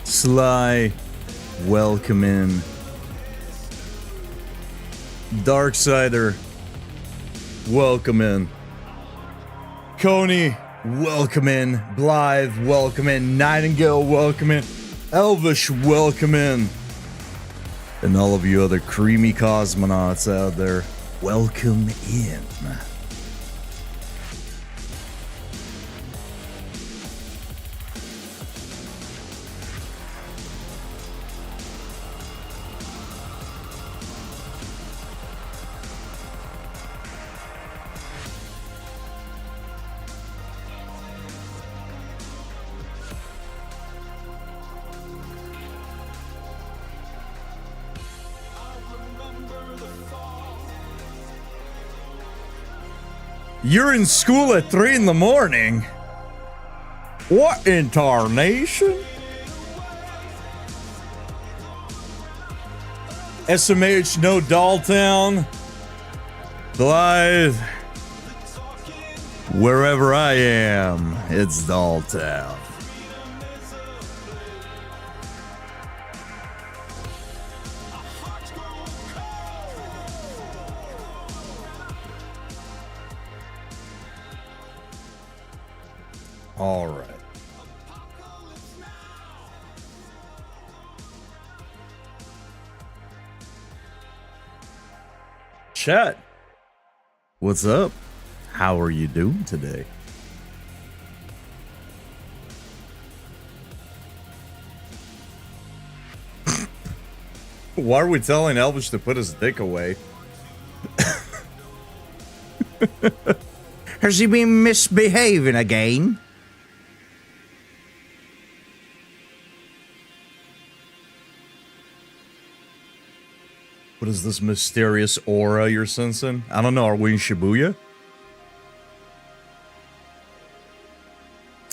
Sly, welcome in. Darksider, welcome in. Coney, welcome in. Blythe, welcome in. Nightingale, welcome in. Elvish, welcome in. And all of you other creamy cosmonauts out there, welcome in. You're in school at 3 in the morning? What in tarnation? SMH, no Dolltown. Blythe. Wherever I am, it's Dolltown. All right. Chat. What's up? How are you doing today? Why are we telling Elvish to put his dick away? Has he been misbehaving again? What is this mysterious aura you're sensing? I don't know. Are we in Shibuya?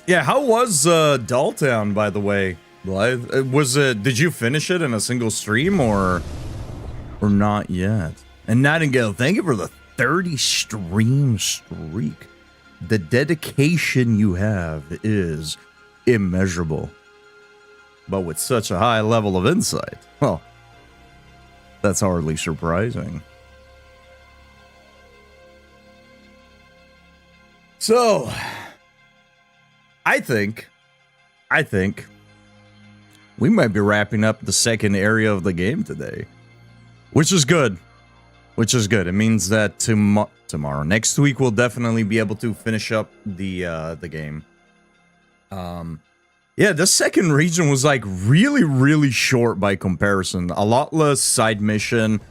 Yeah, how was Dolltown, by the way, Blythe? Was it? Did you finish it in a single stream or not yet? And Nightingale, thank you for the 30 stream streak. The dedication you have is immeasurable. But with such a high level of insight, well, that's hardly surprising. So, I think we might be wrapping up the second area of the game today, which is good. It means that tomorrow, next week, we'll definitely be able to finish up the game. Yeah, the second region was like really, really short by comparison. A lot less side mission,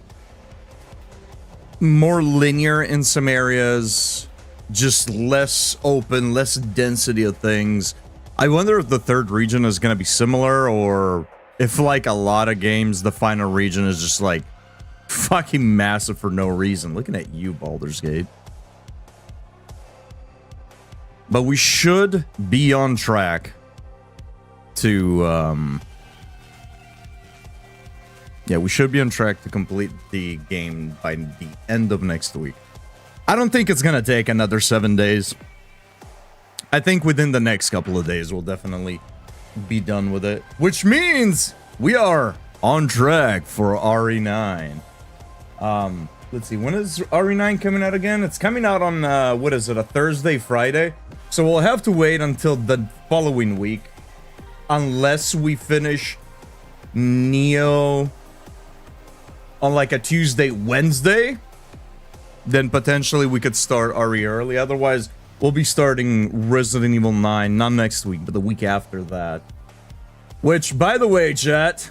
more linear in some areas, just less open, less density of things. I wonder if the third region is going to be similar, or if, like a lot of games, the final region is just like fucking massive for no reason. Looking at you, Baldur's Gate. But we should be on track to, yeah, we should be on track to complete the game by the end of next week. I don't think it's going to take another 7 days. I think within the next couple of days, we'll definitely be done with it. Which means we are on track for RE9. Let's see, when is RE9 coming out again? It's coming out on, what is it, a Thursday, Friday? So we'll have to wait until the following week. Unless we finish Neo on like a Tuesday, Wednesday, then potentially we could start RE early. Otherwise, we'll be starting Resident Evil 9, not next week, but the week after that. Which, by the way, chat,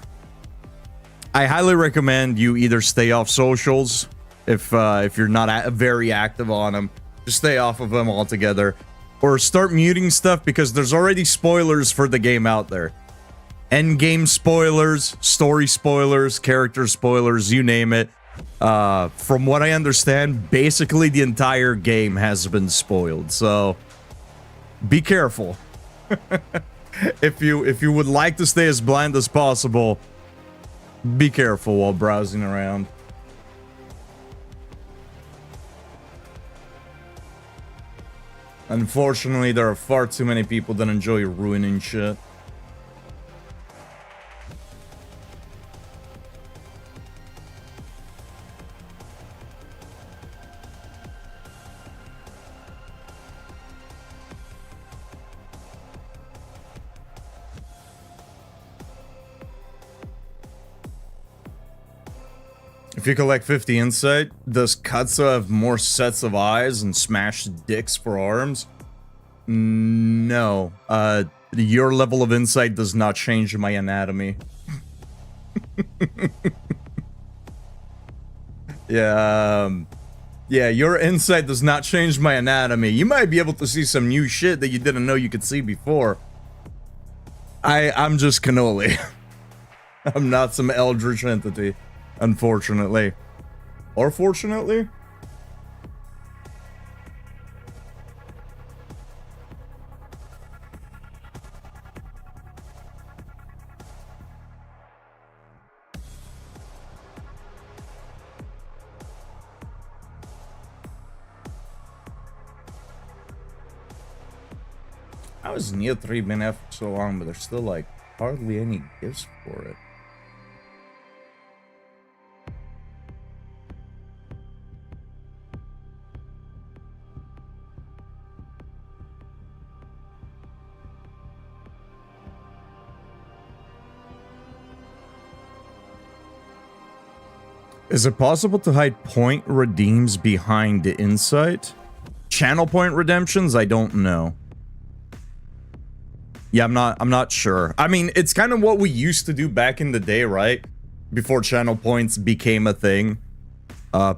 I highly recommend you either stay off socials if you're not very active on them. Just stay off of them altogether. Or start muting stuff because there's already spoilers for the game out there. End game spoilers, story spoilers, character spoilers, you name it. From what I understand, basically the entire game has been spoiled. So be careful. If you would like to stay as blind as possible, be careful while browsing around. Unfortunately, there are far too many people that enjoy ruining shit. If you collect 50 insight, does Katsu have more sets of eyes and smashed dicks for arms? No. Your level of insight does not change my anatomy. Yeah, yeah, your insight does not change my anatomy. You might be able to see some new shit that you didn't know you could see before. I'm just cannoli. I'm not some eldritch entity. Unfortunately. Or fortunately? How has Neo 3 been out for so long, but there's still like hardly any gifts for it? Is it possible to hide point redeems behind the insight? Channel point redemptions? I don't know. Yeah, I'm not sure. I mean, it's kind of what we used to do back in the day, right? Before channel points became a thing.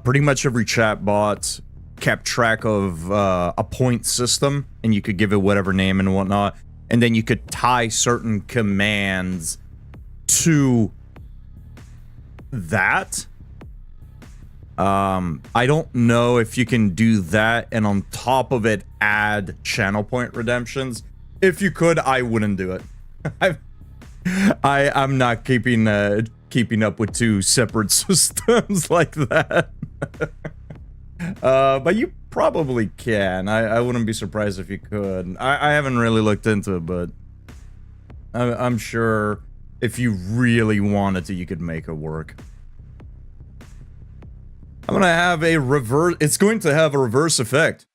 Pretty much every chat bot kept track of a point system, and you could give it whatever name and whatnot, and then you could tie certain commands to that. I don't know if you can do that and on top of it add channel point redemptions. If you could, I wouldn't do it. I'm not keeping up with two separate systems like that. But you probably can. I wouldn't be surprised if you could. I haven't really looked into it, but I'm sure if you really wanted to, you could make it work. I'm gonna have a reverse. It's going to have a reverse effect.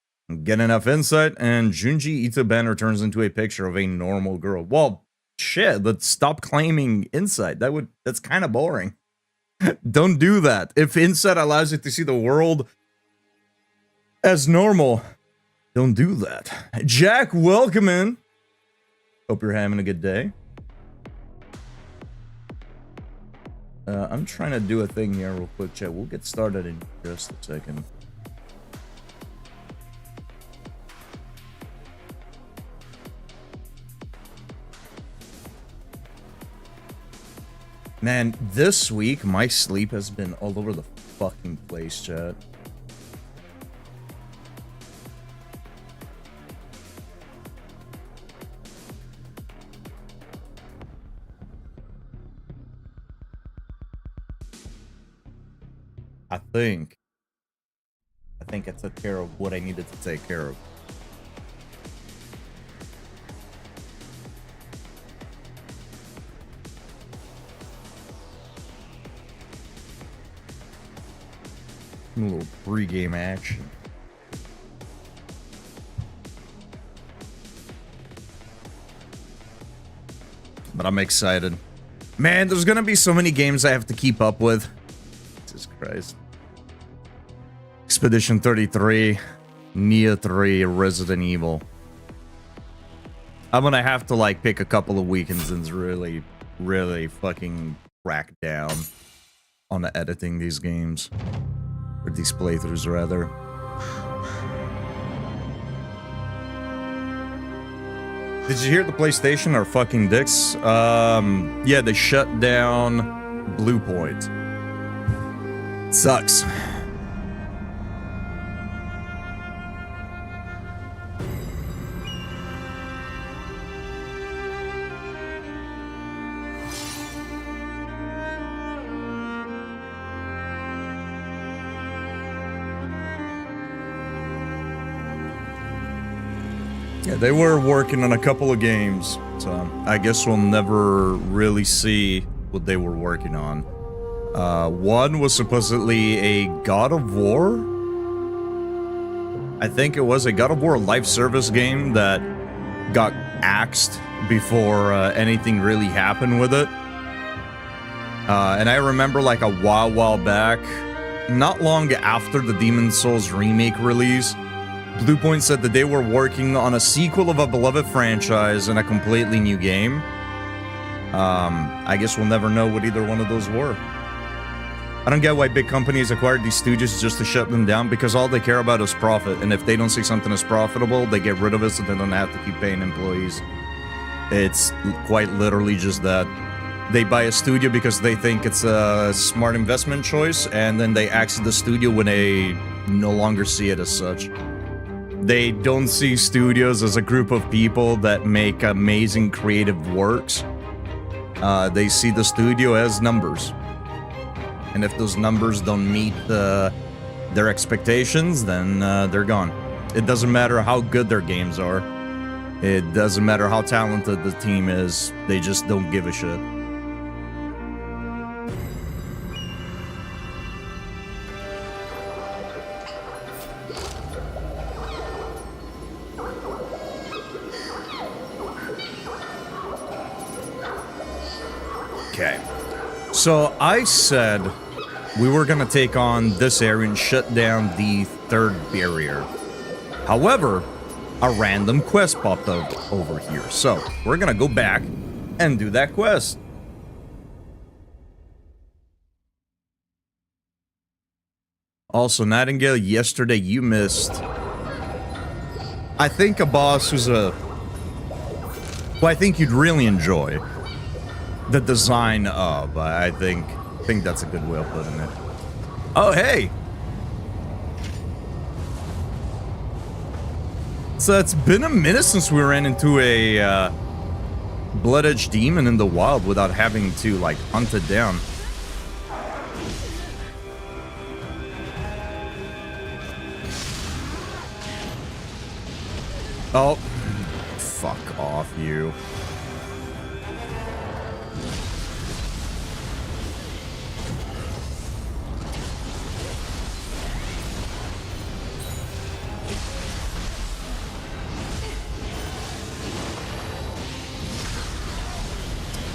Get enough insight, and Junji Ito turns into a picture of a normal girl. Well, shit. Let's stop claiming insight. That's kind of boring. Don't do that. If insight allows you to see the world as normal, don't do that. Jack, welcome in. Hope you're having a good day. I'm trying to do a thing here real quick, chat. We'll get started in just a second. Man, this week, my sleep has been all over the fucking place, chat. I think I took care of what I needed to take care of. A little pre-game action. But I'm excited. Man, there's gonna be so many games I have to keep up with. Jesus Christ. Expedition 33, Nia 3, Resident Evil. I'm gonna have to like pick a couple of weekends and really fucking crack down on editing these games. Or these playthroughs, rather. Did you hear the PlayStation are fucking dicks? Yeah, they shut down Blue Point. Sucks. Yeah, they were working on a couple of games, so I guess we'll never really see what they were working on. One was supposedly a God of War. I think it was a God of War live service game that got axed before anything really happened with it. And I remember like a while back, not long after the Demon's Souls remake release, Bluepoint said that they were working on a sequel of a beloved franchise and a completely new game. I guess we'll never know what either one of those were. I don't get why big companies acquired these studios just to shut them down, because all they care about is profit, and if they don't see something as profitable, they get rid of it so they don't have to keep paying employees. It's quite literally just that. They buy a studio because they think it's a smart investment choice, and then they exit the studio when they no longer see it as such. They don't see studios as a group of people that make amazing creative works. They see the studio as numbers. And if those numbers don't meet their expectations, then they're gone. It doesn't matter how good their games are. It doesn't matter how talented the team is. They just don't give a shit. Okay. So I said we were going to take on this area and shut down the third barrier. However, a random quest popped up over here. So we're going to go back and do that quest. Also, Nightingale, yesterday you missed, I think, a boss who's who I think you'd really enjoy the design of. I think that's a good way of putting it. Oh, hey! So it's been a minute since we ran into a blood-edged demon in the wild without having to, like, hunt it down. Oh, fuck off, you.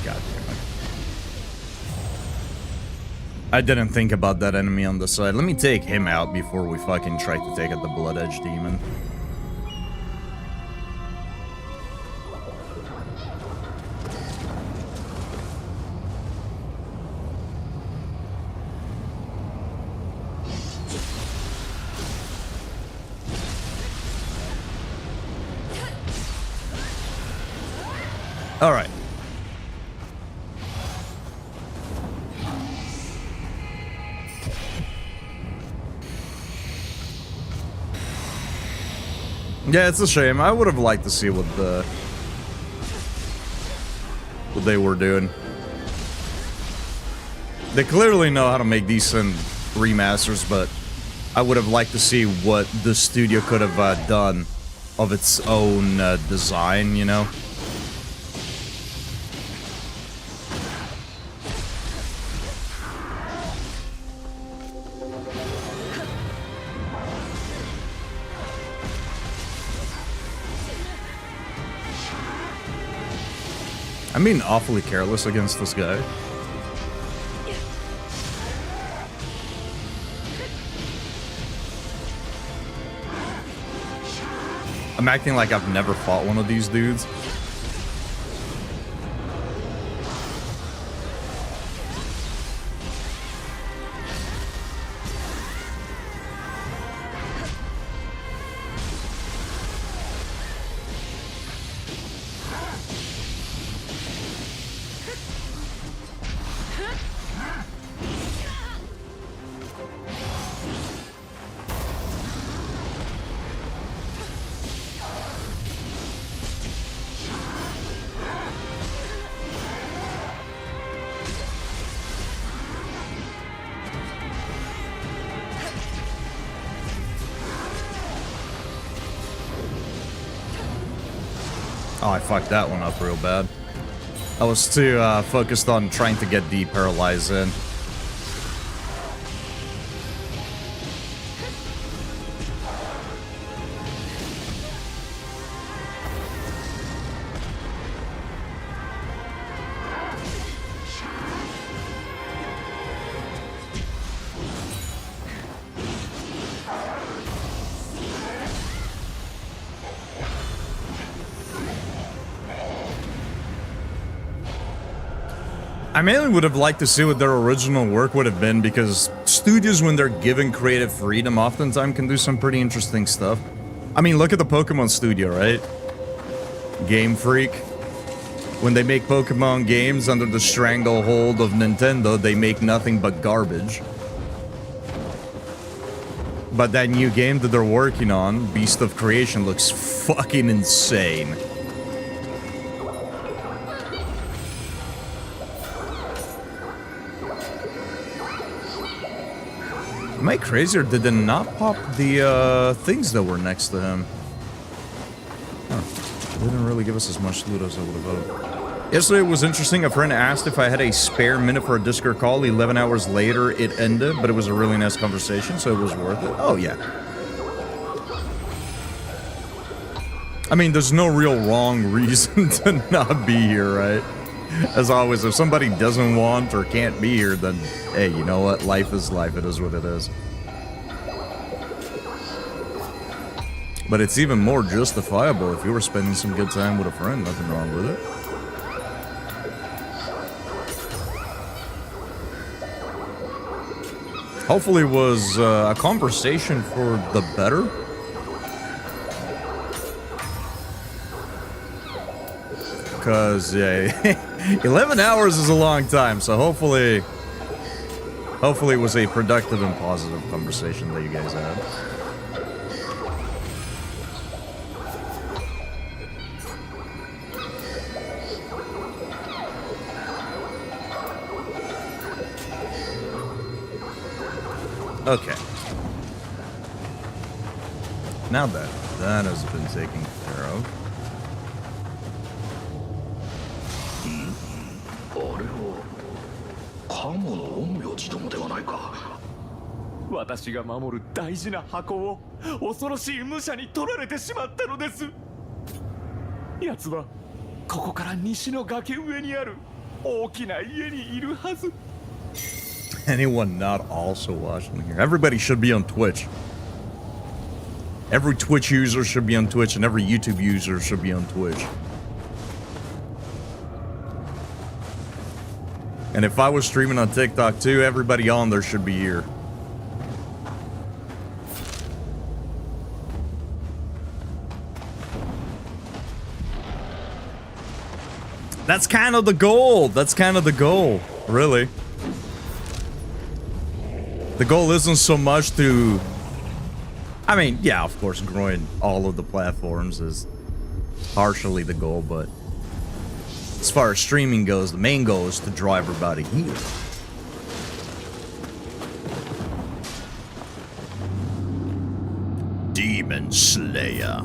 God damn it. I didn't think about that enemy on the side. Let me take him out before we fucking try to take out the blood-edged demon. All right. Yeah, it's a shame. I would have liked to see what they were doing. They clearly know how to make decent remasters, but I would have liked to see what the studio could have done of its own design, you know? I'm being awfully careless against this guy. I'm acting like I've never fought one of these dudes. Oh, I fucked that one up real bad. I was too focused on trying to get deparalyzed in. I mainly would have liked to see what their original work would have been, because studios, when they're given creative freedom, oftentimes can do some pretty interesting stuff. I mean, look at the Pokemon studio, right? Game Freak. When they make Pokemon games under the stranglehold of Nintendo, they make nothing but garbage. But that new game that they're working on, Beast of Creation, looks fucking insane. Am I crazy, or did they not pop the things that were next to him? Huh. They didn't really give us as much loot as I would have hoped. Yesterday was interesting. A friend asked if I had a spare minute for a Discord call. 11 hours later, it ended, but it was a really nice conversation, so it was worth it. Oh, yeah. I mean, there's no real wrong reason to not be here, right? As always, if somebody doesn't want or can't be here, then, hey, you know what? Life is life. It is what it is. But it's even more justifiable if you were spending some good time with a friend. Nothing wrong with it. Hopefully it was a conversation for the better. Because, yeah, 11 hours is a long time, so hopefully it was a productive and positive conversation that you guys had. Okay. Now that that has been taken care of. Anyone not also watching here? Everybody should be on Twitch. Every Twitch user should be on Twitch, and every YouTube user should be on Twitch. And if I was streaming on TikTok too, everybody on there should be here. That's kind of the goal. That's kind of the goal, really. The goal isn't so much to... I mean, yeah, of course, growing all of the platforms is partially the goal, but as far as streaming goes, the main goal is to draw everybody here. Demon Slayer.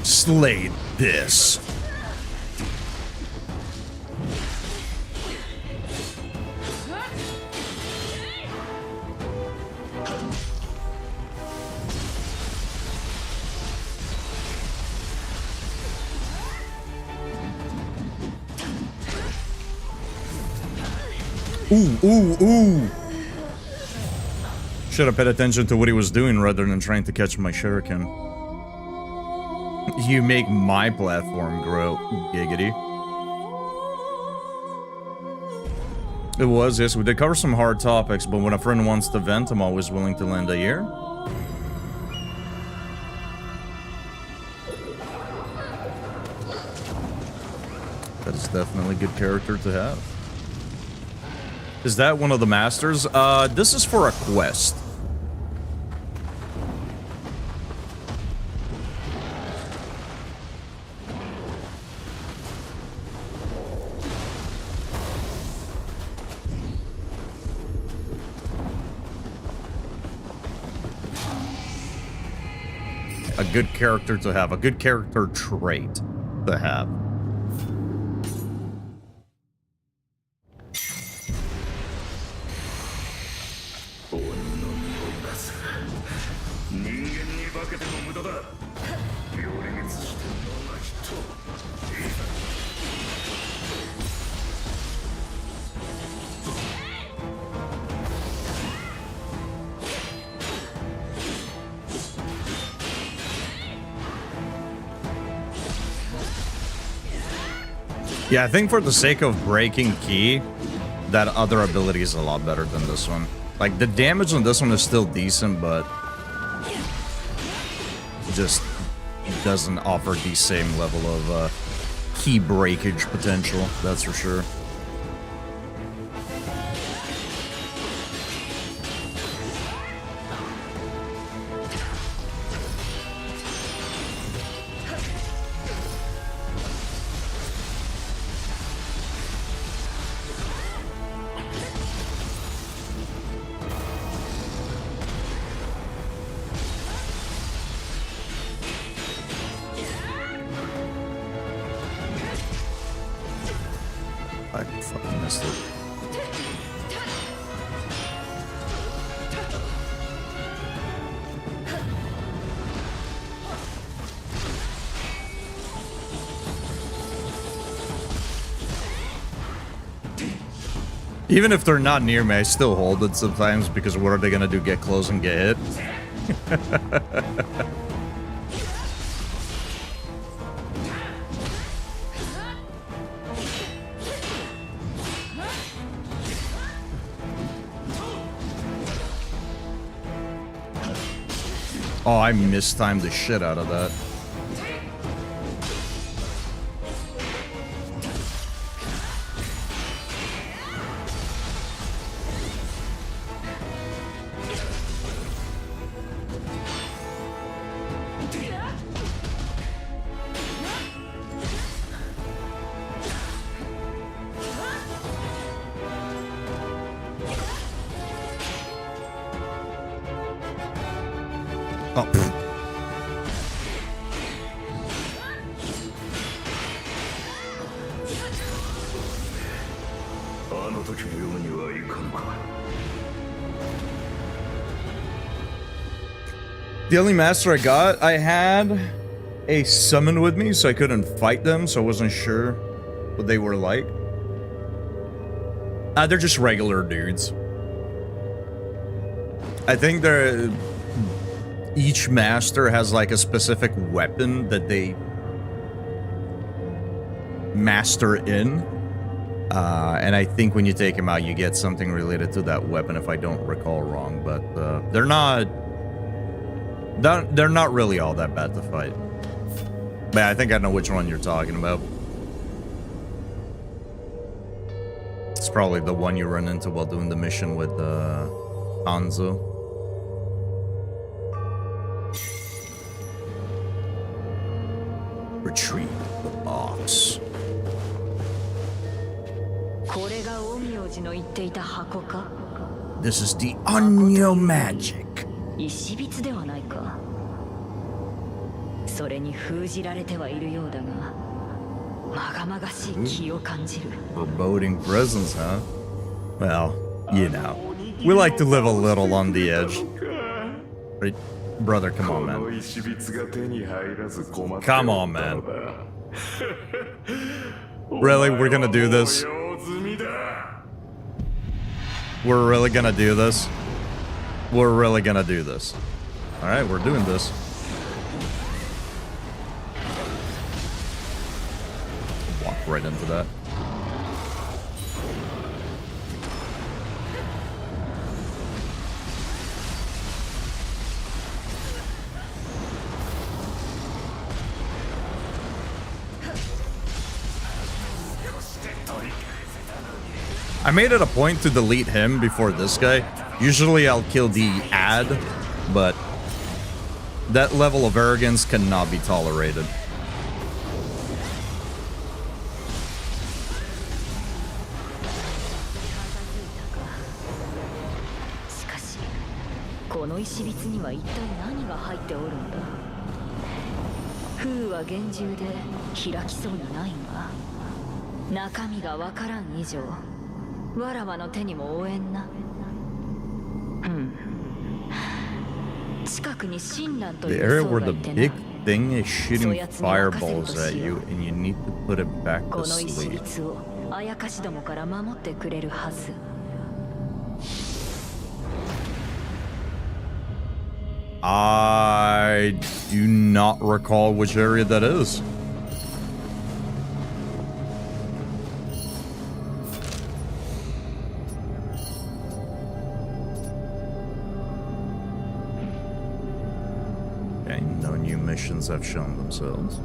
Slay this. Ooh. Should have paid attention to what he was doing rather than trying to catch my shuriken. You make my platform grow, giggity. It was, yes, we did cover some hard topics, but when a friend wants to vent, I'm always willing to lend a ear. That is definitely a good character to have. Is that one of the masters? This is for a quest. A good character to have, a good character trait to have. Yeah, I think for the sake of breaking key, that other ability is a lot better than this one. Like, the damage on this one is still decent, but just doesn't offer the same level of key breakage potential, that's for sure. Even if they're not near me, I still hold it sometimes because what are they gonna do? Get close and get hit? Oh, I mistimed the shit out of that. The only master I got, I had a summon with me, so I couldn't fight them, so I wasn't sure what they were like. They're just regular dudes. I think they're... Each master has like a specific weapon that they master in. And I think when you take him out, you get something related to that weapon, if I don't recall wrong. But they're not really all that bad to fight. But I think I know which one you're talking about. It's probably the one you run into while doing the mission with Hanzo. Retrieve the box. This is the Onyo magic. 石筆ではないか。それに封じられてはいるようだが、まがまがしい気を感じる。Foreboding presence, huh? Well, you know, we like to live a little on the edge. Right? Brother, come on, man. Come on, man. Really? We're gonna do this? We're really gonna do this? We're really gonna do this. Alright, we're doing this. Walk right into that. I made it a point to delete him before this guy. Usually I'll kill the ad, but that level of arrogance cannot be tolerated. The area where the big thing is shooting fireballs at you and you need to put it back to sleep. I do not recall which area that is. Okay, no new missions have shown themselves.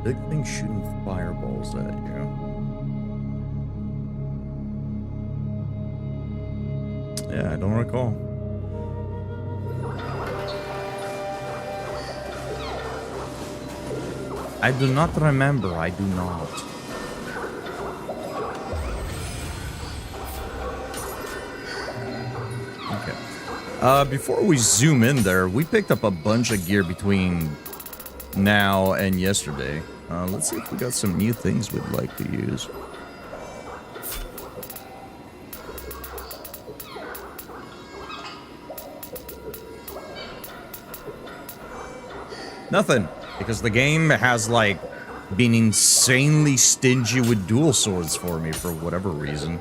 Big thing shooting fireballs at you. Yeah, I don't recall. I do not remember. I do not. Okay. Before we zoom in there, we picked up a bunch of gear between now and yesterday. Let's see if we got some new things we'd like to use. Nothing, because the game has, like, been insanely stingy with dual swords for me for whatever reason.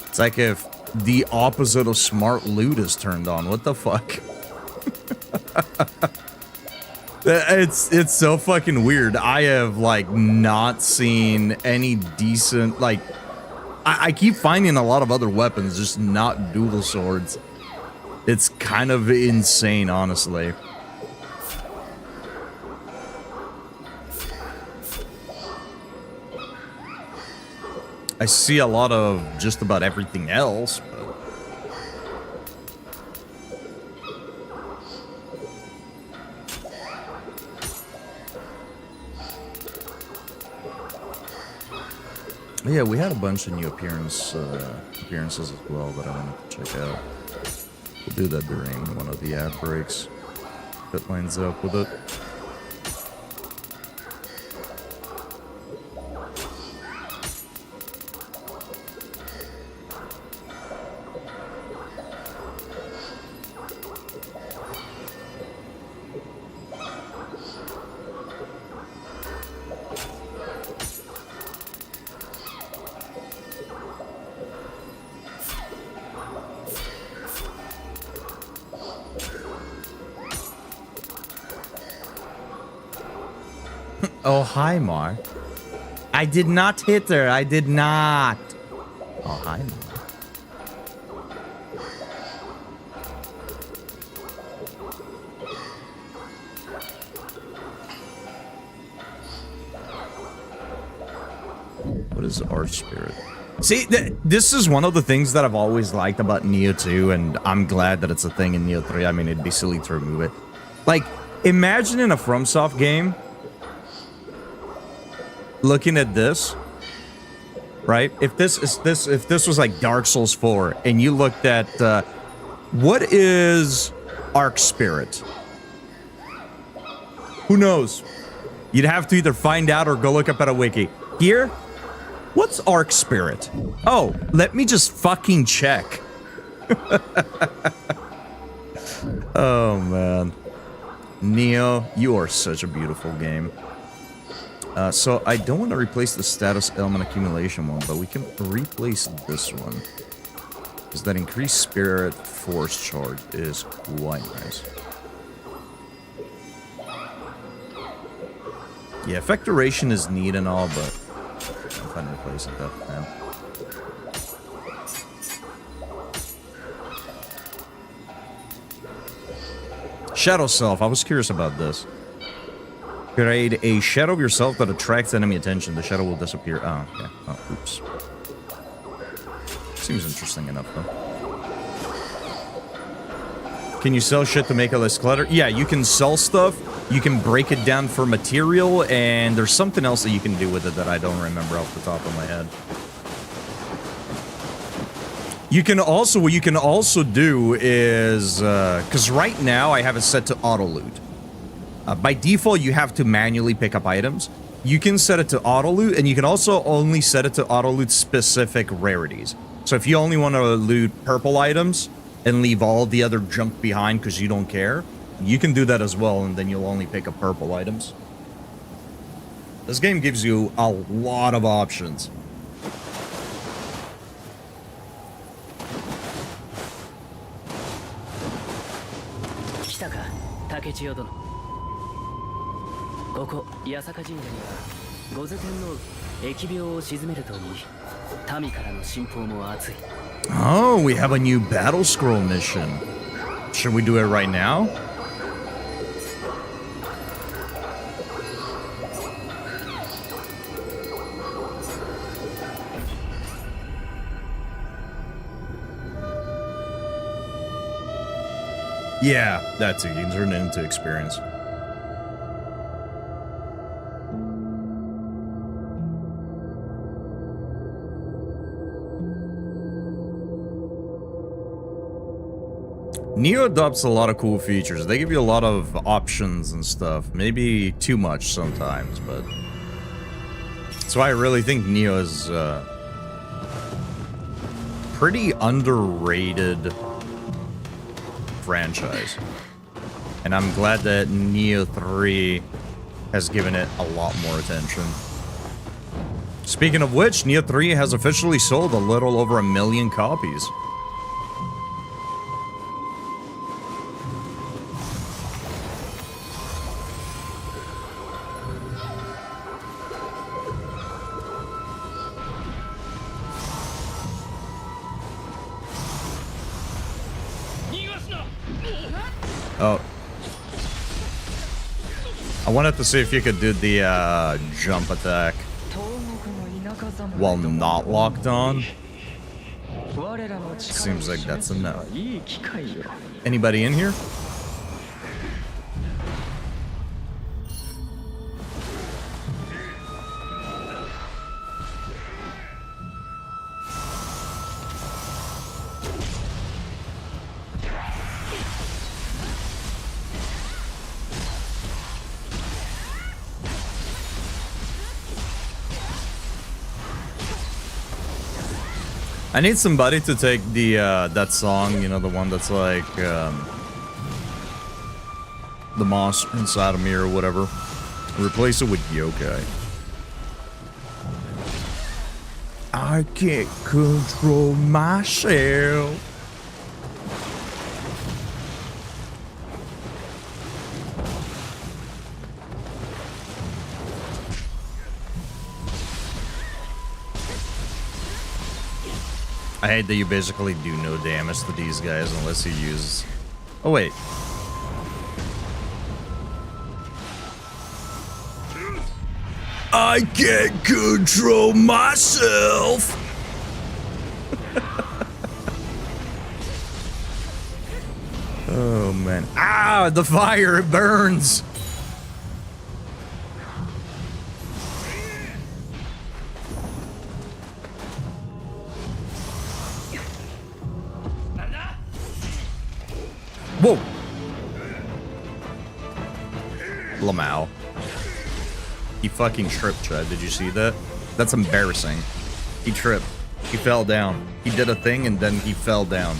It's like if the opposite of smart loot is turned on. What the fuck? It's so fucking weird. I have, like, not seen any decent, like, I keep finding a lot of other weapons, just not dual swords. It's kind of insane, honestly. I see a lot of just about everything else, but... Yeah, we had a bunch of new appearances as well that I wanted to check out. We'll do that during one of the ad breaks. That lines up with it. Oh, hi, Mar. I did not hit her. I did not. Oh, hi, Mar. What is Arch Spirit? See, this is one of the things that I've always liked about Neo 2, and I'm glad that it's a thing in Neo 3. I mean, it'd be silly to remove it. Like, imagine in a FromSoft game, looking at this, right? If this was like Dark Souls 4, and you looked at what is Arc Spirit? Who knows? You'd have to either find out or go look up at a wiki. Here, what's Arc Spirit? Oh, let me just fucking check. Oh man, Neo, you are such a beautiful game. So I don't want to replace the status element accumulation one, but we can replace this one. Because that increased spirit force charge is quite nice. Yeah, effect duration is neat and all, but if I can replace it though now. Shadow Self, I was curious about this. Create a shadow of yourself that attracts enemy attention. The shadow will disappear. Oh, okay. Oh, oops. Seems interesting enough, though. Can you sell shit to make it less clutter? Yeah, you can sell stuff. You can break it down for material, and there's something else that you can do with it that I don't remember off the top of my head. You can also, what you can also do is, because right now I have it set to auto loot. By default, you have to manually pick up items. You can set it to auto loot, and you can also only set it to auto loot specific rarities. So if you only want to loot purple items and leave all the other junk behind because you don't care, you can do that as well, and then you'll only pick up purple items. This game gives you a lot of options. Oh, we have a new battle scroll mission. Should we do it right now? Yeah, that's it. You can turn it into experience. Neo adopts a lot of cool features. They give you a lot of options and stuff. Maybe too much sometimes, but that's why I really think Neo is pretty underrated franchise. And I'm glad that Neo 3 has given it a lot more attention. Speaking of which, Neo 3 has officially sold a little over 1 million copies. Oh. I wanted to see if you could do the jump attack while not locked on. Seems like that's a no. Anybody in here? I need somebody to take the that song, you know, the one that's like the monster inside of me or whatever. Replace it with yokai. I can't control myself. I hate that you basically do no damage to these guys unless you use... Oh, wait. I can't control myself! Oh, man. Ah, the fire, it burns! Whoa! Lamau. He fucking tripped, Chad. Did you see that? That's embarrassing. He tripped. He fell down. He did a thing and then he fell down.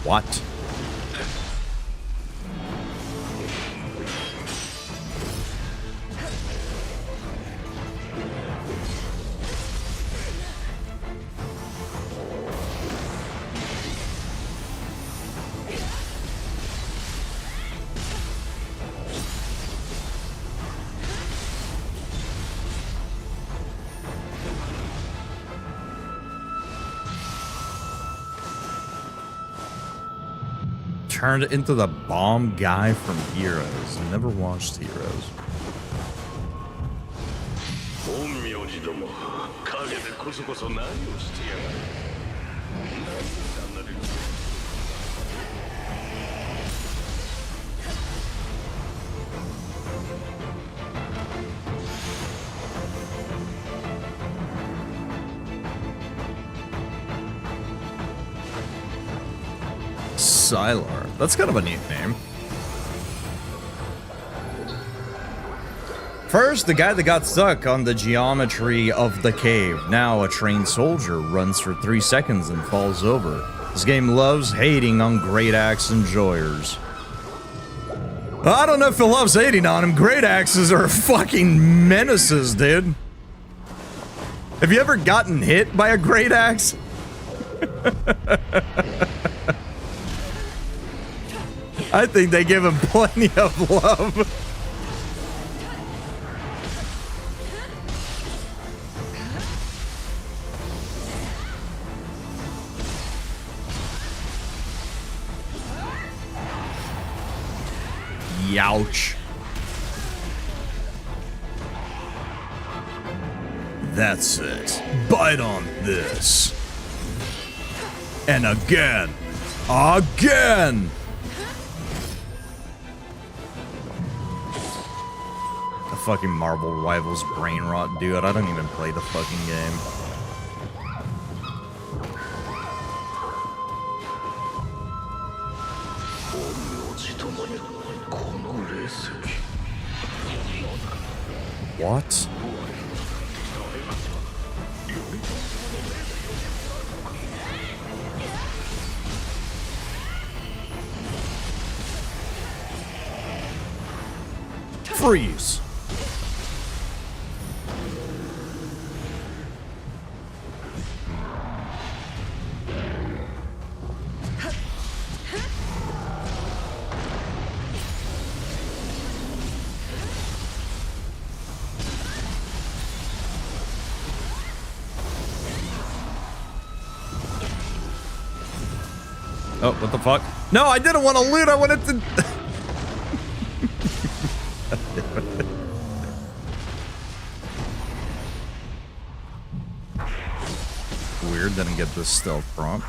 What? Turned into the bomb guy from Heroes. Never watched Heroes. Sylar. That's kind of a neat name. First, the guy that got stuck on the geometry of the cave. Now, a trained soldier runs for 3 seconds and falls over. This game loves hating on great axe enjoyers. I don't know if it loves hating on him. Great axes are fucking menaces, dude. Have you ever gotten hit by a great axe? I think they give him plenty of love. Youch. That's it. Bite on this. And again. Again! Fucking Marvel Rivals brain rot, dude. I don't even play the fucking game. What? Freeze. Oh, what the fuck? No, I didn't want to loot. I wanted to... Weird, didn't get the stealth prompt.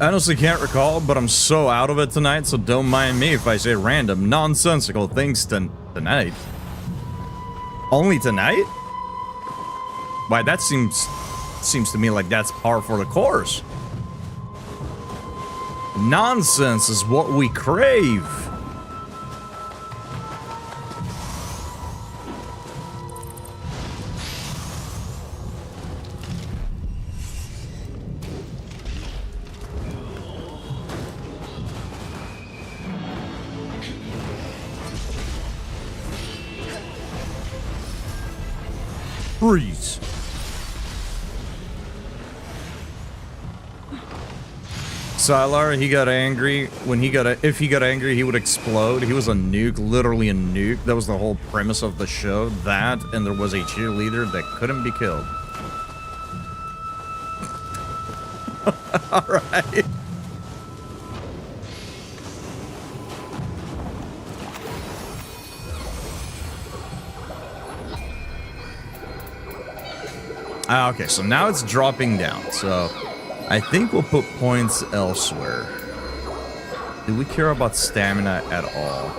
I honestly can't recall, but I'm so out of it tonight, so don't mind me if I say random, nonsensical things tonight. Only tonight? Why, that seems to me like that's par for the course. Nonsense is what we crave. Freeze. Sylar, he got angry. If he got angry, he would explode. He was a nuke, literally a nuke. That was the whole premise of the show. That, and there was a cheerleader that couldn't be killed. All right. Okay, so now it's dropping down. So I think we'll put points elsewhere. Do we care about stamina at all?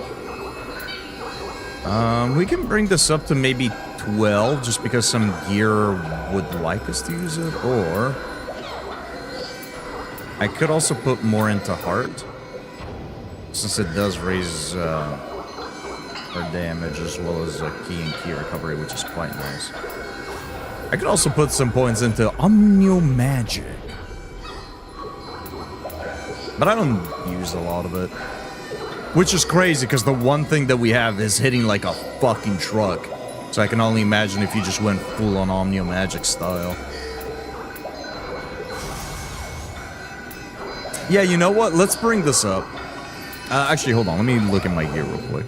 We can bring this up to maybe 12 just because some gear would like us to use it, or I could also put more into heart since it does raise our damage as well as key and key recovery, which is quite nice. I could also put some points into Omnio Magic, but I don't use a lot of it, which is crazy because the one thing that we have is hitting like a fucking truck. So I can only imagine if you just went full on Omnio Magic style. Yeah, you know what? Let's bring this up. Actually, hold on. Let me look at my gear real quick.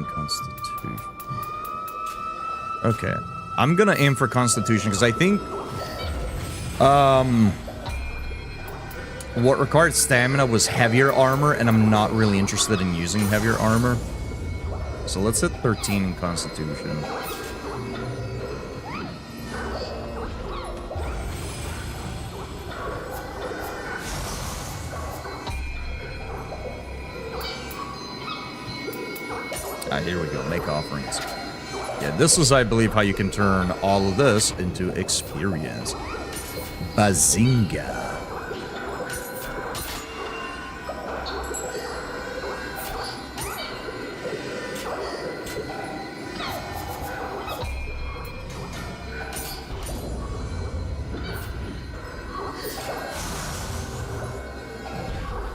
Constitution. Okay. I'm gonna aim for Constitution because I think what required stamina was heavier armor, and I'm not really interested in using heavier armor. So let's hit 13 in Constitution. Here we go. Make offerings. Yeah, this is, I believe, how you can turn all of this into experience. Bazinga.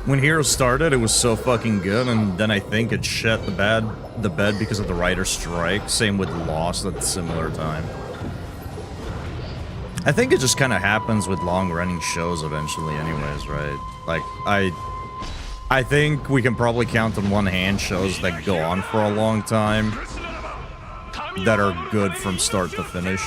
When Hero started, it was so fucking good, and then I think it shit the bed because of the writer's strike. Same with Lost at a similar time. I think it just kind of happens with long-running shows eventually anyways, right? Like, I think we can probably count on one hand shows that go on for a long time that are good from start to finish.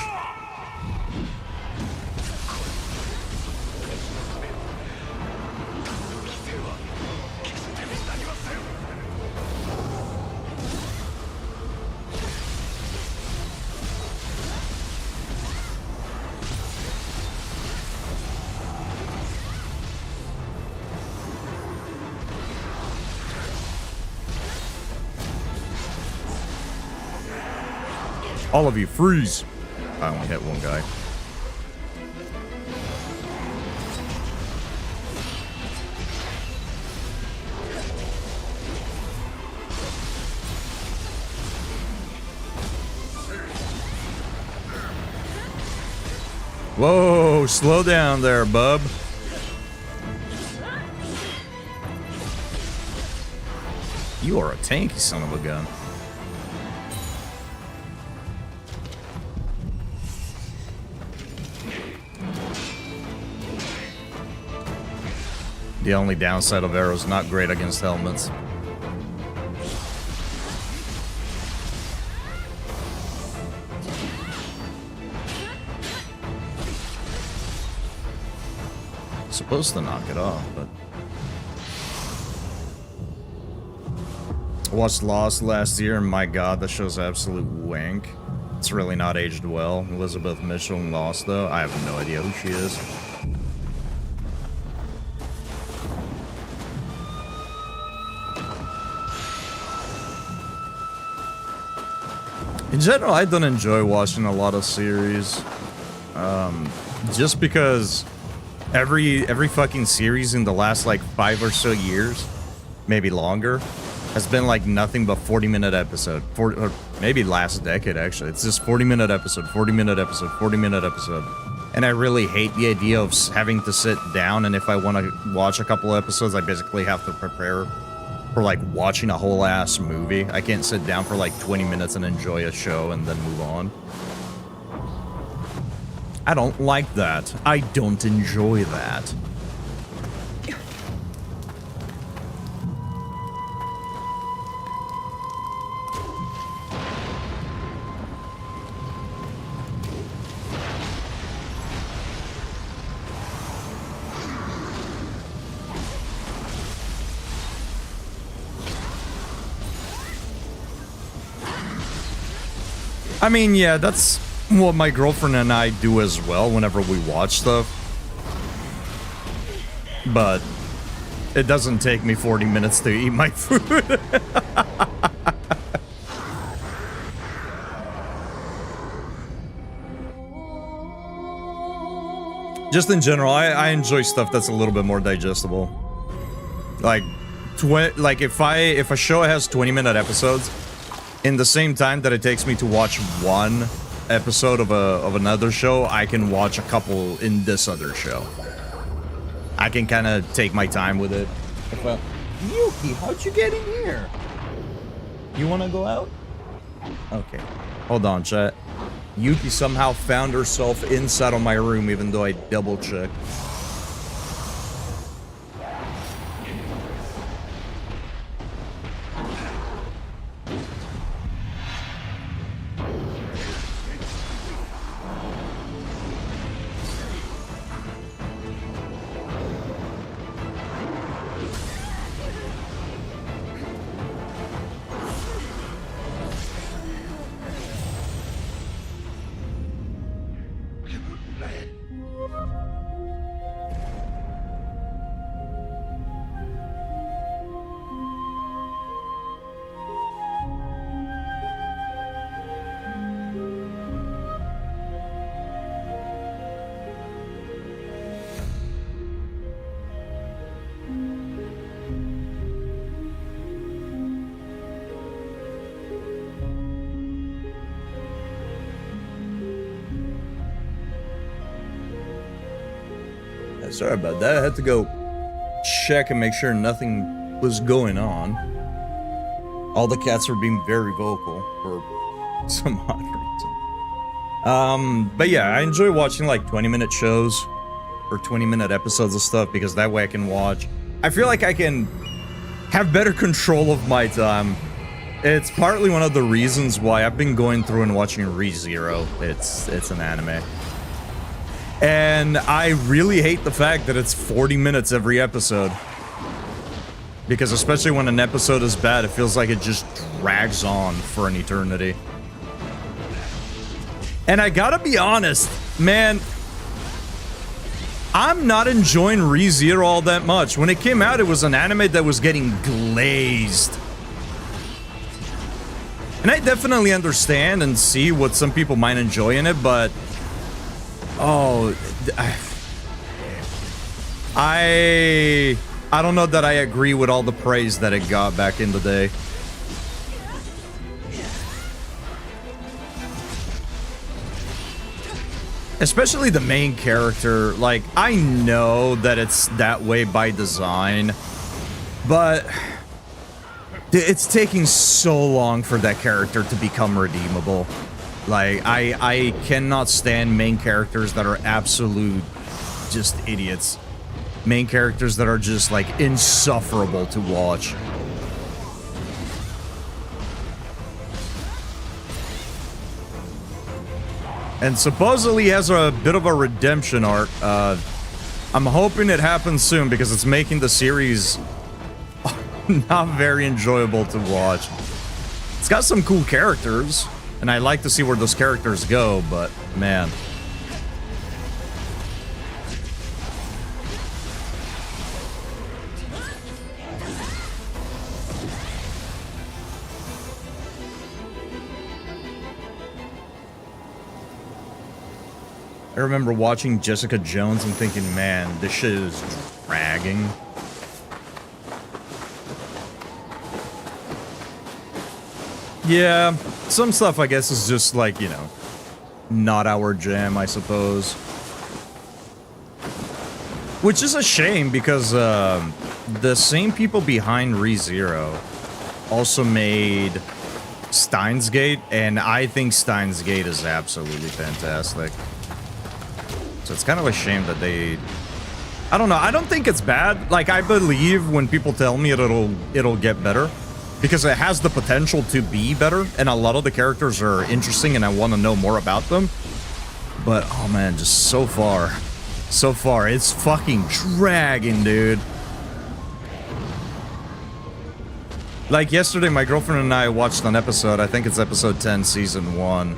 All of you, freeze! I only hit one guy. Whoa, slow down there, bub. You are a tanky son of a gun. The only downside of arrows, not great against helmets. Supposed to knock it off, but... I watched Lost last year, and my god, that show's absolute wank. It's really not aged well. Elizabeth Mitchell in Lost, though, I have no idea who she is. In general, I don't enjoy watching a lot of series, just because every fucking series in the last like 5 or so years, maybe longer, has been like nothing but 40-minute episode, or maybe last decade actually. It's just 40-minute episode, 40-minute episode, 40-minute episode, And I really hate the idea of having to sit down, and if I want to watch a couple episodes, I basically have to prepare for, like, watching a whole ass movie. I can't sit down for, like, 20 minutes and enjoy a show and then move on. I don't like that. I don't enjoy that. I mean, yeah, that's what my girlfriend and I do as well whenever we watch stuff. But it doesn't take me 40 minutes to eat my food. Just in general, I enjoy stuff that's a little bit more digestible. Like, if a show has 20-minute episodes, in the same time that it takes me to watch one episode of another show, I can watch a couple in this other show. I can kind of take my time with it. Yuki, how'd you get in here? You want to go out? Okay. Hold on, chat. Yuki somehow found herself inside of my room, even though I double-checked. Sorry about that. I had to go check and make sure nothing was going on. All the cats were being very vocal for some odd reason. But yeah, I enjoy watching like 20-minute shows or 20-minute episodes of stuff because that way I can watch. I feel like I can have better control of my time. It's partly one of the reasons why I've been going through and watching ReZero. It's an anime. And I really hate the fact that it's 40 minutes every episode. Because especially when an episode is bad, it feels like it just drags on for an eternity. And I gotta be honest, man, I'm not enjoying ReZero all that much. When it came out, it was an anime that was getting glazed. And I definitely understand and see what some people might enjoy in it, but... Oh, I don't know that I agree with all the praise that it got back in the day. Especially the main character. Like, I know that it's that way by design, but it's taking so long for that character to become redeemable. Like, I cannot stand main characters that are absolute just idiots. Main characters that are just, like, insufferable to watch. And supposedly he has a bit of a redemption arc. I'm hoping it happens soon because it's making the series not very enjoyable to watch. It's got some cool characters. And I like to see where those characters go, but man. I remember watching Jessica Jones and thinking, man, this shit is dragging. Yeah, some stuff I guess is just like, you know, not our jam, I suppose. Which is a shame because the same people behind ReZero also made Steins Gate, and I think Steins Gate is absolutely fantastic. So it's kind of a shame that they... I don't know. I don't think it's bad. Like, I believe when people tell me it'll get better because it has the potential to be better, and a lot of the characters are interesting, and I want to know more about them. But, oh man, just so far, it's fucking dragging, dude. Like, yesterday, my girlfriend and I watched an episode, I think it's episode 10, season 1,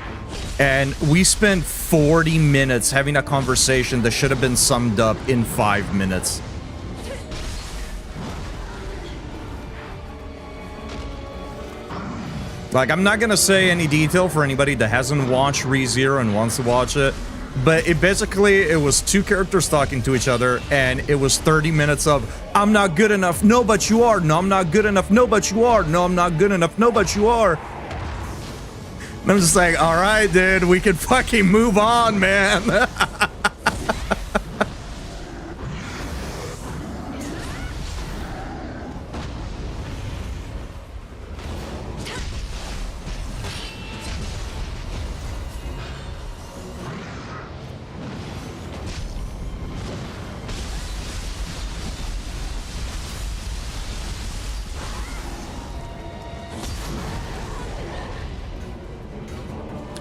and we spent 40 minutes having a conversation that should have been summed up in 5 minutes. Like, I'm not gonna say any detail for anybody that hasn't watched ReZero and wants to watch it, but it was two characters talking to each other, and it was 30 minutes of, I'm not good enough, no, but you are, no, I'm not good enough, no, but you are, no, I'm not good enough, no, but you are. And I'm just like, all right, dude, we can fucking move on, man.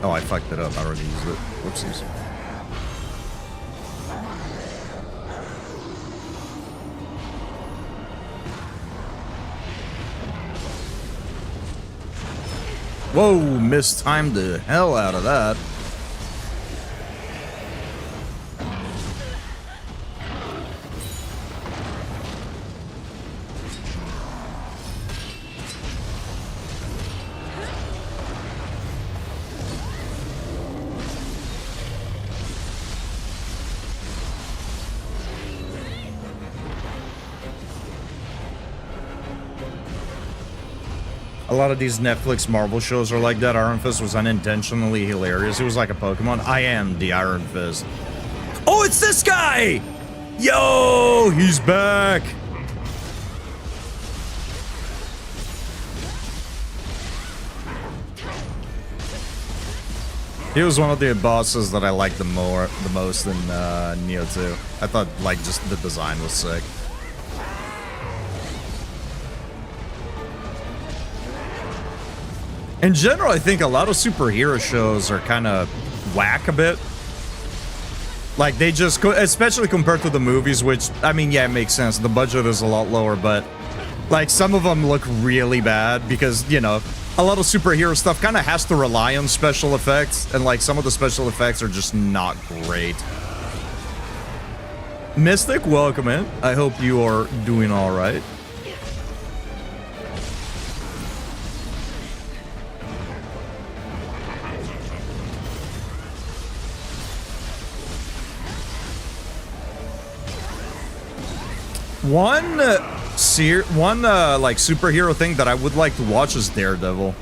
Oh, I fucked it up. I already used it. Whoopsies. Whoa, mistimed the hell out of that. A lot of these Netflix Marvel shows are like that. Iron Fist was unintentionally hilarious. It was like a Pokemon. I am the Iron Fist. Oh, it's this guy! Yo, he's back! He was one of the bosses that I liked the most in Neo 2. I thought, like, just the design was sick. In general, I think a lot of superhero shows are kind of whack a bit. Like, they just, especially compared to the movies, which, I mean, yeah, it makes sense. The budget is a lot lower, but, like, some of them look really bad because, you know, a lot of superhero stuff kind of has to rely on special effects, and, like, some of the special effects are just not great. Mystic, welcome in. I hope you are doing all right. One like superhero thing that I would like to watch is Daredevil.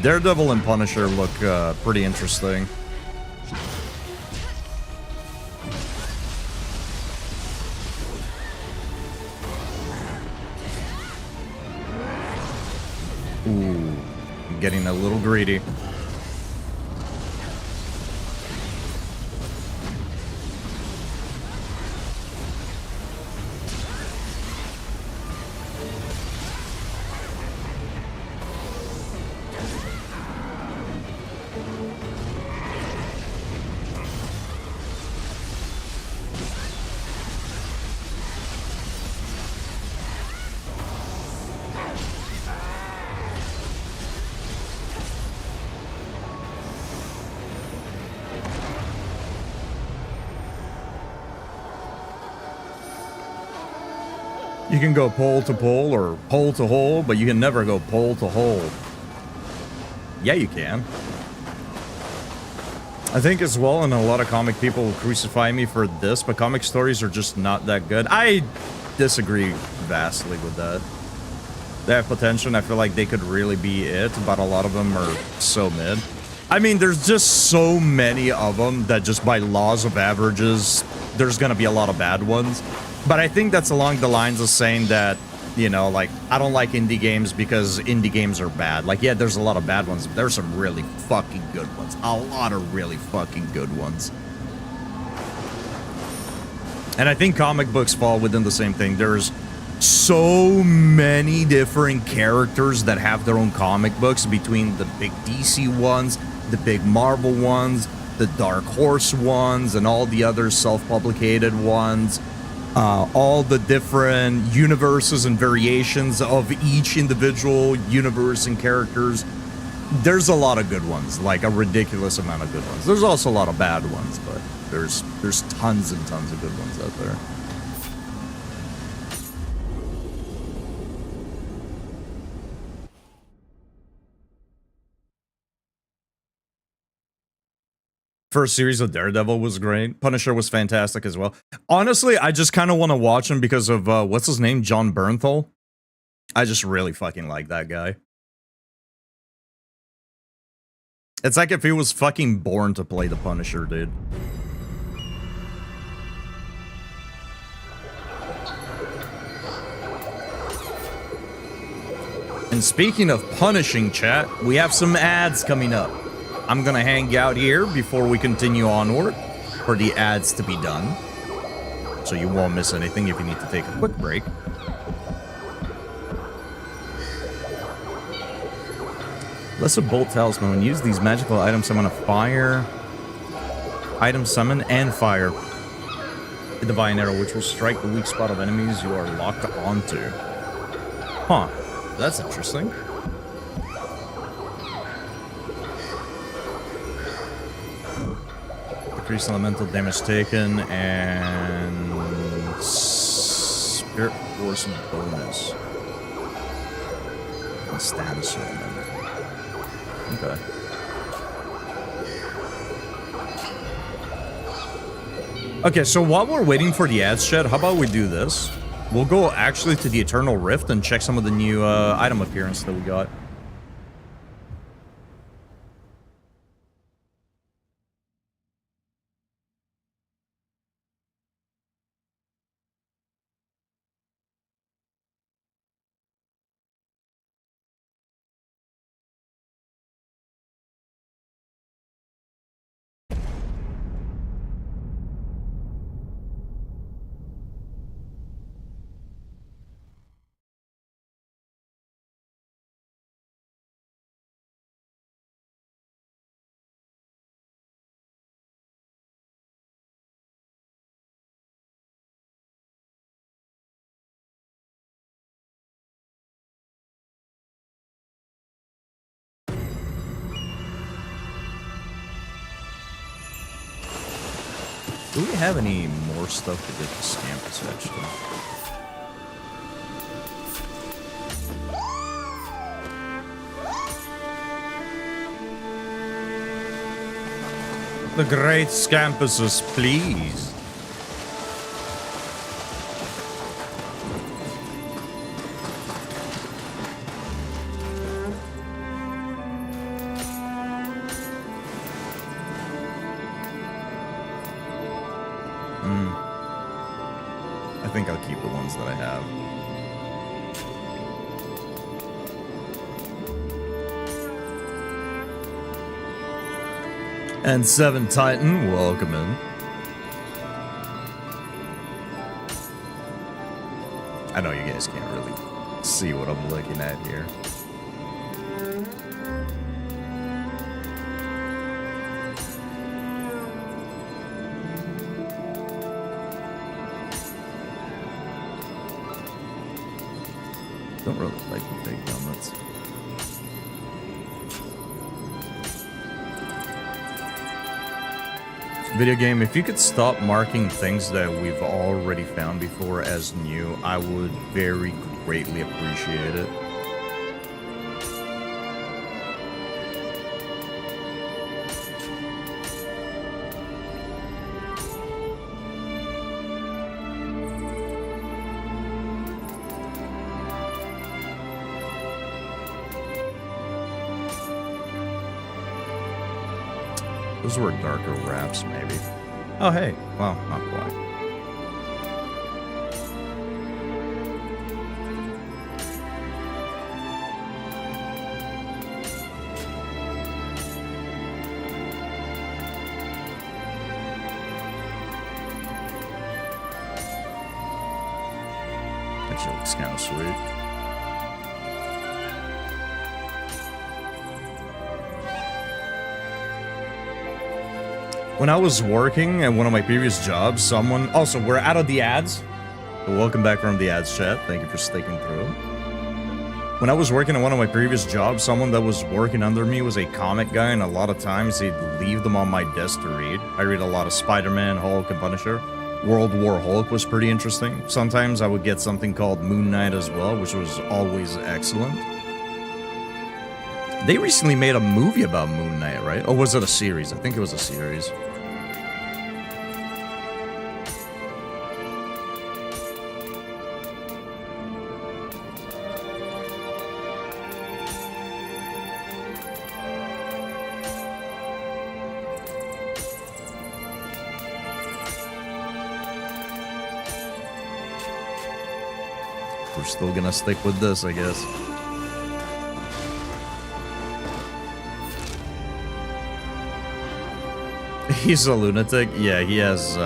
Daredevil and Punisher look pretty interesting. Ooh, I'm getting a little greedy. You can go pole to pole or pole to hole, but you can never go pole to hole. Yeah, you can. I think as well, and a lot of comic people will crucify me for this, but comic stories are just not that good. I disagree vastly with that. They have potential, and I feel like they could really be it, but a lot of them are so mid. I mean, there's just so many of them that just by laws of averages, there's gonna be a lot of bad ones. But I think that's along the lines of saying that, you know, like, I don't like indie games because indie games are bad. Like, yeah, there's a lot of bad ones, but there's some really fucking good ones. A lot of really fucking good ones. And I think comic books fall within the same thing. There's so many different characters that have their own comic books, between the big DC ones, the big Marvel ones, the Dark Horse ones, and all the other self-publicated ones. All the different universes and variations of each individual universe and characters. There's a lot of good ones, like a ridiculous amount of good ones. There's also a lot of bad ones, but there's tons and tons of good ones out there. First series of Daredevil was great. Punisher was fantastic as well. Honestly, I just kind of want to watch him because of, what's his name? John Bernthal. I just really fucking like that guy. It's like if he was fucking born to play the Punisher, dude. And speaking of punishing, chat, we have some ads coming up. I'm gonna hang out here before we continue onward for the ads to be done, so you won't miss anything if you need to take a quick break. Lesser Bolt Talisman. When you use these magical items, summon a fire. Item summon and fire. A divine arrow, which will strike the weak spot of enemies you are locked onto. Huh. That's interesting. Increase elemental damage taken and spirit force bonus. And status element. Okay. Okay, so while we're waiting for the ads, chat, how about we do this? We'll go actually to the Eternal Rift and check some of the new item appearance that we got. Do we have any more stuff to get the Scampus, actually? The great Scampuses, please. I think I'll keep the ones that I have. And 7 Titan, welcome in. I know you guys can't really see what I'm looking at here. Don't really like the big helmets. Video game, if you could stop marking things that we've already found before as new, I would very greatly appreciate it. Those were darker wraps, maybe. Oh, hey. Well, not quite. Actually, looks kind of sweet. When I was working at one of my previous jobs, someone... Also, we're out of the ads. So welcome back from the ads chat. Thank you for sticking through. When I was working at one of my previous jobs, someone that was working under me was a comic guy, and a lot of times he'd leave them on my desk to read. I read a lot of Spider-Man, Hulk, and Punisher. World War Hulk was pretty interesting. Sometimes I would get something called Moon Knight as well, which was always excellent. They recently made a movie about Moon Knight, right? Or was it a series? I think it was a series. We're still gonna stick with this, I guess. He's a lunatic? Yeah, he has,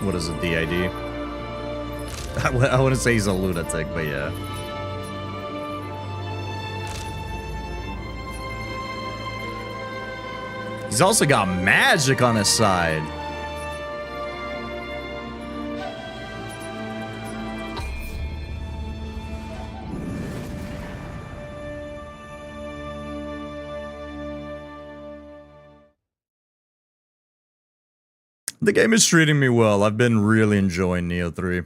what is it, DID? I wouldn't say he's a lunatic, but yeah. He's also got magic on his side. The game is treating me well. I've been really enjoying Neo 3.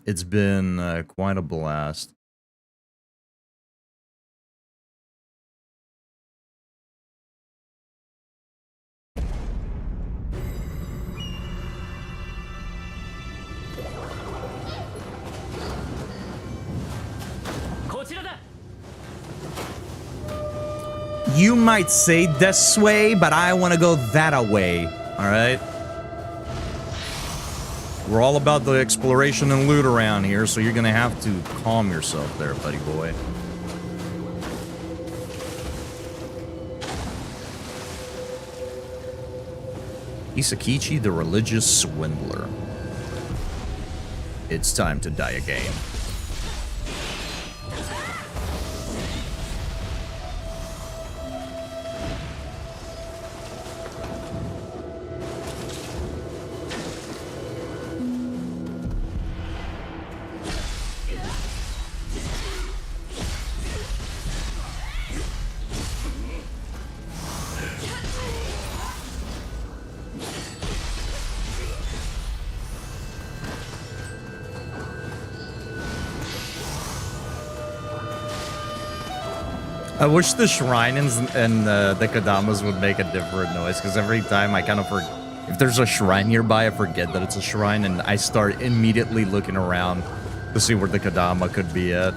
It's been quite a blast. You might say this way, but I want to go that way. All right? We're all about the exploration and loot around here, so you're going to have to calm yourself there, buddy boy. Isakichi, the religious swindler. It's time to die again. I wish the shrine and the Kadamas would make a different noise, because every time I kind of forget. If there's a shrine nearby, I forget that it's a shrine, and I start immediately looking around to see where the Kadama could be at.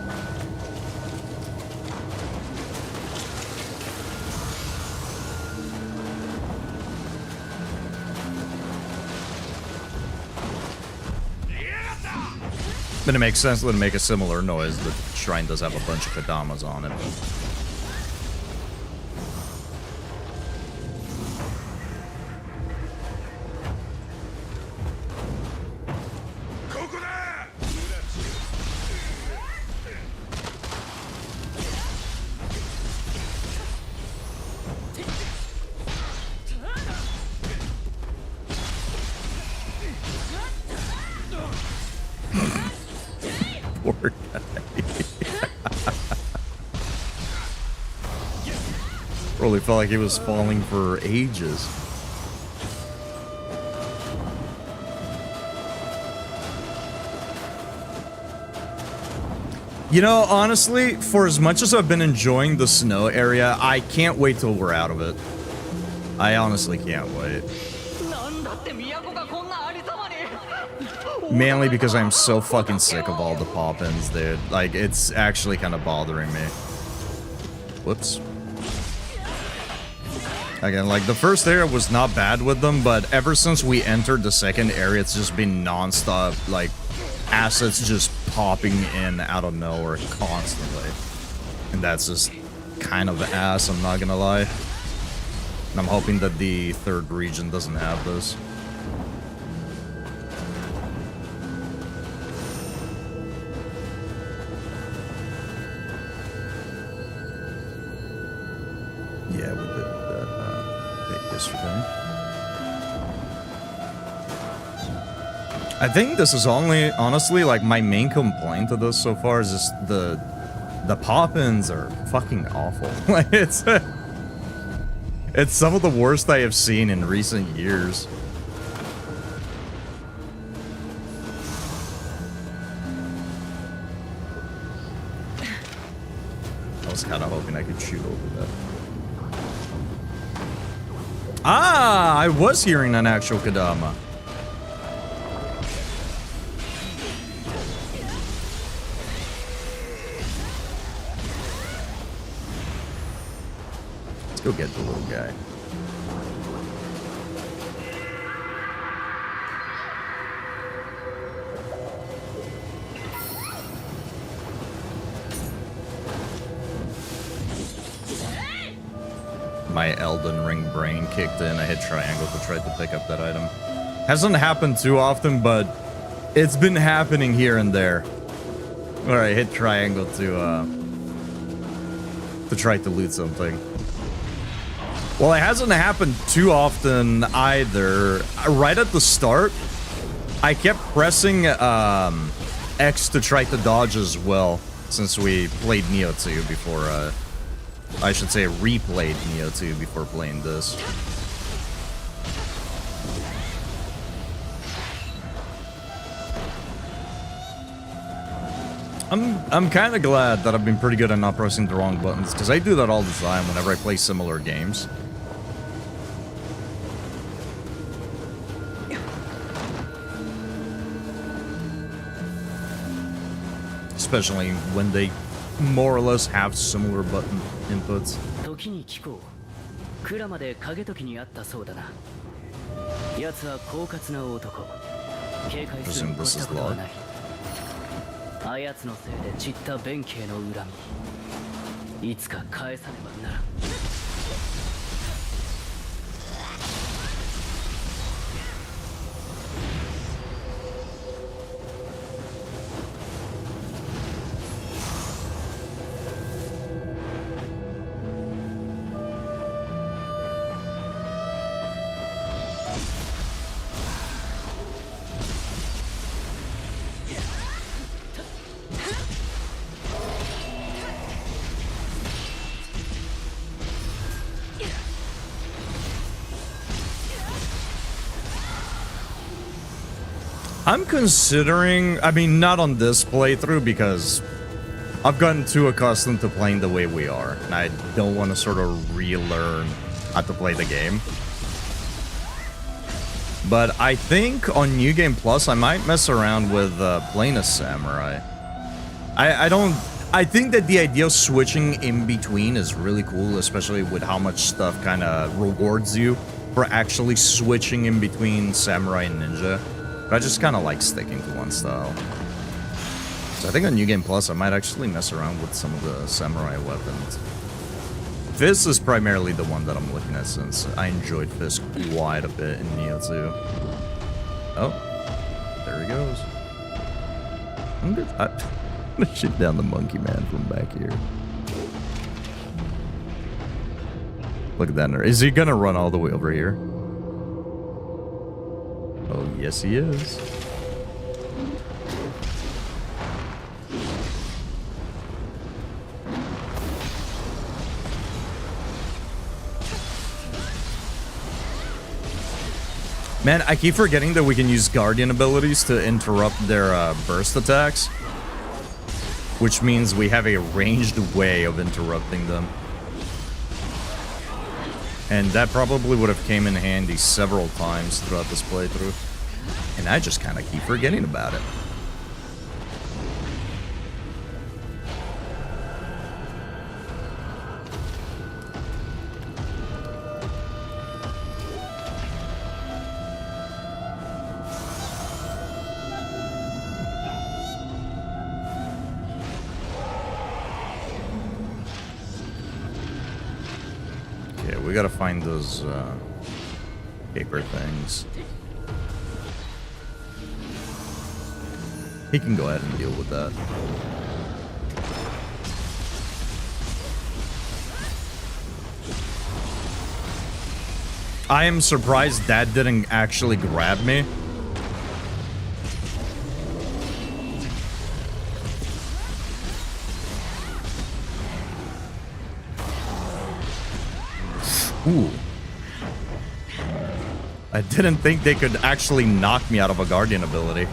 Then it makes sense to make a similar noise. The shrine does have a bunch of Kadamas on it. Poor guy. Really felt like he was falling for ages. You know, honestly, for as much as I've been enjoying the snow area, I can't wait till we're out of it. I honestly can't wait. Mainly because I'm so fucking sick of all the pop-ins, dude. Like, it's actually kind of bothering me. Whoops. Again, like, the first area was not bad with them, but ever since we entered the second area, it's just been non-stop, like, assets just popping in out of nowhere constantly. And that's just kind of ass, I'm not gonna lie. And I'm hoping that the third region doesn't have this. Yeah, we did that yesterday. I think this is only, honestly, like, my main complaint to this so far is just the pop-ins are fucking awful. Like, it's some of the worst I have seen in recent years. I was kind of hoping I could shoot over that. Ah, I was hearing an actual Kadama. Let's go get the little guy. My Elden Ring brain kicked in. I hit triangle to try to pick up that item. Hasn't happened too often, but it's been happening here and there. Where I hit triangle to try to loot something. Well, it hasn't happened too often either. Right at the start, I kept pressing X to try to dodge as well, since we played Nioh 2 before, I should say replayed Nioh 2 before playing this. I'm kind of glad that I've been pretty good at not pressing the wrong buttons, because I do that all the time whenever I play similar games. Especially when they more or less have similar button inputs. Presume this is log. あやつのせいで散った弁慶の恨みいつか返さねばならん I'm considering, I mean, not on this playthrough because I've gotten too accustomed to playing the way we are, and I don't want to sort of relearn how to play the game. But I think on New Game Plus, I might mess around with playing a samurai. I think that the idea of switching in between is really cool, especially with how much stuff kind of rewards you for actually switching in between samurai and ninja. But I just kind of like sticking to one style. So I think on New Game Plus, I might actually mess around with some of the samurai weapons. Fist is primarily the one that I'm looking at since I enjoyed Fist quite a bit in Nioh 2. Oh, there he goes. I'm gonna shoot down the monkey man from back here. Look at that nerd. Is he gonna run all the way over here? Oh, yes he is. Man, I keep forgetting that we can use Guardian abilities to interrupt their burst attacks. Which means we have a ranged way of interrupting them. And that probably would have came in handy several times throughout this playthrough. And I just kind of keep forgetting about it. gotta find those paper things. He can go ahead and deal with that. I am surprised that didn't actually grab me. Ooh. I didn't think they could actually knock me out of a Guardian ability.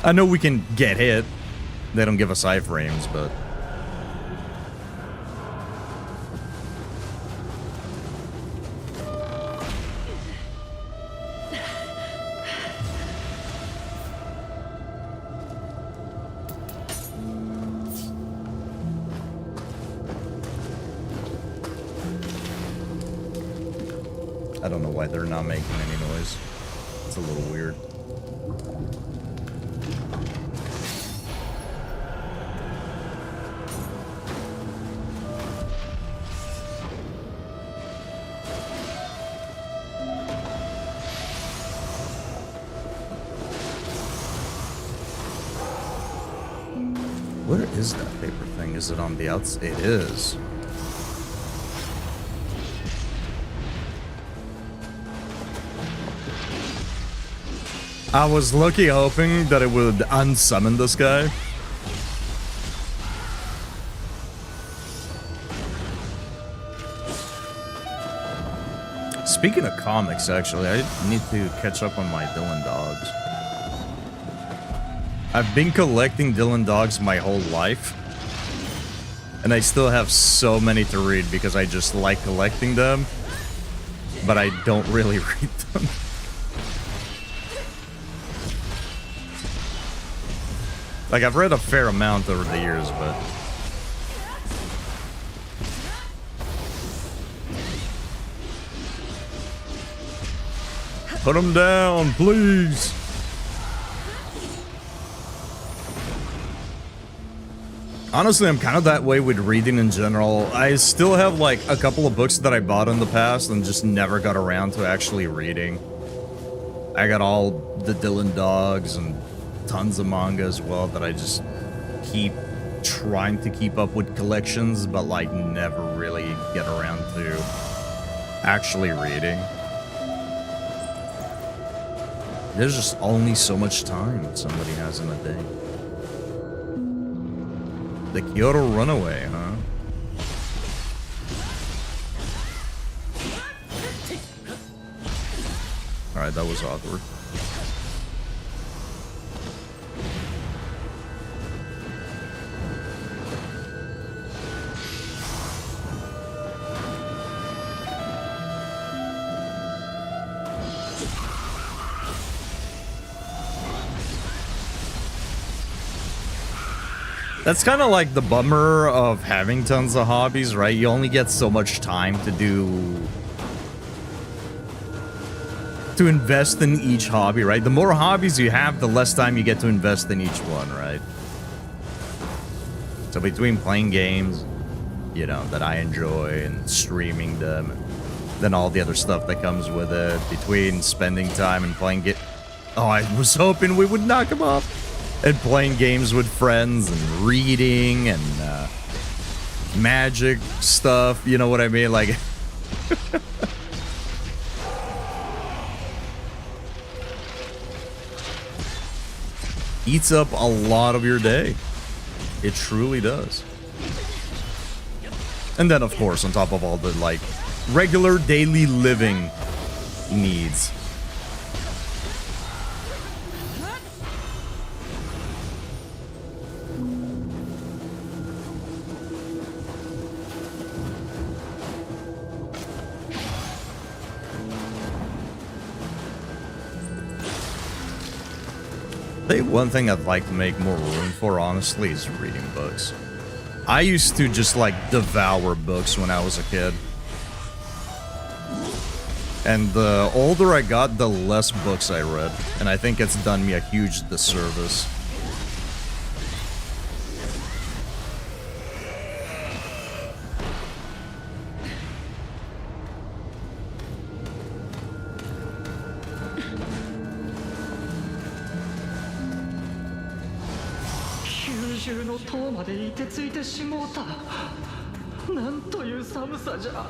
I know we can get hit. They don't give us iframes, but... I don't know why they're not making any noise. It's a little weird. Where is that paper thing? Is it on the outside? It is. I was lucky hoping that it would unsummon this guy. Speaking of comics, actually, I need to catch up on my Dylan Dogs. I've been collecting Dylan Dogs my whole life. And I still have so many to read because I just like collecting them. But I don't really read them. Like, I've read a fair amount over the years, but... Put him down, please! Honestly, I'm kind of that way with reading in general. I still have, like, a couple of books that I bought in the past and just never got around to actually reading. I got all the Dylan Dogs and tons of manga as well that I just keep trying to keep up with collections, but like never really get around to actually reading. There's just only so much time that somebody has in a day. The Kyoto Runaway, huh? Alright, that was awkward. That's kind of like the bummer of having tons of hobbies, right? You only get so much time to invest in each hobby, right? The more hobbies you have, the less time you get to invest in each one, right? So between playing games, you know, that I enjoy and streaming them, and then all the other stuff that comes with it, between spending time and playing oh, I was hoping we would knock him off. And playing games with friends and reading and magic stuff, you know what I mean? Like, eats up a lot of your day. It truly does. And then, of course, on top of all the, like, regular daily living needs. One thing I'd like to make more room for, honestly, is reading books. I used to just, like, devour books when I was a kid. And the older I got, the less books I read. And I think it's done me a huge disservice. 重の塔までいてついてしもうた。なんという寒さじゃ。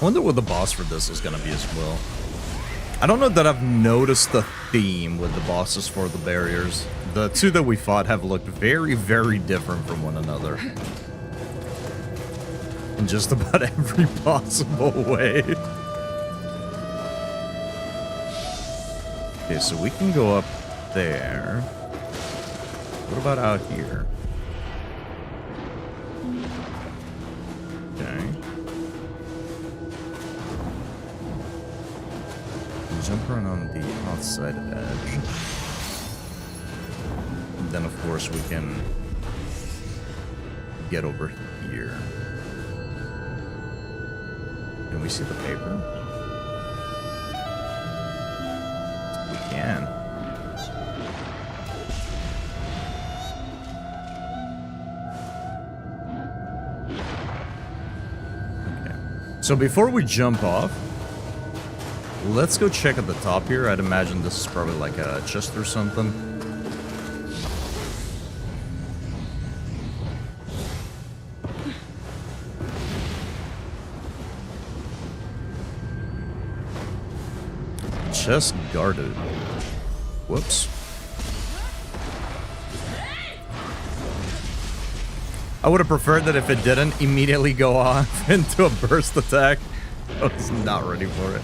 I wonder what the boss for this is gonna be as well. I don't know that I've noticed the theme with the bosses for the barriers. The two that we fought have looked very, very different from one another. In just about every possible way. Okay, so we can go up there. What about out here? Okay. Jump around on the outside edge. And then, of course, we can get over here. Can we see the paper? We can. Okay. So before we jump off, let's go check at the top here. I'd imagine this is probably like a chest or something. Chest guarded. Whoops. I would have preferred that if it didn't immediately go off into a burst attack. I was not ready for it.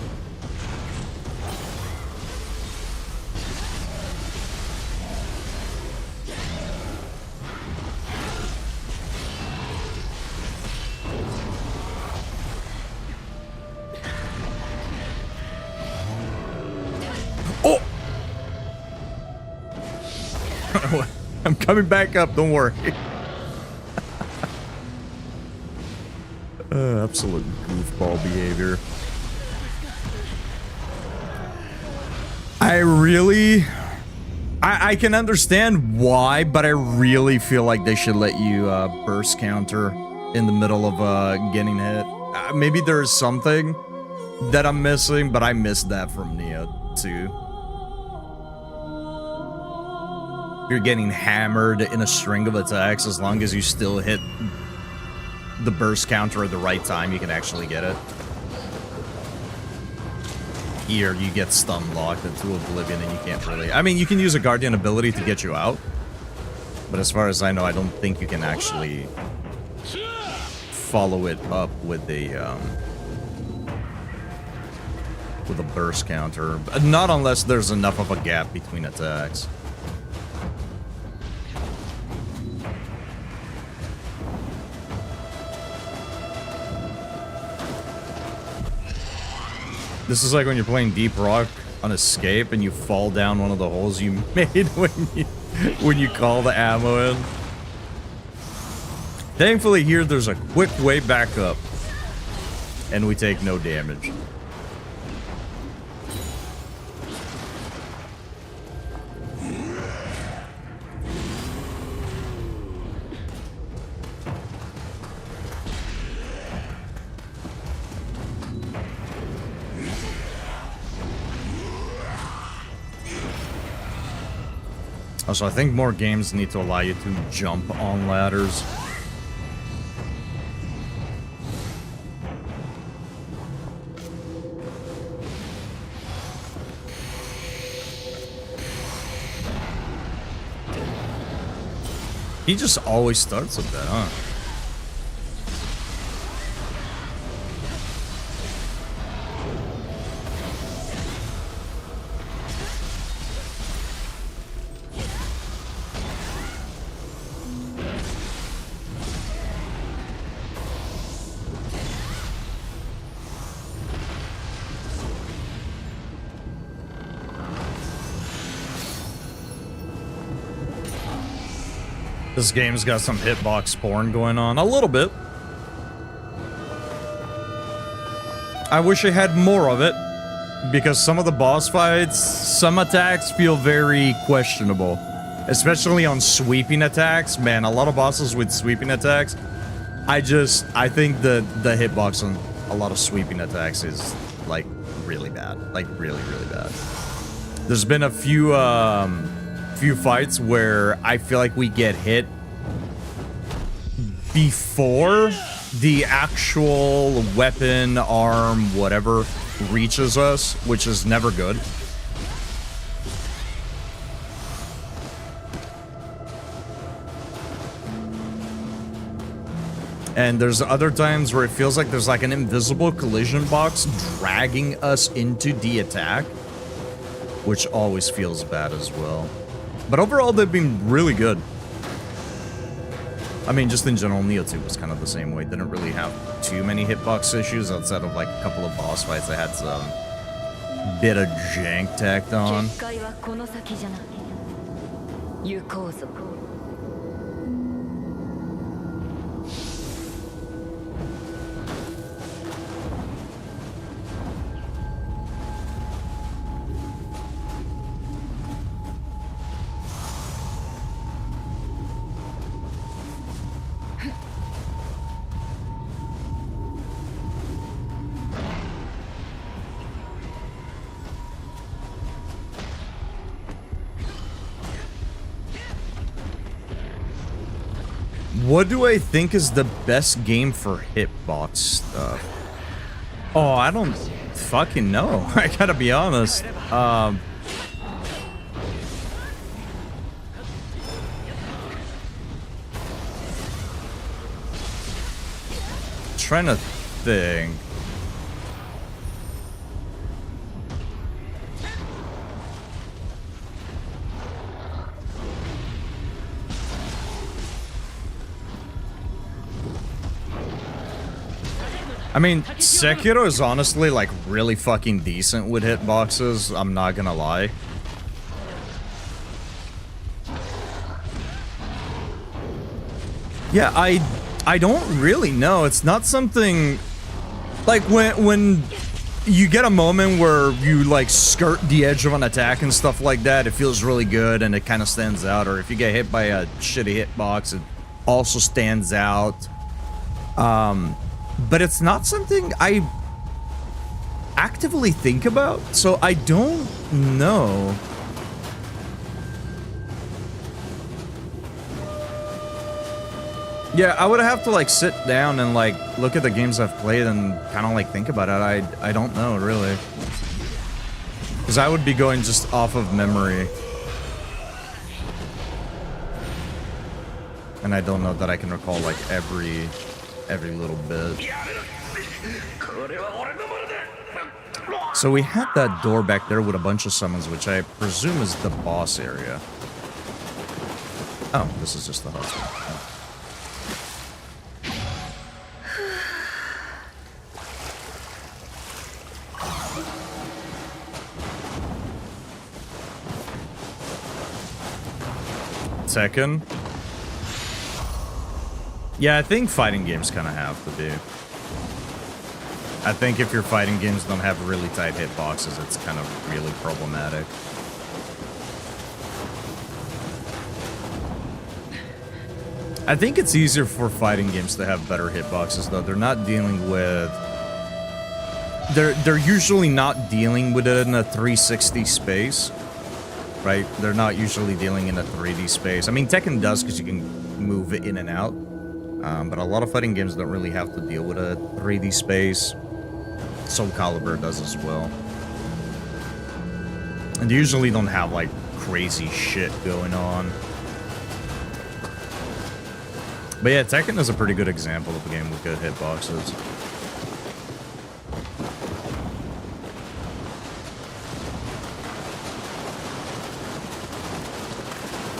I'm coming back up, don't worry. Absolute goofball behavior. I can understand why, but I really feel like they should let you burst counter in the middle of getting hit. Maybe there's something that I'm missing, but I missed that from Neo too. You're getting hammered in a string of attacks. As long as you still hit the burst counter at the right time, you can actually get it. Here, you get stun locked into oblivion and you can't really... I mean, you can use a guardian ability to get you out. But as far as I know, I don't think you can actually follow it up with a burst counter. Not unless there's enough of a gap between attacks. This is like when you're playing Deep Rock on Escape and you fall down one of the holes you made when you call the ammo in. Thankfully here there's a quick way back up and we take no damage. Also, I think more games need to allow you to jump on ladders. He just always starts with that, huh? This game's got some hitbox porn going on. A little bit. I wish I had more of it. Because some of the boss fights, some attacks feel very questionable. Especially on sweeping attacks. Man, a lot of bosses with sweeping attacks I think the hitbox on a lot of sweeping attacks is like really bad. Like really, really bad. There's been a few fights where I feel like we get hit before the actual weapon, arm, whatever reaches us, which is never good. And there's other times where it feels like there's like an invisible collision box dragging us into the attack, which always feels bad as well. But overall, they've been really good. I mean, just in general, Neo 2 was kind of the same way. Didn't really have too many hitbox issues outside of like a couple of boss fights that had some bit of jank tacked on. What do I think is the best game for hitbox stuff? Oh, I don't fucking know. I gotta be honest. Trying to think. I mean, Sekiro is honestly, like, really fucking decent with hitboxes, I'm not gonna lie. Yeah, I don't really know. It's not something... Like, when you get a moment where you, like, skirt the edge of an attack and stuff like that, it feels really good and it kind of stands out. Or if you get hit by a shitty hitbox, it also stands out. But it's not something I actively think about, so I don't know. Yeah, I would have to like sit down and like look at the games I've played and kind of like think about it. I don't know really, because I would be going just off of memory, and I don't know that I can recall like every little bit. So we had that door back there with a bunch of summons, which I presume is the boss area. Oh, this is just the husband. Oh. Second. Yeah, I think fighting games kind of have to be. I think if your fighting games don't have really tight hitboxes, it's kind of really problematic. I think it's easier for fighting games to have better hitboxes, though. They're not dealing with... They're usually not dealing with it in a 360 space, right? They're not usually dealing in a 3D space. I mean, Tekken does, because you can move it in and out. But a lot of fighting games don't really have to deal with a 3D space. Soul Calibur does as well. And they usually don't have, like, crazy shit going on. But yeah, Tekken is a pretty good example of a game with good hitboxes.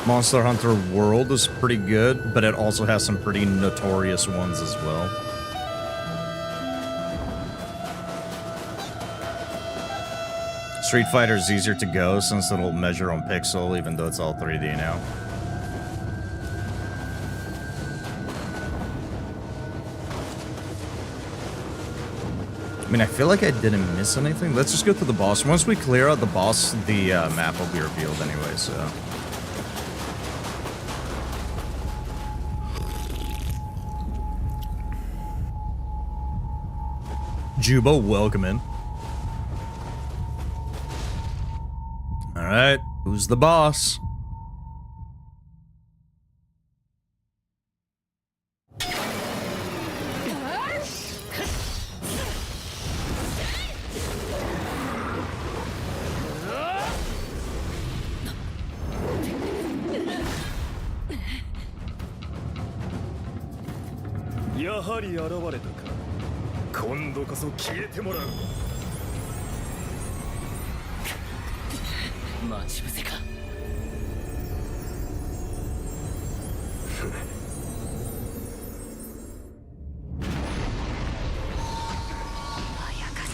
Monster Hunter World is pretty good, but it also has some pretty notorious ones as well. Street Fighter is easier to go since it'll measure on pixel, even though it's all 3D now. I mean, I feel like I didn't miss anything. Let's just go to the boss. Once we clear out the boss, the map will be revealed anyway, so... Juba, welcome in. All right, who's the boss?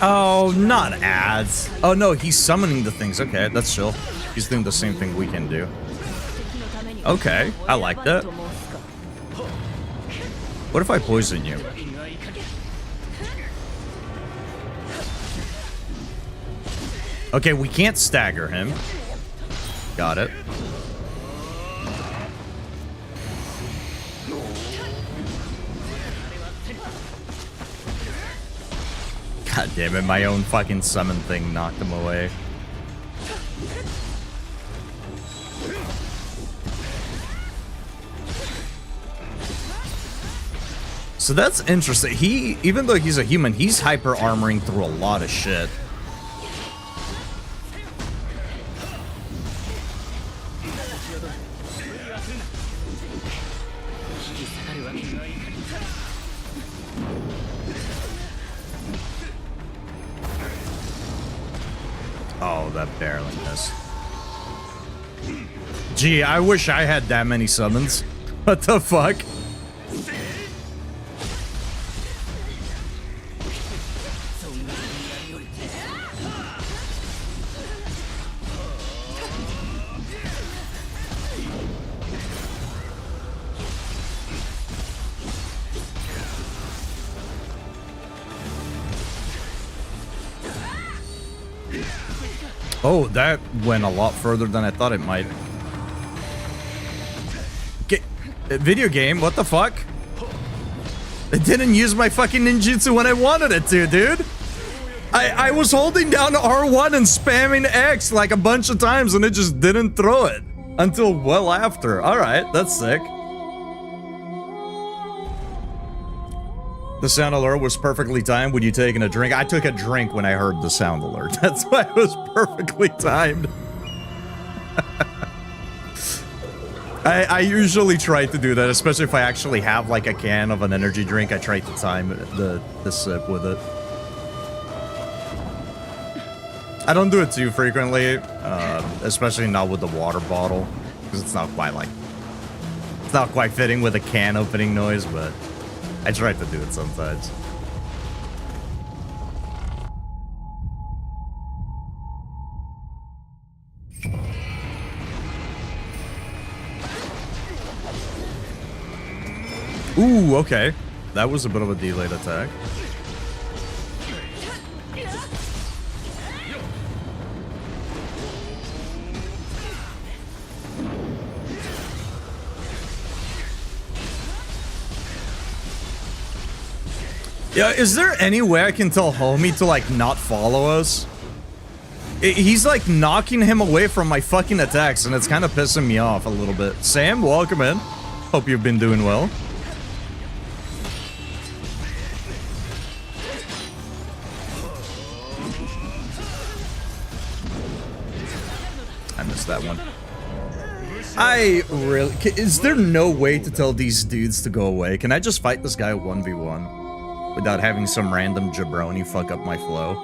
Oh, not ads. Oh no, he's summoning the things. Okay, that's chill. He's doing the same thing we can do. Okay, I like that. What if I poison you? Okay, we can't stagger him. Got it. God damn it, my own fucking summon thing knocked him away. So that's interesting. Even though he's a human, he's hyper armoring through a lot of shit. Oh, that barely missed. Gee, I wish I had that many summons. What the fuck? Oh, that went a lot further than I thought it might. Video game, what the fuck? It didn't use my fucking ninjutsu when I wanted it to, dude. I was holding down R1 and spamming X like a bunch of times and it just didn't throw it until well after. All right, that's sick. The sound alert was perfectly timed. When you taking a drink? I took a drink when I heard the sound alert. That's why it was perfectly timed. I usually try to do that, especially if I actually have like a can of an energy drink. I try to time the sip with it. I don't do it too frequently, especially not with the water bottle, because it's not quite fitting with a can opening noise, but I try to do it sometimes. Ooh, okay. That was a bit of a delayed attack. Yeah, is there any way I can tell homie to, like, not follow us? He's, like, knocking him away from my fucking attacks, and it's kind of pissing me off a little bit. Sam, welcome in. Hope you've been doing well. I missed that one. Is there no way to tell these dudes to go away? Can I just fight this guy 1v1? Without having some random jabroni fuck up my flow.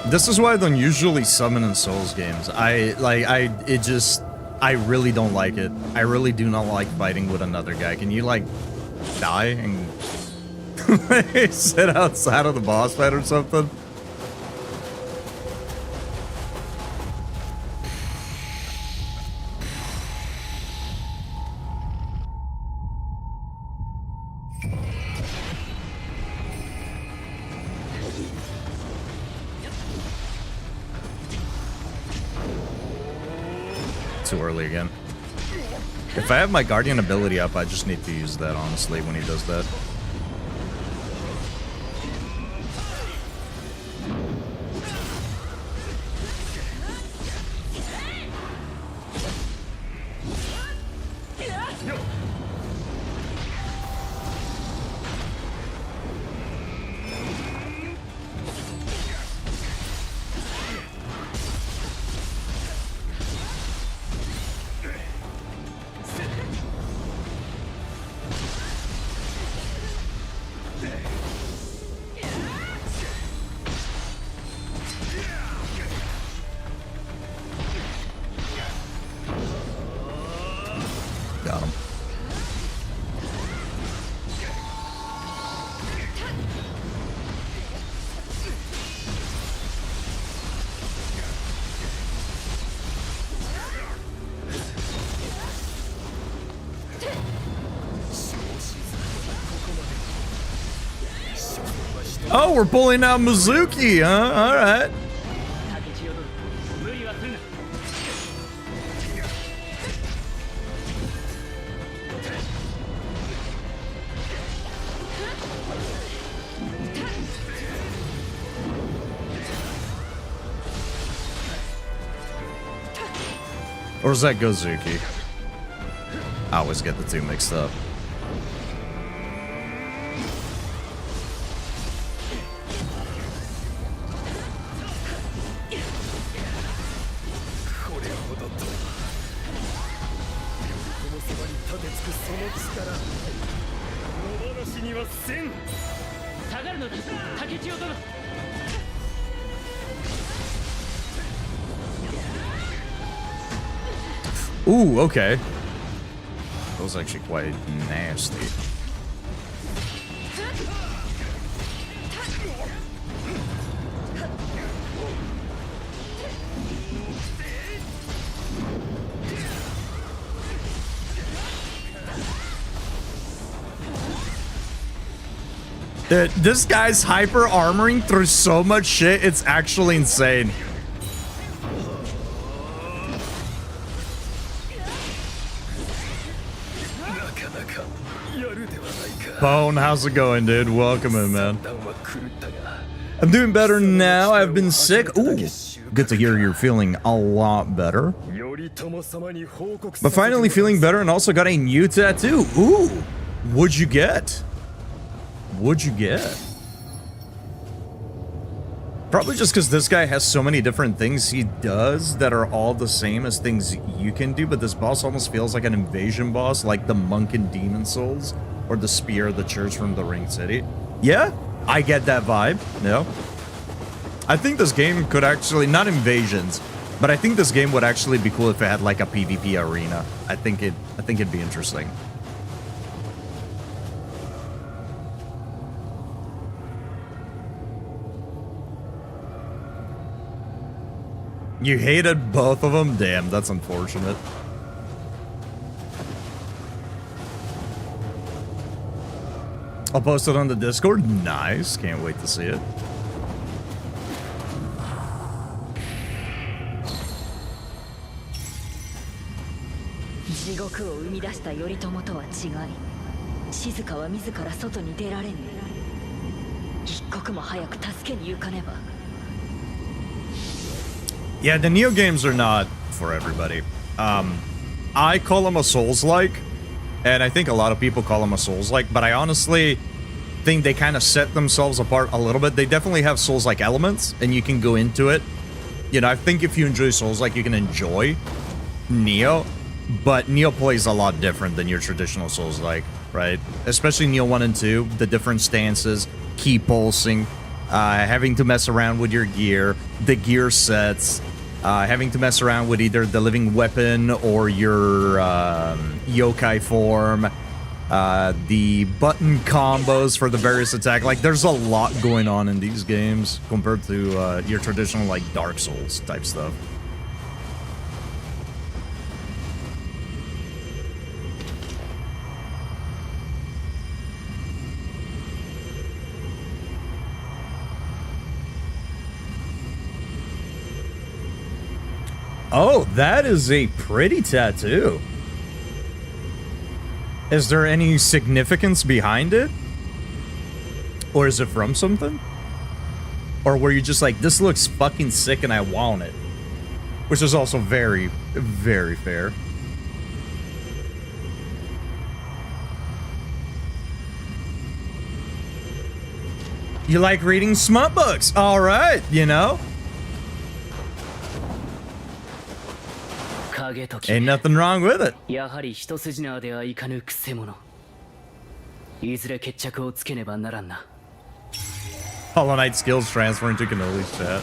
This is why I don't usually summon in Souls games. I really don't like it. I really do not like fighting with another guy. Can you, like, die and sit outside of the boss fight or something? too early again. If I have my Guardian ability up, I just need to use that, honestly, when he does that. Got him. Oh, we're pulling out Mizuki, huh? All right. Or is that Gozuki? I always get the two mixed up. Ooh, okay. That was actually quite nasty. Dude, this guy's hyper armoring through so much shit, it's actually insane. Bone, how's it going, dude? Welcome in, man. I'm doing better now. I've been sick. Ooh, good to hear you're feeling a lot better. But finally feeling better and also got a new tattoo. Ooh, what'd you get? What'd you get? Probably just because this guy has so many different things he does that are all the same as things you can do, but this boss almost feels like an invasion boss, like the Monk in Demon Souls, or the Spear of the Church from the Ring City. Yeah, I get that vibe, yeah. I think this game could actually, not invasions, but I think this game would actually be cool if it had like a PvP arena. I think it'd be interesting. You hated both of them? Damn, that's unfortunate. I'll post it on the Discord. Nice. Can't wait to see it. Yeah, the Neo games are not for everybody. I call them a Souls-like, and I think a lot of people call them a Souls-like, but I honestly think they kind of set themselves apart a little bit. They definitely have Souls-like elements, and you can go into it. You know, I think if you enjoy Souls-like, you can enjoy Neo, but Neo plays a lot different than your traditional Souls-like, right? Especially Neo 1 and 2, the different stances, key pulsing, having to mess around with your gear, the gear sets, having to mess around with either the living weapon or your yokai form, the button combos for the various attack. Like, there's a lot going on in these games compared to your traditional, like, Dark Souls type stuff. Oh, that is a pretty tattoo. Is there any significance behind it? Or is it from something? Or were you just like, this looks fucking sick and I want it? Which is also very, very fair. You like reading smut books? All right, you know? Ain't nothing wrong with it. やはり一筋縄ではいかぬくせ者。いずれ決着をつけねばならんな。 Hollow Knight skills transferring to Cannoli's chat.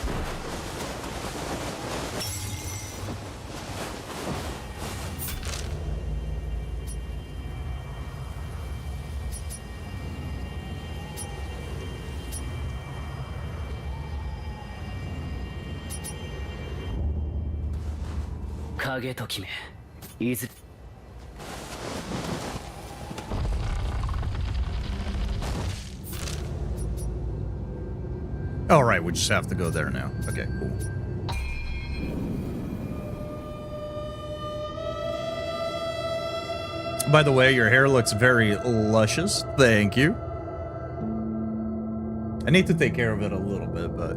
All right, we just have to go there now. Okay, cool. By the way, your hair looks very luscious. Thank you. I need to take care of it a little bit, but...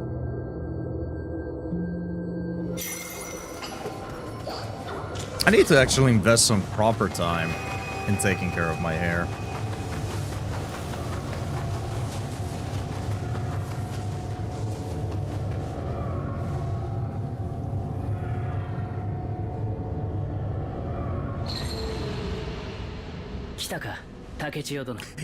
I need to actually invest some proper time in taking care of my hair.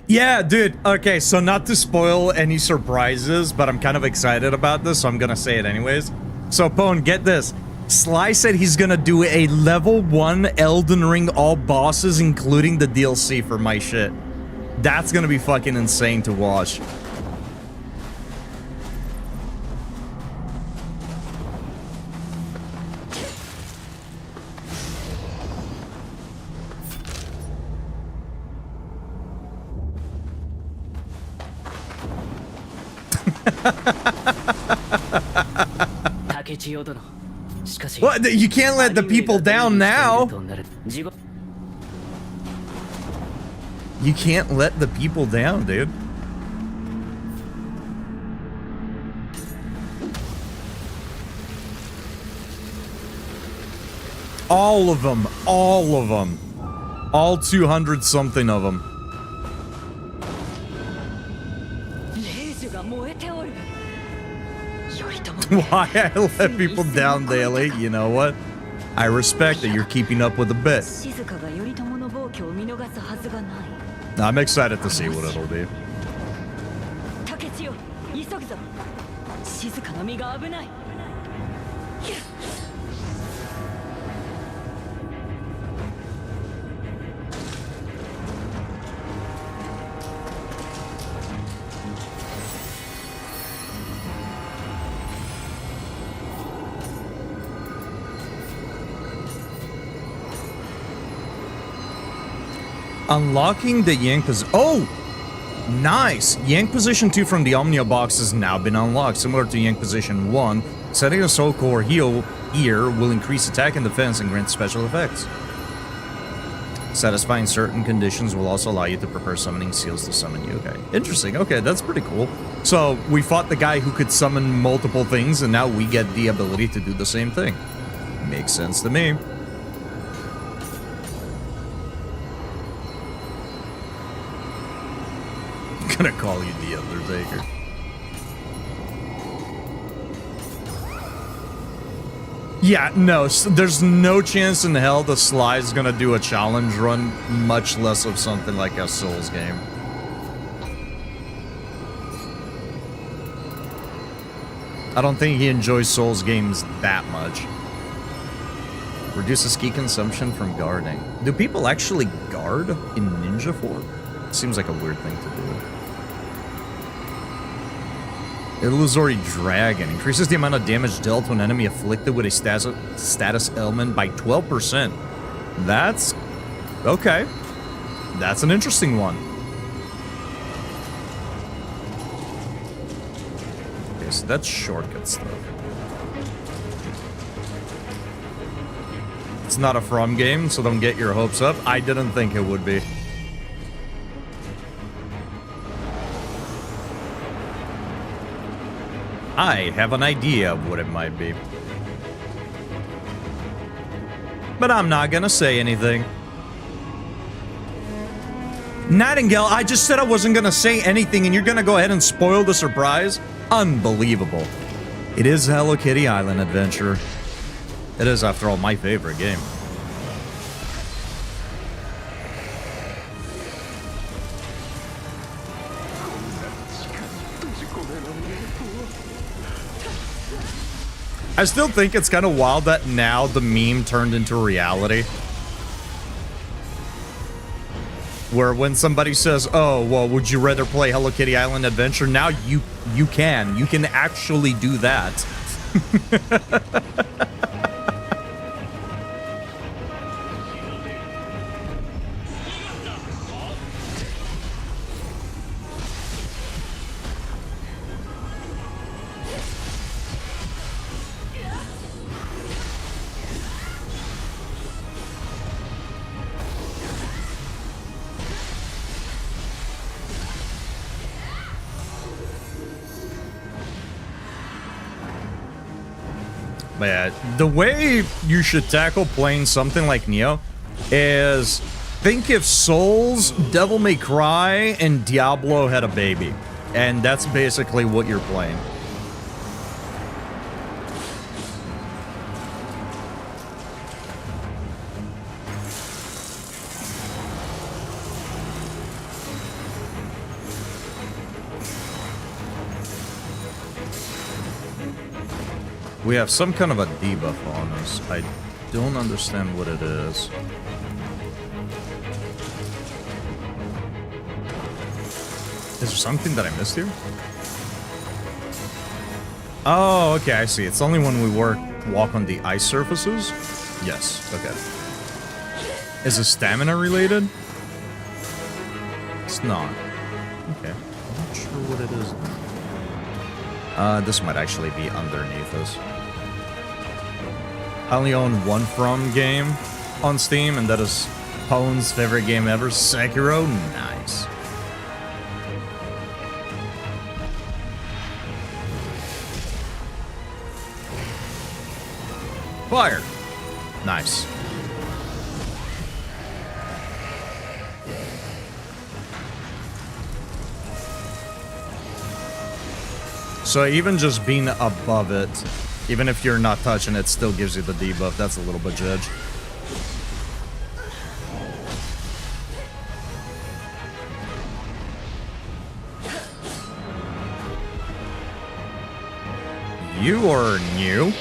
Yeah, dude. Okay, so not to spoil any surprises, but I'm kind of excited about this, so I'm gonna say it anyways. So, Pone, get this. Sly said he's gonna do a level 1 Elden Ring all bosses, including the DLC for my shit. That's gonna be fucking insane to watch. What? You can't let the people down now. You can't let the people down, dude. All of them. All of them. All 200 something of them. Why I let people down daily? You know what? I respect that you're keeping up with the bit. I'm excited to see what it'll be. Unlocking the Yank position. Oh! Nice! Yank position 2 from the Omnia box has now been unlocked, similar to Yank position 1. Setting a Soul Core heal here will increase attack and defense and grant special effects. Satisfying certain conditions will also allow you to prepare summoning seals to summon you. Okay, interesting. Okay, that's pretty cool. So, we fought the guy who could summon multiple things, and now we get the ability to do the same thing. Makes sense to me. Gonna call you the Undertaker. Yeah, no, there's no chance in hell the Sly is gonna do a challenge run, much less of something like a Souls game. I don't think he enjoys Souls games that much. Reduces key consumption from guarding. Do people actually guard in Ninja Form? Seems like a weird thing to do. Illusory Dragon increases the amount of damage dealt to an enemy afflicted with a status ailment by 12%. That's okay. That's an interesting one. Okay, so that's shortcut stuff. not a From game, so don't get your hopes up. I didn't think it would be. I have an idea of what it might be. But I'm not gonna say anything. Nightingale, I just said I wasn't gonna say anything and you're gonna go ahead and spoil the surprise? Unbelievable. It is Hello Kitty Island Adventure. It is, after all, my favorite game. I still think it's kind of wild that now the meme turned into reality. Where when somebody says, oh, well, would you rather play Hello Kitty Island Adventure? Now you can actually do that. But yeah, the way you should tackle playing something like Neo is think if Souls, Devil May Cry, and Diablo had a baby. And that's basically what you're playing. We have some kind of a debuff on us. I don't understand what it is. Is there something that I missed here? Oh, okay, I see. It's only when we walk on the ice surfaces? Yes, okay. Is it stamina related? It's not. Okay. I'm not sure what it is. This might actually be underneath us. I only own one From game on Steam, and that is Pone's favorite game ever, Sekiro. Nice. Fire. Nice. So even just being above it, even if you're not touching it, still gives you the debuff. That's a little bit judge. You are new.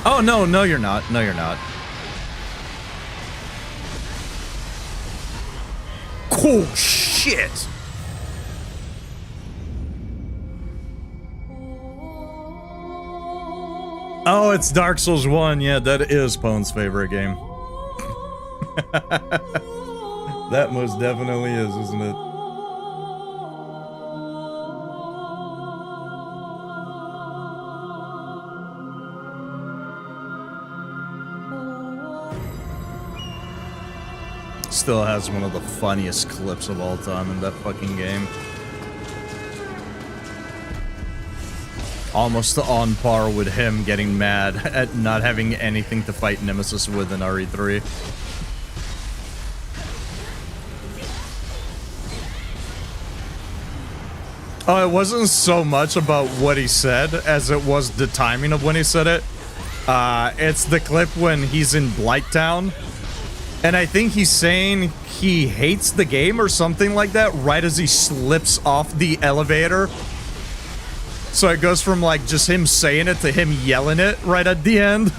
Oh, no, no, you're not. No, you're not. Cool shit. Oh, it's Dark Souls 1. Yeah, that is Pone's favorite game. That most definitely is, isn't it? Still has one of the funniest clips of all time in that fucking game. Almost on par with him getting mad at not having anything to fight Nemesis with in RE3. Oh, it wasn't so much about what he said as it was the timing of when he said it. It's the clip when he's in Blighttown. And I think he's saying he hates the game or something like that right as he slips off the elevator. So it goes from like just him saying it to him yelling it right at the end.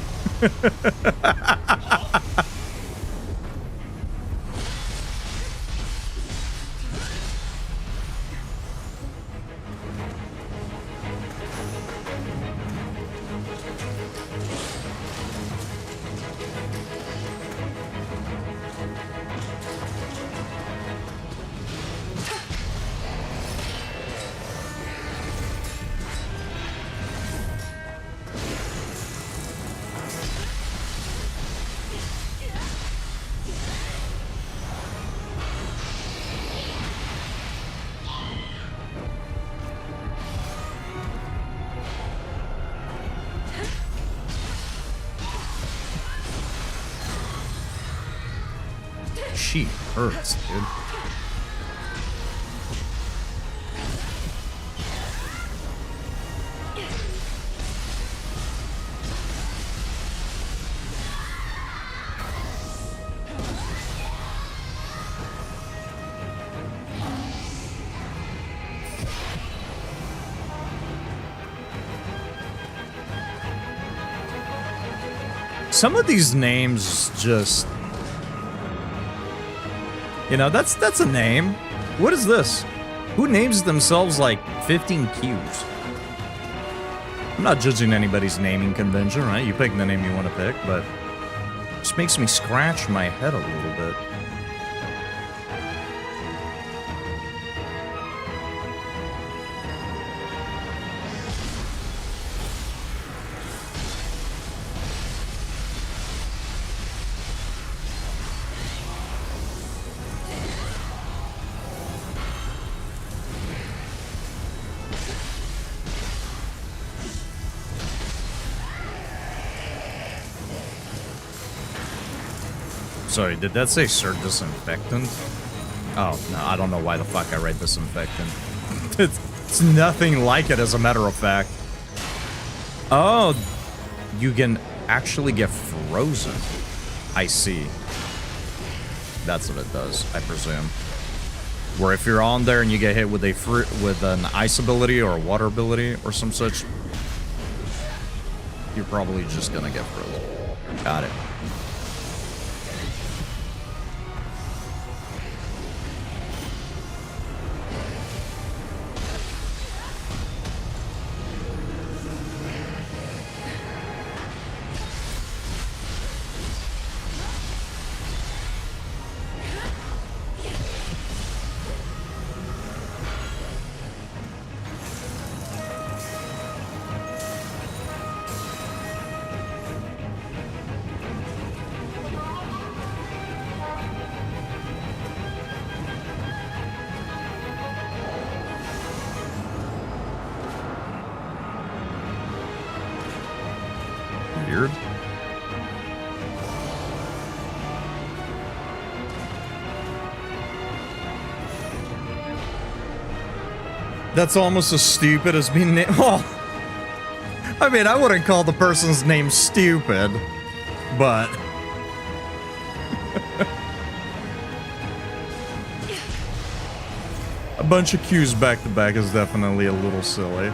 She hurts, dude. Some of these names just... You know, that's a name. What is this? Who names themselves like 15 Qs? I'm not judging anybody's naming convention, right? You pick the name you want to pick, but it just makes me scratch my head a little bit. Sorry, did that say Sir Disinfectant? Oh, no, I don't know why the fuck I read Disinfectant. It's nothing like it, as a matter of fact. Oh, you can actually get frozen. I see. That's what it does, I presume. Where if you're on there and you get hit with an ice ability or a water ability or some such, you're probably just gonna get frozen. Got it. Weird. That's almost as stupid as being named. Oh, I mean, I wouldn't call the person's name stupid, but a bunch of Qs back to back is definitely a little silly.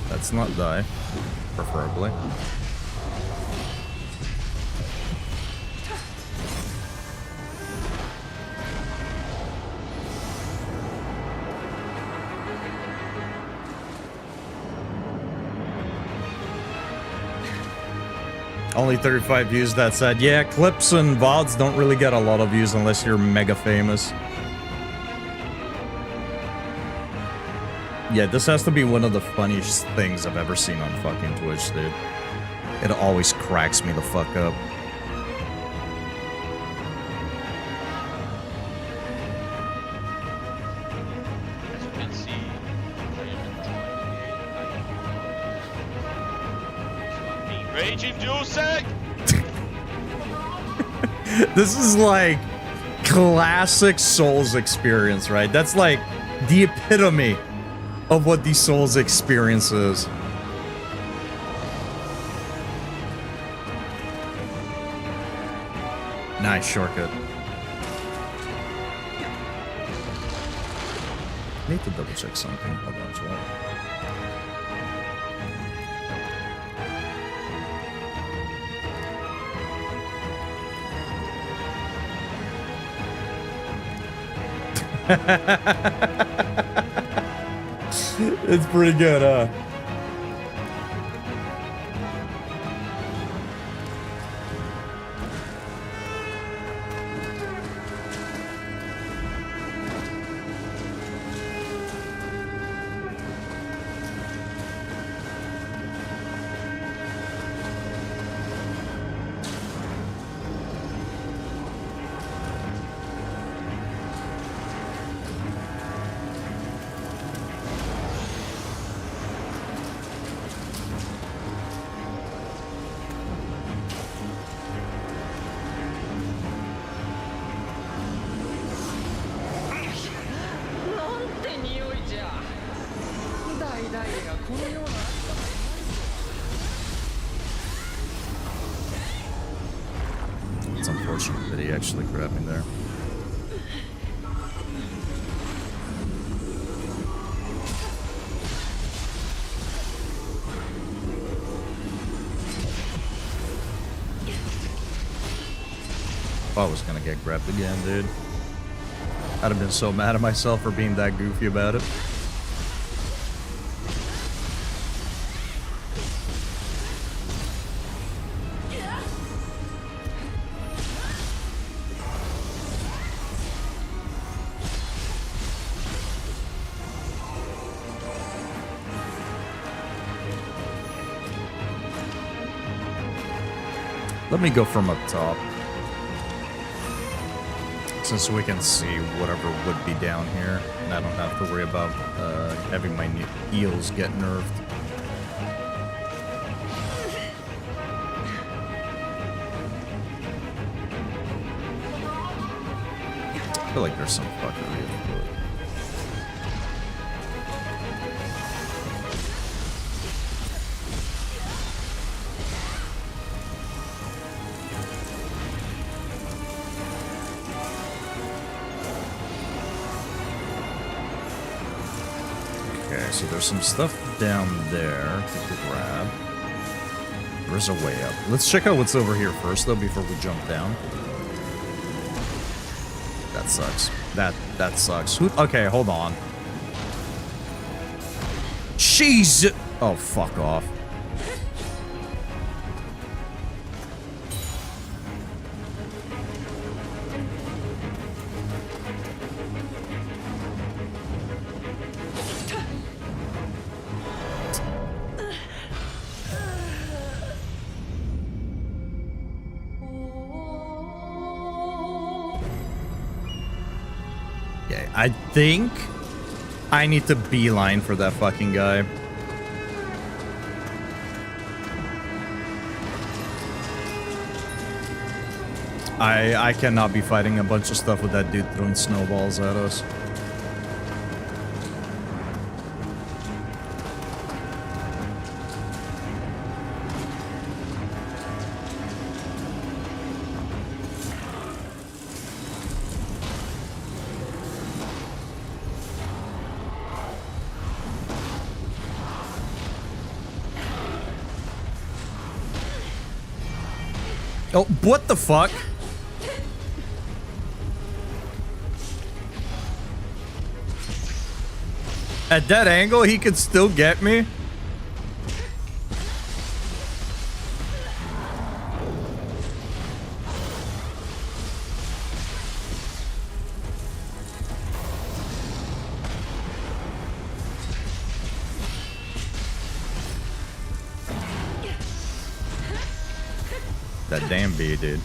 Let's not die, preferably. Only 35 views, that said. Yeah, clips and VODs don't really get a lot of views unless you're mega famous. Yeah, this has to be one of the funniest things I've ever seen on fucking Twitch, dude. It always cracks me the fuck up. As you can see, rage-inducing! This is like classic Souls experience, right? That's like the epitome of what the Souls experience is. Nice shortcut. Need to double check something. Hold on, as well. It's pretty good, huh? It's unfortunate that he actually grabbed me there. I was gonna get grabbed again, dude. I'd have been so mad at myself for being that goofy about it. Let me go from up top, since we can see whatever would be down here, and I don't have to worry about having my eels get nerfed. I feel like there's some fuckery afoot. So there's some stuff down there to grab. There's a way up. Let's check out what's over here first, though, before we jump down. That sucks. That sucks. Okay, hold on. Jeez! Oh, fuck off. I think I need to beeline for that fucking guy. I cannot be fighting a bunch of stuff with that dude throwing snowballs at us. Oh, what the fuck? At that angle, he could still get me? That damn bee, dude.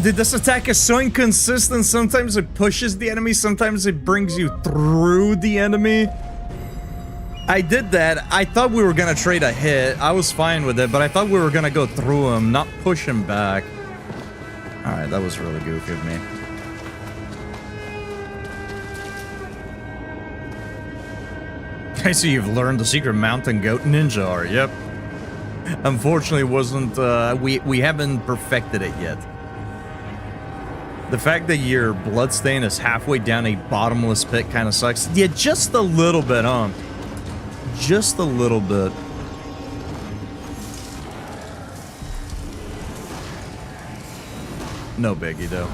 Dude, this attack is so inconsistent. Sometimes it pushes the enemy, sometimes it brings you through the enemy. I did that. I thought we were gonna trade a hit. I was fine with it, but I thought we were gonna go through him, not push him back. Alright, that was really goofy of me. I see you've learned the secret mountain goat ninja art. Yep. Unfortunately, it wasn't, we haven't perfected it yet. The fact that your bloodstain is halfway down a bottomless pit kind of sucks. Yeah, just a little bit, huh? Just a little bit. No biggie, though.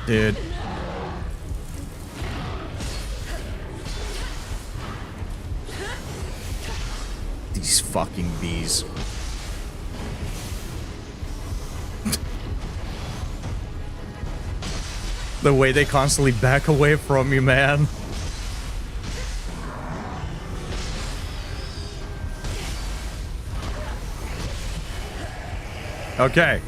Dude. These fucking bees. The way they constantly back away from you, man. Okay.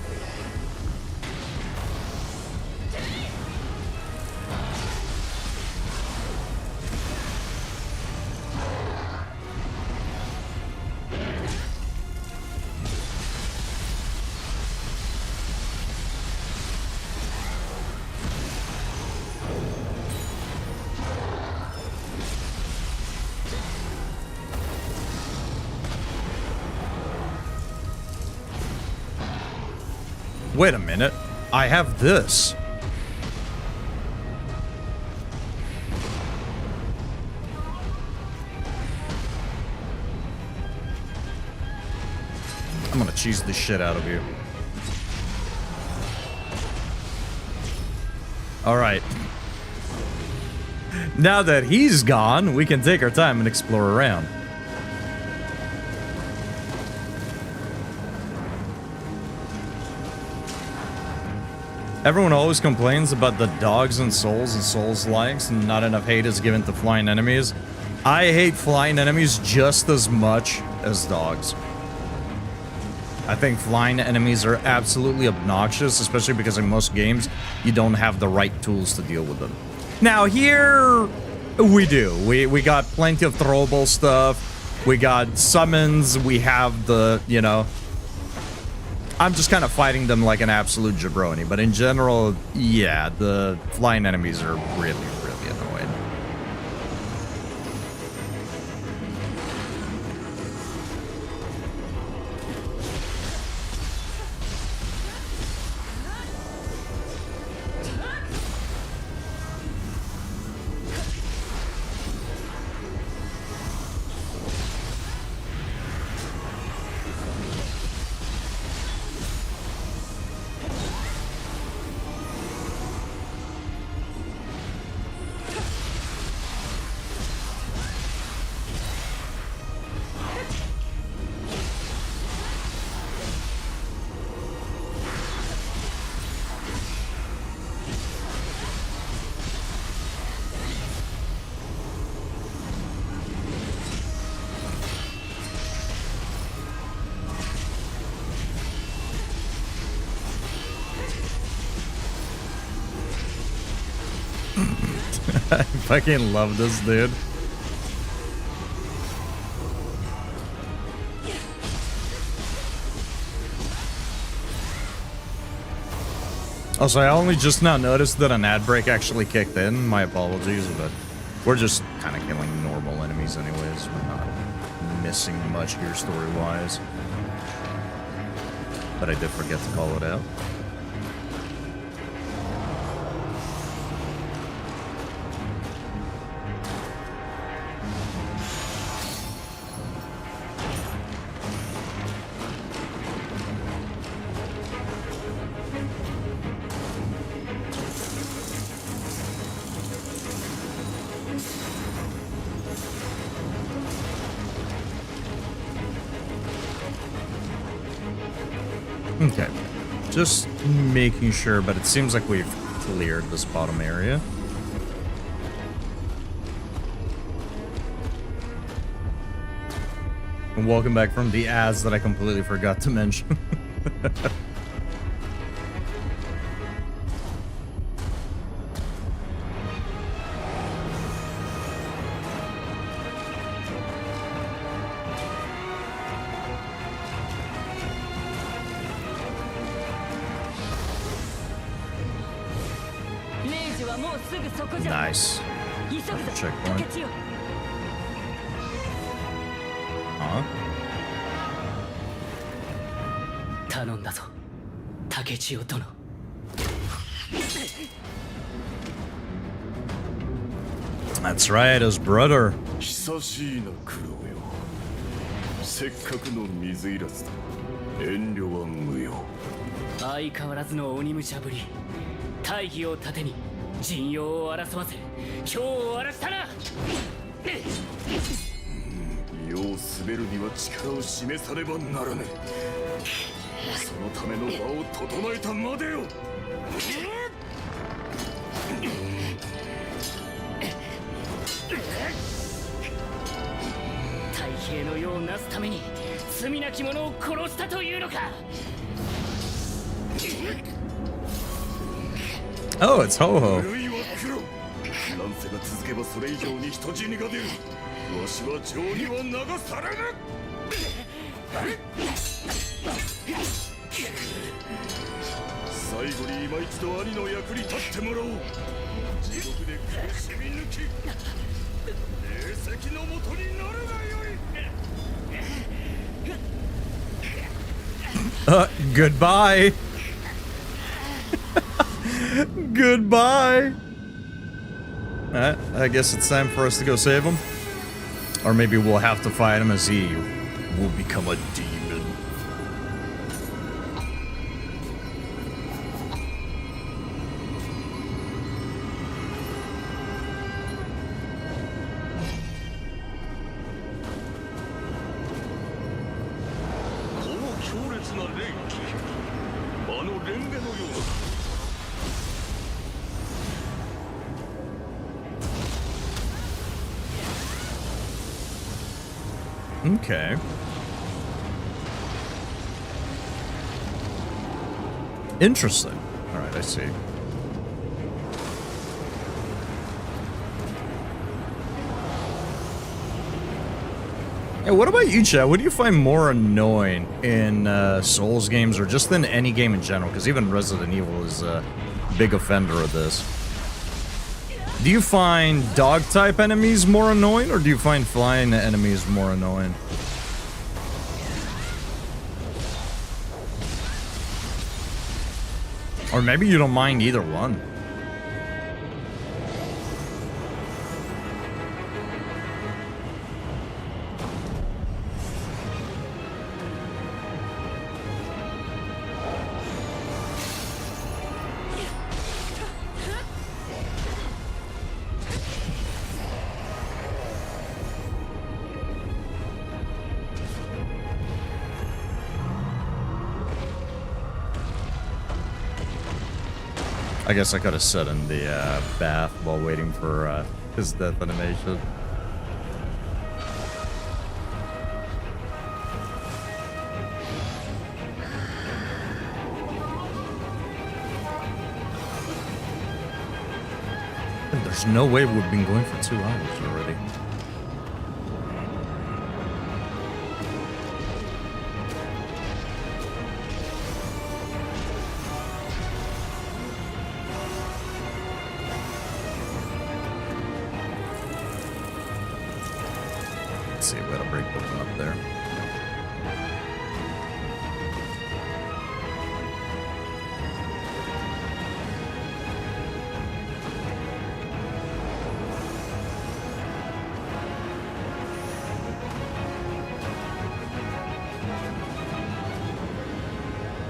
Wait a minute. I have this. I'm gonna cheese the shit out of you. Alright. Now that he's gone, we can take our time and explore around. Everyone always complains about the dogs and Souls likes, and not enough hate is given to flying enemies. I hate flying enemies just as much as dogs. I think flying enemies are absolutely obnoxious, especially because in most games, you don't have the right tools to deal with them. Now here, we do. We got plenty of throwable stuff. We got summons. We have the, you know... I'm just kind of fighting them like an absolute jabroni, but in general, yeah, the flying enemies are really, really annoying. I fucking love this dude. Also, I only just now noticed that an ad break actually kicked in. My apologies, but we're just kind of killing normal enemies anyways. We're not missing much here story-wise. But I did forget to call it out. Okay, just making sure, but it seems like we've cleared this bottom area. And welcome back from the ads that I completely forgot to mention. Nice. Checkpoint. Huh? That's right, his brother. 久しいな苦労よ。せっかくの水入らずだ。遠慮は無用。相変わらずの鬼武者ぶり。大義を盾に陣容を争わせ、今日を荒らしたな。世を滑るには力を示さねばならぬ。そのための場を整えたまでよ。形の世をなすために罪なき者を殺したというのか。 Oh, it's Ho-Ho. 類は黒乱世が続けばそれ以上に人死にが出る。わしは情には流されぬ。最後に今一度兄の役に立ってもらおう。地獄で苦しみ抜き霊石のもとになるがよい。 Goodbye. Goodbye. I guess it's time for us to go save him. Or maybe we'll have to fight him as he will become a demon. Okay. Interesting. All right, I see. Yeah, what about you, Chad? What do you find more annoying in Souls games or just in any game in general? Because even Resident Evil is a big offender of this. Do you find dog-type enemies more annoying, or do you find flying enemies more annoying? Or maybe you don't mind either one. I guess I could have sat in the bath while waiting for his death animation. There's no way we've been going for 2 hours already. Let's see, we gotta break the one up there.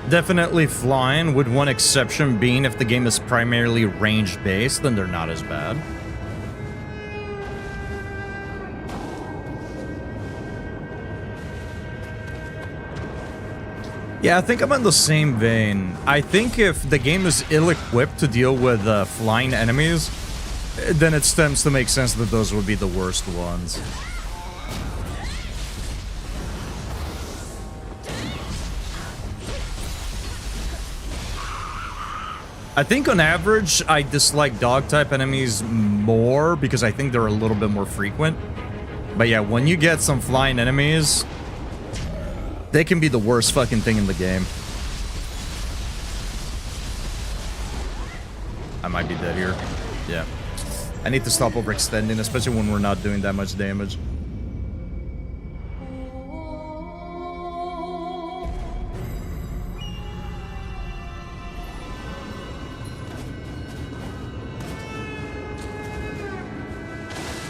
Definitely flying, with one exception being if the game is primarily range-based, then they're not as bad. Yeah, I think I'm in the same vein. I think if the game is ill-equipped to deal with flying enemies, then it tends to make sense that those would be the worst ones. I think on average, I dislike dog-type enemies more because I think they're a little bit more frequent. But yeah, when you get some flying enemies, they can be the worst fucking thing in the game. I might be dead here. Yeah. I need to stop overextending, especially when we're not doing that much damage.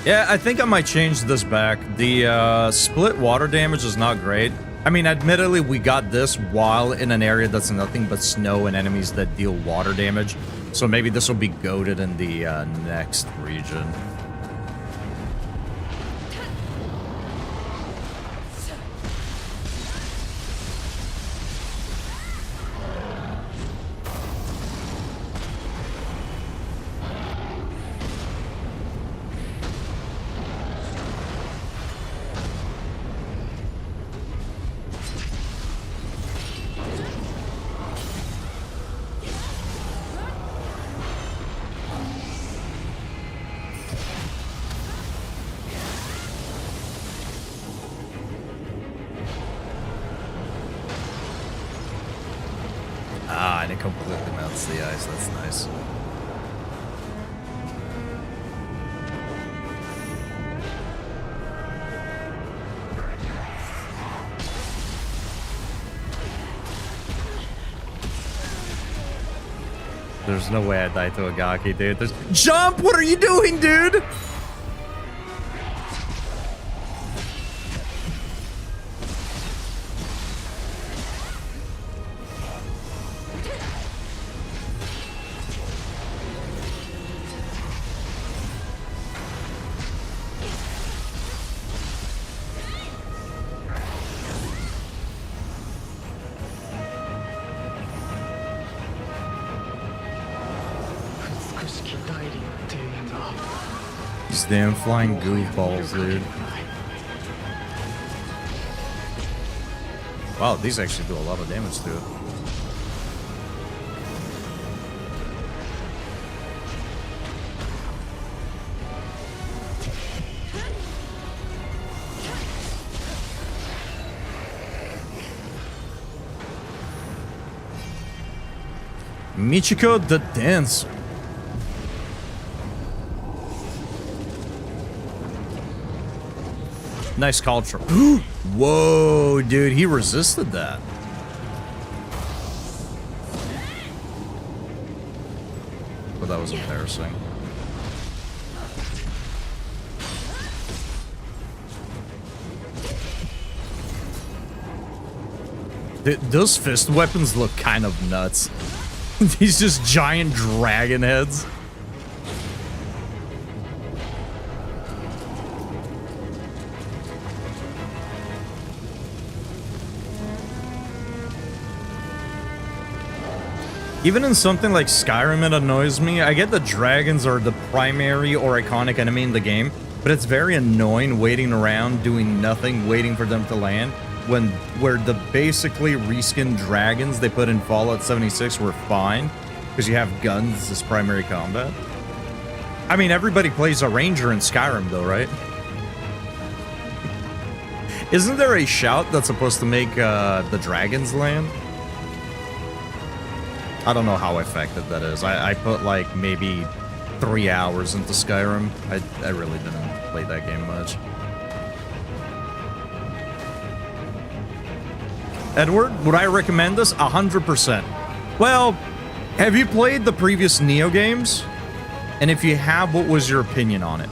Yeah, I think I might change this back. The split water damage is not great. I mean, admittedly, we got this while in an area that's nothing but snow and enemies that deal water damage. So maybe this will be goated in the next region. melts the ice. That's nice. There's no way I die to a Gaki, dude. There's jump! What are you doing, dude? These damn flying goofballs, dude. Wow, these actually do a lot of damage to it. Michiko the Dancer. Nice culture. Whoa, dude, he resisted that. But that was embarrassing. Those fist weapons look kind of nuts. These just giant dragon heads. Even in something like Skyrim, it annoys me. I get the dragons are the primary or iconic enemy in the game, but it's very annoying waiting around, doing nothing, waiting for them to land, where the basically reskinned dragons they put in Fallout 76 were fine, because you have guns as primary combat. I mean, everybody plays a ranger in Skyrim, though, right? Isn't there a shout that's supposed to make the dragons land? I don't know how effective that is. I put like maybe 3 hours into Skyrim. I really didn't play that game much. Edward, would I recommend this? 100%. Well, have you played the previous Neo games? And if you have, what was your opinion on it?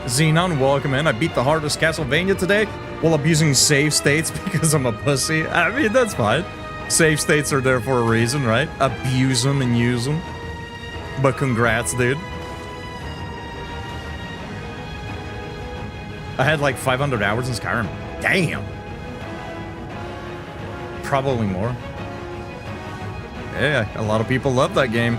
Xenon, welcome in. I beat the hardest Castlevania today while abusing save states because I'm a pussy. I mean, that's fine. Save states are there for a reason, right? Abuse them and use them. But congrats, dude. I had like 500 hours in Skyrim. Damn. Probably more. Yeah, a lot of people love that game.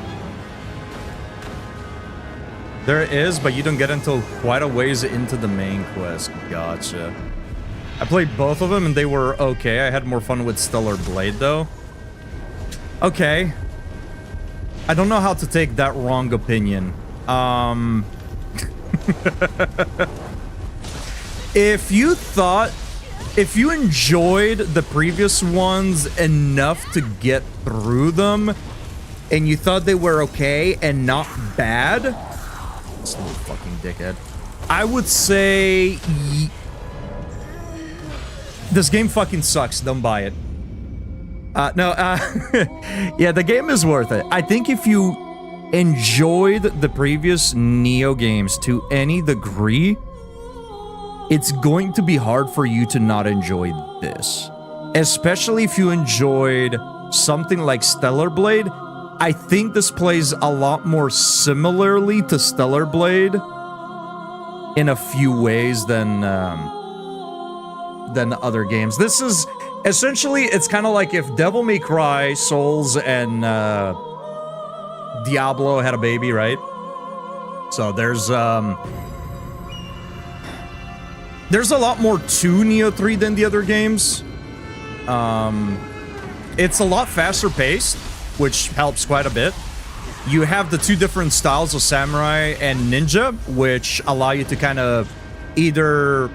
There is, but you don't get until quite a ways into the main quest. Gotcha. I played both of them and they were okay. I had more fun with Stellar Blade though. Okay. I don't know how to take that wrong opinion. If you enjoyed the previous ones enough to get through them and you thought they were okay and not bad, this little fucking dickhead, I would say this game fucking sucks. Don't buy it. Yeah, the game is worth it. I think if you enjoyed the previous Neo games to any degree, it's going to be hard for you to not enjoy this. Especially if you enjoyed something like Stellar Blade. I think this plays a lot more similarly to Stellar Blade in a few ways than other games. This is essentially, it's kind of like if Devil May Cry, Souls, and Diablo had a baby, right? So there's a lot more to Neo 3 than the other games. It's a lot faster paced, which helps quite a bit. you have the two different styles of samurai and ninja, which allow you to kind of either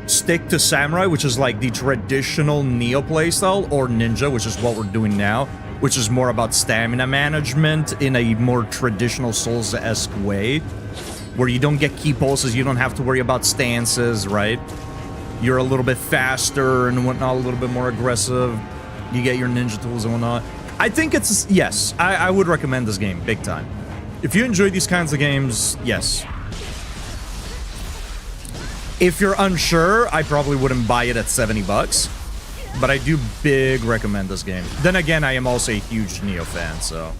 stick to samurai, which is like the traditional Neo playstyle, or ninja, which is what we're doing now, which is more about stamina management in a more traditional Souls-esque way, where you don't get key pulses, you don't have to worry about stances, right? You're a little bit faster and whatnot, a little bit more aggressive. You get your ninja tools and whatnot. I think it's, yes, I would recommend this game, big time. If you enjoy these kinds of games, yes. If you're unsure, I probably wouldn't buy it at 70 bucks. But I do big recommend this game. Then again, I am also a huge Neo fan, so...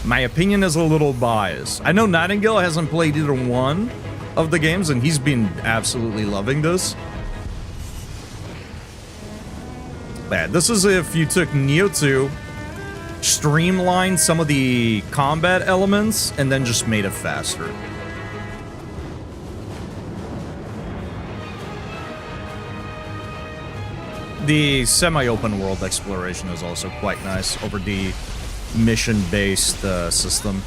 my opinion is a little biased. I know Nightingale hasn't played either one of the games, and he's been absolutely loving this. But this is if you took Neo 2, streamlined some of the combat elements, and then just made it faster. The semi-open world exploration is also quite nice over the mission-based system.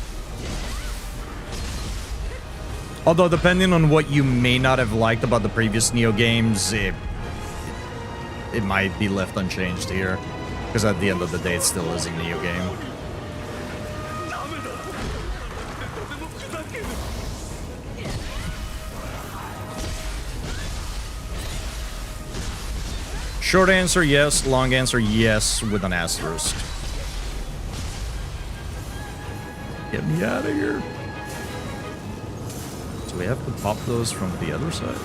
Although, depending on what you may not have liked about the previous Neo games, it might be left unchanged here. Because at the end of the day, it still is a Neo game. Short answer, yes. Long answer, yes, with an asterisk. Get me out of here. Do we have to pop those from the other side?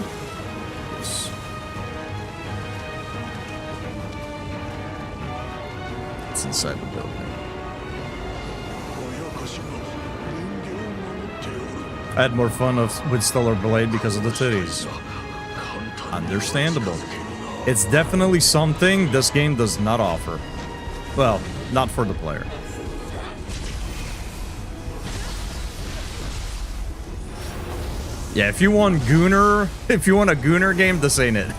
Yes. It's inside the building. I had more fun with Stellar Blade because of the titties. Understandable. It's definitely something this game does not offer. Well, not for the player. Yeah, if you want a Gooner game, this ain't it.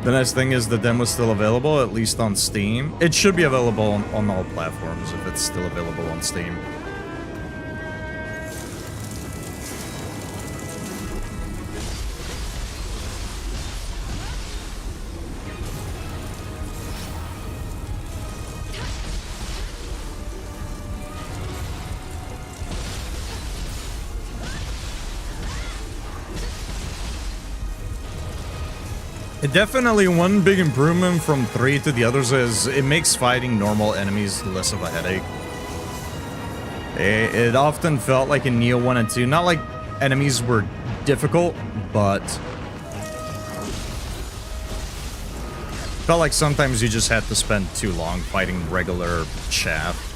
The nice thing is the demo's still available, at least on Steam. It should be available on all platforms if it's still available on Steam. Definitely one big improvement from 3 to the others is it makes fighting normal enemies less of a headache. It often felt like in Neo 1 and 2, not like enemies were difficult, but felt like sometimes you just had to spend too long fighting regular chaff.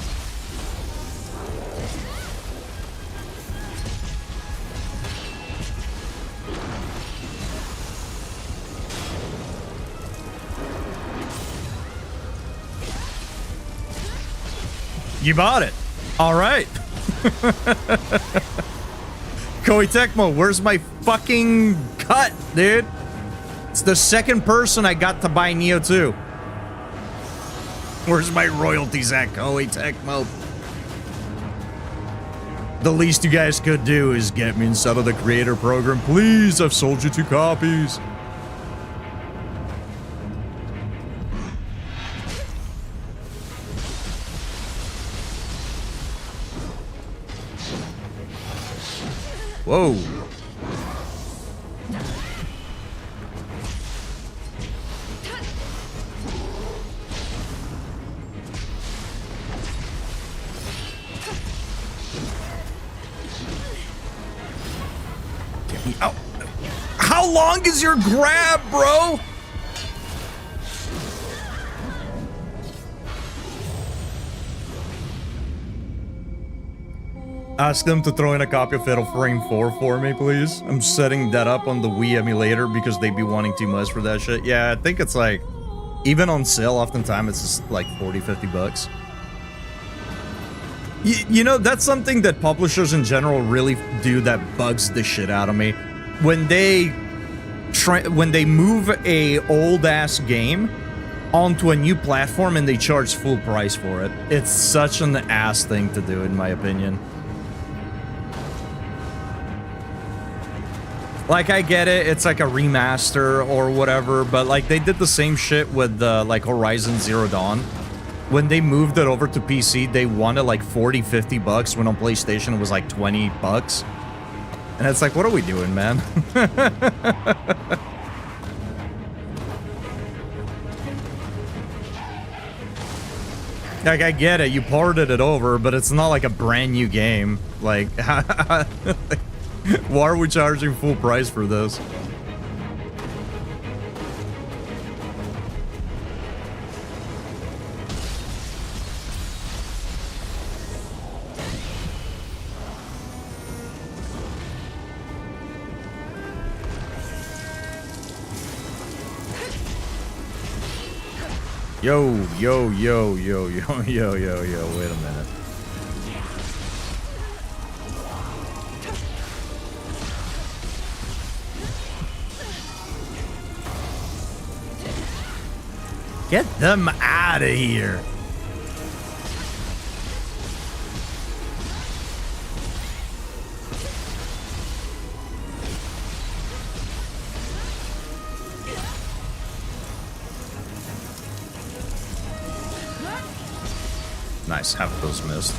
You bought it. All right. Koei Tecmo, where's my fucking cut, dude? It's the second person I got to buy Neo 2. Where's my royalties at, Koei Tecmo? The least you guys could do is get me inside of the creator program. Please, I've sold you 2 copies. Whoa. Get me out. How long is your grab, bro? Ask them to throw in a copy of Fatal Frame 4 for me, please. I'm setting that up on the Wii emulator because they'd be wanting too much for that shit. Yeah, I think it's like Even on sale, oftentimes it's just like 40, 50 bucks. You know, that's something that publishers in general really do that bugs the shit out of me. When they move a old ass game onto a new platform and they charge full price for it. It's such an ass thing to do, in my opinion. Like, I get it, it's like a remaster or whatever, but like they did the same shit with like Horizon Zero Dawn. When they moved it over to PC, they wanted like 40, 50 bucks, when on PlayStation it was like 20 bucks. And it's like, what are we doing, man? Like, I get it, you ported it over, but it's not like a brand new game. Like, why are we charging full price for this? Yo, yo, yo, yo, yo, yo, yo, yo, wait a minute. Get them out of here. Nice, half of those missed.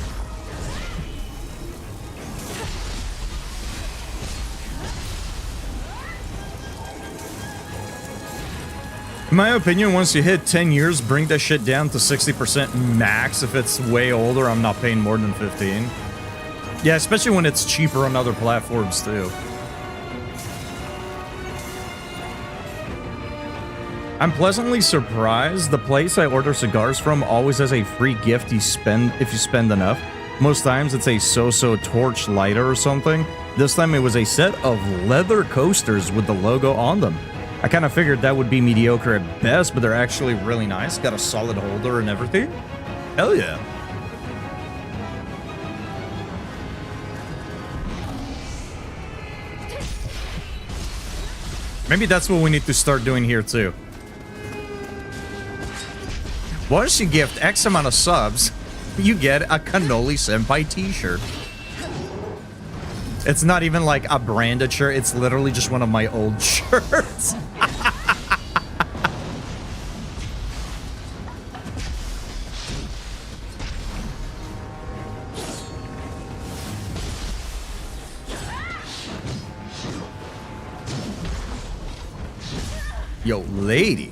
In my opinion, once you hit 10 years, bring that shit down to 60% max. If it's way older, I'm not paying more than 15. Yeah, especially when it's cheaper on other platforms too. I'm pleasantly surprised. The place I order cigars from always has a free gift you spend if you spend enough. Most times it's a so-so torch lighter or something. This time it was a set of leather coasters with the logo on them. I kind of figured that would be mediocre at best, but they're actually really nice. Got a solid holder and everything. Hell yeah. Maybe that's what we need to start doing here too. Once you gift X amount of subs, you get a Cannoli Senpai t-shirt. It's not even like a branded shirt, it's literally just one of my old shirts. Yo, lady.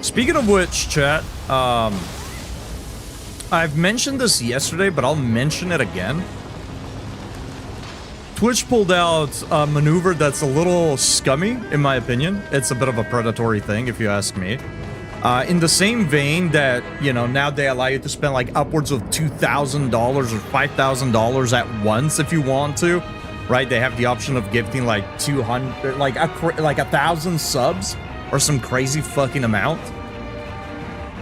Speaking of which, chat, I've mentioned this yesterday, but I'll mention it again. Twitch pulled out a maneuver that's a little scummy, in my opinion. It's a bit of a predatory thing, if you ask me. In the same vein that, you know, now they allow you to spend like upwards of $2,000 or $5,000 at once if you want to, right? They have the option of gifting like 200, like 1,000 subs or some crazy fucking amount.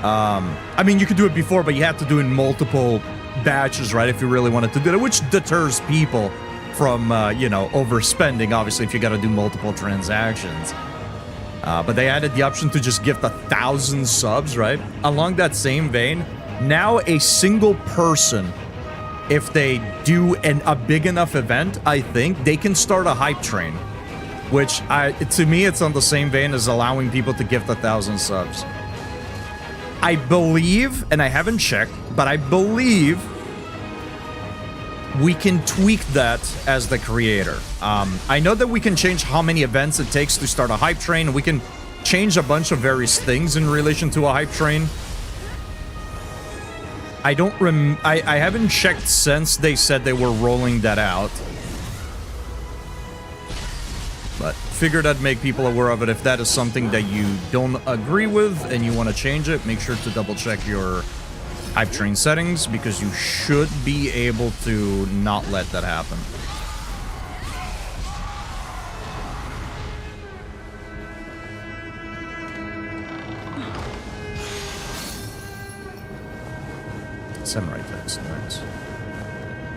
I mean, you could do it before, but you have to do it in multiple batches, right? If you really wanted to do it, which deters people from, you know, overspending, obviously, if you got to do multiple transactions. But they added the option to just gift 1,000 subs, right? Along that same vein, now a single person, if they do a big enough event, I think, they can start a hype train. Which, to me, it's on the same vein as allowing people to gift 1,000 subs. I believe, and I haven't checked, but I believe we can tweak that as the creator. I know that we can change how many events it takes to start a hype train. We can change a bunch of various things in relation to a hype train. I don't I haven't checked since they said they were rolling that out. But figured I'd make people aware of it. If that is something that you don't agree with and you want to change it, make sure to double check your hype train settings, because you should be able to not let that happen. Samurai text, nice.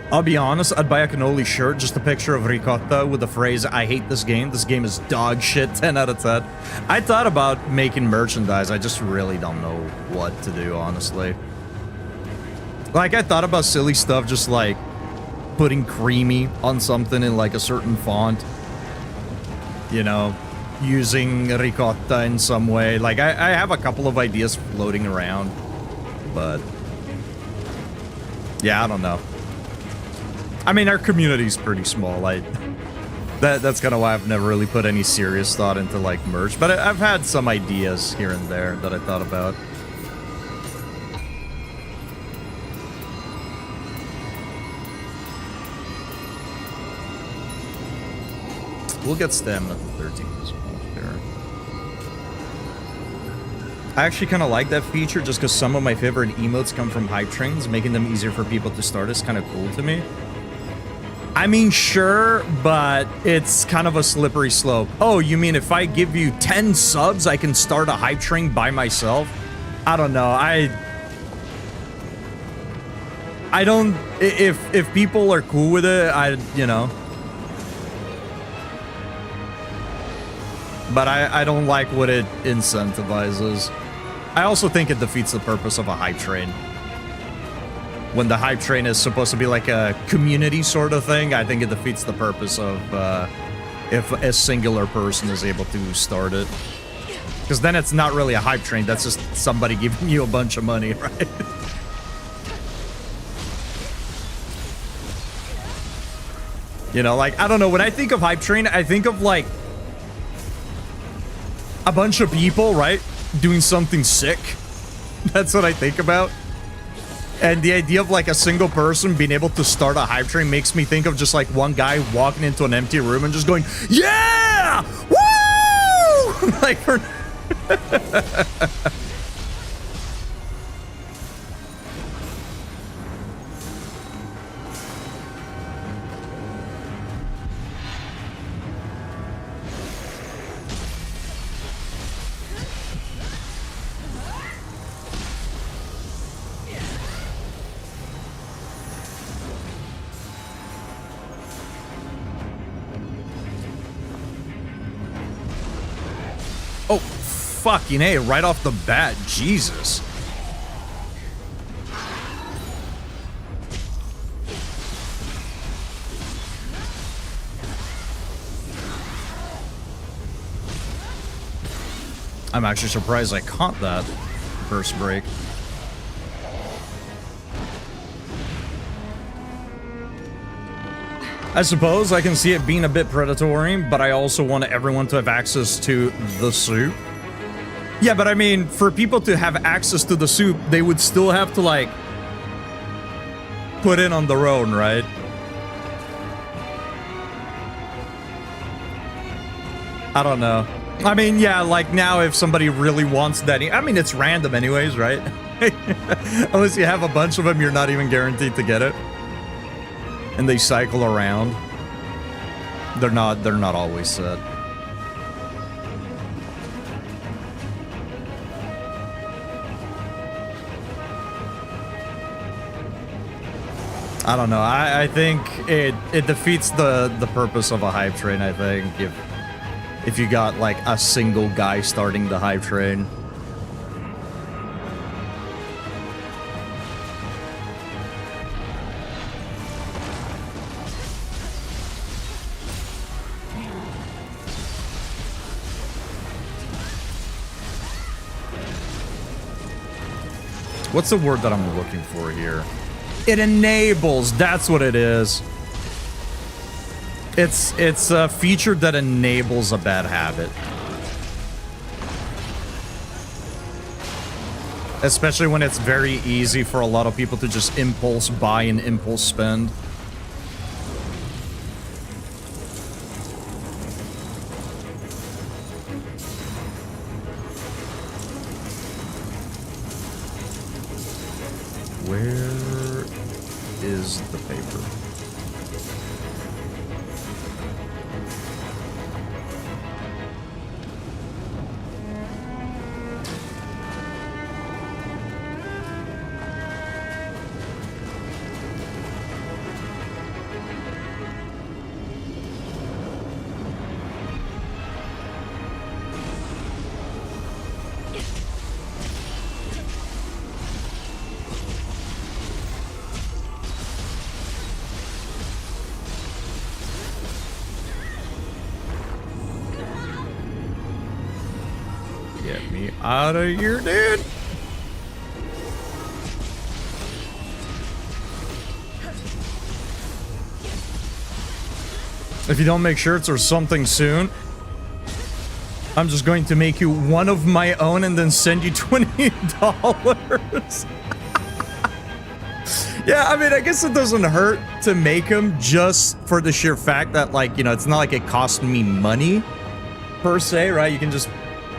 I'll be honest, I'd buy a cannoli shirt, just a picture of ricotta with the phrase, "I hate this game is dog shit, 10 out of 10. I thought about making merchandise, I just really don't know what to do, honestly. Like, I thought about silly stuff, just like putting creamy on something in like a certain font. You know, using ricotta in some way. Like, I have a couple of ideas floating around, but yeah, I don't know. I mean, our community's pretty small. Like, that's kind of why I've never really put any serious thought into like merch. But I've had some ideas here and there that I thought about. We'll get stamina to 13 as well here. I actually kind of like that feature just because some of my favorite emotes come from hype trains. Making them easier for people to start is kind of cool to me. I mean, sure, but it's kind of a slippery slope. Oh, you mean if I give you 10 subs, I can start a hype train by myself? I don't know. I don't... If people are cool with it, you know... But I don't like what it incentivizes. I also think it defeats the purpose of a hype train. When the hype train is supposed to be like a community sort of thing, I think it defeats the purpose of if a singular person is able to start it. Because then it's not really a hype train, that's just somebody giving you a bunch of money, right? You know, like, I don't know, when I think of hype train, I think of like a bunch of people, right, doing something sick. That's what I think about. And the idea of like a single person being able to start a hype train makes me think of just like one guy walking into an empty room and just going, "Yeah! Woo!" Like, for fucking A, right off the bat, Jesus. I'm actually surprised I caught that first break. I suppose I can see it being a bit predatory, but I also want everyone to have access to the soup. Yeah, but I mean, for people to have access to the soup, they would still have to, like, put in on their own, right? I don't know. I mean, yeah, like, now if somebody really wants that... I mean, it's random anyways, right? Unless you have a bunch of them, you're not even guaranteed to get it. And they cycle around. They're not always set. I don't know. I think it defeats the purpose of a hype train, I think, if you got like a single guy starting the hype train. What's the word that I'm looking for here? It enables, that's what it is. It's a feature that enables a bad habit. Especially when it's very easy for a lot of people to just impulse buy and impulse spend. me out of here, dude. If you don't make shirts or something soon, I'm just going to make you one of my own and then send you $20. Yeah, I mean, I guess it doesn't hurt to make them just for the sheer fact that, like, you know, it's not like it cost me money per se, right? You can just,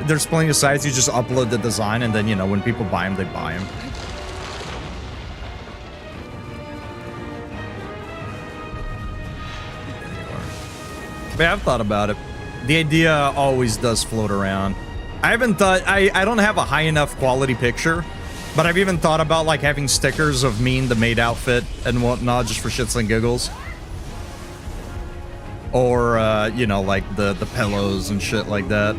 there's plenty of sites, you just upload the design and then, you know, when people buy them, they buy them. But yeah, I've thought about it. The idea always does float around. I haven't thought, I don't have a high enough quality picture, but I've even thought about like having stickers of me in the maid outfit and whatnot just for shits and giggles. Or, you know, like the pillows and shit like that.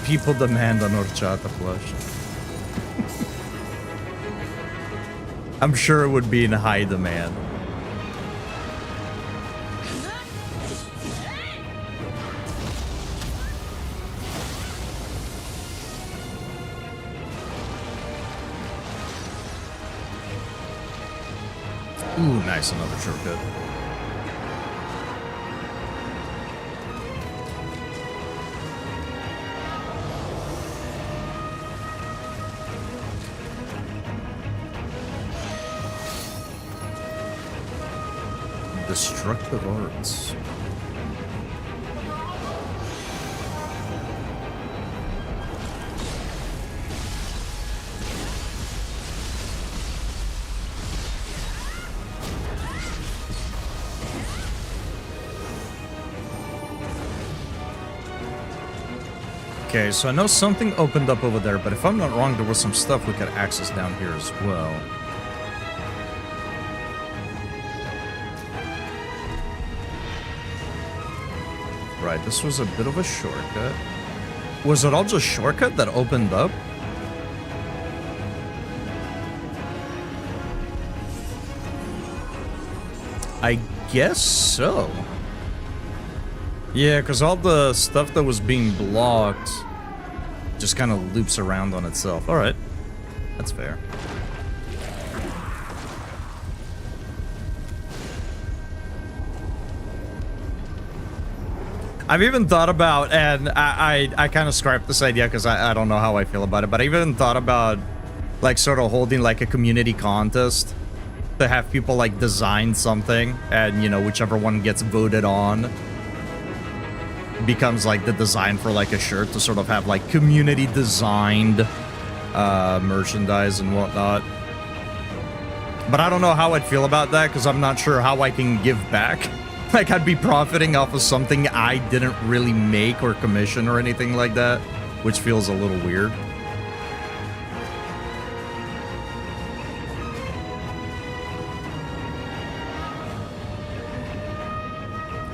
People demand an horchata plush. I'm sure it would be in high demand. Ooh, nice, another shortcut. Destructive arts. Okay, so I know something opened up over there, but if I'm not wrong, there was some stuff we could access down here as well. Right, this was a bit of a shortcut. Was it all just shortcut that opened up? I guess so. Yeah, because all the stuff that was being blocked just kind of loops around on itself. Alright, that's fair. I've even thought about, and I kind of scrapped this idea because I don't know how I feel about it, but I even thought about like sort of holding like a community contest to have people like design something, and you know, whichever one gets voted on becomes like the design for like a shirt, to sort of have like community designed merchandise and whatnot. But I don't know how I'd feel about that because I'm not sure how I can give back. Like, I'd be profiting off of something I didn't really make or commission or anything like that, which feels a little weird.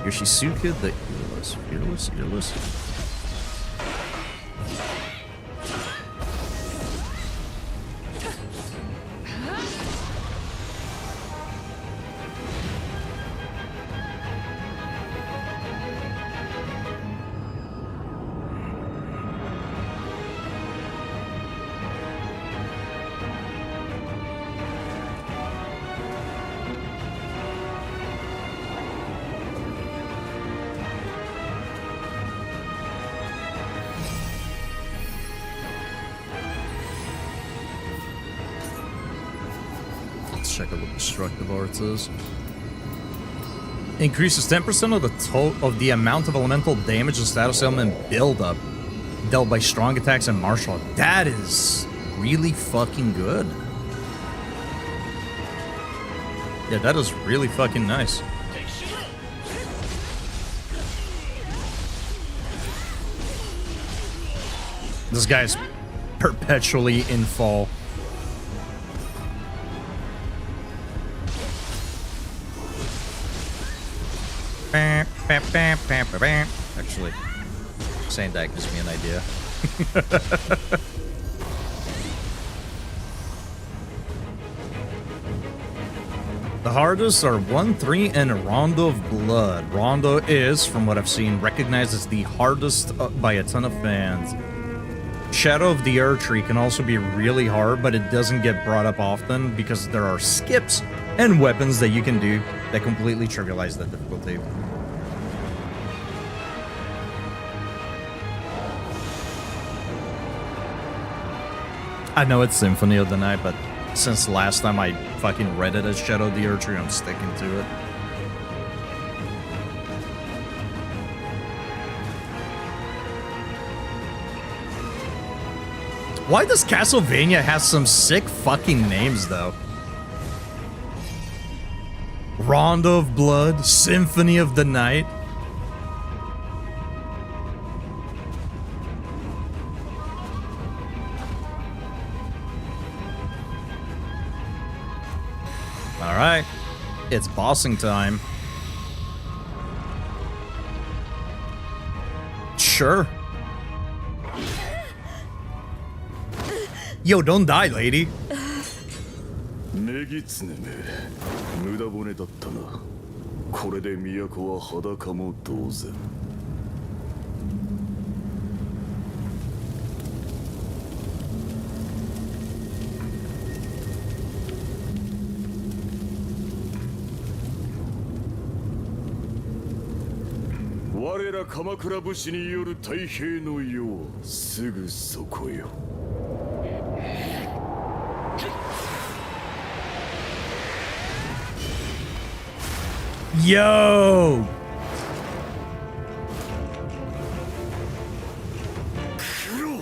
Yoshisuke the Earless. Check out what destructive arts is. Increases 10% of the amount of elemental damage and status element buildup dealt by strong attacks and martial art. That is really fucking good. Yeah, that is really fucking nice. This guy's perpetually in fall. Actually, saying that gives me an idea. The hardest are 1, 3, and Rondo of Blood. Rondo is, from what I've seen, recognized as the hardest by a ton of fans. Shadow of the Erdtree can also be really hard, but it doesn't get brought up often because there are skips and weapons that you can do that completely trivialize the difficulty. I know it's Symphony of the Night, but since last time I fucking read it as Shadow of the Erdtree, I'm sticking to it. Why does Castlevania have some sick fucking names, though? Rondo of Blood, Symphony of the Night. Alright, it's bossing time. Sure. Yo, don't die, lady. ネギツネめ無駄骨だったな。これで都は裸も同然。我ら鎌倉武士による太平の世はすぐそこよ。Yo! クロ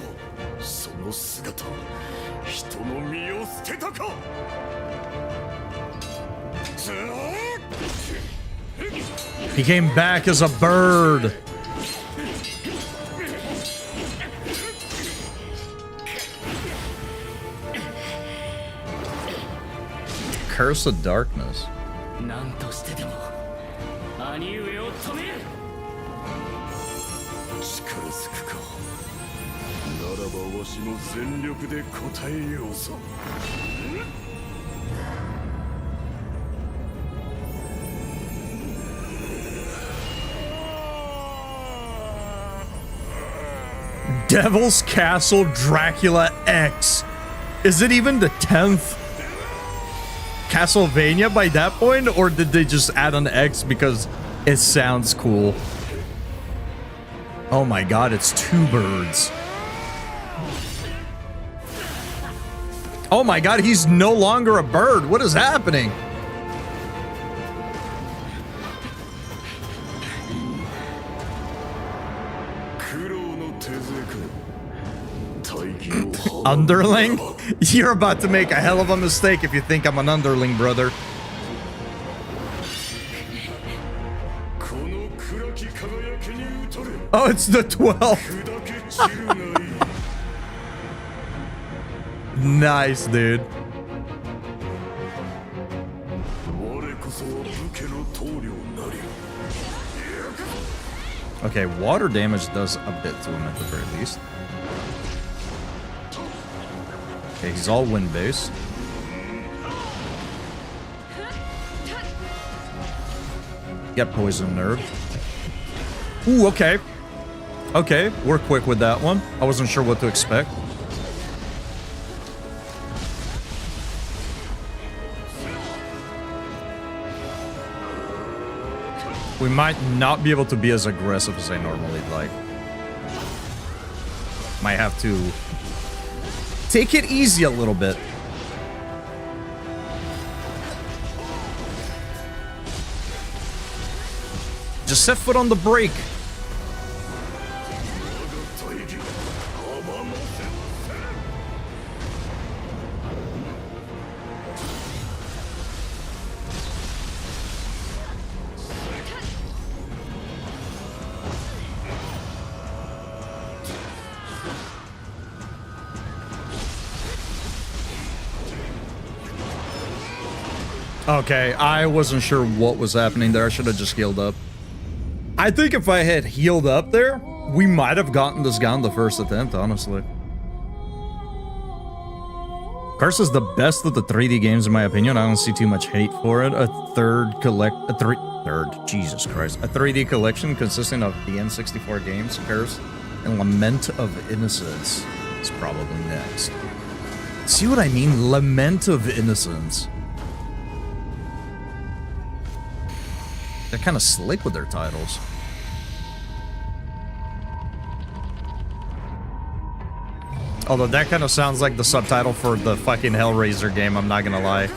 その姿人の身を捨てたか。He came back as a bird. Curse of Darkness. 何としてでも兄上を止める。力ずくか。ならばわしも全力で応えようぞ。Devil's Castle Dracula X. Is it even the 10th Castlevania by that point, or did they just add an X because it sounds cool? Oh my god, it's 2 birds. Oh my god, he's no longer a bird. What is happening? Underling? You're about to make a hell of a mistake if you think I'm an underling, brother. Oh, it's the 12th. Nice, dude. Okay, water damage does a bit to him at the very least. Okay, he's all wind-based. Get poison nerve. Ooh, okay. Okay, we're quick with that one. I wasn't sure what to expect. We might not be able to be as aggressive as I normally like. Might have to take it easy a little bit. Just set foot on the brake. Okay, I wasn't sure what was happening there. I should have just healed up. I think if I had healed up there, we might have gotten this guy on the first attempt, honestly. Curse is the best of the 3D games, in my opinion. I don't see too much hate for it. A 3D collection consisting of the N64 games, Curse, and Lament of Innocence is probably next. See what I mean? Lament of Innocence. They're kind of slick with their titles. Although that kind of sounds like the subtitle for the fucking Hellraiser game, I'm not gonna lie.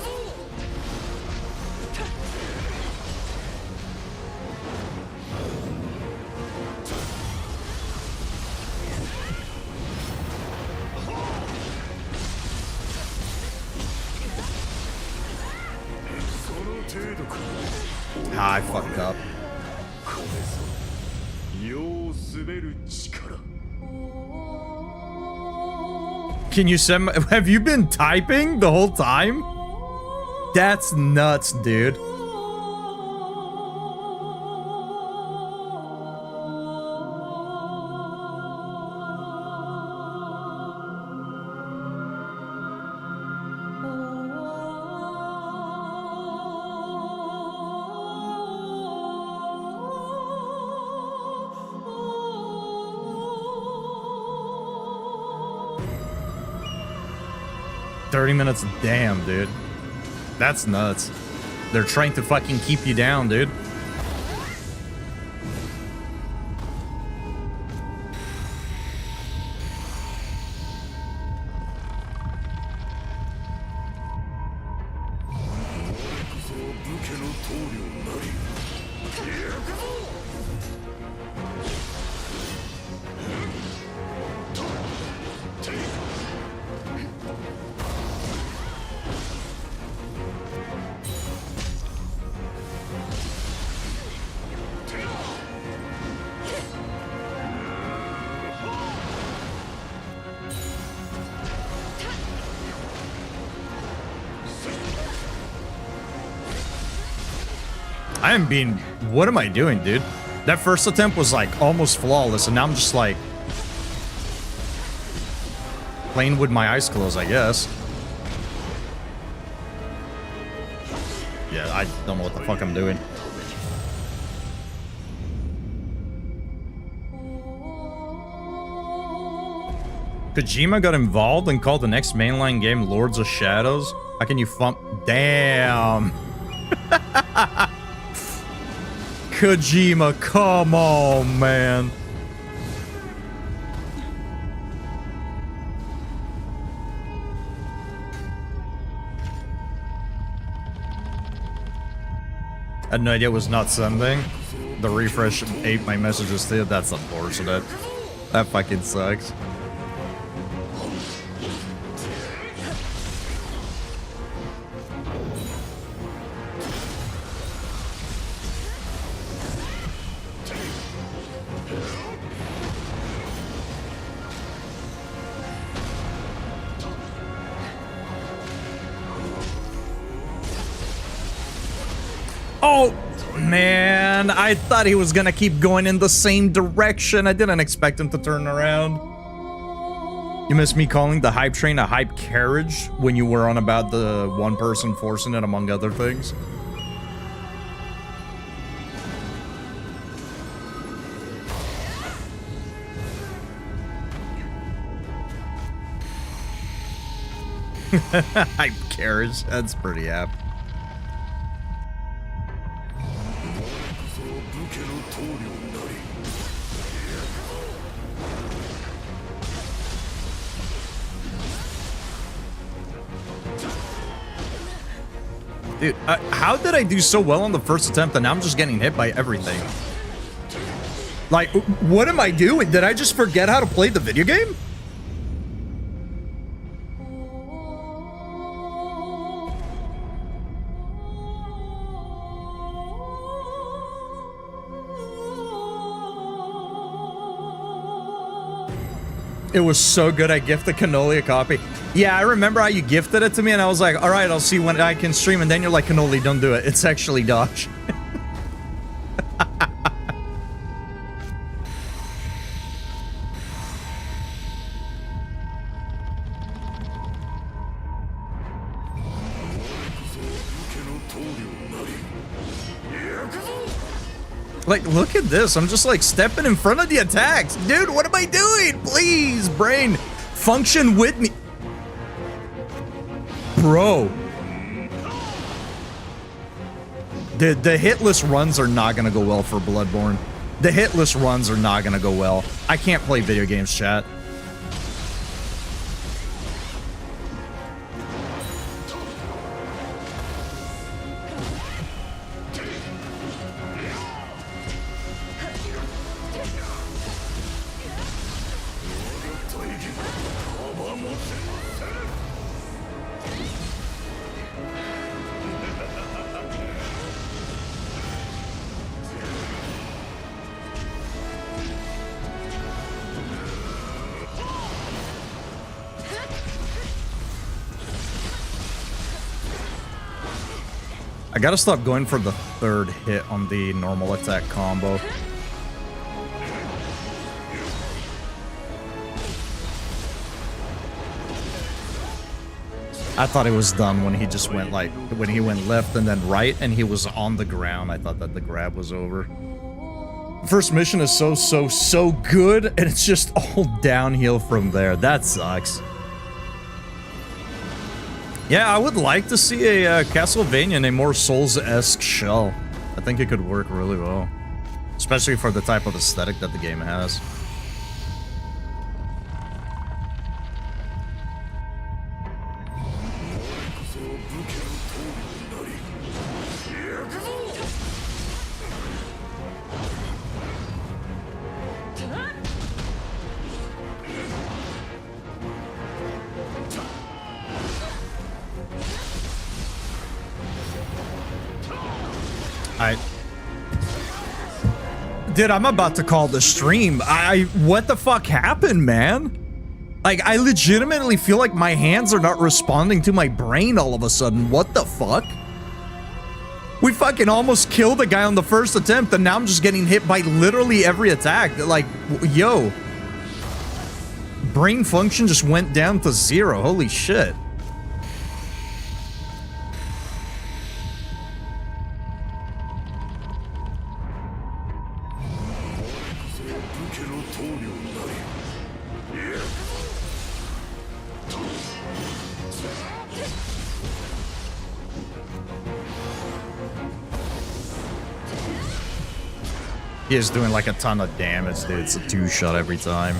Ah, I fucked up. Can you send my, have you been typing the whole time? That's nuts, dude. Minutes, damn, dude. That's nuts. They're trying to fucking keep you down, dude. I am being... What am I doing, dude? That first attempt was, like, almost flawless, and now I'm just, like... playing with my eyes closed, I guess. Yeah, I don't know what the fuck I'm doing. Kojima got involved and called the next mainline game Lords of Shadows? How can you Damn! Kojima, come on, man. I had no idea it was not sending. The refresh ate my messages too. That's unfortunate. That fucking sucks. Oh, man. I thought he was gonna keep going in the same direction. I didn't expect him to turn around. You missed me calling the hype train a hype carriage when you were on about the one person forcing it, among other things. Hype carriage. That's pretty apt. Dude, how did I do so well on the first attempt and now I'm just getting hit by everything? Like, what am I doing? Did I just forget how to play the video game? It was so good, I gifted Cannoli a copy. Yeah, I remember how you gifted it to me, and I was like, all right, I'll see when I can stream, and then you're like, Cannoli, don't do it. It's actually dodge. Like, look at this. I'm just like stepping in front of the attacks. Dude, what am I doing? Please, brain, function with me. Bro. The hitless runs are not going to go well for Bloodborne. The hitless runs are not going to go well. I can't play video games, chat. I gotta stop going for the third hit on the normal attack combo. I thought it was done when he just went like, when he went left and then right and he was on the ground. I thought that the grab was over. First mission is so good and it's just all downhill from there. That sucks. Yeah, I would like to see a Castlevania in a more Souls-esque shell. I think it could work really well. Especially for the type of aesthetic that the game has. Dude, I'm about to call the stream. What the fuck happened, man? Like, I legitimately feel like my hands are not responding to my brain all of a sudden. What the fuck? We fucking almost killed a guy on the first attempt, and now I'm just getting hit by literally every attack. Like, yo. Brain function just went down to 0. Holy shit. He is doing like a ton of damage, dude. It's a 2-shot every time.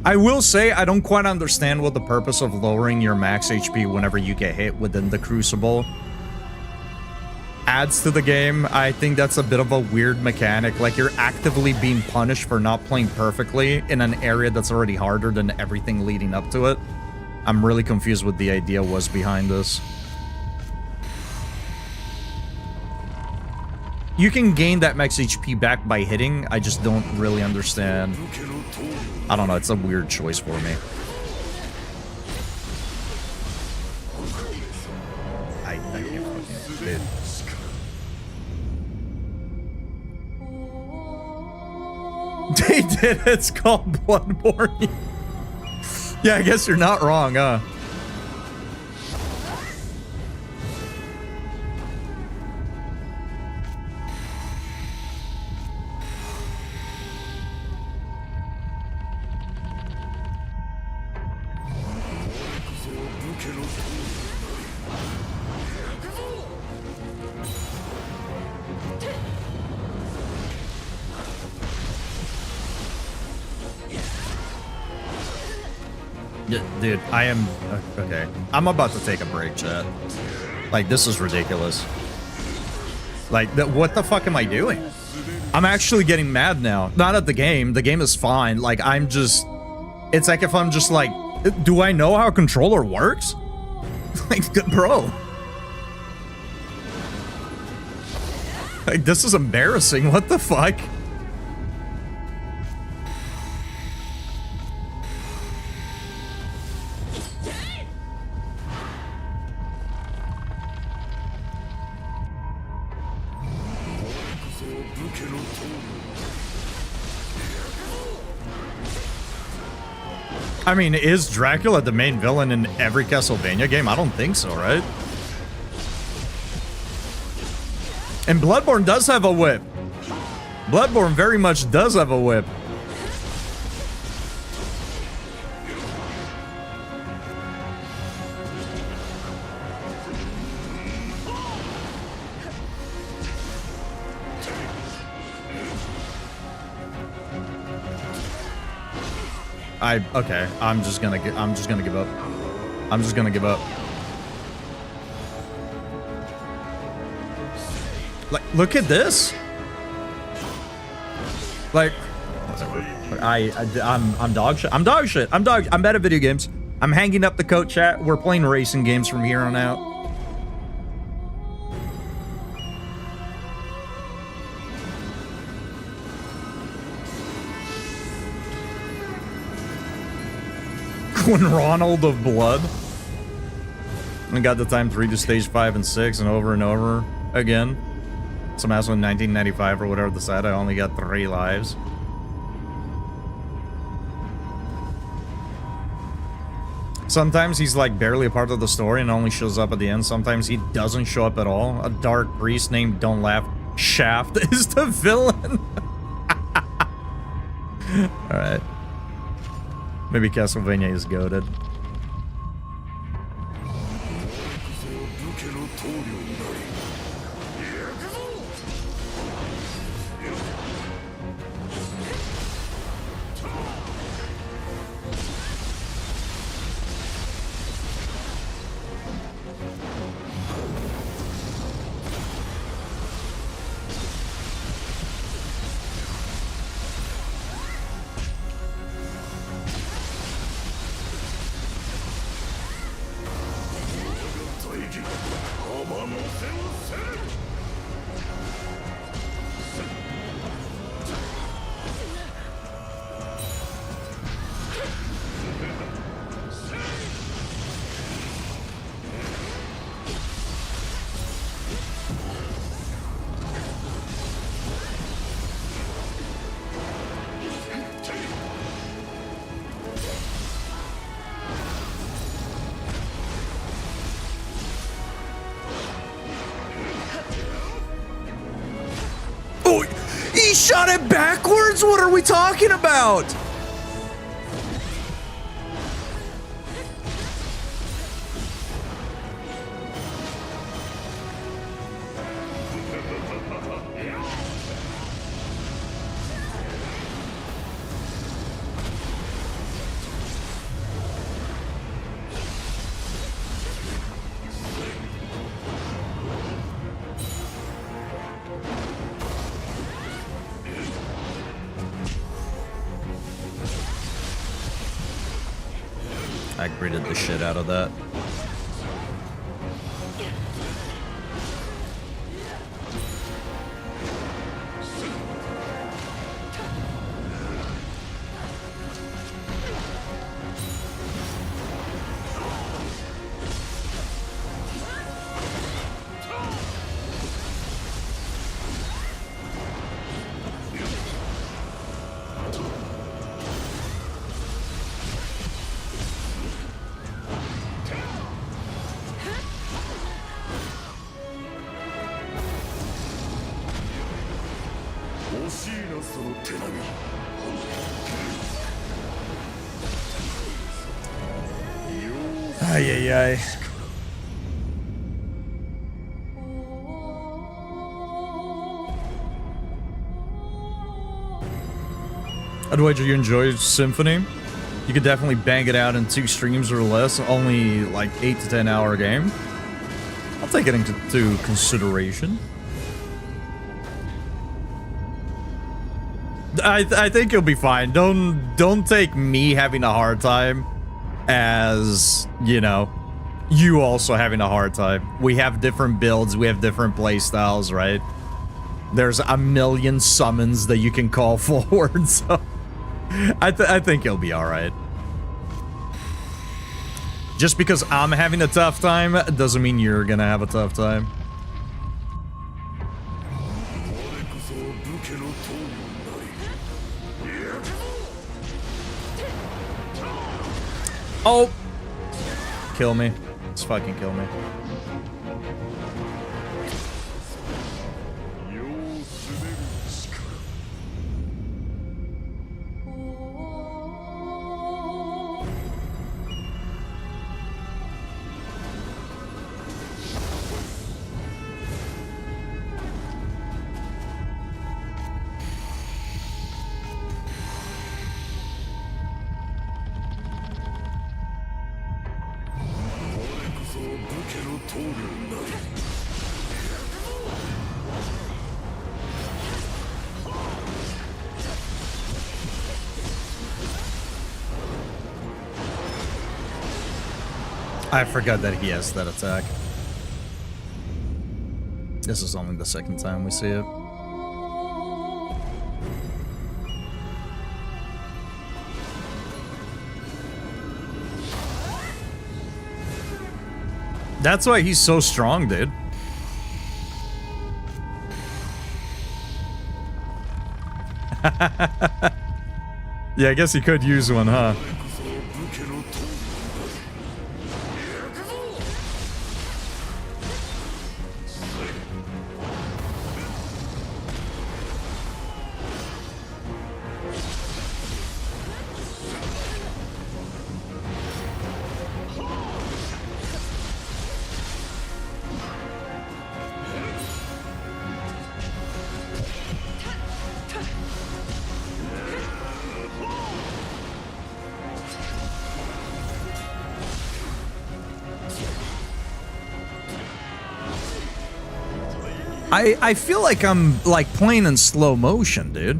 I will say I don't quite understand what the purpose of lowering your max HP whenever you get hit within the Crucible adds to the game. I think that's a bit of a weird mechanic. Like, you're actively being punished for not playing perfectly in an area that's already harder than everything leading up to it. I'm really confused what the idea was behind this. You can gain that max HP back by hitting. I just don't really understand. I don't know. It's a weird choice for me. I can't fucking do it. They did. It's called Bloodborne. Yeah, I guess you're not wrong, huh? Dude, I am... Okay. I'm about to take a break, chat. Like, this is ridiculous. Like, what the fuck am I doing? I'm actually getting mad now. Not at the game. The game is fine. Like, I'm just... It's like if I'm just like... Do I know how a controller works? Like, bro. Like, this is embarrassing. What the fuck? I mean, is Dracula the main villain in every Castlevania game? I don't think so, right? And Bloodborne does have a whip. Bloodborne very much does have a whip. Okay, I'm just gonna give up. I'm just gonna give up. Like, look at this. Like, I'm dog shit. I'm bad at video games. I'm hanging up the coat, chat. We're playing racing games from here on out. When Ronald of Blood. I got the time to redo stage 5 and 6 and over again. Some asshole in 1995 or whatever decided I only got 3 lives. Sometimes he's like barely a part of the story and only shows up at the end. Sometimes he doesn't show up at all. A dark priest named Don't Laugh Shaft is the villain. Alright. Maybe Castlevania is goated. He shot it backwards? What are we talking about? I gritted the shit out of that. Ay, ay, ay. Otherwise, you enjoy Symphony? You could definitely bang it out in 2 streams or less. Only like 8 to 10 hour game. I'll take it into consideration. I think you'll be fine. Don't take me having a hard time as, you know, you also having a hard time. We have different builds, we have different play styles, right? There's a million summons that you can call forward, so I think you'll be alright. Just because I'm having a tough time doesn't mean you're gonna have a tough time. Oh! Kill me. Just fucking kill me. 棟梁なり I forgot that he has that attack. This is only the second time we see it. That's why he's so strong, dude. Yeah, I guess he could use one, huh? I feel like I'm like playing in slow motion, dude.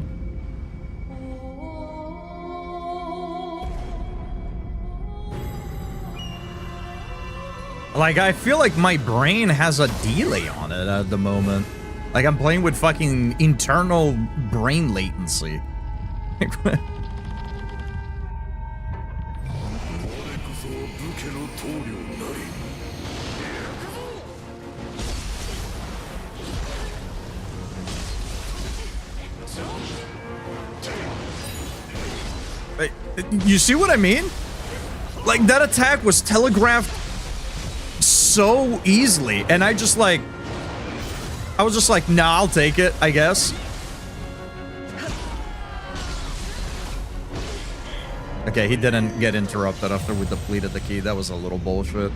Like, I feel like my brain has a delay on it at the moment. Like, I'm playing with fucking internal brain latency. You see what I mean? Like, that attack was telegraphed so easily, and I was just like, nah, I'll take it, I guess. Okay, he didn't get interrupted after we depleted the key. That was a little bullshit.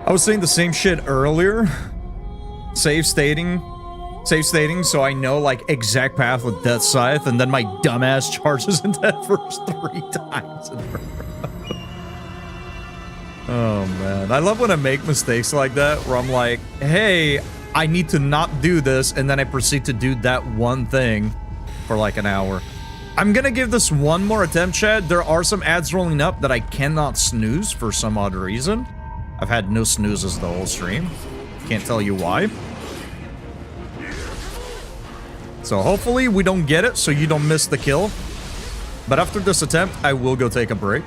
I was saying the same shit earlier. Save stating, so I know, like, exact path with Death Scythe, and then my dumbass charges into that first 3 times in a row. Oh, man. I love when I make mistakes like that, where I'm like, hey, I need to not do this, and then I proceed to do that one thing for, like, an hour. I'm gonna give this one more attempt, Chad. There are some ads rolling up that I cannot snooze for some odd reason. I've had no snoozes the whole stream. Can't tell you why. So hopefully we don't get it, so you don't miss the kill. But after this attempt, I will go take a break.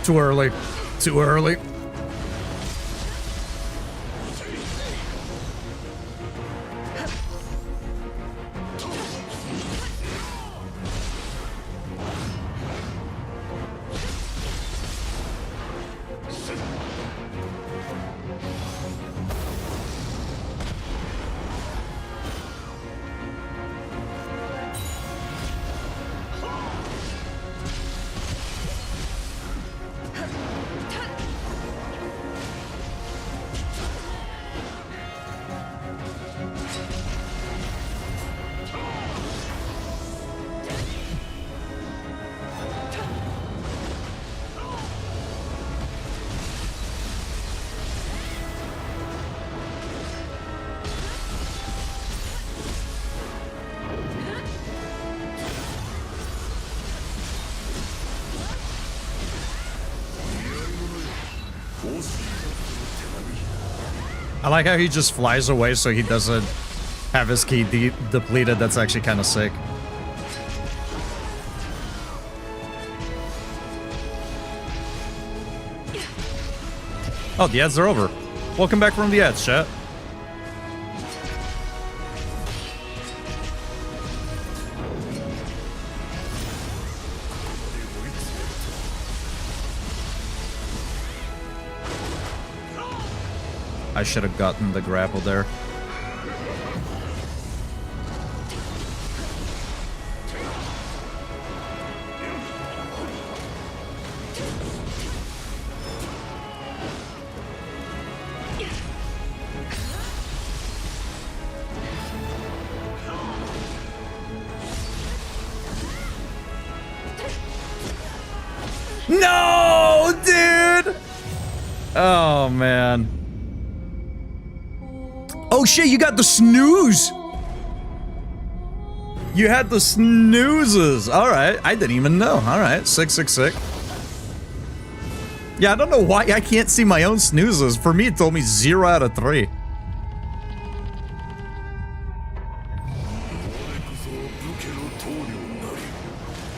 Too early. Too early. I like how he just flies away so he doesn't have his key depleted. That's actually kind of sick. Oh, the ads are over. Welcome back from the ads, chat. I should have gotten the grapple there. No, dude! Oh, man. Oh, shit, you got the snooze! You had the snoozes. All right, I didn't even know. All right, 666. Yeah, I don't know why I can't see my own snoozes. For me, it told me 0 out of 3.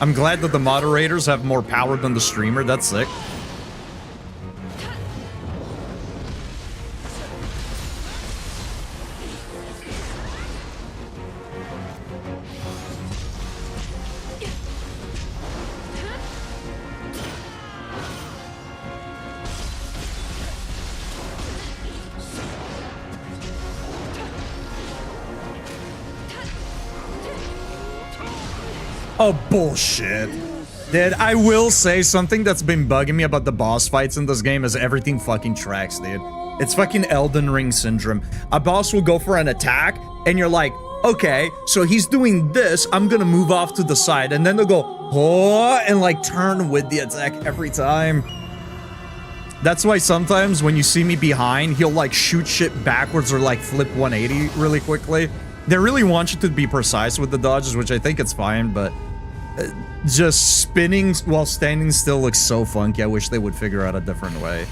I'm glad that the moderators have more power than the streamer. That's sick. Oh, bullshit. Dude, I will say something that's been bugging me about the boss fights in this game is everything fucking tracks, dude. It's fucking Elden Ring syndrome. A boss will go for an attack, and you're like, okay, so he's doing this, I'm gonna move off to the side, and then they'll go, oh, and like turn with the attack every time. That's why sometimes when you see me behind, he'll like shoot shit backwards or like flip 180 really quickly. They really want you to be precise with the dodges, which I think it's fine, but just spinning while standing still looks so funky. I wish they would figure out a different way.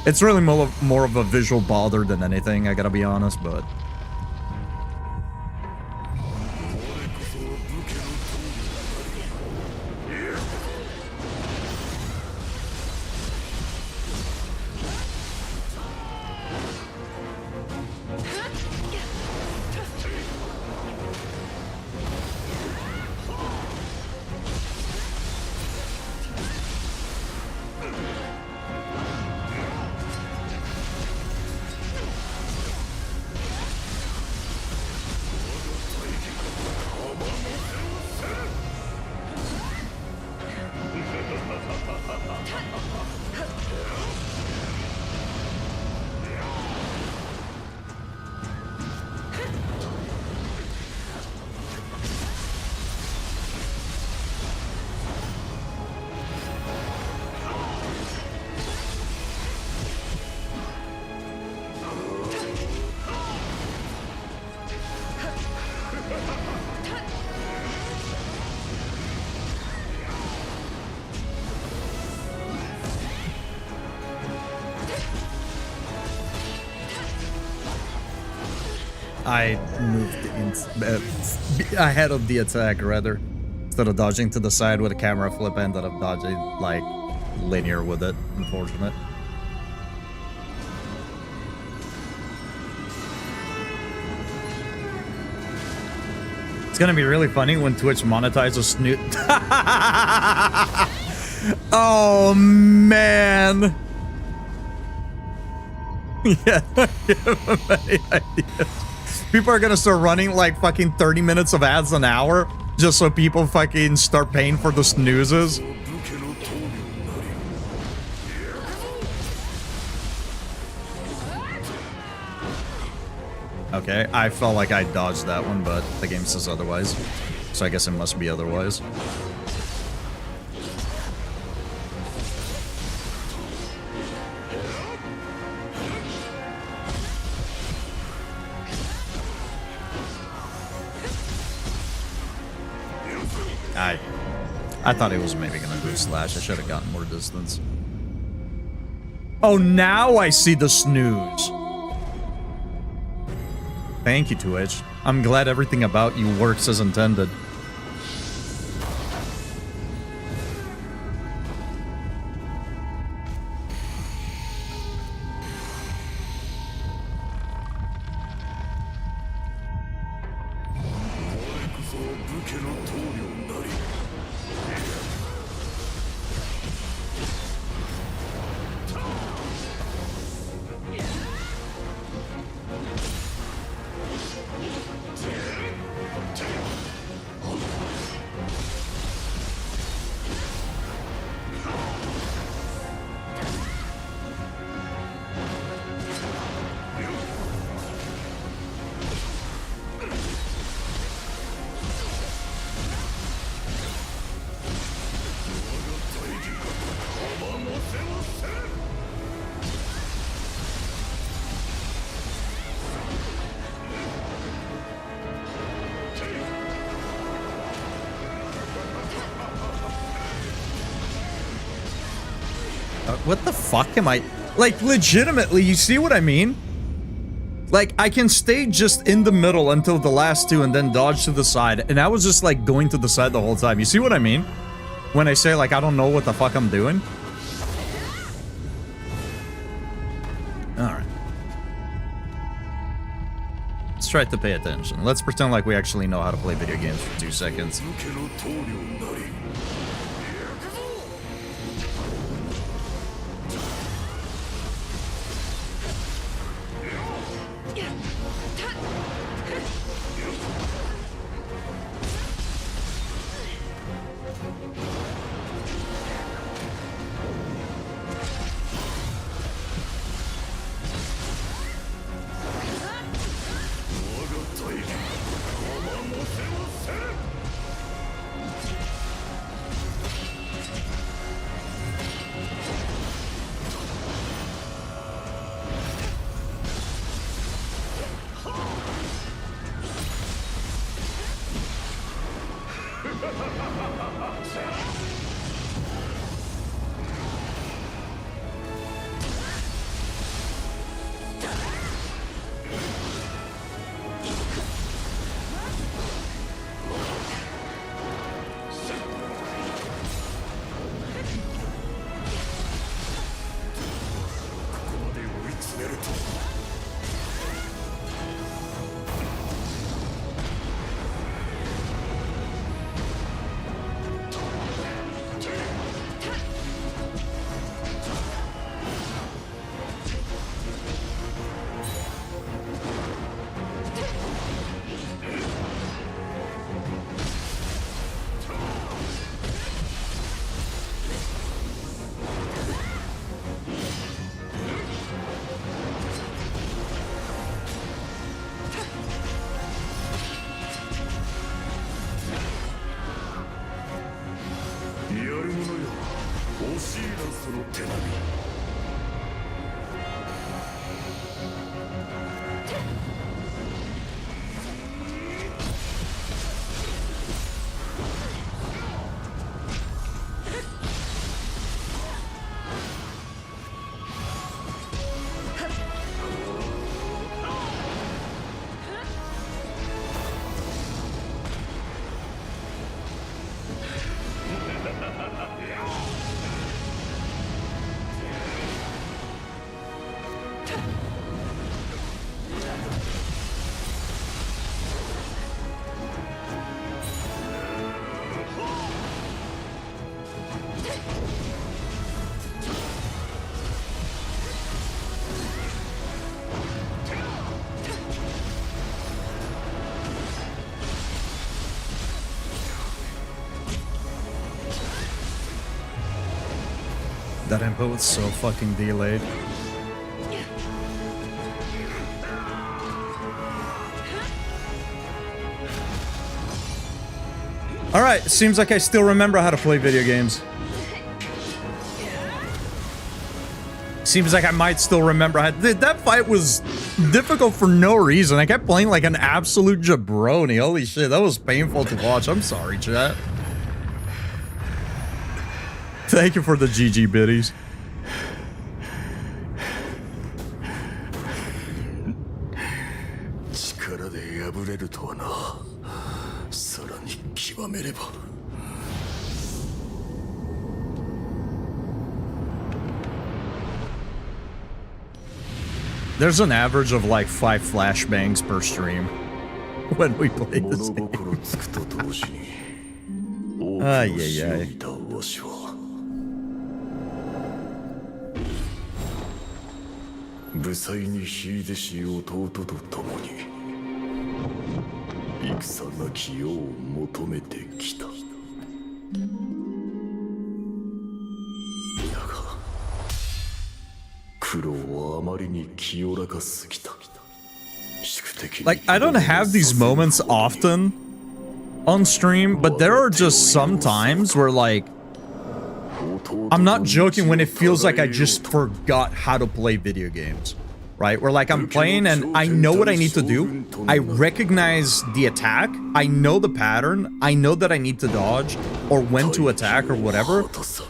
It's really more of a visual bother than anything, I gotta be honest, but... I moved ahead of the attack, rather. Instead of dodging to the side with a camera flip, I ended up dodging, like, linear with it. Unfortunate. It's gonna be really funny when Twitch monetizes snoot. Oh, man. Yeah, I have many ideas. People are gonna start running like fucking 30 minutes of ads an hour just so people fucking start paying for the snoozes. Okay, I felt like I dodged that one, but the game says otherwise. So I guess it must be otherwise. I thought it was maybe gonna do slash. I should have gotten more distance. Oh, now I see the snooze. Thank you, Twitch. I'm glad everything about you works as intended. What the fuck am I... Like, legitimately, you see what I mean? Like, I can stay just in the middle until the last two and then dodge to the side. And I was just, like, going to the side the whole time. You see what I mean? When I say, like, I don't know what the fuck I'm doing? Alright. Let's try to pay attention. Let's pretend like we actually know how to play video games for 2 seconds. That input was so fucking delayed. Alright, seems like I still remember how to play video games. Seems like I might still remember how... That fight was difficult for no reason. I kept playing like an absolute jabroni. Holy shit, that was painful to watch. I'm sorry, chat. Thank you for the GG biddies. ぶれるとはな。さらに極めれば。There's an average of like 5 flashbangs per stream when we play this game. 物心つくと同時に多くあいの死やいやいを見たわしは部祭に秀でし弟と共に戦なき世を求めてきた。だが苦労はあまりに清らかすぎた。宿敵に Like, I don't have these moments often on stream, but there are just some times where, like, I'm not joking when it feels like I just forgot how to play video games, right? Where, like, I'm playing and I know what I need to do. I recognize the attack. I know the pattern. I know that I need to dodge or when to attack or whatever.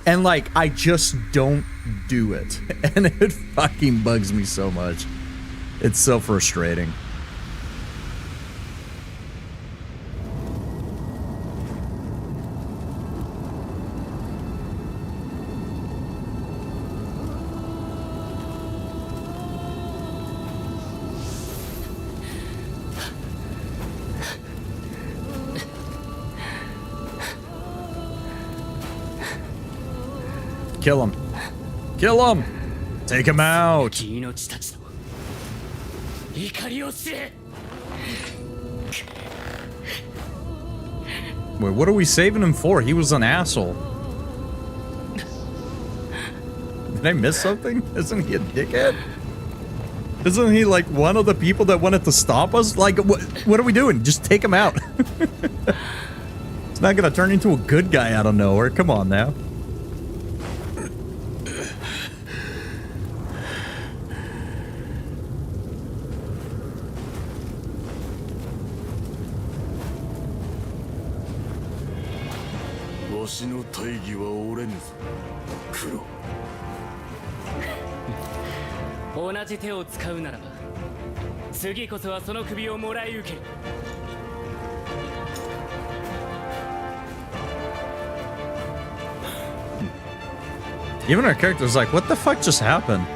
And, like, I just don't do it. And it fucking bugs me so much. It's so frustrating. Kill him. Kill him. Take him out. 命たちの怒りを知れ。 Wait, what are we saving him for? He was an asshole. Did I miss something? Isn't he a dickhead? Isn't he like one of the people that wanted to stop us? Like, what are we doing? Just take him out. It's not gonna turn into a good guy out of nowhere. Come on now. Even our character's like, what the fuck just happened?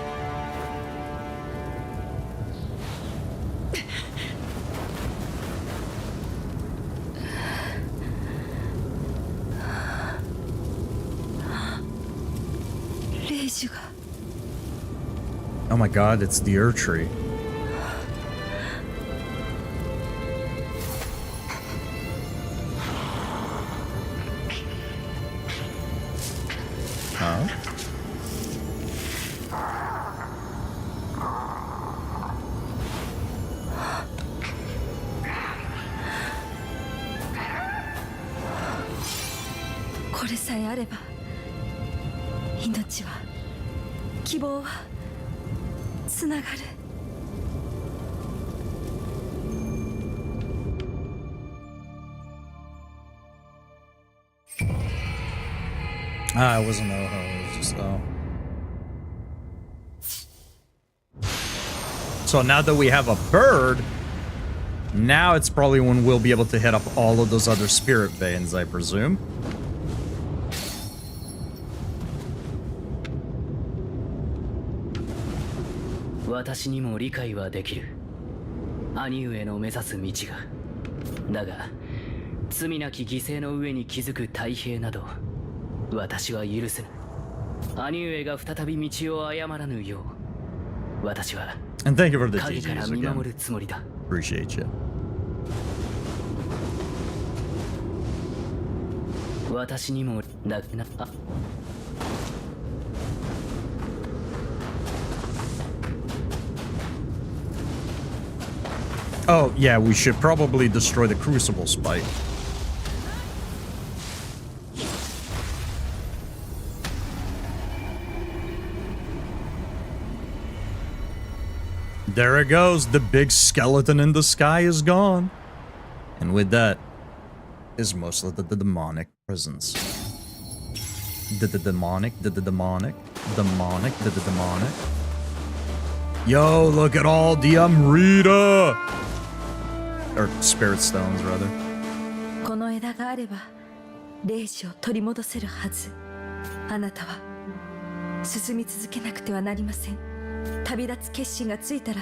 Oh my god, it's the Ur tree. Huh? I wasn't know how it was just So now that we have a bird, now it's probably when we'll be able to hit up all of those other spirit veins, I presume. And thank you for the GGs again. Appreciate you. Oh, yeah, we should probably destroy the Crucible Spike. There it goes. The big skeleton in the sky is gone. And with that is most of the demonic presence. The demonic. Yo, look at all the Amrita. or spirit stones rather. この枝があれば霊視を取り戻せるはず。あなたは進み続けなくてはなりません。旅立つ決心がついたら。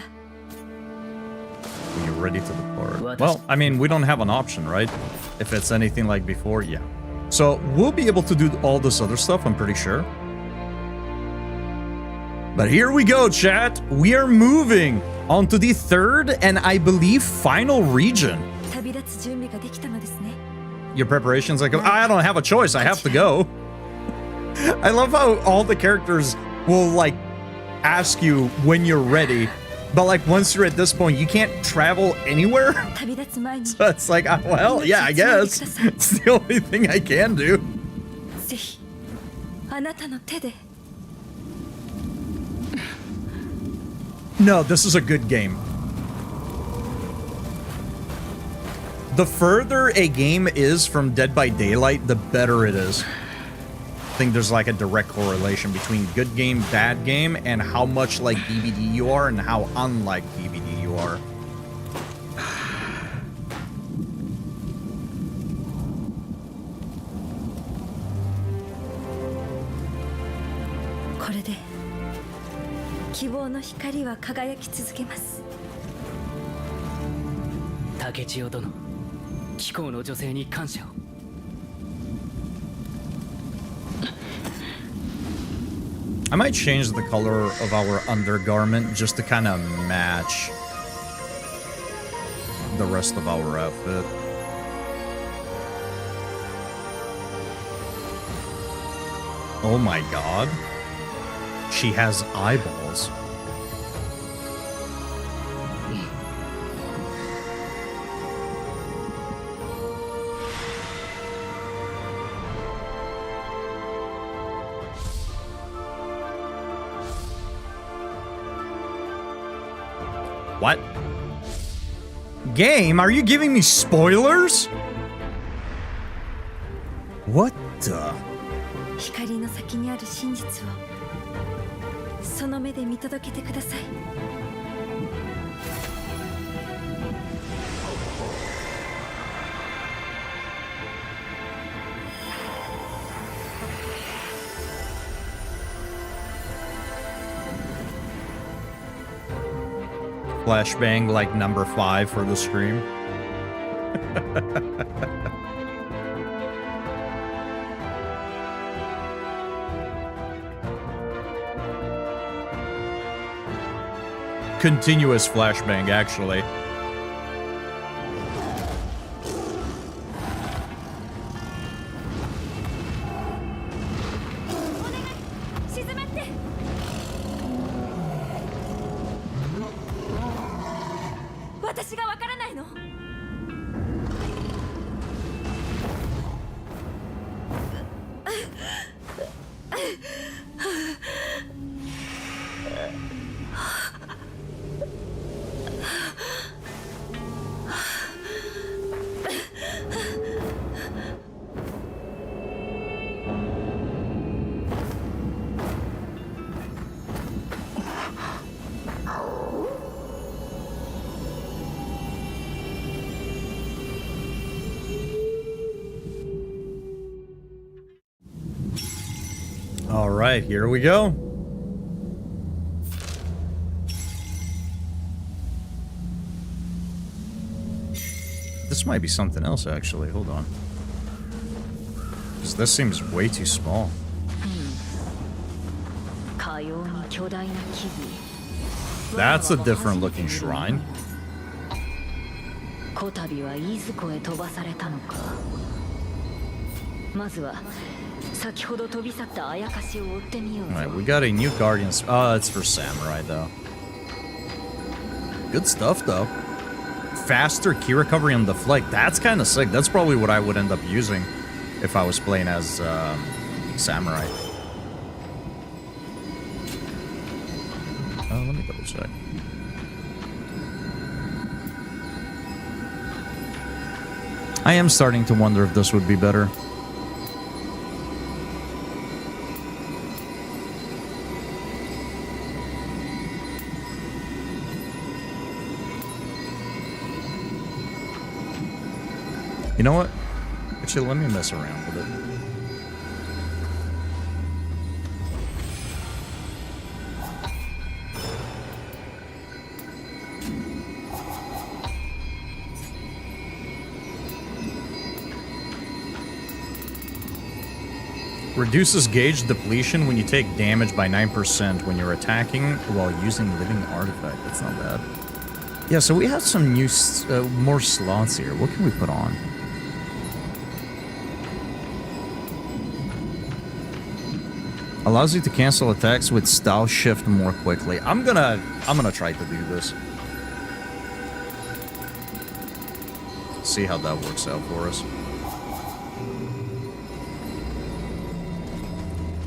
When you're ready to depart. Well, I mean, we don't have an option, right? If it's anything like before, yeah. So we'll be able to do all this other stuff, I'm pretty sure. But here we go, chat. We are moving on to the third and I believe final region. 旅立つ準備ができたのですね。Your preparations like, I don't have a choice. I have to go. I love how all the characters will like ask you when you're ready. But like once you're at this point, you can't travel anywhere. 旅立つ前に So it's like, well, yeah, I guess. It's the only thing I can do. ぜひあなたの手で。 No, this is a good game. The further a game is from Dead by Daylight, the better it is. I think there's like a direct correlation between good game, bad game, and how much like DBD you are and how unlike DBD you are.これで希望の光は輝き続けます。竹千代殿、貴公の女性に感謝を。I might change the color of our undergarment just to kind of match the rest of our outfit. Oh my god. She has eyeballs. What? Game? Are you giving me spoilers? What the? 光の先にある真実をその目で見届けてください。Flashbang like number 5 for the stream. Continuous flashbang, actually. All right, here we go. This might be something else, actually. Hold on. Because this seems way too small. That's a different looking shrine. こたびは飯塚へ飛ばされたのか。まずは先ほど飛び去ったあやかしを追ってみよう。 Alright, we got a new guardians. It's for samurai though. Good stuff though. Faster key recovery on the flight. That's kind of sick. That's probably what I would end up using if I was playing as samurai. Let me double check. I am starting to wonder if this would be better. know what? Actually, let me mess around with it. Reduces gauge depletion when you take damage by 9% when you're attacking while using living artifact. That's not bad. Yeah, so we have some new, more slots here. What can we put on? Allows you to cancel attacks with style shift more quickly. I'm gonna try to do this. See how that works out for us.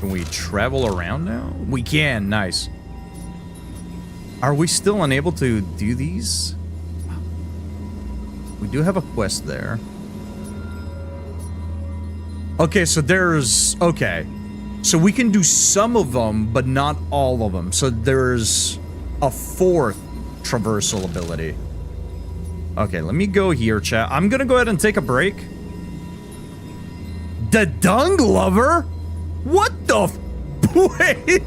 Can we travel around now? We can, nice. Are we still unable to do these? We do have a quest there. Okay, so there's... Okay. So we can do some of them, but not all of them. So there's a fourth traversal ability. Okay, let me go here, chat. I'm gonna go ahead and take a break. The Dung Lover? What the f... Wait.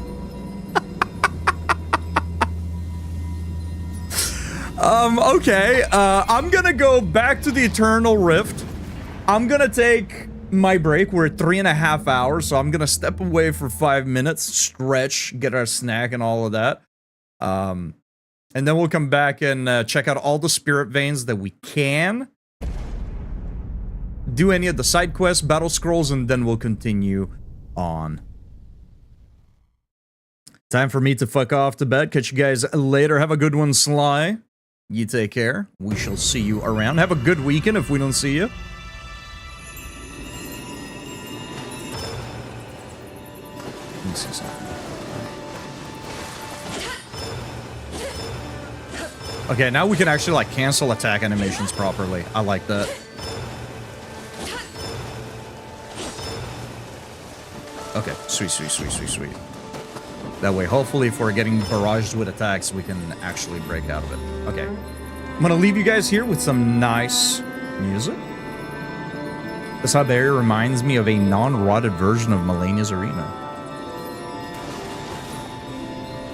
Okay. I'm gonna go back to the Eternal Rift. I'm gonna take my break. We're at 3.5 hours, so I'm gonna step away for 5 minutes, stretch, get our snack and all of that. And then we'll come back and check out all the spirit veins that we can. Do any of the side quests, battle scrolls, and then we'll continue on. Time for me to fuck off to bed. Catch you guys later. Have a good one, Sly. You take care. We shall see you around. Have a good weekend if we don't see you. Let me see something. Okay, now we can actually like cancel attack animations properly. I like that. Okay, sweet, sweet, sweet, sweet, sweet. That way, hopefully, if we're getting barraged with attacks, we can actually break out of it. Okay. I'm gonna leave you guys here with some nice music. This hub area reminds me of a non-rotted version of Melania's Arena.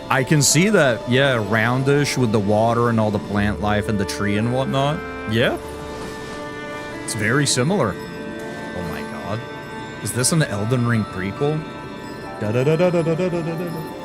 I can see that, yeah, roundish with the water and all the plant life and the tree and whatnot. Yeah. It's very similar. Oh my god. Is this an Elden Ring prequel? Da da da da da da da da da.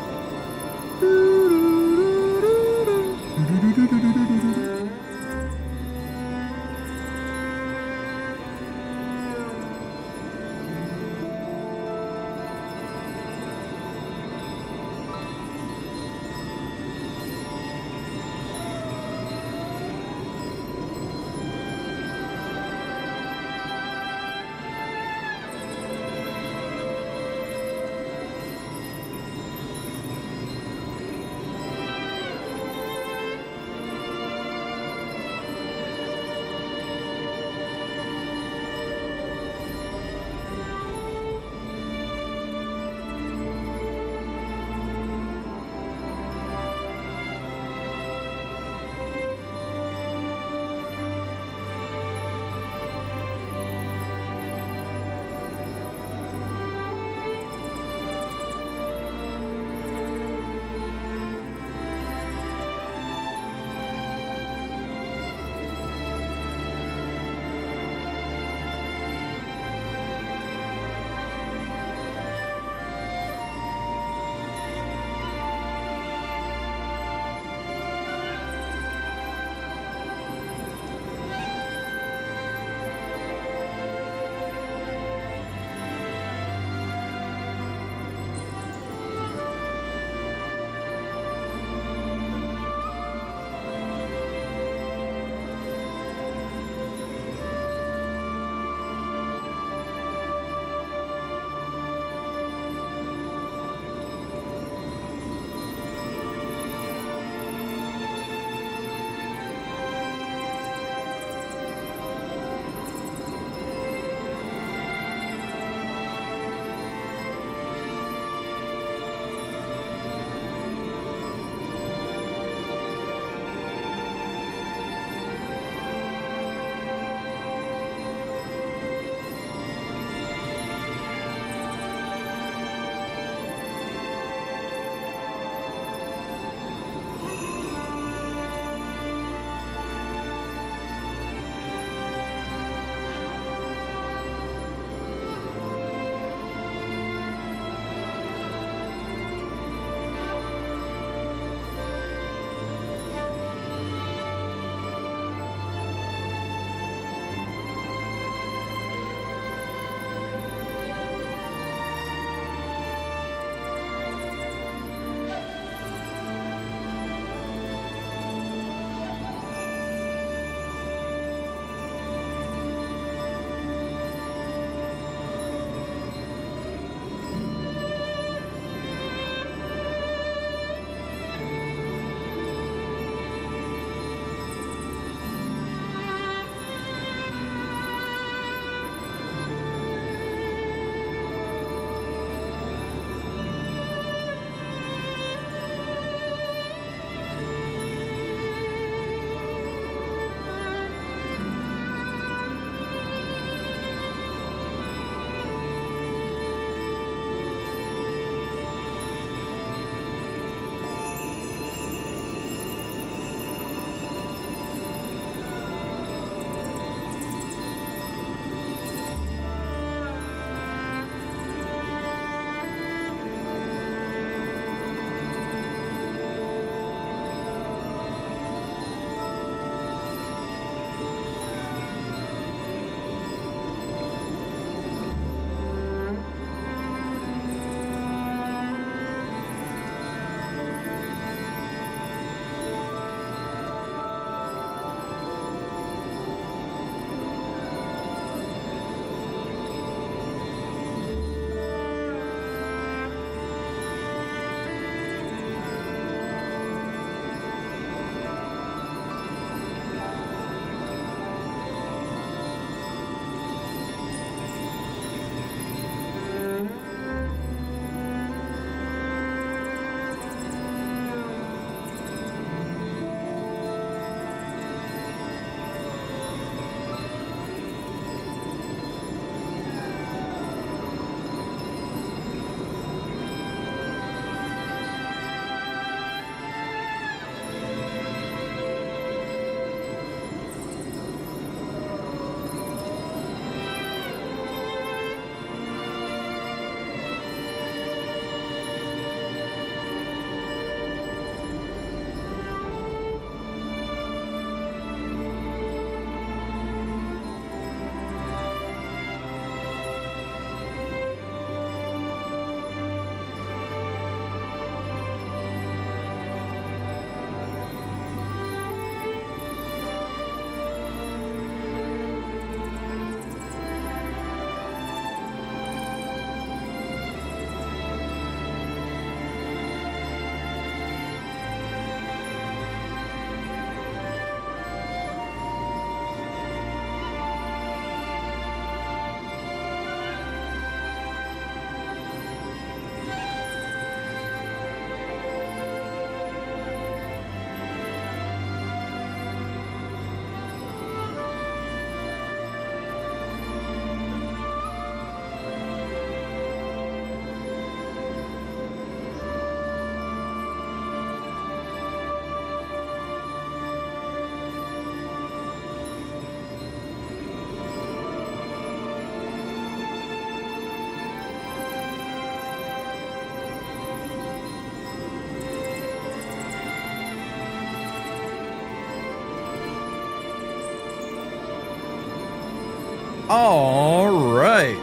All right.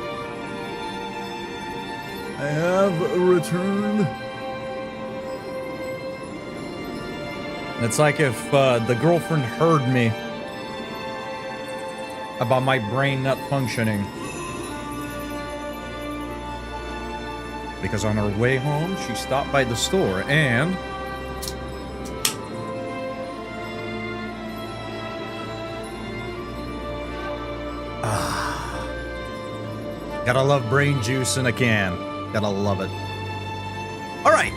I have returned. It's like if the girlfriend heard me about my brain not functioning. Because on her way home, she stopped by the store and... Gotta love brain juice in a can. Gotta love it. All right.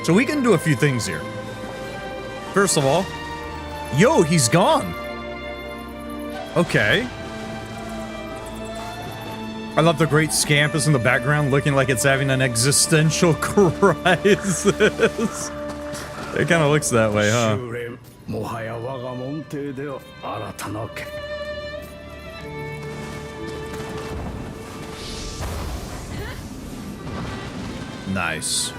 So we can do a few things here. First of all, yo, he's gone. Okay. I love the great Scampus in the background looking like it's having an existential crisis. It kind of looks that way, huh? Nice.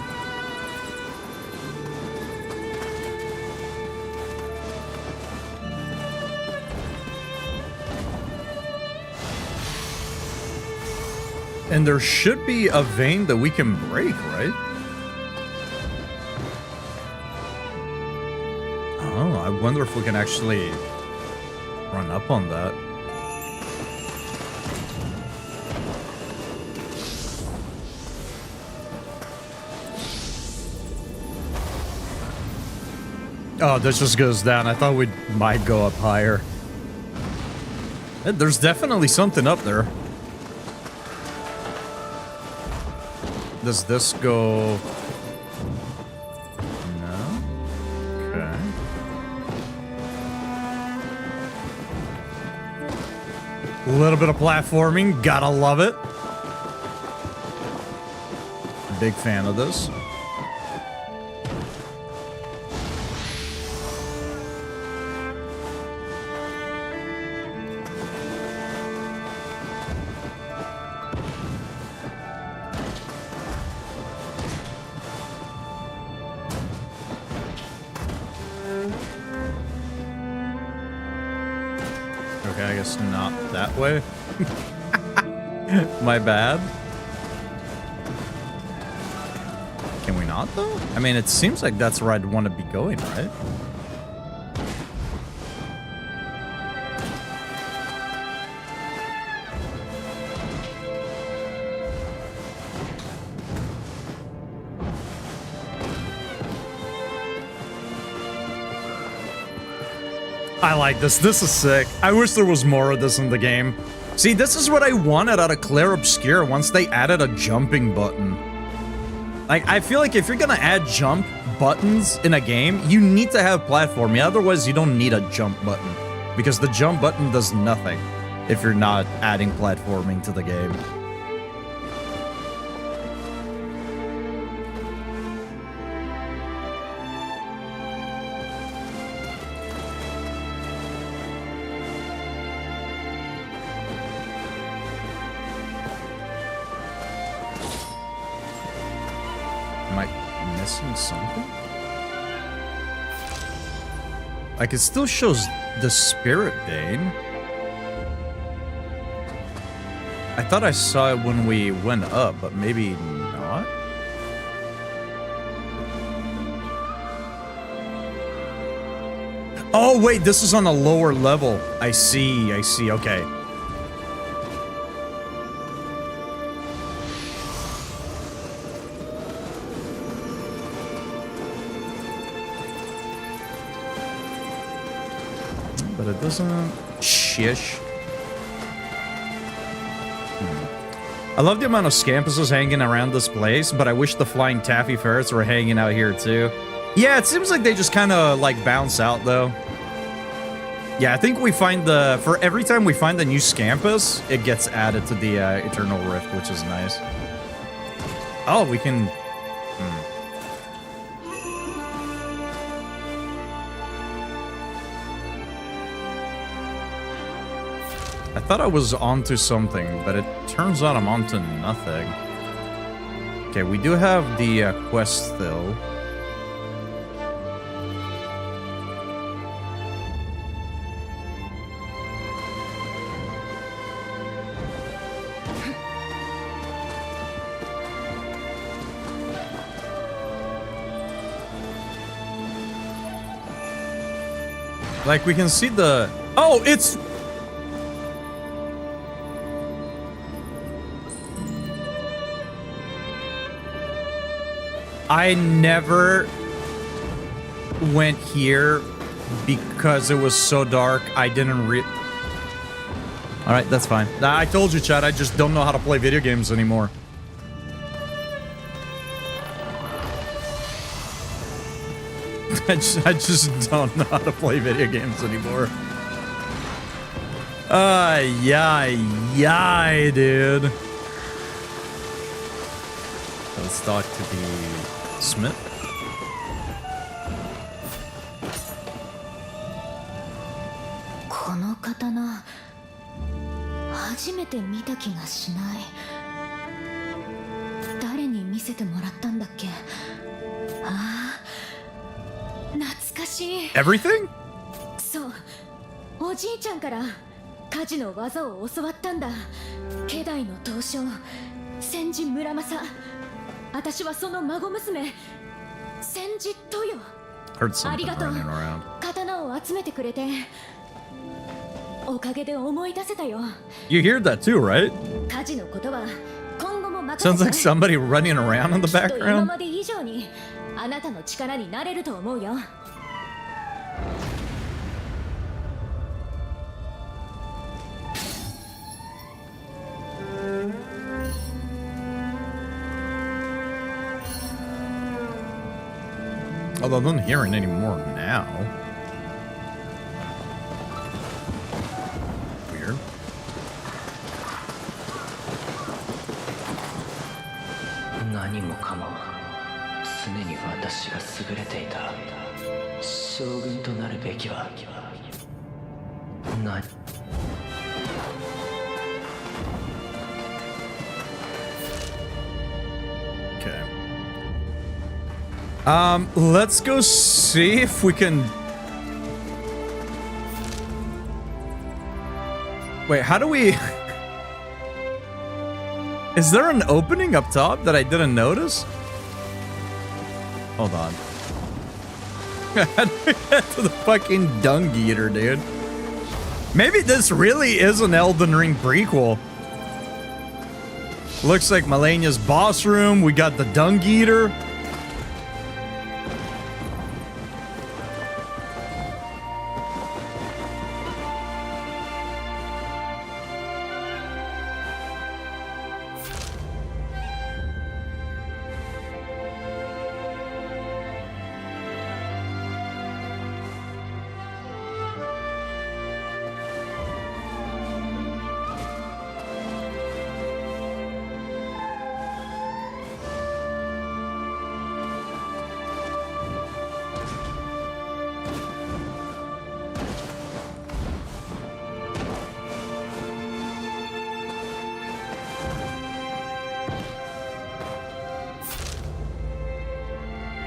And there should be a vein that we can break, right? Oh, I wonder if we can actually run up on that. Oh, this just goes down. I thought we might go up higher. There's definitely something up there. Does this go... No? Okay. A little bit of platforming. Gotta love it. Big fan of this. Okay, I guess not that way. My bad. Can we not, though? I mean, it seems like that's where I'd want to be going, right? I like this. This is sick. I wish there was more of this in the game. See, this is what I wanted out of Clair Obscur once they added a jumping button. Like, I feel like if you're gonna add jump buttons in a game, you need to have platforming. Otherwise, you don't need a jump button. Because the jump button does nothing if you're not adding platforming to the game. Something? Like, it still shows the Spirit Vein. I thought I saw it when we went up, but maybe not? Oh, wait, this is on a lower level. I see, okay. But it doesn't... Shish. I love the amount of Scampuses hanging around this place, but I wish the flying taffy ferrets were hanging out here too. Yeah, it seems like they just kind of like bounce out though. Yeah, I think we find the... For every time we find a new Scampus, it gets added to the Eternal Rift, which is nice. Oh, we can... I thought I was onto something, but it turns out I'm onto nothing. Okay, we do have the quest still. Like, we can see the... Oh, it's... I never went here because it was so dark. I didn't All right, that's fine. I told you, Chad, I just don't know how to play video games anymore. I just don't know how to play video games anymore. Yeah, dude. Let's talk to the Smith. Katana. 初めて見た気がしない。誰に見せてもらったんだっけ？ああ、懐かしい。Everything? そう、おじいちゃんから火事の技を教わったんだ。家代の刀匠、千治村正。私はその孫娘、千治豊。Heard something ありがとう。 running around. 刀を集めてくれて。おかげで思い出せたよ。 You hear that too, right? 火事のことは今後も任せて。 Sounds like somebody running around in the きっと今 background. まで以上にあなたの力になれると思うよ。Although I'm not hearing any more now. Weird. Okay. Let's go see if we can... Wait, how do we... Is there an opening up top that I didn't notice? Hold on. How do we get to the fucking dung eater, dude? Maybe this really is an Elden Ring prequel. Looks like Malenia's boss room. We got the dung eater.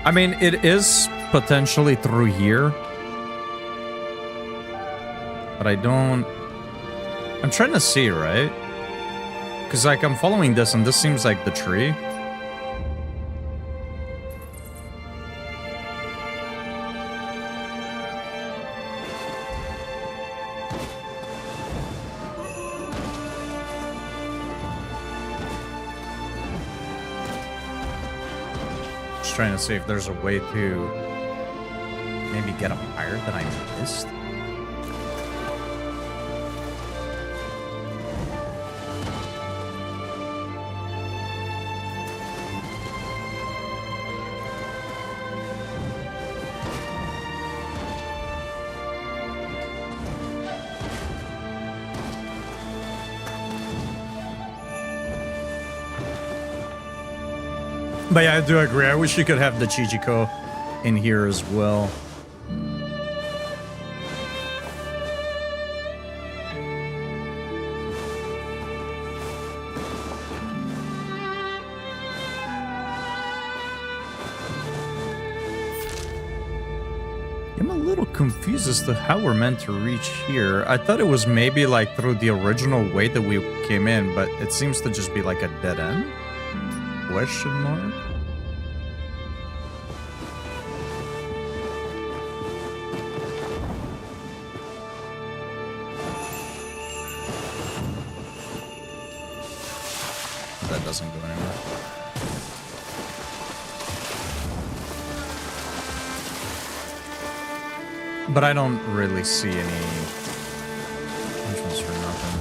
I mean, it is potentially through here. But I don't... I'm trying to see, right? Because, like, I'm following this, and this seems like the tree. Trying to see if there's a way to maybe get him higher that I missed. But yeah, I do agree. I wish you could have the Chichiko in here as well. I'm a little confused as to how we're meant to reach here. I thought it was maybe like through the original way that we came in, but it seems to just be like a dead end? Question mark? that doesn't go anywhere. But I don't really see any entrance for nothing.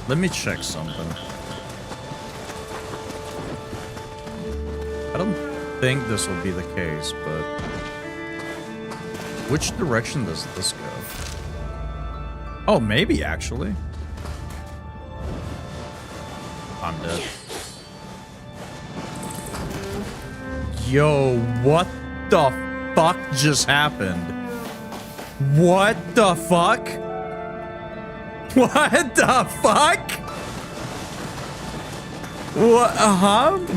Let me check something. I don't think this will be the case, but which direction does this go? Oh, maybe actually. I'm dead. Yo, what the fuck just happened? What the fuck? What the fuck? What?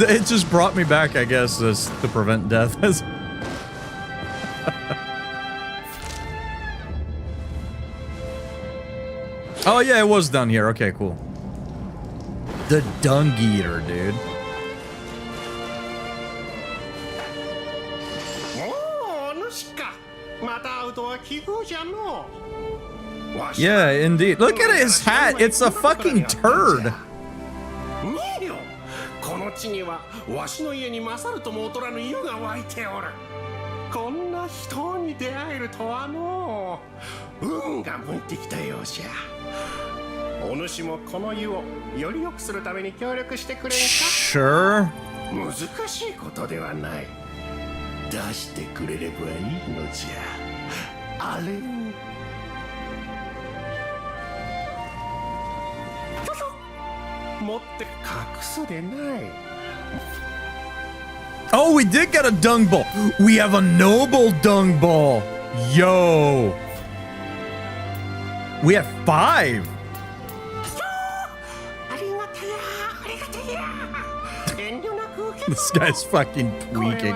It just brought me back, I guess, to prevent death. Oh yeah, it was down here. Okay, cool. The dung eater, dude. Yeah, indeed. Look at his hat. It's a fucking turd. この地にはわしの家に勝るとも劣らぬ湯が湧いておる。こんな人に出会えるとはの運が向いてきたようじゃ。お主もこの湯をより良くするために協力してくれんか？ Sure. 難しいことではない。出してくれればいいのじゃ。あれ。 Oh, we did get a dung ball. We have a noble dung ball. Yo. We have 5. This guy's fucking tweaking.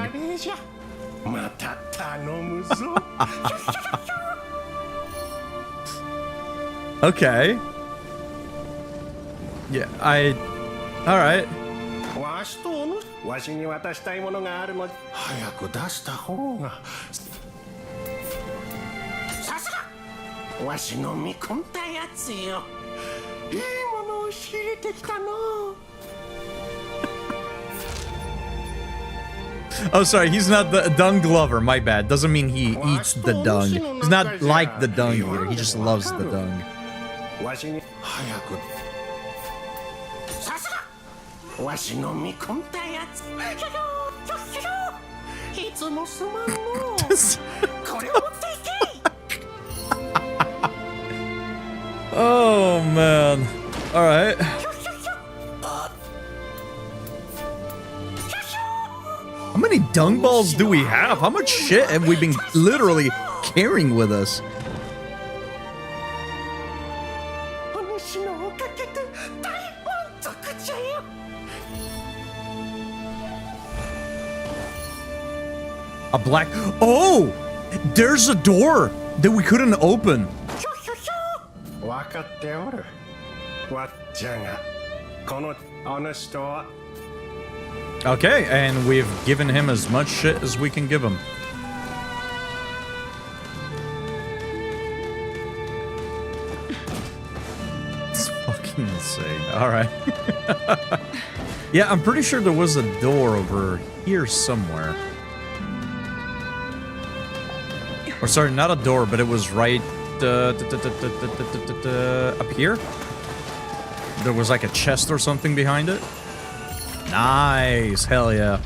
Okay. Yeah, alright. わしとおぬわしに渡したいものがあるの早く出した方がさすがわしの見込んだやつよいいものを仕入れてきたの Oh, sorry, he's not the dung lover. My bad. Doesn't mean he eats the dung. He's not like the dung eater. He just loves the dung. わしに早くさすがわしの見込んだやついつもすまんのこれを持っていけ Oh, man. Alright. How many dung balls do we have? How much shit have we been literally carrying with us? A black... Oh! There's a door that we couldn't open. Okay, and we've given him as much shit as we can give him. It's fucking insane. Alright. Yeah, I'm pretty sure there was a door over here somewhere. Or sorry, not a door, but it was right up here. There was like a chest or something behind it. Nice, hell yeah.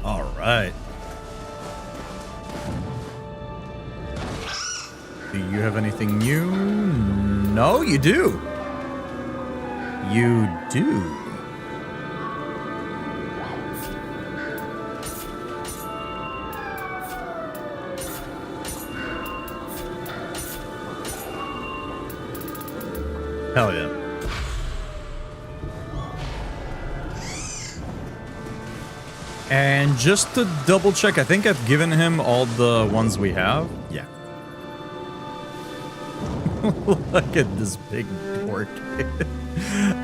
All right. Do you have anything new? No, you do. You do. Hell yeah. And just to double check, I think I've given him all the ones we have. Yeah. Look at this big dork.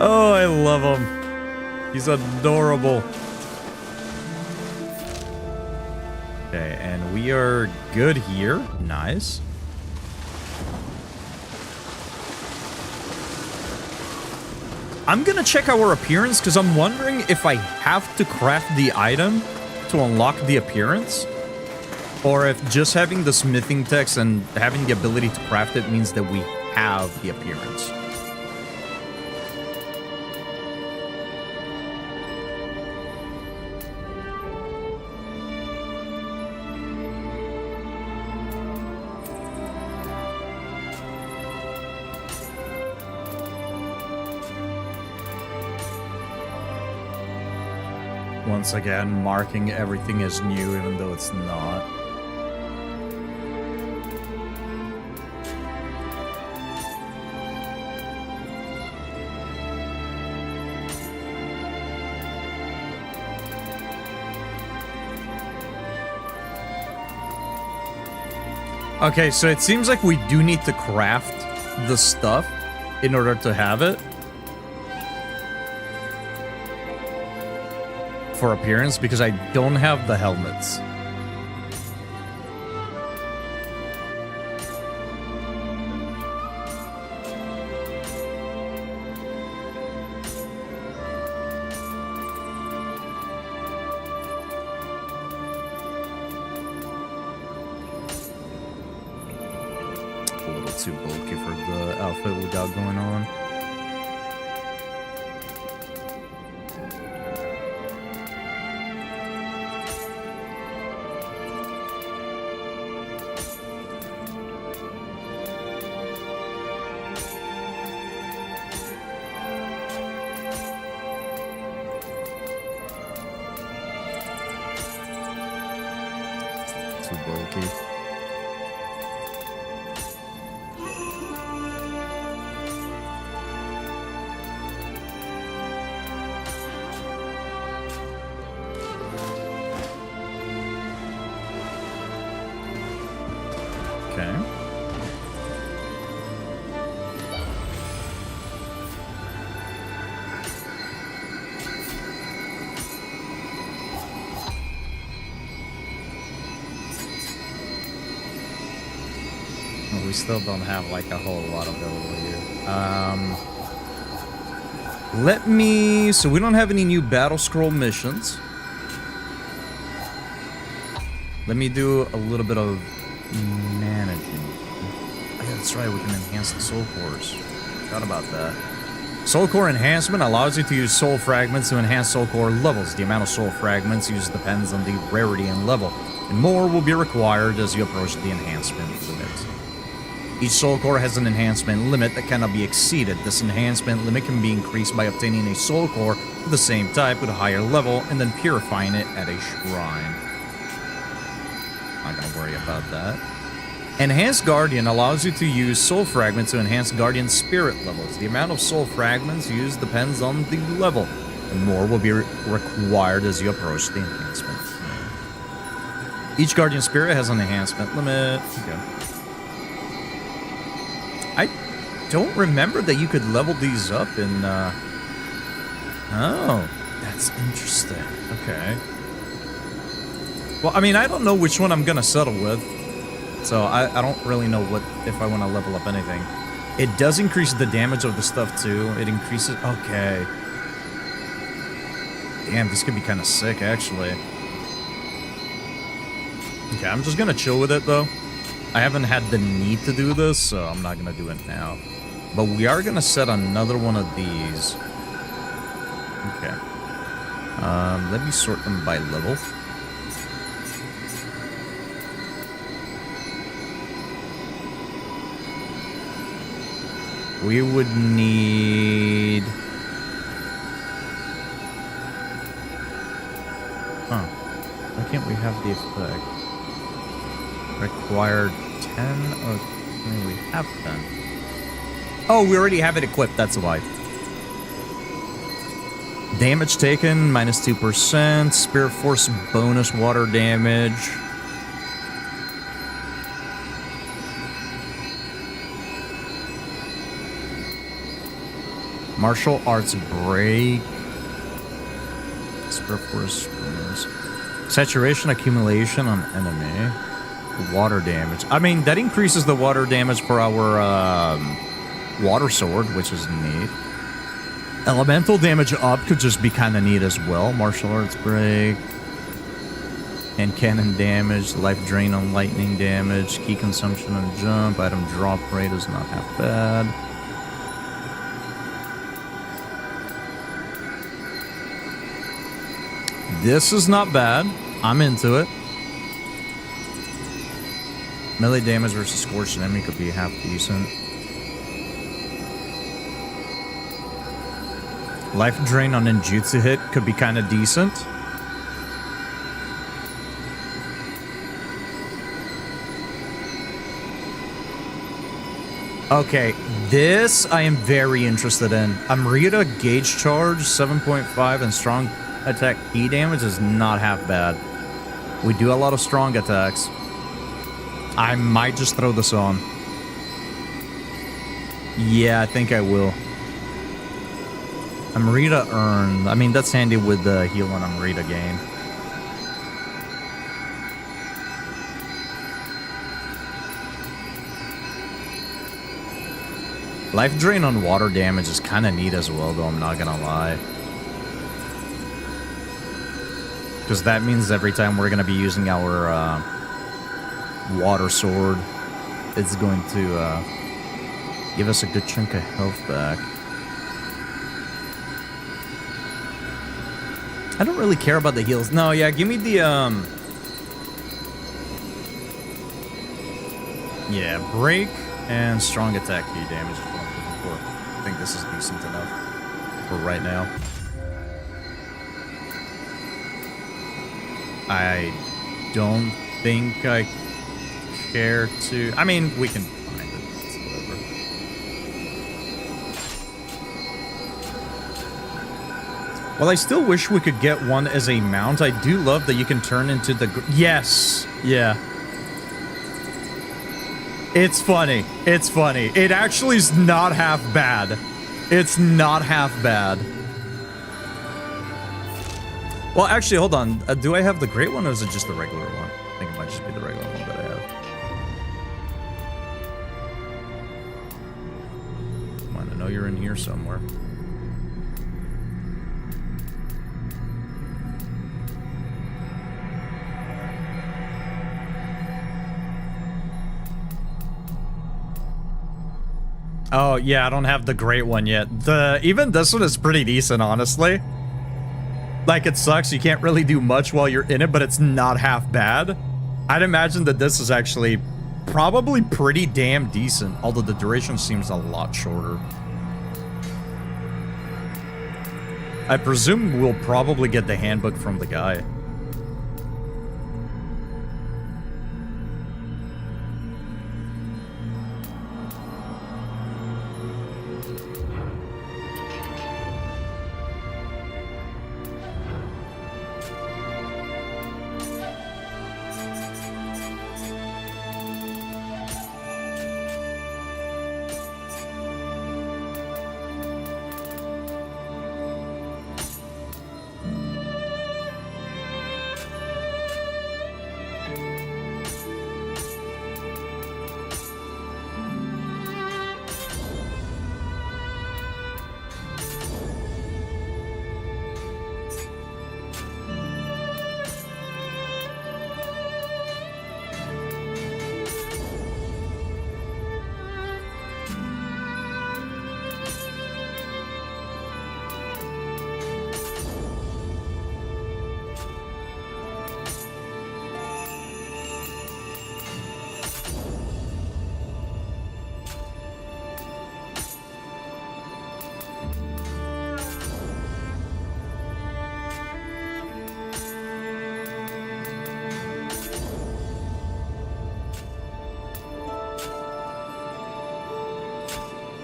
Oh, I love him. He's adorable. Okay, and we are good here. Nice. I'm gonna check our appearance because I'm wondering if I have to craft the item to unlock the appearance, or if just having the smithing text and having the ability to craft it means that we have the appearance. Once again, marking everything as new even though it's not. Okay, so it seems like we do need to craft the stuff in order to have it. For appearance, because I don't have the helmets. A little too bulky for the outfit we got going on. Too bulky. Okay. We still don't have like a whole lot available here. Let me... So we don't have any new battle scroll missions. Let me do a little bit of managing. Oh, yeah, that's right. We can enhance the soul cores. Forgot about that. Soul core enhancement allows you to use soul fragments to enhance soul core levels. The amount of soul fragments used depends on the rarity and level, and more will be required as you approach the enhancement limit. Each soul core has an enhancement limit that cannot be exceeded. This enhancement limit can be increased by obtaining a soul core of the same type with a higher level and then purifying it at a shrine. Not gonna worry about that. Enhanced Guardian allows you to use soul fragments to enhance Guardian spirit levels. The amount of soul fragments used depends on the level, and more will be required as you approach the enhancement. Each Guardian spirit has an enhancement limit. Okay. I don't remember that you could level these up in, Oh, that's interesting. Okay. Well, I mean, I don't know which one I'm gonna settle with. So I don't really know what if I want to level up anything. It does increase the damage of the stuff, too. It increases... Okay. Damn, this could be kind of sick, actually. Okay, I'm just gonna chill with it, though. I haven't had the need to do this, so I'm not gonna do it now. But we are gonna set another one of these. Okay. Let me sort them by level. We would need... Huh. Why can't we have the effect? Required 10? Oh, I mean, we have 10. Oh, we already have it equipped, that's why. Damage taken, minus 2%. Spirit Force bonus water damage. Martial Arts Break. Spirit Force bonus. Saturation accumulation on enemy. Water damage. I mean, that increases the water damage for our water sword, which is neat. Elemental damage up could just be kind of neat as well. Martial Arts Break. And cannon damage. Life drain on lightning damage. Key consumption on jump. Item drop rate is not half bad. This is not bad. I'm into it. Melee damage versus scorched enemy could be half decent. Life drain on ninjutsu hit could be kind of decent. Okay, this I am very interested in. Amrita gauge charge 7.5 and strong attack E damage is not half bad. We do a lot of strong attacks. I might just throw this on. Yeah, I think I will. Amrita earn. I mean, that's handy with the heal on Amrita gain. Life drain on water damage is kind of neat as well, though, I'm not gonna lie. Because that means every time we're gonna be using our water sword, it's going to give us a good chunk of health back. I don't really care about the heals. No, yeah, give me the yeah, break and strong attack key damage is what I'm looking for. I think this is decent enough for right now. I don't think I care to... I mean, we can find it. It's whatever. Well, I still wish we could get one as a mount. I do love that you can turn into the... Yes! Yeah. It's funny. It's funny. It actually is not half bad. It's not half bad. Well, actually, hold on. Do I have the great one, or is it just the regular one? I think it might just be the regular one that I have. Come on, I know you're in here somewhere. Oh, yeah, I don't have the great one yet. Even this one is pretty decent, honestly. Like, it sucks, you can't really do much while you're in it, but it's not half bad. I'd imagine that this is actually probably pretty damn decent, although the duration seems a lot shorter. I presume we'll probably get the handbook from the guy.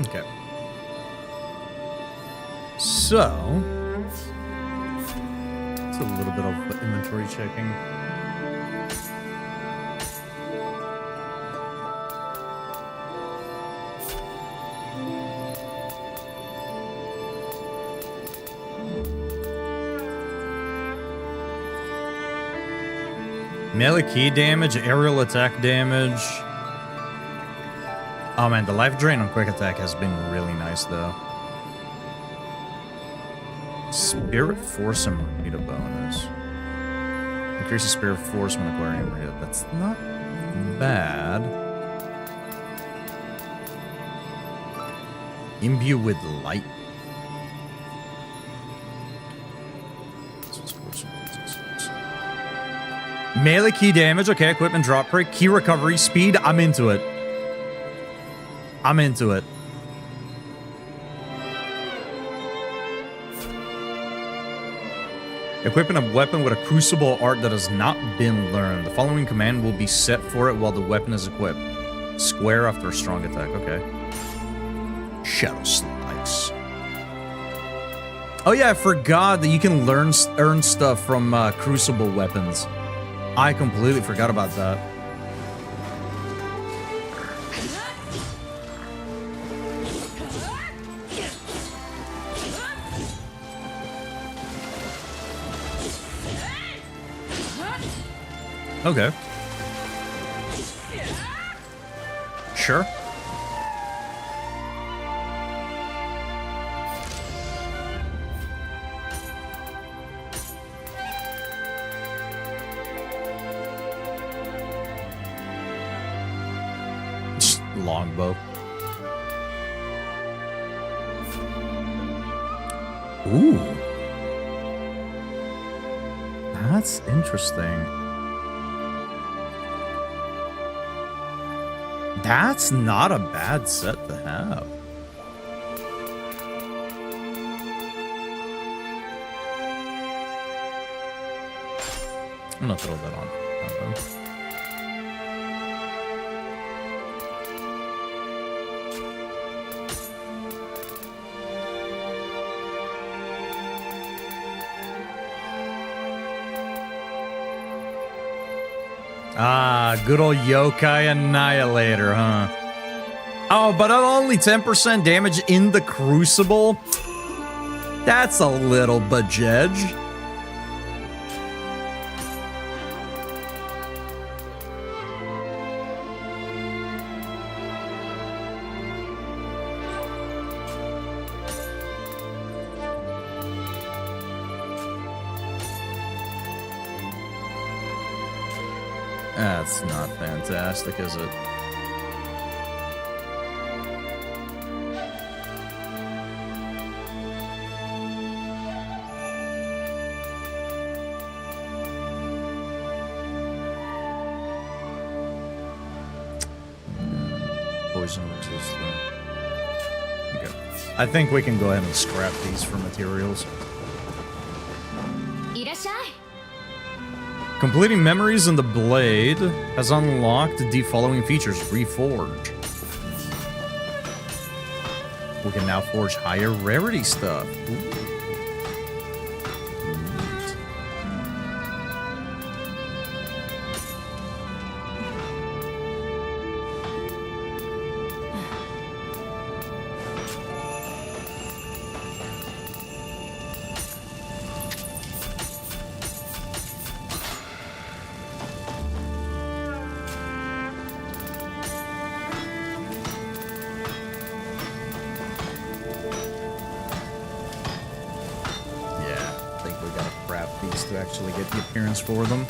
Okay. So, a little bit of inventory checking. Melee key damage, aerial attack damage. Oh man, the life drain on quick attack has been really nice though. Spirit Force and Marita bonus. Increases Spirit Force when acquiring Marita. That's not bad. Imbue with light. Melee key damage, okay, equipment drop rate, key recovery, speed, I'm into it. I'm into it. Equipping a weapon with a crucible art that has not been learned. The following command will be set for it while the weapon is equipped. Square after a strong attack, okay. Shadow Slice. Oh yeah, I forgot that you can earn stuff from crucible weapons. I completely forgot about that. Okay. Sure. Longbow. Ooh. That's interesting. That's not a bad set to have. I'm gonna throw that on. Ah, good old Yokai Annihilator, huh? Oh, but only 10% damage in the Crucible? That's a little bajudge. That's not fantastic, is it? Poison resistant. Okay. I think we can go ahead and scrap these for materials. Completing memories in the blade has unlocked the following features. Reforge. We can now forge higher rarity stuff. Ooh. To actually get the appearance for them.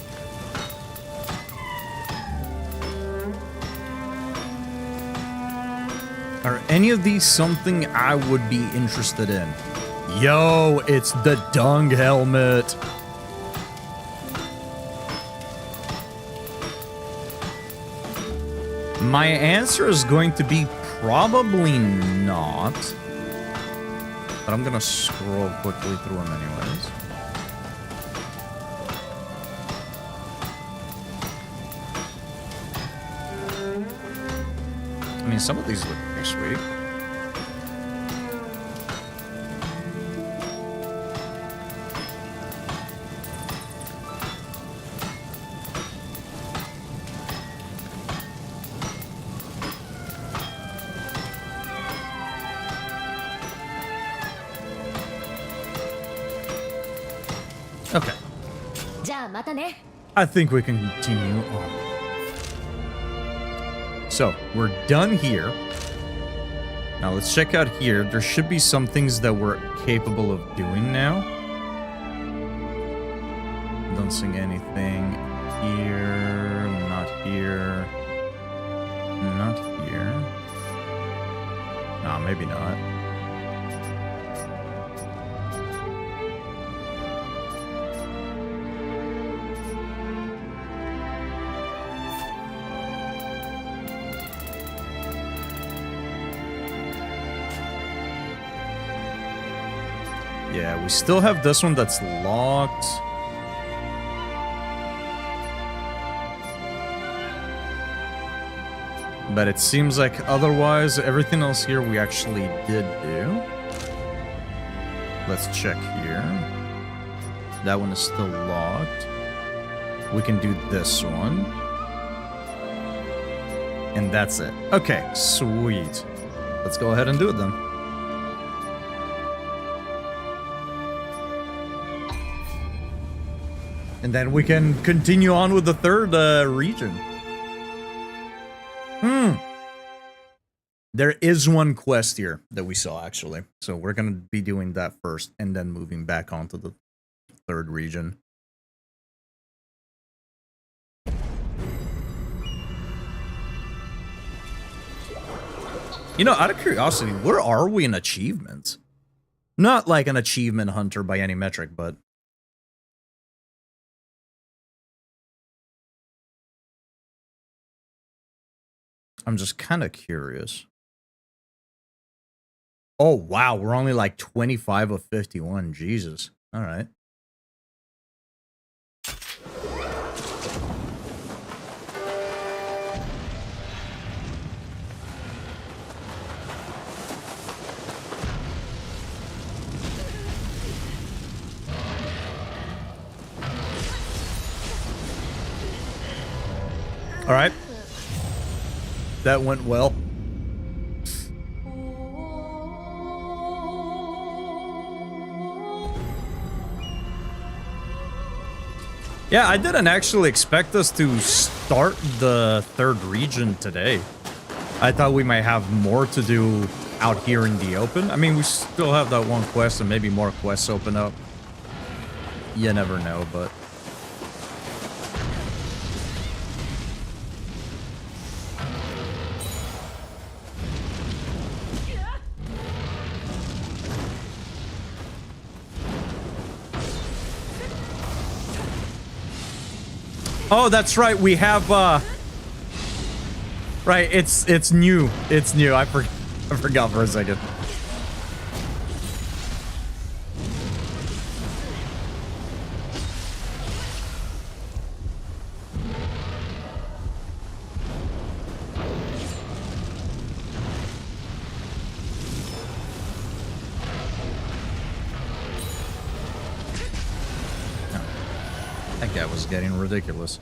Are any of these something I would be interested in? Yo, it's the dung helmet. My answer is going to be probably not. But I'm gonna scroll quickly through them anyways. I mean, some of these look pretty sweet. じゃあまたね。 I think we can continue on. So, we're done here. Now let's check out here. There should be some things that we're capable of doing now. Don't see anything here. Not here. Not here. Nah, maybe not. Yeah, we still have this one that's locked. But it seems like otherwise, everything else here we actually did do. Let's check here. That one is still locked. We can do this one. And that's it. Okay, sweet. Let's go ahead and do it then. And then we can continue on with the third region. There is one quest here that we saw, actually. So we're going to be doing that first and then moving back onto the third region. You know, out of curiosity, where are we in achievements? Not like an achievement hunter by any metric, but... I'm just kind of curious. Oh, wow. We're only like 25 of 51. Jesus. All right. All right. That went well. Yeah, I didn't actually expect us to start the third region today. I thought we might have more to do out here in the open. I mean, we still have that one quest and maybe more quests open up. You never know, but... Oh, that's right. We have, right, it's new. It's new. I forgot for a second. That guy was getting ridiculous.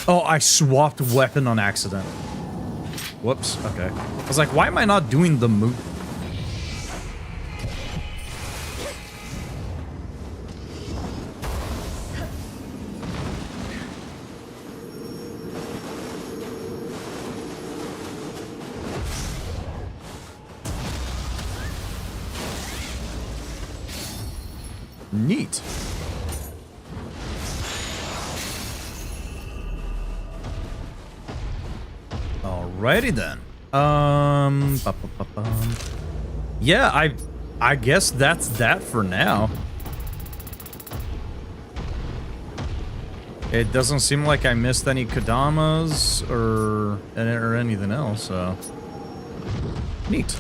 Oh, I swapped weapon on accident. Whoops, okay. I was like, why am I not doing the move? Neat. Alrighty then. Yeah, I guess that's that for now. It doesn't seem like I missed any Kodamas or anything else, so neat.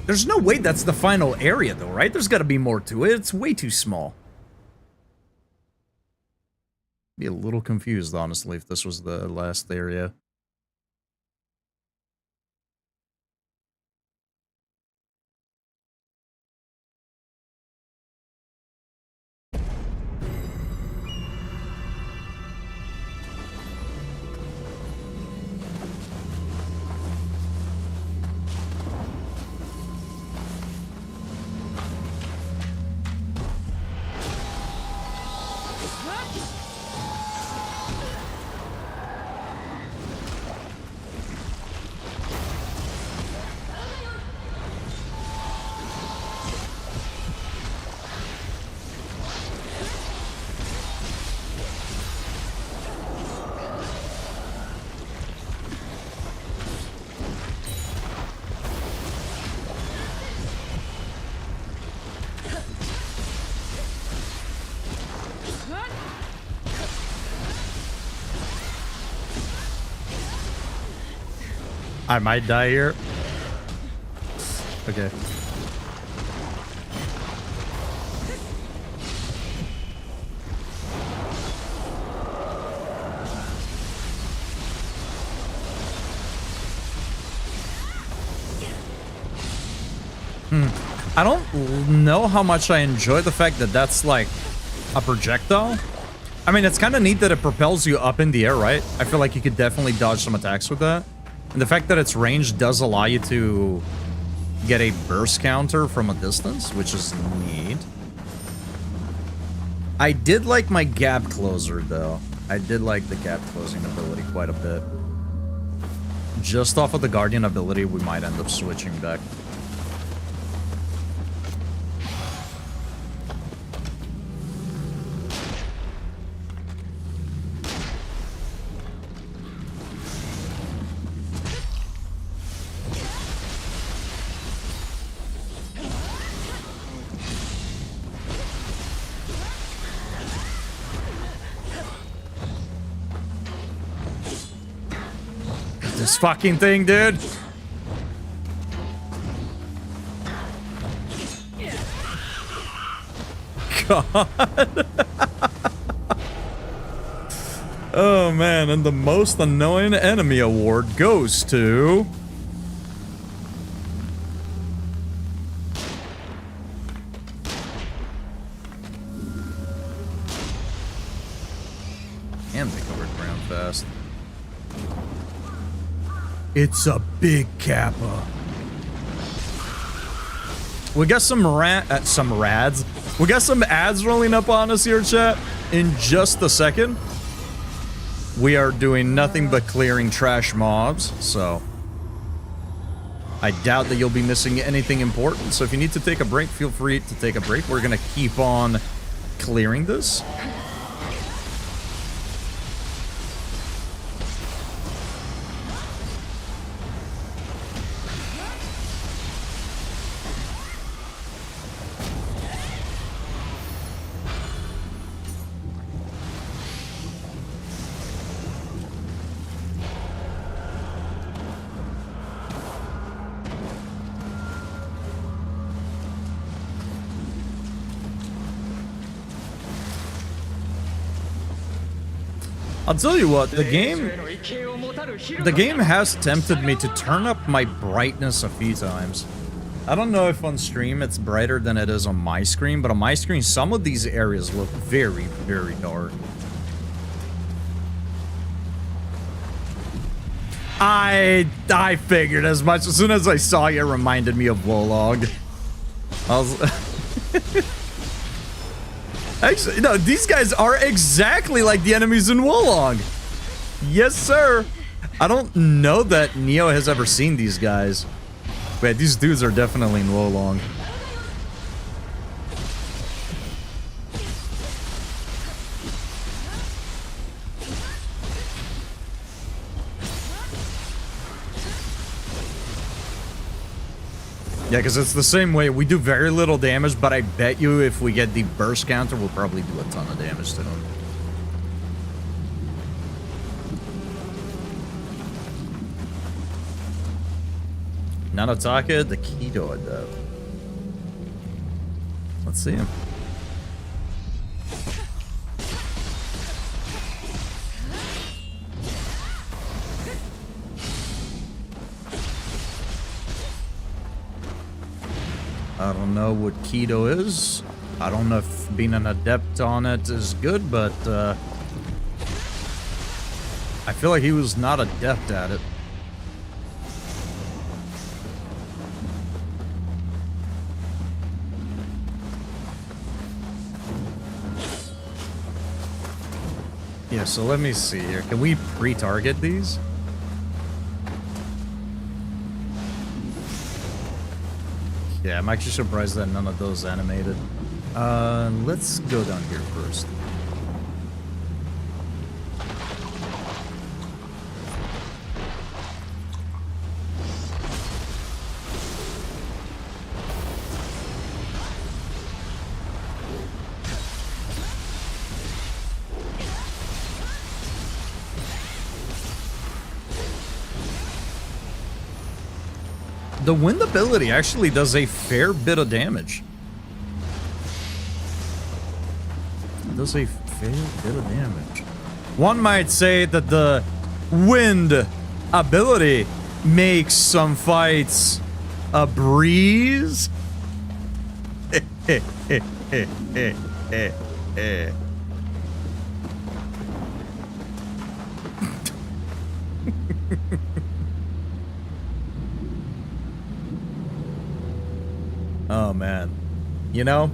There's no way that's the final area, though, right? There's got to be more to it. It's way too small. Be a little confused, honestly, if this was the last area. I might die here. Okay. I don't know how much I enjoy the fact that that's like a projectile. I mean, it's kind of neat that it propels you up in the air, right? I feel like you could definitely dodge some attacks with that. And the fact that its range does allow you to get a burst counter from a distance, which is neat. I did like my gap closer, though. I did like the gap closing ability quite a bit. Just off of the Guardian ability, we might end up switching back. This fucking thing, dude. God. Oh man, and the most annoying enemy award goes to... And they covered ground fast. It's a big Kappa. We got some rads. We got some ads rolling up on us here, chat. In just a second. We are doing nothing but clearing trash mobs, so I doubt that you'll be missing anything important. So if you need to take a break, feel free to take a break. We're gonna keep on clearing this. I'll tell you what, the game has tempted me to turn up my brightness a few times. I don't know if on stream it's brighter than it is on my screen, but on my screen some of these areas look very, very dark. I figured as much. As soon as I saw you, it reminded me of Wolog. I was... Actually, no, these guys are exactly like the enemies in Wolong. Yes, sir. I don't know that Neo has ever seen these guys. Wait, these dudes are definitely in Wolong. Yeah, because it's the same way. We do very little damage, but I bet you if we get the burst counter, we'll probably do a ton of damage to them. Nanotaka, the Keto Adept. Let's see him. I don't know what Keto is. I don't know if being an adept on it is good, but I feel like he was not adept at it. Yeah, so let me see here. Can we pre-target these? Yeah, I'm actually surprised that none of those animated. Let's go down here first. The wind ability actually does a fair bit of damage. It does a fair bit of damage. One might say that the wind ability makes some fights a breeze. Oh man, you know,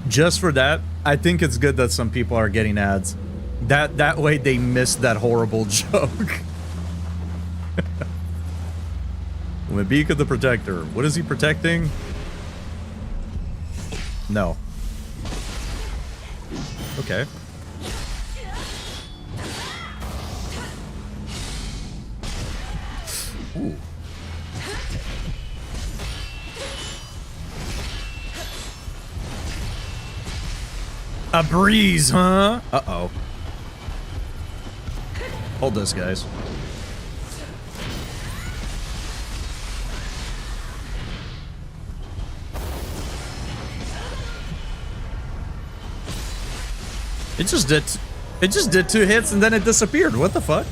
just for that, I think it's good that some people are getting ads. That way they missed that horrible joke. Mabika the Protector. What is he protecting? No. Okay. Ooh. A breeze, huh? Uh-oh. Hold this, guys. It just did 2 hits and then it disappeared. What the fuck?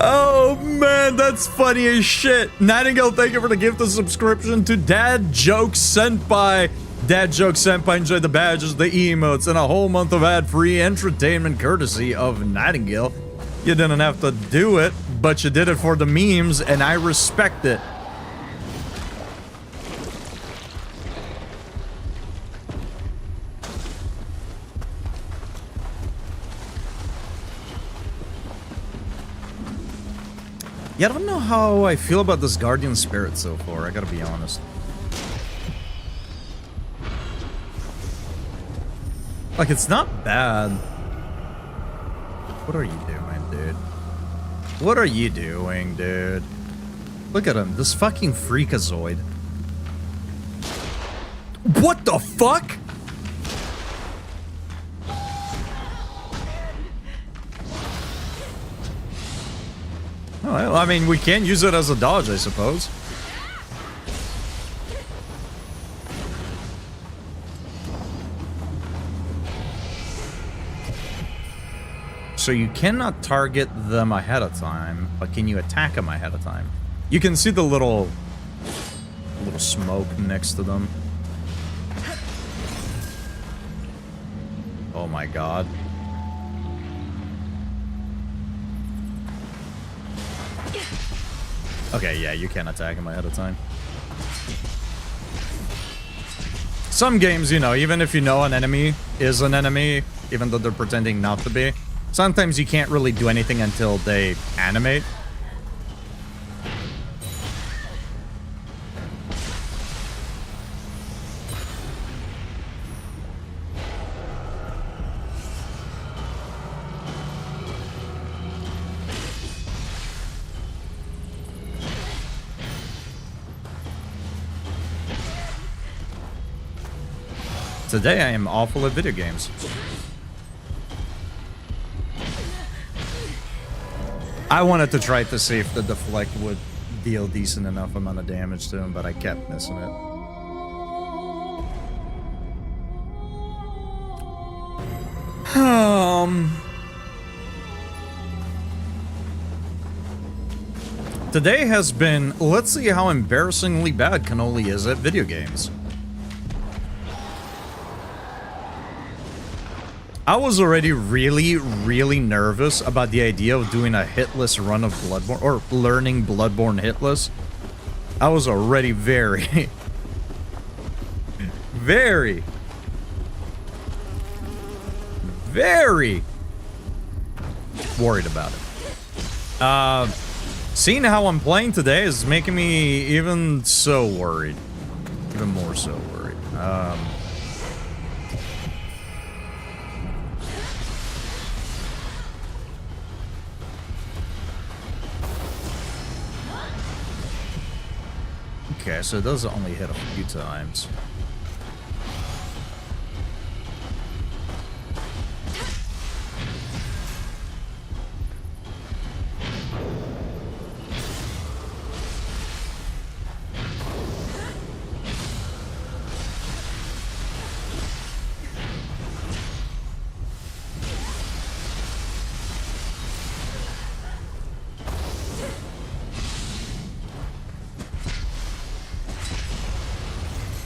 Oh man, that's funny as shit. Nightingale, thank you for the gift of subscription to Dad Joke Senpai. Dad Joke Senpai enjoyed the badges, the emotes, and a whole month of ad-free entertainment courtesy of Nightingale. You didn't have to do it, but you did it for the memes, and I respect it. Yeah, I don't know how I feel about this Guardian Spirit so far, I gotta be honest. Like, it's not bad. What are you doing, dude? What are you doing, dude? Look at him, this fucking freakazoid. What the fuck? Oh, well, I mean, we can use it as a dodge, I suppose. So you cannot target them ahead of time, but can you attack them ahead of time? You can see the little smoke next to them. Oh my god. Okay, yeah, you can attack him ahead of time. Some games, you know, even if you know an enemy is an enemy, even though they're pretending not to be, sometimes you can't really do anything until they animate. Today I am awful at video games. I wanted to try to see if the deflect would deal decent enough amount of damage to him, but I kept missing it. Today has been, let's see how embarrassingly bad Cannoli is at video games. I was already really nervous about the idea of doing a hitless run of Bloodborne, or learning Bloodborne hitless. I was already very worried about it. Seeing how I'm playing today is making me even so worried. Even more so worried. Okay, so it does only hit a few times.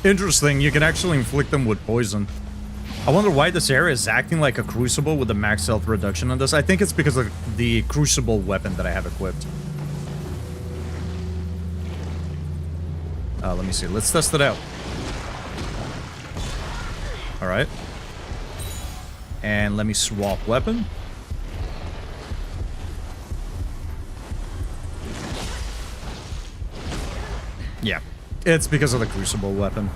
Interesting, you can actually inflict them with poison. I wonder why this area is acting like a crucible with the max health reduction on this. I think it's because of the crucible weapon that I have equipped. Let me see. Let's test it out. Alright. And let me swap weapon. Yeah. It's because of the crucible weapon.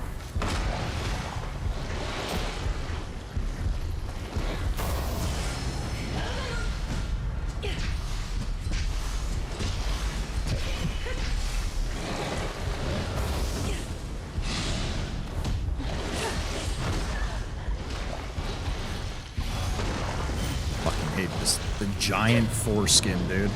The giant foreskin, dude.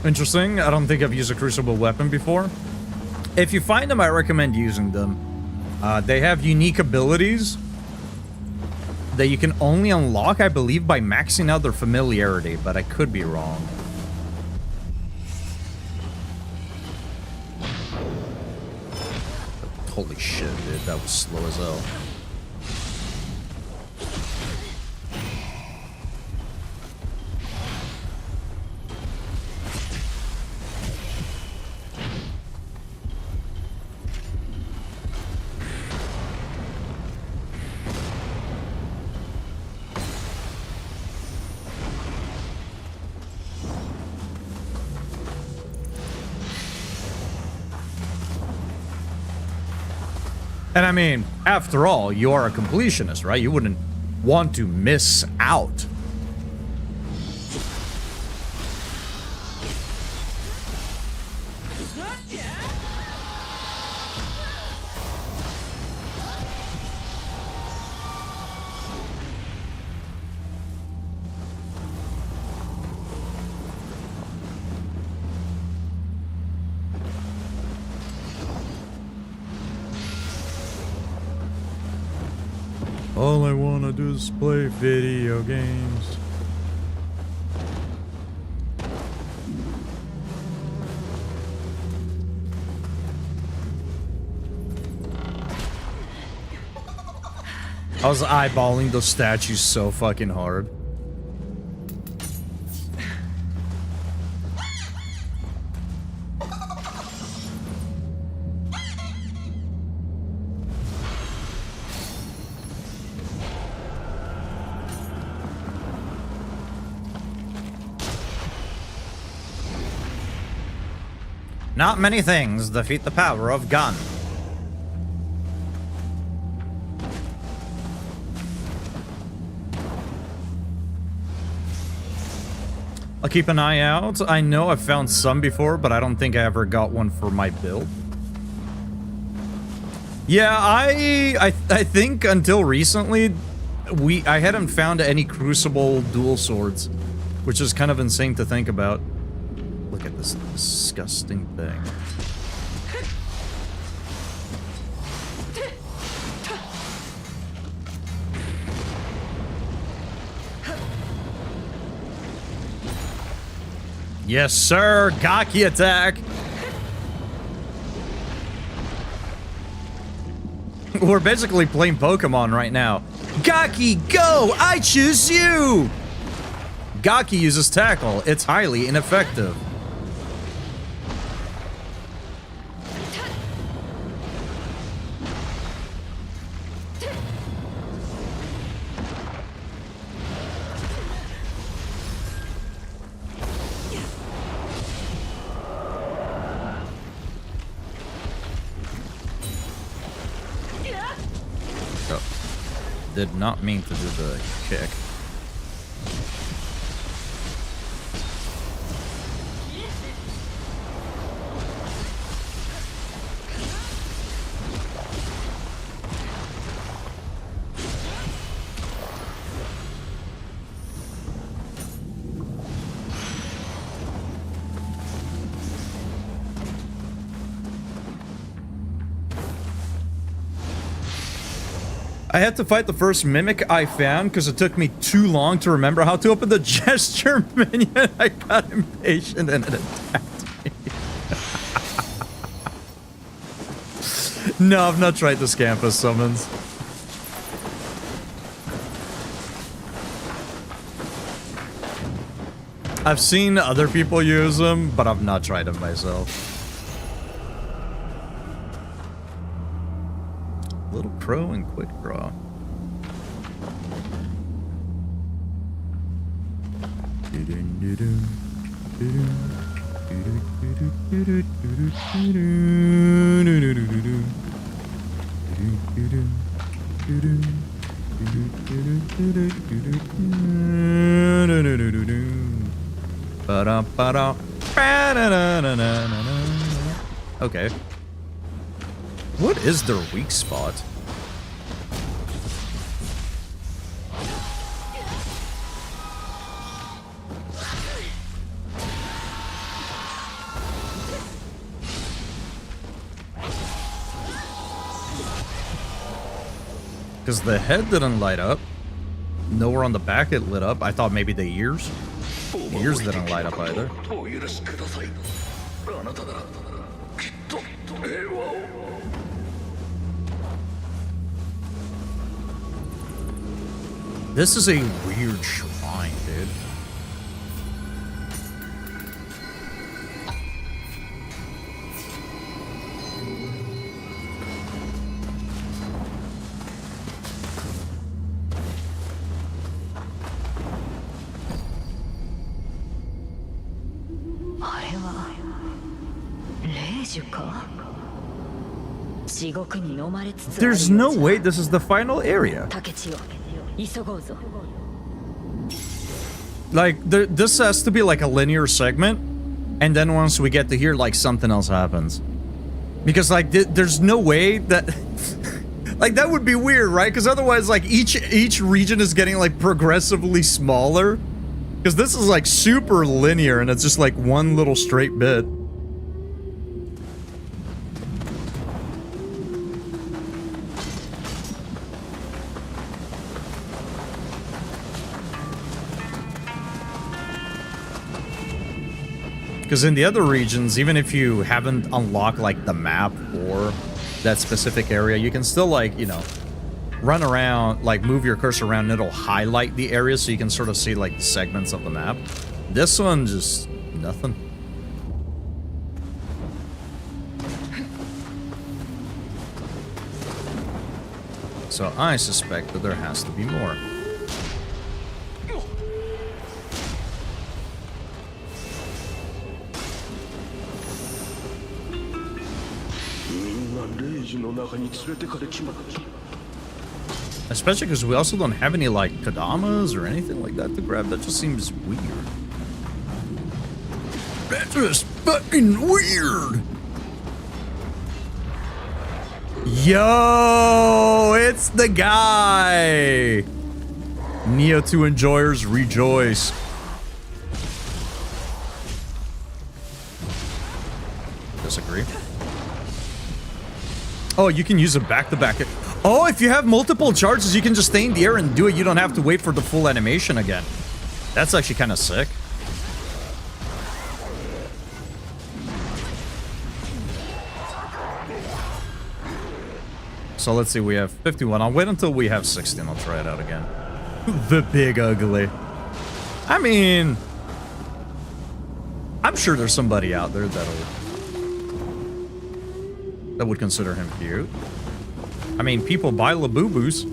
Interesting. I don't think I've used a crucible weapon before. If you find them, I recommend using them. They have unique abilities that you can only unlock, I believe, by maxing out their familiarity, but I could be wrong. Holy shit, dude. That was slow as hell. And I mean, after all, you are a completionist, right? You wouldn't want to miss out. All I wanna do is play video games. I was eyeballing those statues so fucking hard. Not many things defeat the power of gun. I'll keep an eye out. I know I've found some before, but I don't think I ever got one for my build. Yeah, I think until recently, I hadn't found any Crucible dual swords, which is kind of insane to think about. Look at this disgusting thing. Yes, sir. Gaki attack. We're basically playing Pokemon right now. Gaki, go! I choose you! Gaki uses tackle. It's highly ineffective. Did not mean to do the kick. I had to fight the first mimic I found because it took me too long to remember how to open the gesture menu. I got impatient and it attacked me. No, I've not tried the Scampus summons. I've seen other people use them, but I've not tried them myself. Little crow and quick draw. Okay. What is their weak spot? Because the head didn't light up. Nowhere on the back it lit up. I thought maybe the ears. The ears didn't light up either. This is a weird shrine, dude. There's no way this is the final area. Like, this has to be like a linear segment, and then once we get to here, like, something else happens. Because, like, there's no way that... like, that would be weird, right? Because otherwise, like, each region is getting, like, progressively smaller. Because this is, like, super linear, and it's just, like, one little straight bit. Because in the other regions, even if you haven't unlocked, like, the map or that specific area, you can still, like, you know, run around, like, move your cursor around, and it'll highlight the area so you can sort of see, like, the segments of the map. This one, just nothing. So I suspect that there has to be more. Especially because we also don't have any, like, Kadamas or anything like that to grab. That just seems weird. That's just fucking weird! Yo! It's the guy! Neo 2 enjoyers rejoice. Disagree. Oh, you can use it back-to-back. Oh, if you have multiple charges, you can just stay in the air and do it. You don't have to wait for the full animation again. That's actually kind of sick. So let's see, we have 51. I'll wait until we have 16. I'll try it out again. The big ugly. I mean, I'm sure there's somebody out there that would consider him cute. I mean, people buy Labubu's.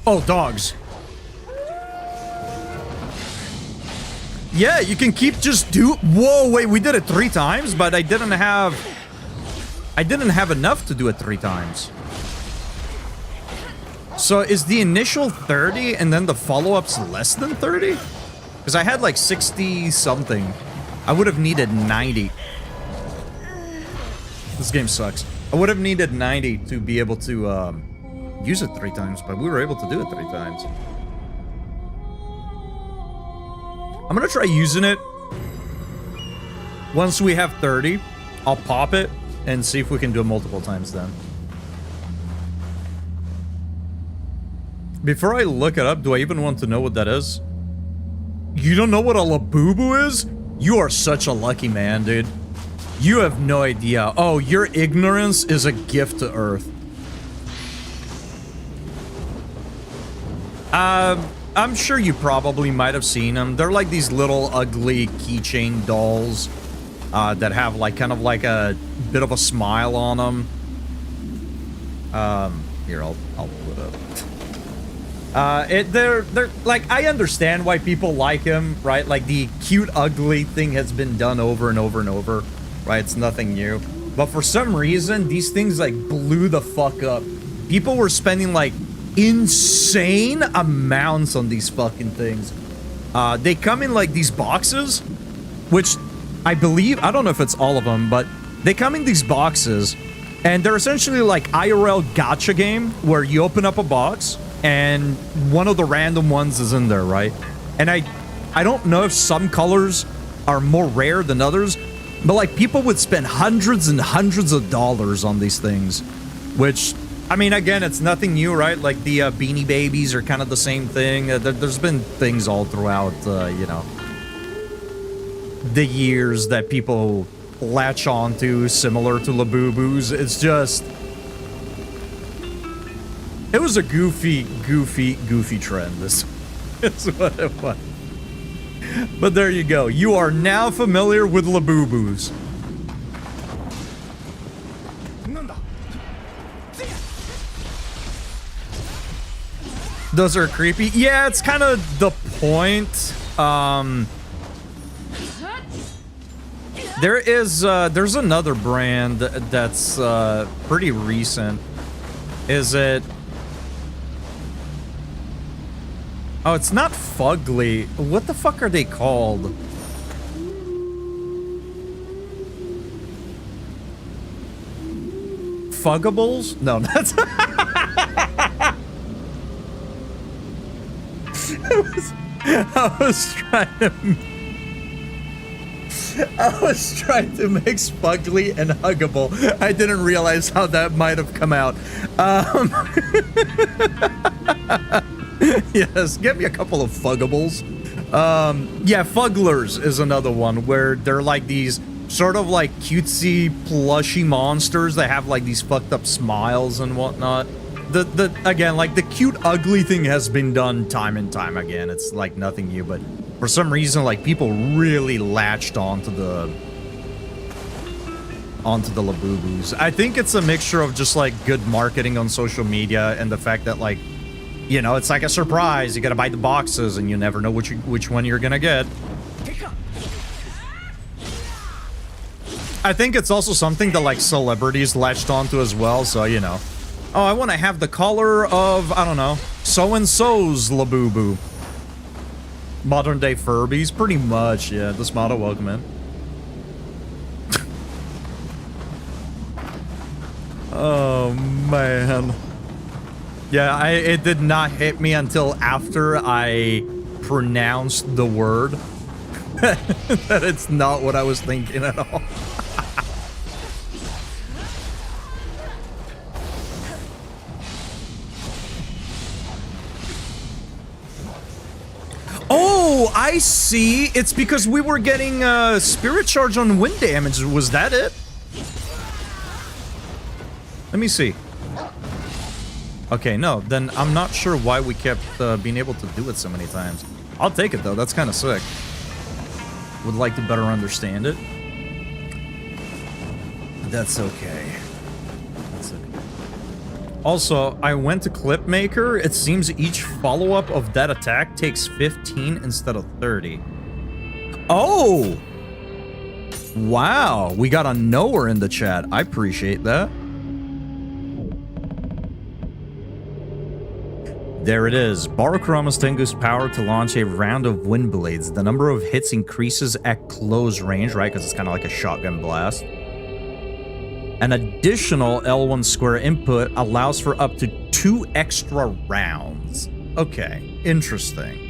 Oh, dogs. Yeah, you can keep just Whoa, wait, we did it 3 times, but I didn't have enough to do it 3 times. So is the initial 30 and then the follow-up's less than 30? Because I had like 60 something. I would have needed 90. This game sucks. I would have needed 90 to be able to use it 3 times, but we were able to do it 3 times. I'm gonna try using it. Once we have 30, I'll pop it and see if we can do it multiple times then. Before I look it up, do I even want to know what that is? You don't know what a Labubu is? You are such a lucky man, dude. You have no idea. Oh, your ignorance is a gift to Earth. I'm sure you probably might have seen them. They're like these little ugly keychain dolls that have like kind of like a bit of a smile on them. Here, I'll pull it up. They're like, I understand why people like him, right? Like the cute ugly thing has been done over and over and over, right? It's nothing new. But for some reason, these things like blew the fuck up. People were spending like insane amounts on these fucking things. They come in like these boxes, which I believe, I don't know if it's all of them, but they come in these boxes and they're essentially like IRL gacha game where you open up a box and one of the random ones is in there, right? And I don't know if some colors are more rare than others, but like people would spend hundreds and hundreds of dollars on these things, which, I mean, again, it's nothing new, right? Like the Beanie Babies are kind of the same thing. There's been things all throughout, you know, the years that people latch onto similar to Labubus. It's just, it was a goofy trend. This is what it was. But there you go. You are now familiar with Labubus. Those are creepy. Yeah, it's kind of the point. There's another brand that's pretty recent. Is it? Oh, it's not Fugly. What the fuck are they called? Fuggables? No, that's... I was trying to mix Fugly and Huggable. I didn't realize how that might have come out. Yes, get me a couple of Fuggables. Yeah, Fugglers is another one where they're like these sort of like cutesy, plushy monsters that have like these fucked up smiles and whatnot. Again, like the cute, ugly thing has been done time and time again. It's like nothing new, but for some reason, like people really latched onto the Labubus. I think it's a mixture of just like good marketing on social media and the fact that like, you know, it's like a surprise. You gotta buy the boxes and you never know which one you're gonna get. I think it's also something that like celebrities latched onto as well, so you know. Oh, I want to have the color of, I don't know, so-and-so's Labubu. Modern day Furbies, pretty much, yeah. This model, welcome in. Oh, man. Yeah, it did not hit me until after I pronounced the word. That it's not what I was thinking at all. Oh, I see. It's because we were getting spirit charge on wind damage. Was that it? Let me see. Okay, no, then I'm not sure why we kept being able to do it so many times. I'll take it, though. That's kind of sick. Would like to better understand it. That's okay. That's okay. Also, I went to Clipmaker. It seems each follow-up of that attack takes 15 instead of 30. Oh! Wow, we got a knower in the chat. I appreciate that. There it is. Borrow Chroma's Tengu's power to launch a round of wind blades. The number of hits increases at close range, right? Because it's kind of like a shotgun blast. An additional L1 square input allows for up to 2 extra rounds. Okay, interesting.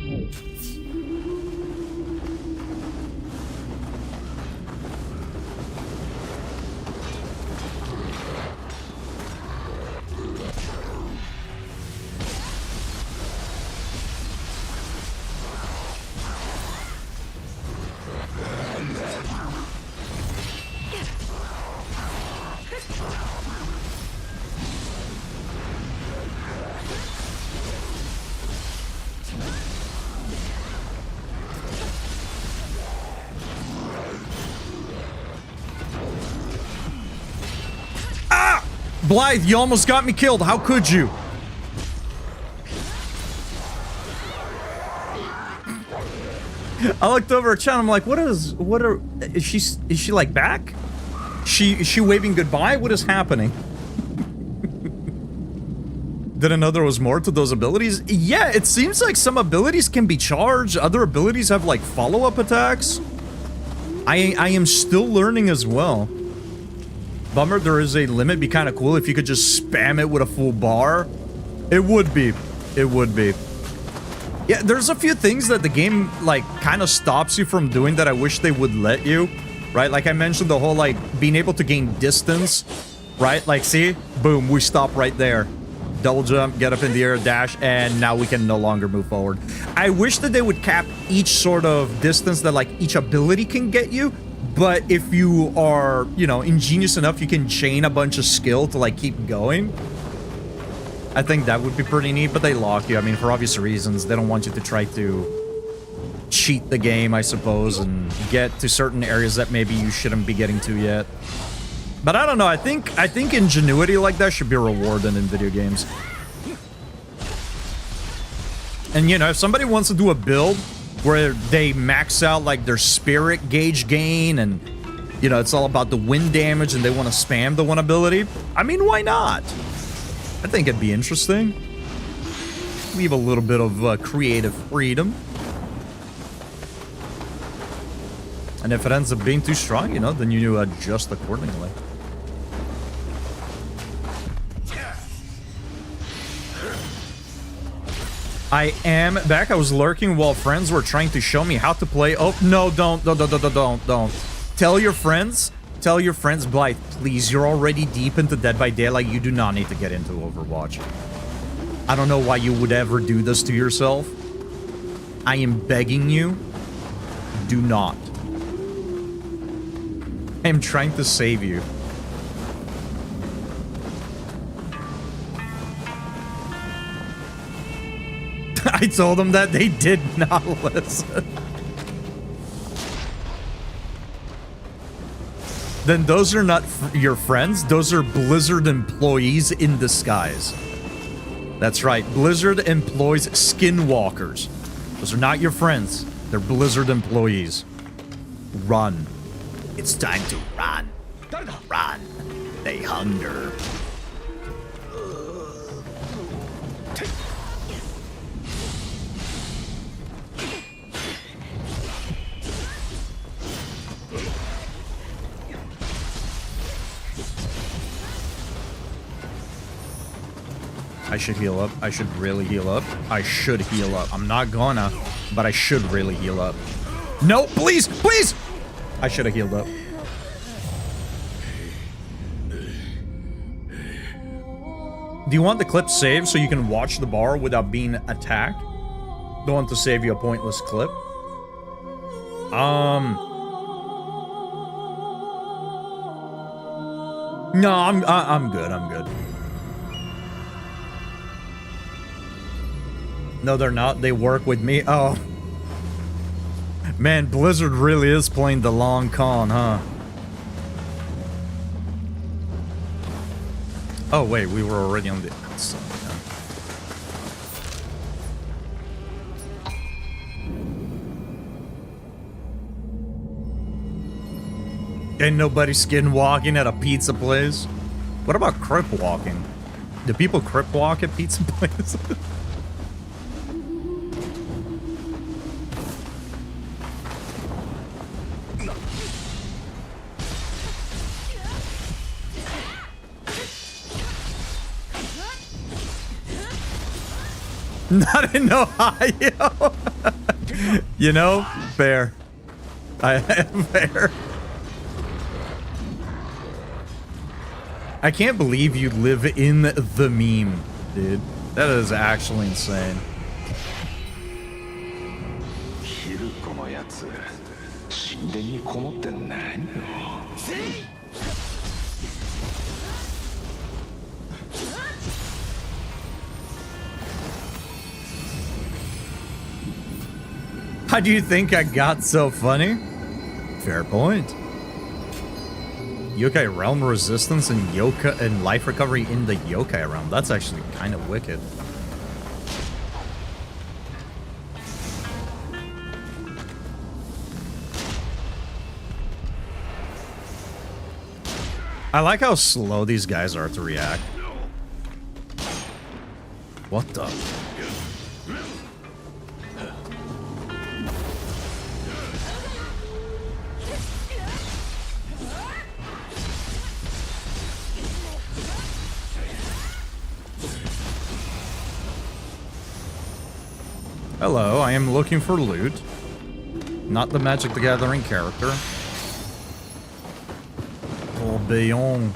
Blythe, you almost got me killed. How could you? I looked over at chat. I'm like, is she like back? Is she waving goodbye? What is happening? Didn't know there was more to those abilities. Yeah, it seems like some abilities can be charged. Other abilities have like follow-up attacks. I am still learning as well. Bummer there is a limit. Be kind of cool if you could just spam it with a full bar. It would be. It would be. Yeah, there's a few things that the game like kind of stops you from doing that I wish they would let you, right? Like I mentioned, the whole like being able to gain distance, right? Like see, boom, we stop right there. Double jump, get up in the air, dash, and now we can no longer move forward. I wish that they would cap each sort of distance that like each ability can get you. But if you are, you know, ingenious enough, you can chain a bunch of skill to, like, keep going. I think that would be pretty neat, but they lock you. I mean, for obvious reasons. They don't want you to try to cheat the game, I suppose, and get to certain areas that maybe you shouldn't be getting to yet. But I don't know. I think ingenuity like that should be rewarded in video games. And, you know, if somebody wants to do a build where they max out like their spirit gauge gain and, you know, it's all about the wind damage and they want to spam the one ability, I mean, why not? I think it'd be interesting. Leave a little bit of creative freedom. And if it ends up being too strong, you know, then you adjust accordingly. I am back. I was lurking while friends were trying to show me how to play. Oh, no, don't. Tell your friends, Blythe, please, you're already deep into Dead by Daylight. You do not need to get into Overwatch. I don't know why you would ever do this to yourself. I am begging you, do not. I am trying to save you. I told them that they did not listen. Then those are not your friends. Those are Blizzard employees in disguise. That's right. Blizzard employs skinwalkers. Those are not your friends. They're Blizzard employees. Run. It's time to run. Run. They hunger. I should heal up. I should really heal up. I should heal up. I'm not gonna, but I should really heal up. No, please, please! I should have healed up. Do you want the clip saved so you can watch the bar without being attacked? Don't want to save you a pointless clip? No, I'm good. I'm good. No, they're not. They work with me. Oh. Man, Blizzard really is playing the long con, huh? Oh, wait. We were already on the outside. Ain't nobody skin walking at a pizza place. What about crip walking? Do people crip walk at pizza places? Not in Ohio. You know, fair. I fair. I can't believe you live in the meme, dude. That is actually insane. How do you think I got so funny? Fair point. Yokai realm resistance and yokai and life recovery in the yokai realm. That's actually kind of wicked. I like how slow these guys are to react. What the? Hello, I am looking for loot. Not the Magic the Gathering character. Oh, Bayon.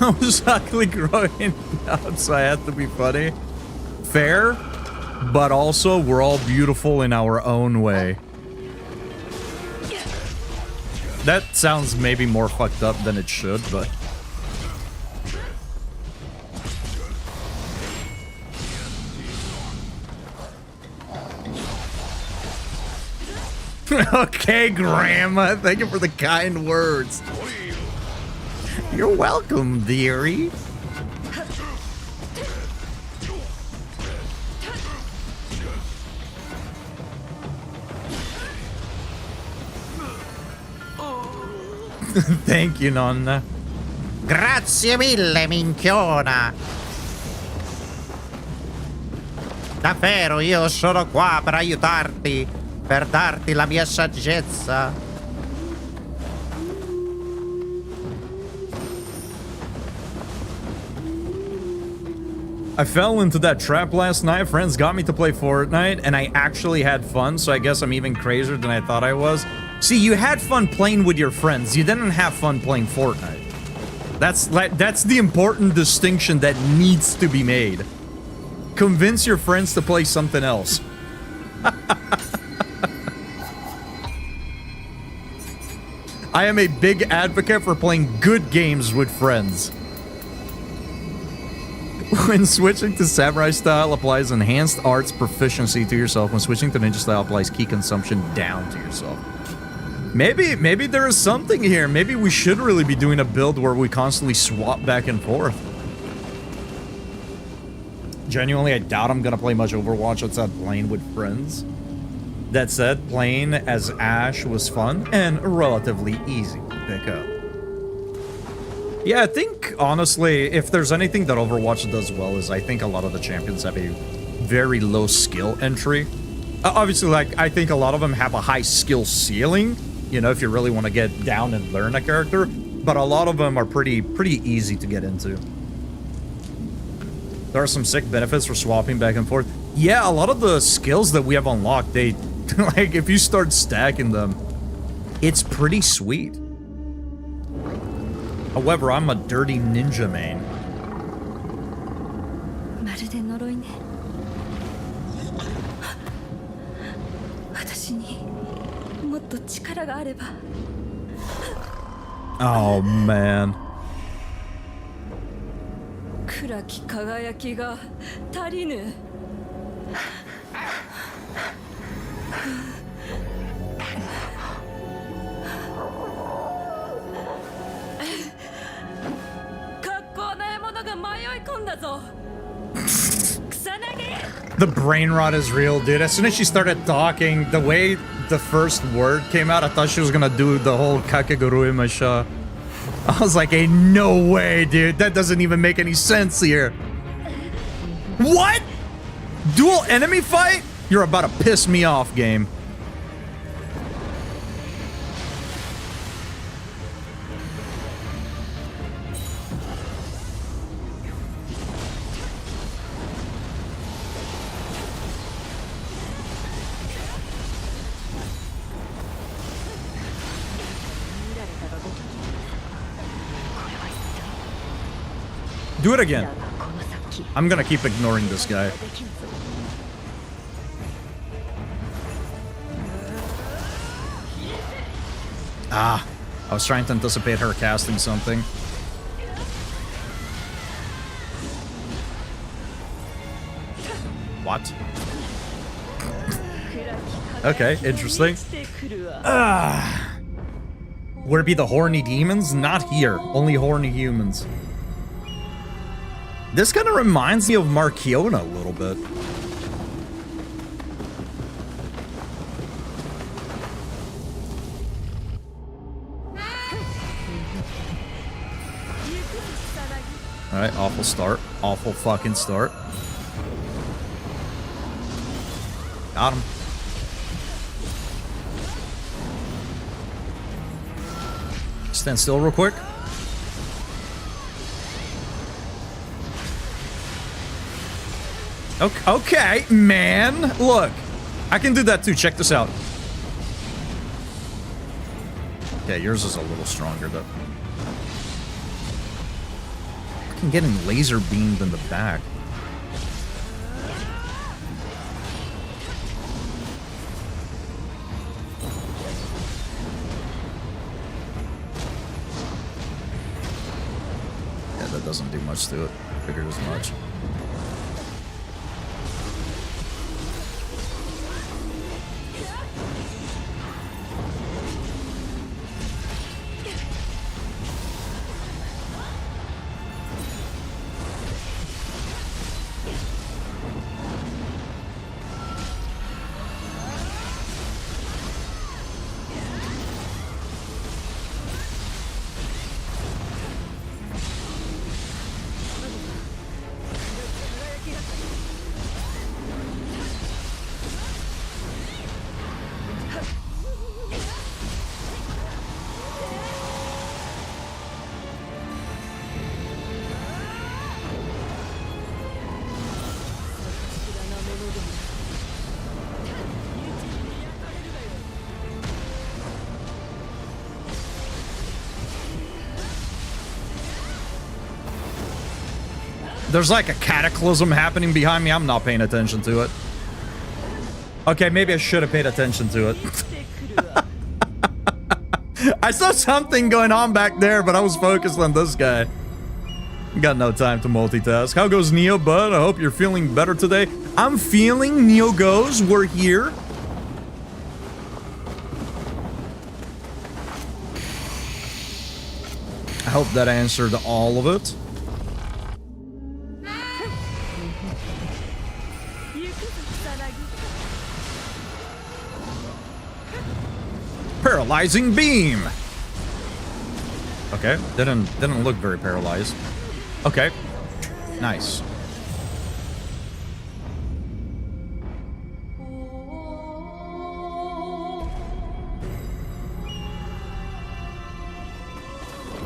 I was ugly growing up, so I had to be funny. Fair, but also we're all beautiful in our own way. That sounds maybe more fucked up than it should, but... Okay, Grandma. Thank you for the kind words. You're welcome, dearie. Thank you, Nonna. Grazie mille, minchiona. Davvero, io sono qua per aiutarti, per darti la mia saggezza. I fell into that trap last night. Friends got me to play Fortnite, and I actually had fun, so I guess I'm even crazier than I thought I was. See, you had fun playing with your friends. You didn't have fun playing Fortnite. That's the important distinction that needs to be made. Convince your friends to play something else. I am a big advocate for playing good games with friends. When switching to samurai style applies enhanced arts proficiency to yourself. When switching to ninja style applies key consumption down to yourself. Maybe there is something here. Maybe we should really be doing a build where we constantly swap back and forth. Genuinely, I doubt I'm gonna play much Overwatch outside playing with friends. That said, playing as Ashe was fun and relatively easy to pick up. Yeah, I think, honestly, if there's anything that Overwatch does well is I think a lot of the champions have a very low skill entry. Obviously, like, I think a lot of them have a high skill ceiling, you know, if you really want to get down and learn a character, but a lot of them are pretty easy to get into. There are some sick benefits for swapping back and forth. Yeah, a lot of the skills that we have unlocked, they, like, if you start stacking them, it's pretty sweet. However, I'm a dirty ninja main. まるで呪いね。私にもっと力があれば。Oh man. 暗き輝きが足りぬ。The brain rot is real, dude. As soon as she started talking, the way the first word came out, I thought she was gonna do the whole Kakegurui Masha. I was like, hey, no way, dude. That doesn't even make any sense here. What? Dual enemy fight? You're about to piss me off, game. Do it again. I'm gonna keep ignoring this guy. Ah, I was trying to anticipate her casting something. What? Okay, interesting. Would it be the horny demons? Not here. Only horny humans. This kind of reminds me of Marchiona a little bit. Alright, awful start. Awful fucking start. Got him. Stand still real quick. Okay, man. Look, I can do that too. Check this out. Okay, yours is a little stronger though. I'm getting laser beamed in the back. Yeah, that doesn't do much to it. Figured as much. There's like a cataclysm happening behind me. I'm not paying attention to it. Okay, maybe I should have paid attention to it. I saw something going on back there, but I was focused on this guy. Got no time to multitask. How goes Neo, bud? I hope you're feeling better today. I'm feeling. Neo goes. We're here. I hope that answered all of it. Paralyzing beam. Okay, didn't look very paralyzed. Okay, nice.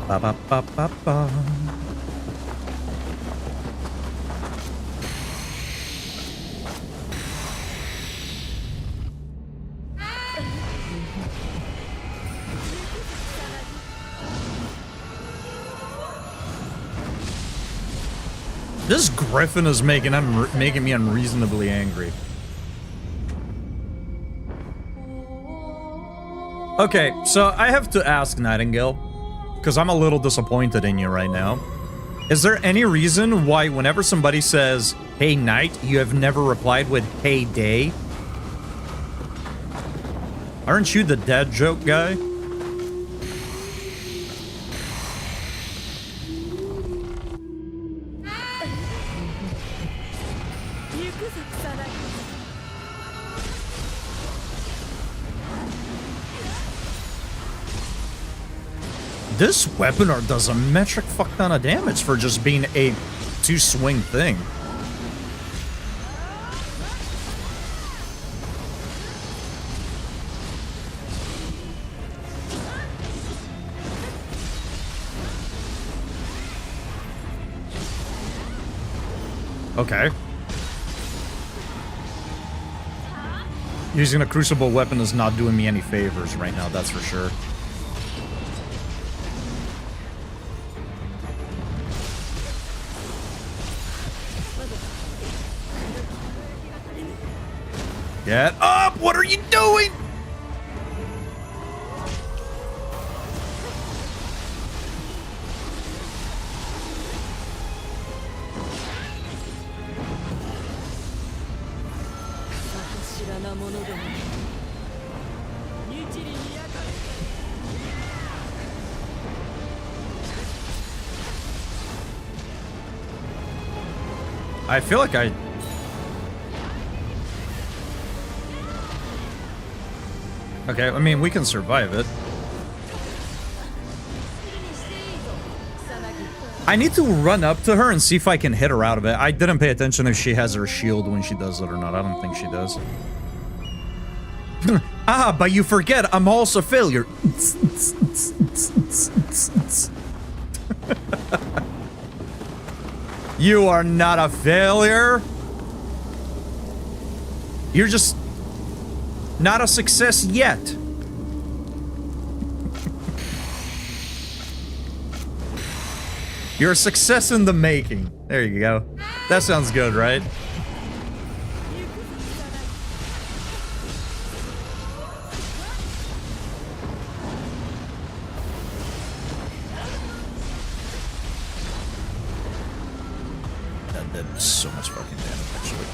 Ba ba ba ba ba. This griffin is making me unreasonably angry. Okay, so I have to ask Nightingale, because I'm a little disappointed in you right now. Is there any reason why whenever somebody says, "Hey, night," you have never replied with, "Hey, day"? Aren't you the dad joke guy? This weapon art does a metric fuck ton of damage for just being a two-swing thing. Okay. Using a crucible weapon is not doing me any favors right now, that's for sure. Get up! What are you doing? I feel like I... Okay, I mean, we can survive it. I need to run up to her and see if I can hit her out of it. I didn't pay attention if she has her shield when she does it or not. I don't think she does. Ah, but you forget, I'm also a failure. You are not a failure. You're just not a success yet. You're a success in the making. There you go. That sounds good, right? That did so much fucking damage, actually.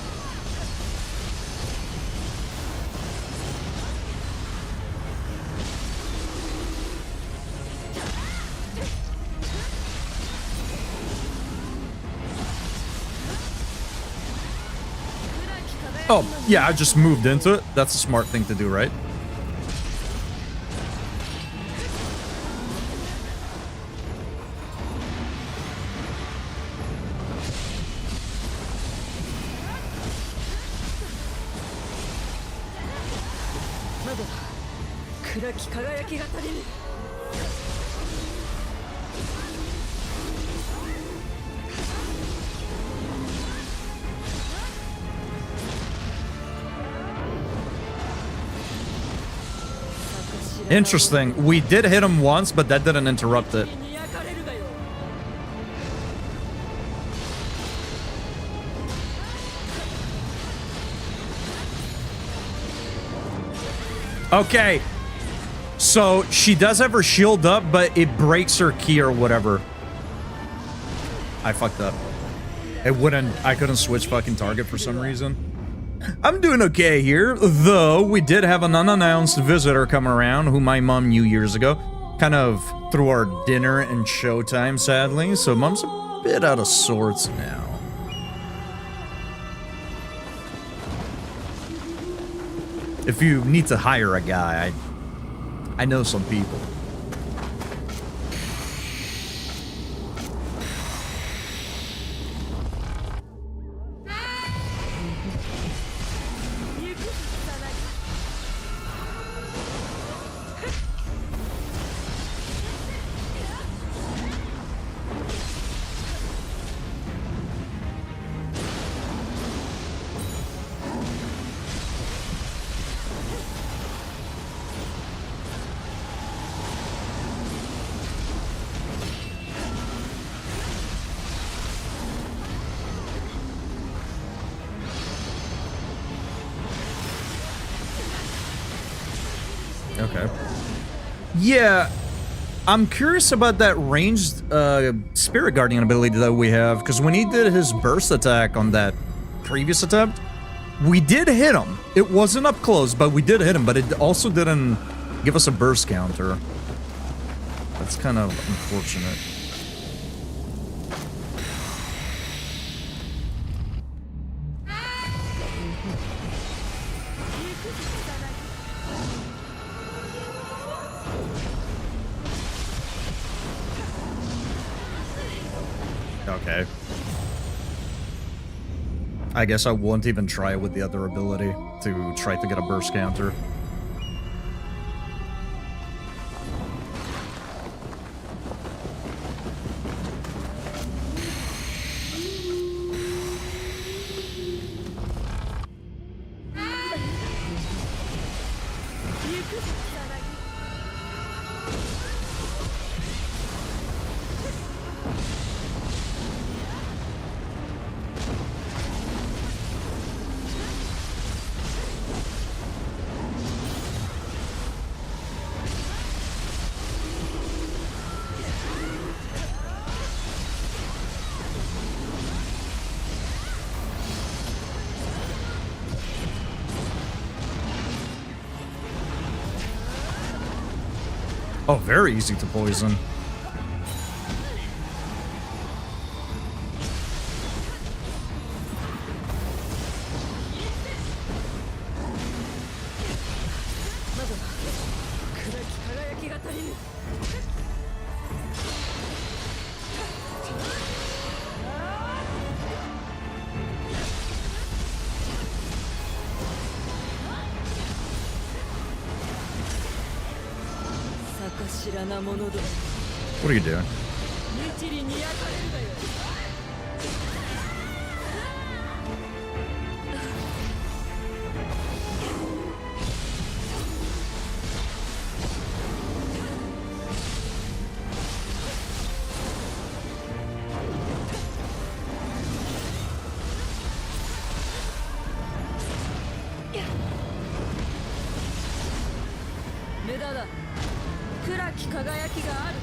Oh, yeah, I just moved into it. That's a smart thing to do, right? Interesting. We did hit him once, but that didn't interrupt it. Okay. So she does have her shield up, but it breaks her key or whatever. I fucked up. I couldn't switch fucking target for some reason. I'm doing okay here, though we did have an unannounced visitor come around who my mom knew years ago. Kind of through our dinner and showtime, sadly, so mom's a bit out of sorts now. If you need to hire a guy, I know some people. Okay. Yeah, I'm curious about that ranged Spirit Guardian ability that we have, because when he did his burst attack on that previous attempt, we did hit him. It wasn't up close, but we did hit him, but it also didn't give us a burst counter. That's kind of unfortunate. Okay. I guess I won't even try it with the other ability to try to get a burst counter. Oh, very easy to poison. What are you doing?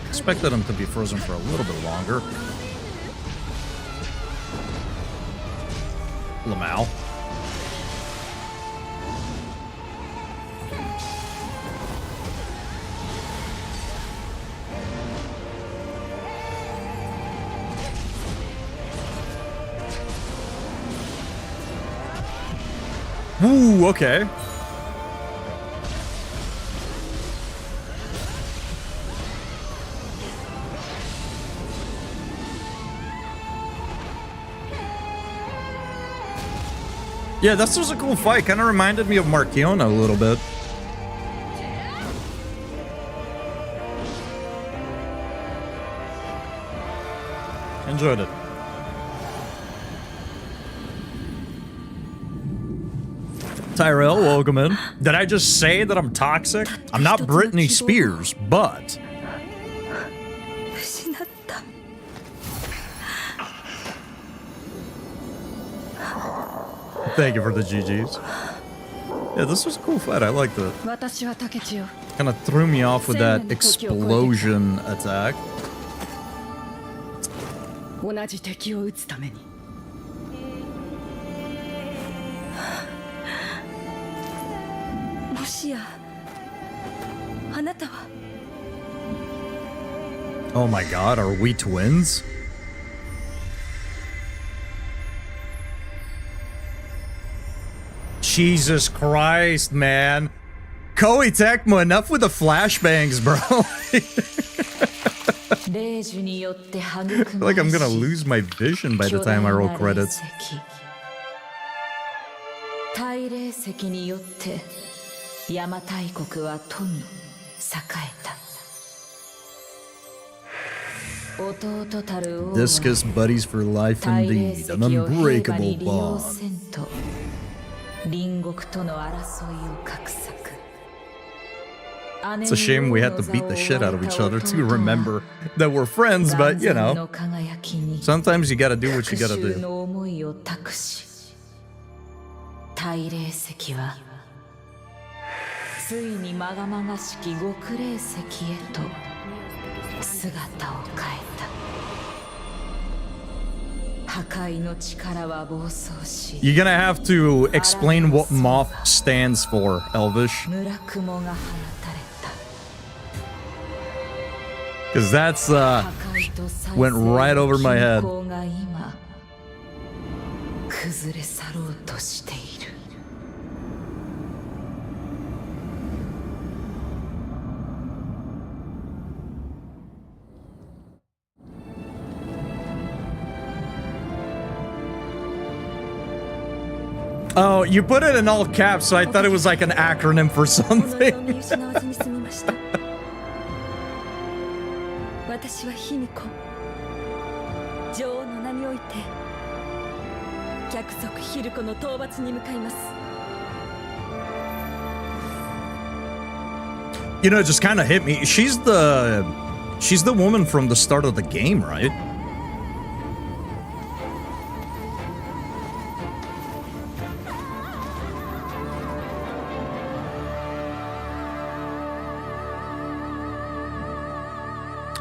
Expected him to be frozen for a little bit longer. Lamau. Ooh, okay. Yeah, this was a cool fight. Kind of reminded me of Marquiona a little bit. Enjoyed it. Tyrell, welcome in. Did I just say that I'm toxic? I'm not Britney Spears, but... Thank you for the GGs. Yeah, this was a cool fight. I liked it. Kind of threw me off with that explosion attack. Oh my god, are we twins? Jesus Christ, man. Koei Tecmo, enough with the flashbangs, bro. I feel like I'm gonna lose my vision by the time I roll credits. Discus buddies for life indeed, an unbreakable bond. It's a shame we had to beat the shit out of each other to remember that we're friends, but you know, sometimes you gotta do what you gotta do. You're gonna have to explain what Moth stands for, Elvish. Because that's, went right over my head. Oh, you put it in all caps, so I thought it was like an acronym for something. You know, it just kind of hit me. She's the woman from the start of the game, right?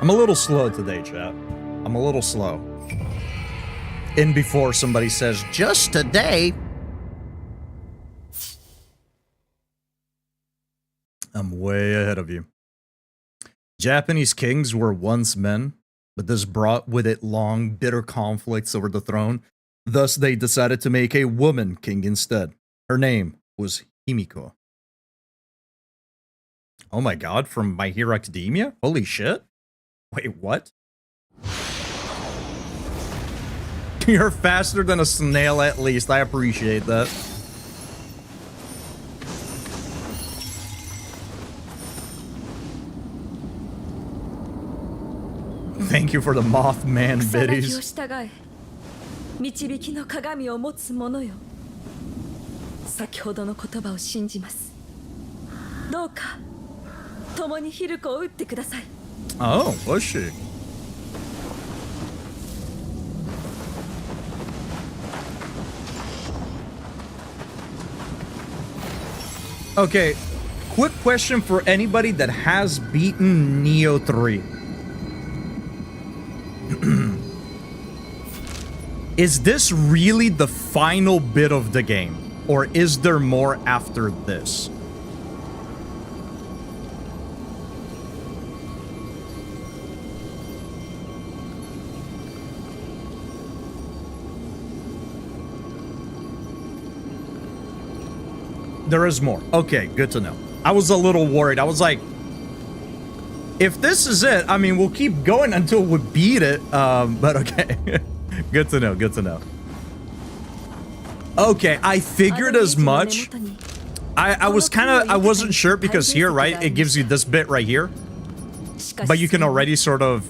I'm a little slow today, chat. I'm a little slow. In before somebody says, just today. I'm way ahead of you. Japanese kings were once men, but this brought with it long, bitter conflicts over the throne. Thus, they decided to make a woman king instead. Her name was Himiko. Oh my god, from My Hero Academia? Holy shit. Wait, what? You're faster than a snail at least. I appreciate that. Thank you for the Mothman 草薙を biddies. 従え導きの鏡を持つ者よ先ほどの言葉を信じますどうか共にヒルコを撃ってください Oh, was she? Okay, quick question for anybody that has beaten Neo 3. Is this really the final bit of the game? Or is there more after this? There is more. Okay, good to know. I was a little worried. I was like, if this is it, I mean, we'll keep going until we beat it. But okay. Good to know, good to know. Okay, I figured as much. I wasn't sure because here, right, it gives you this bit right here. But you can already sort of,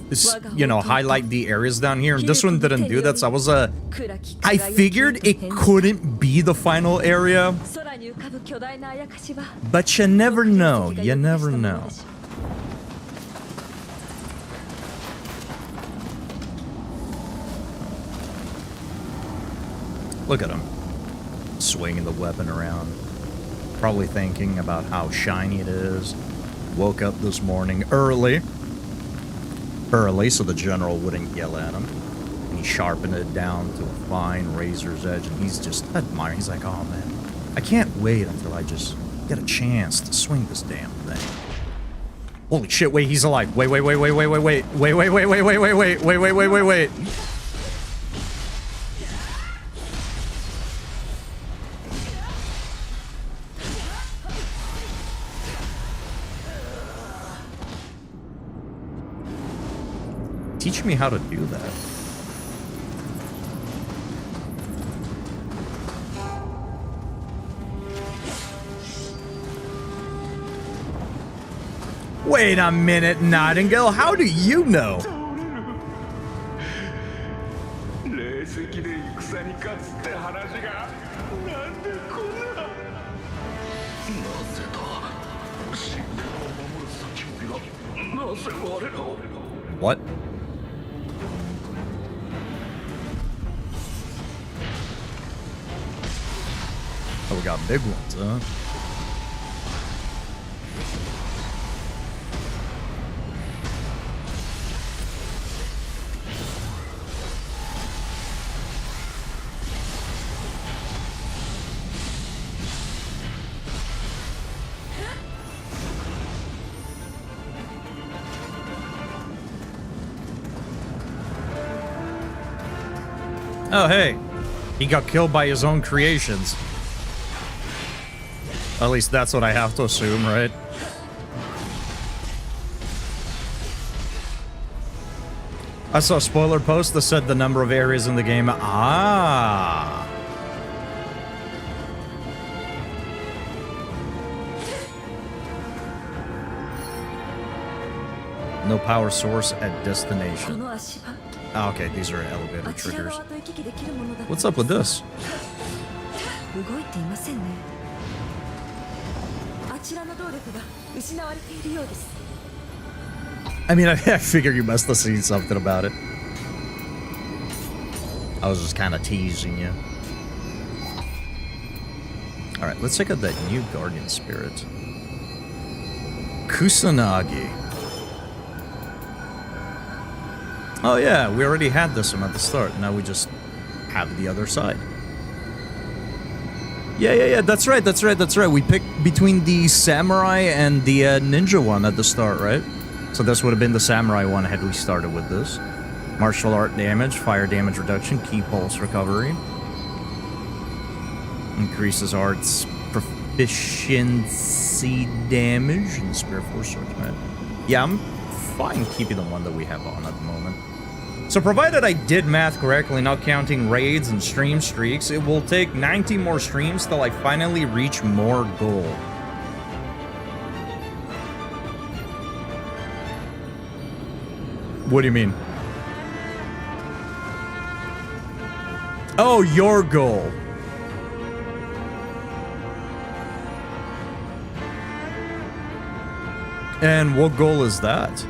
you know, highlight the areas down here. And this one didn't do that, so I was, I figured it couldn't be the final area. But you never know, you never know. Look at him, swinging the weapon around. Probably thinking about how shiny it is. Woke up this morning early so the general wouldn't yell at him. And he sharpened it down to a fine razor's edge, and he's just admiring. He's like, oh man, I can't wait until I just get a chance to swing this damn thing. Holy shit, wait, he's alive. Wait. Teach me how to do that. Wait a minute, Nightingale. How do you know? What? Oh, we got big ones, huh? Oh, hey. He got killed by his own creations. At least that's what I have to assume, right? I saw a spoiler post that said the number of areas in the game. Ah. No power source at destination. Oh, okay, these are elevator triggers. What's up with this? I mean, I figure you must have seen something about it. I was just kind of teasing you. Alright, let's check out that new Guardian Spirit. Kusanagi. Oh yeah, we already had this one at the start. Now we just have the other side. Yeah, that's right. We picked between the samurai and the ninja one at the start, right? So this would have been the samurai one had we started with this. Martial art damage, fire damage reduction, key pulse recovery. Increases arts proficiency damage and Spirit Force Judgment. Yeah, I'm fine keeping the one that we have on at the moment. So provided I did math correctly, not counting raids and stream streaks, it will take 90 more streams till I finally reach more gold. What do you mean? Oh, your goal. And what goal is that?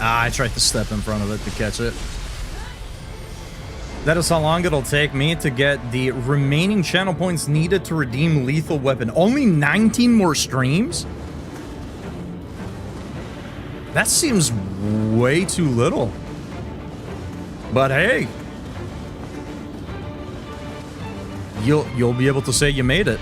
I tried to step in front of it to catch it. That is how long it'll take me to get the remaining channel points needed to redeem lethal weapon. Only 19 more streams? That seems way too little. But hey, you'll be able to say you made it.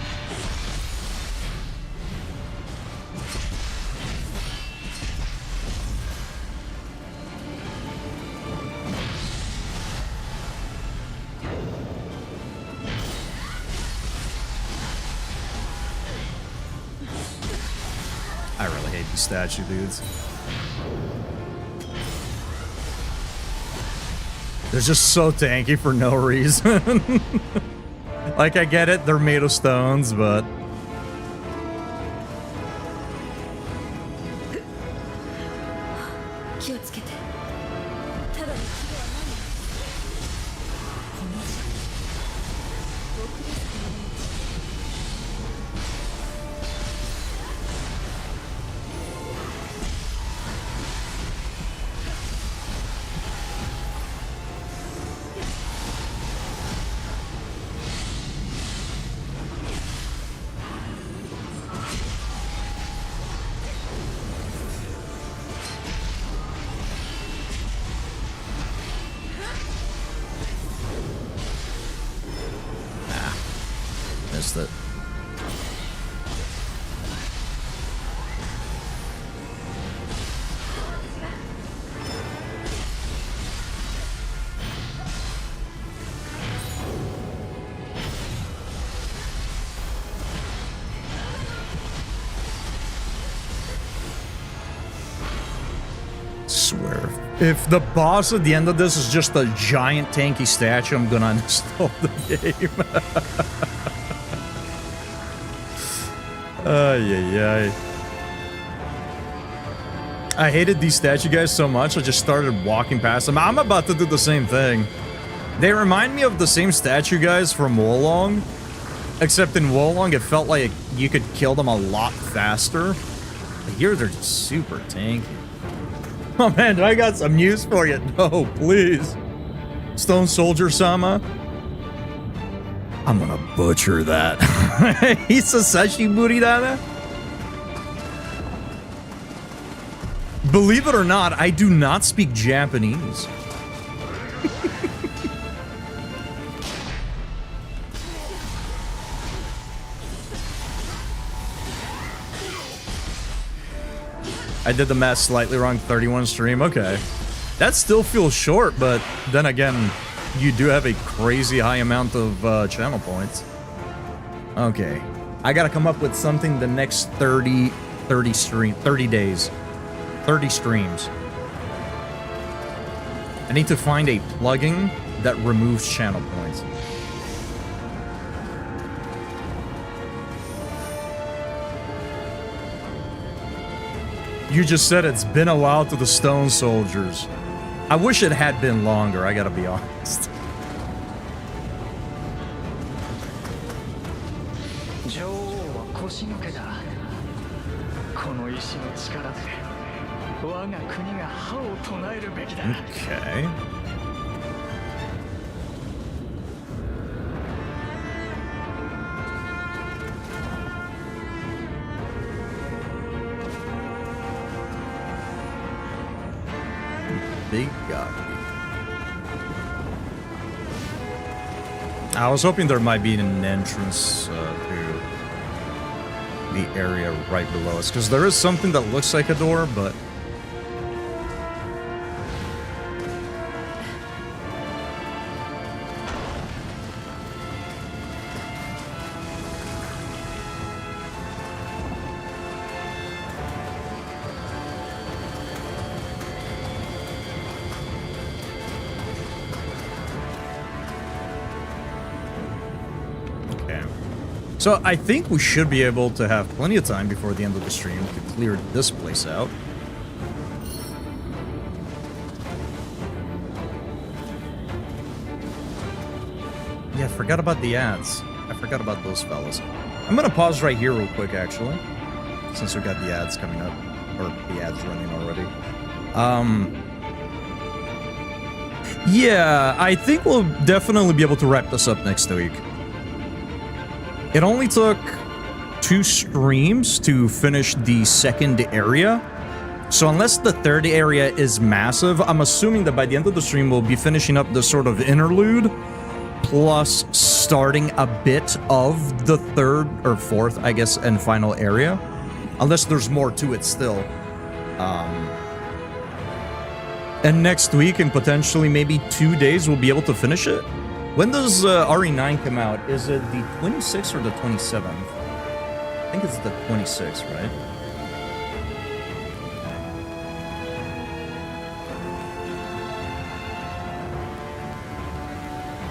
Statue dudes. They're just so tanky for no reason. Like, I get it, they're made of stones, but... Missed it. Swear. If the boss at the end of this is just a giant tanky statue, I'm gonna uninstall the game. Ay. I hated these statue guys so much, I just started walking past them. I'm about to do the same thing. They remind me of the same statue guys from Wolong, except in Wolong it felt like you could kill them a lot faster. But here they're just super tanky. Oh man, I got some news for you. No, please. Stone Soldier Sama. I'm gonna butcher that. Hisasashi Buridana? Believe it or not, I do not speak Japanese. I did the math slightly wrong, 31 stream, okay. That still feels short, but then again, you do have a crazy high amount of channel points. Okay. I gotta come up with something the next 30 days. 30 streams. I need to find a plugin that removes channel points. You just said it's been a while to the Stone Soldiers. I wish it had been longer, I gotta be honest. Okay. big guy. I was hoping there might be an entrance to the area right below us, because there is something that looks like a door, but... So I think we should be able to have plenty of time before the end of the stream to clear this place out. Yeah, I forgot about the ads. I forgot about those fellas. I'm gonna pause right here real quick, actually, since we got the ads coming up, or the ads running already. Yeah, I think we'll definitely be able to wrap this up next week. It only took 2 streams to finish the second area. So unless the third area is massive, I'm assuming that by the end of the stream, we'll be finishing up the sort of interlude, plus starting a bit of the third or fourth, I guess, and final area. Unless there's more to it still. And next week, and potentially maybe 2 days, we'll be able to finish it. When does RE9 come out? Is it the 26th or the 27th? I think it's the 26th, right?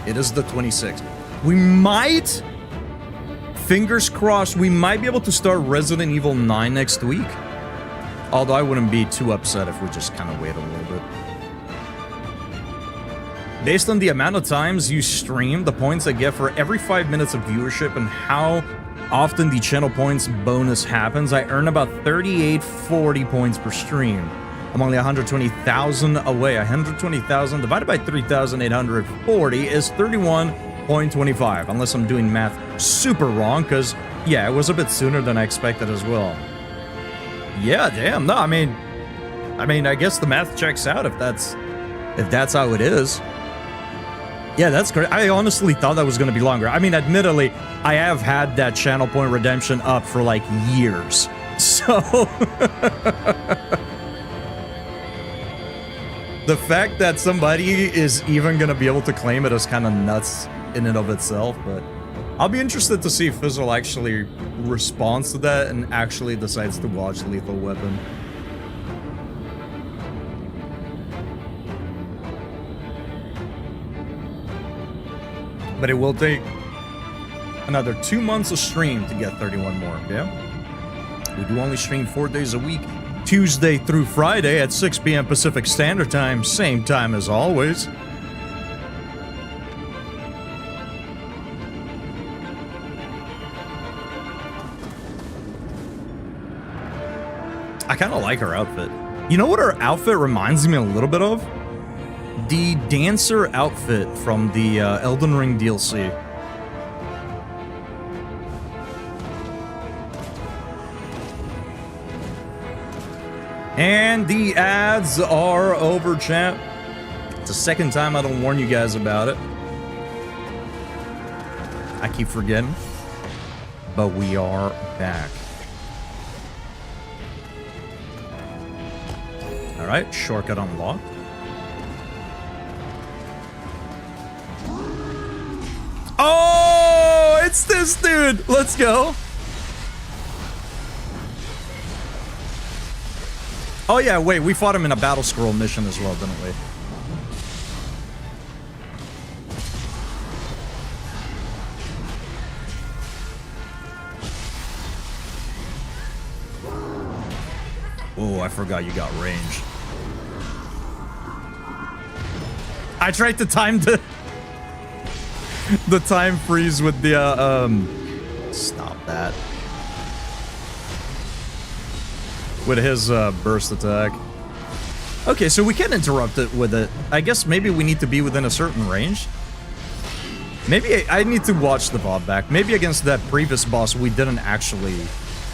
It is the 26th. We might, fingers crossed, we might be able to start Resident Evil 9 next week. Although I wouldn't be too upset if we just kind of wait a little bit. Based on the amount of times you stream, the points I get for every 5 minutes of viewership, and how often the channel points bonus happens, I earn about 3840 points per stream. I'm only 120,000 away. 120,000 divided by 3,840 is 31.25, unless I'm doing math super wrong, because, yeah, it was a bit sooner than I expected as well. Yeah, damn. No, I mean, I guess the math checks out if that's how it is. Yeah, that's great. I honestly thought that was going to be longer. I mean, admittedly, I have had that channel point redemption up for like years. So the fact that somebody is even going to be able to claim it is kind of nuts in and of itself. But I'll be interested to see if Fizzle actually responds to that and actually decides to watch Lethal Weapon. But it will take another 2 months of stream to get 31 more, yeah? We do only stream 4 days a week, Tuesday through Friday at 6 p.m. Pacific Standard Time, same time as always. I kind of like her outfit. You know what her outfit reminds me a little bit of? The dancer outfit from the Elden Ring DLC. And the ads are over, chat. It's the second time I don't warn you guys about it. I keep forgetting. But we are back. Alright, shortcut unlocked. Oh, it's this dude. Let's go. Oh, yeah, wait. We fought him in a battle scroll mission as well, didn't we? Oh, I forgot you got range. I tried to time the time freeze with the stop that. With his burst attack. Okay, so we can interrupt it with it. I guess maybe we need to be within a certain range. Maybe I need to watch the VOD back. Maybe against that previous boss we didn't actually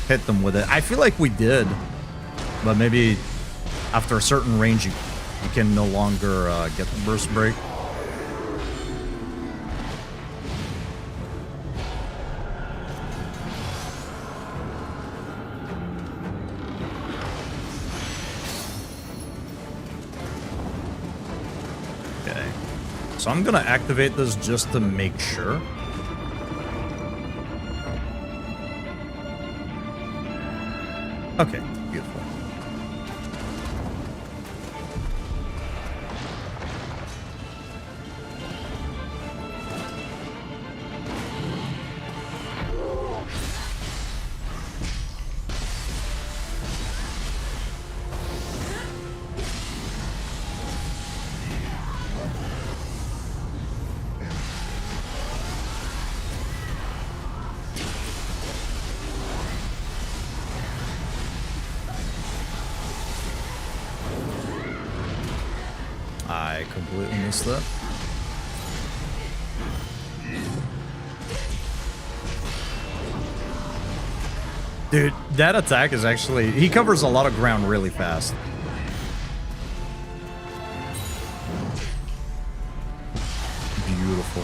hit them with it. I feel like we did. But maybe after a certain range you You can no longer get the burst break. Okay. So I'm gonna activate this just to make sure. Okay, beautiful. I completely missed that. Dude, that attack is actually... He covers a lot of ground really fast. Beautiful.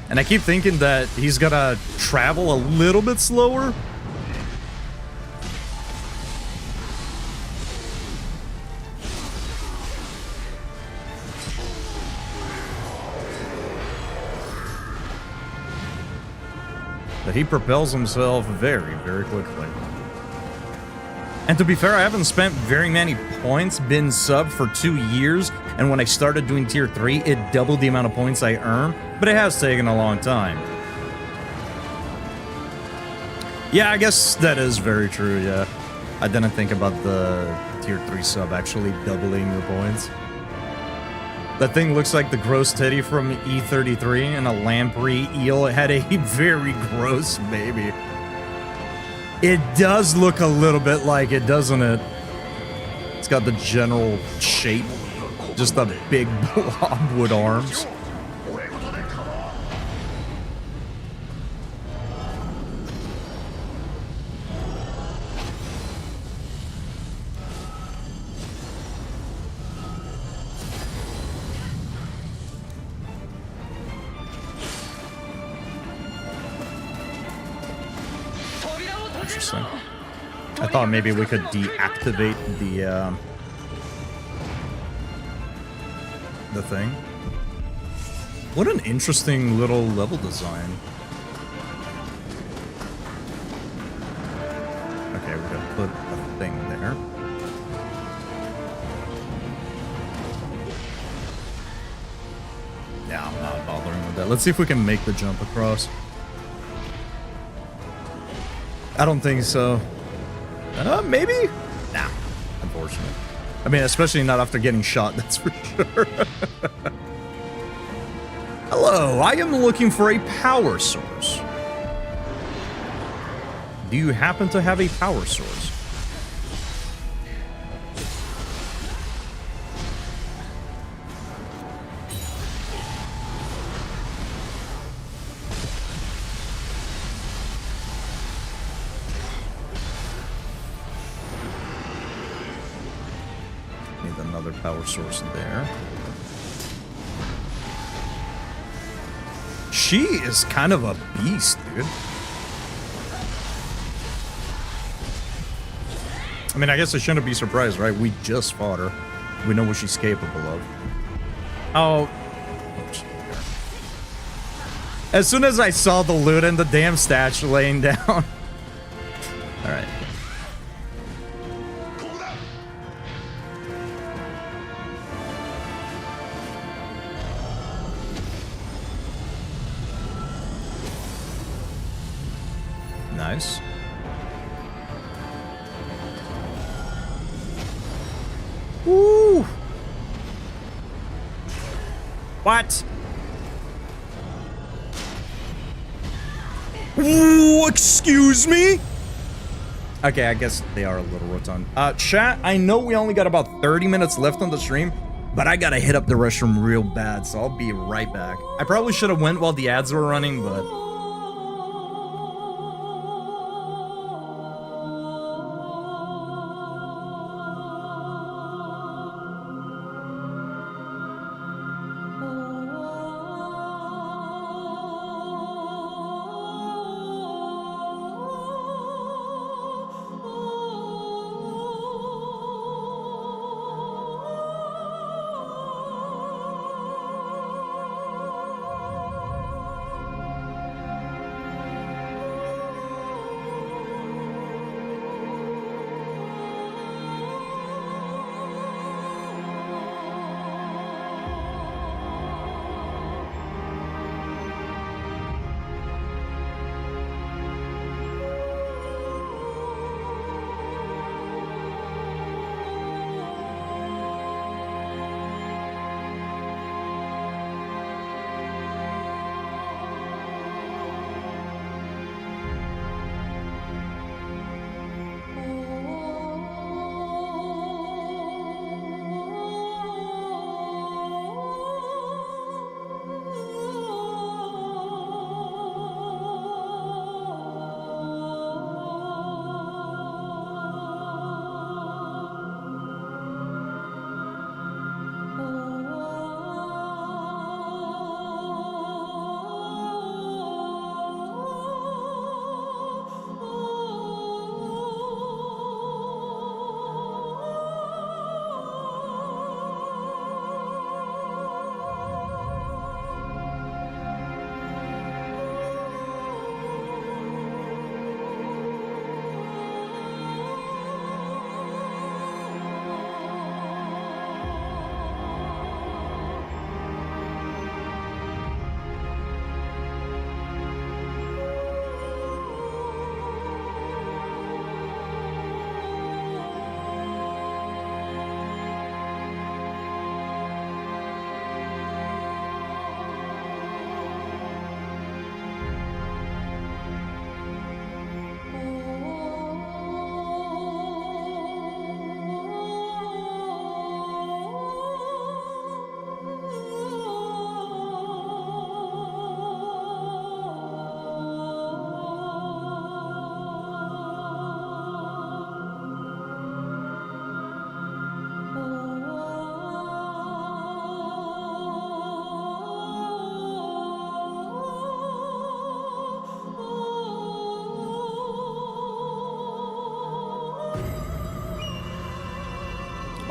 And I keep thinking that he's gonna travel a little bit slower. But he propels himself very, very quickly. And to be fair, I haven't spent very many points, been subbed for 2 years, and when I started doing tier 3, it doubled the amount of points I earn, but it has taken a long time. Yeah, I guess that is very true, yeah. I didn't think about the tier 3 sub actually doubling your points. That thing looks like the gross titty from E33 and a lamprey eel. It had a very gross baby. It does look a little bit like it, doesn't it? It's got the general shape. Just a big blob with arms. Interesting. I thought maybe we could deactivate the thing. What an interesting little level design. Okay, we're gonna put a thing there. Yeah, I'm not bothering with that. Let's see if we can make the jump across. I don't think so. Maybe? Nah, unfortunately. I mean, especially not after getting shot, that's for sure. Hello, I am looking for a power source. Do you happen to have a power source? Power source there. She is kind of a beast, dude. I mean, I guess I shouldn't be surprised, right? We just fought her. We know what she's capable of. Oh. As soon as I saw the loot and the damn statue laying down. All right. Nice. Woo! What? Ooh, excuse me? Okay, I guess they are a little rotund. Chat, I know we only got about 30 minutes left on the stream, but I gotta hit up the restroom real bad, so I'll be right back. I probably should have went while the ads were running, but...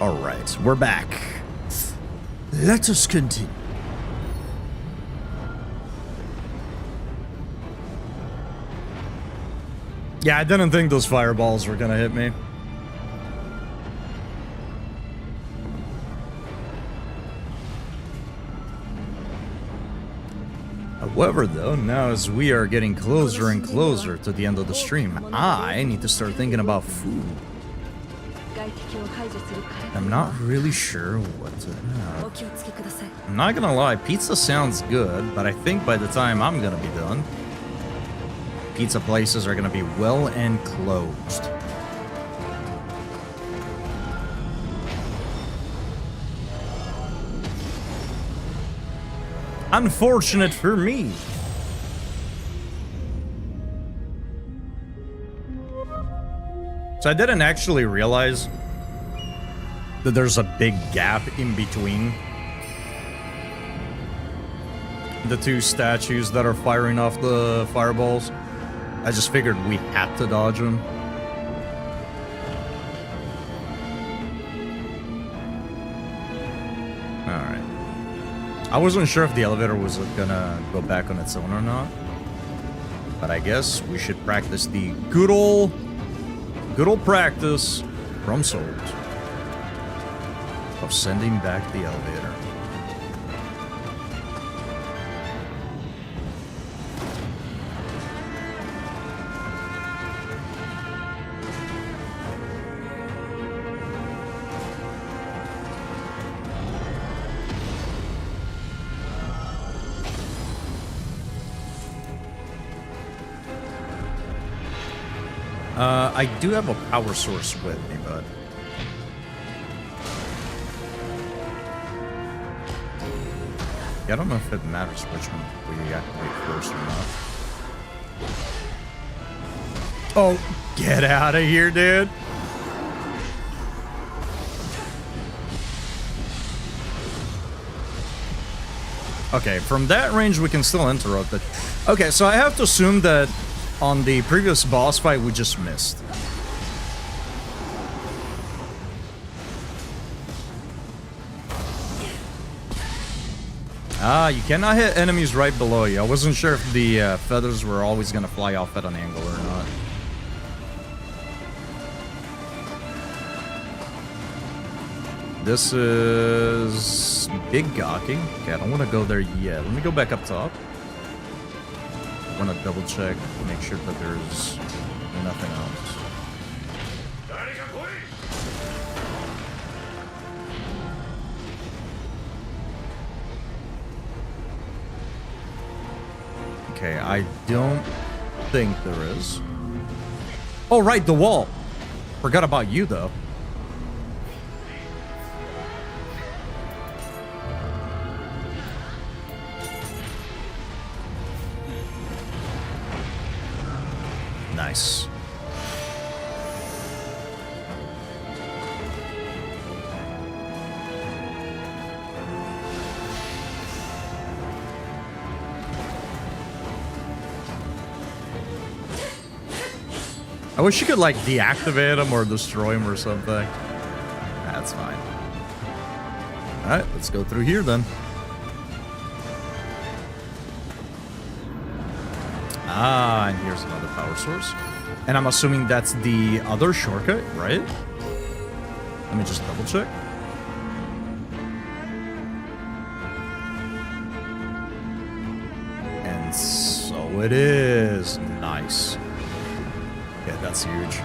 All right, we're back. Let us continue. Yeah, I didn't think those fireballs were gonna hit me. However, though, now as we are getting closer and closer to the end of the stream, I need to start thinking about food. I'm not really sure what to have. I'm not gonna lie, pizza sounds good, but I think by the time I'm gonna be done, pizza places are gonna be well and closed. Unfortunate for me. So I didn't actually realize that there's a big gap in between the two statues that are firing off the fireballs. I just figured we had to dodge them. Alright. I wasn't sure if the elevator was gonna go back on its own or not. But I guess we should practice the good old practice from Souls of sending back the elevator. I do have a power source with me, but I don't know if it matters which one we activate first or not. Oh, get out of here, dude. Okay, from that range we can still interrupt it. Okay, so I have to assume that on the previous boss fight we just missed. Ah, you cannot hit enemies right below you. I wasn't sure if the feathers were always going to fly off at an angle or not. This is big gawking. Okay, I don't want to go there yet. Let me go back up top. I want to double check, make sure that there's nothing else. Okay, I don't think there is. Oh, right, the wall. Forgot about you, though. Nice. I wish you could, like, deactivate him or destroy him or something. That's fine. Alright, let's go through here then. Ah, and here's another power source. And I'm assuming that's the other shortcut, right? Let me just double check. And so it is. Nice. Yeah, that's huge.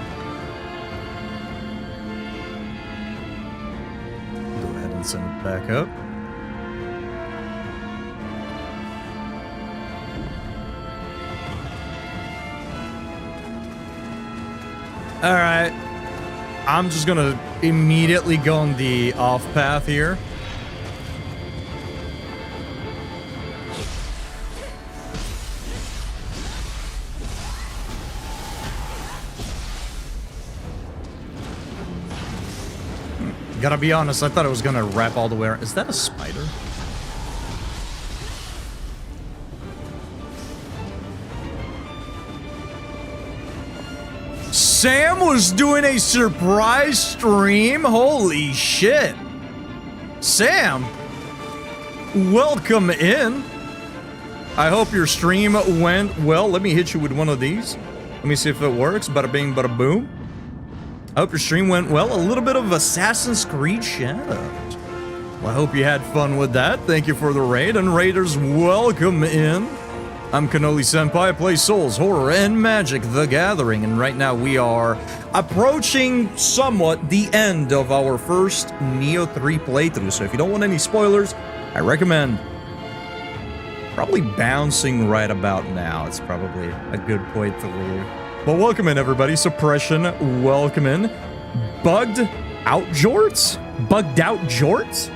Go ahead and send it back up. Alright. I'm just gonna immediately go on the off path here. Gotta be honest, I thought it was gonna wrap all the way around. Is that a spider? Sam was doing a surprise stream. Holy shit. Sam, welcome in. I hope your stream went well. Let me hit you with one of these. Let me see if it works. Bada bing, bada boom. I hope your stream went well. A little bit of Assassin's Creed Shadows. Well, I hope you had fun with that. Thank you for the raid. And raiders, welcome in. I'm Cannoli Senpai. I play Souls, Horror, and Magic the Gathering. And right now we are approaching somewhat the end of our first Neo 3 playthrough. So if you don't want any spoilers, I recommend probably bouncing right about now. It's probably a good point to leave. But welcome in, everybody. Suppression, welcome in. Bugged out jorts? Bugged out jorts?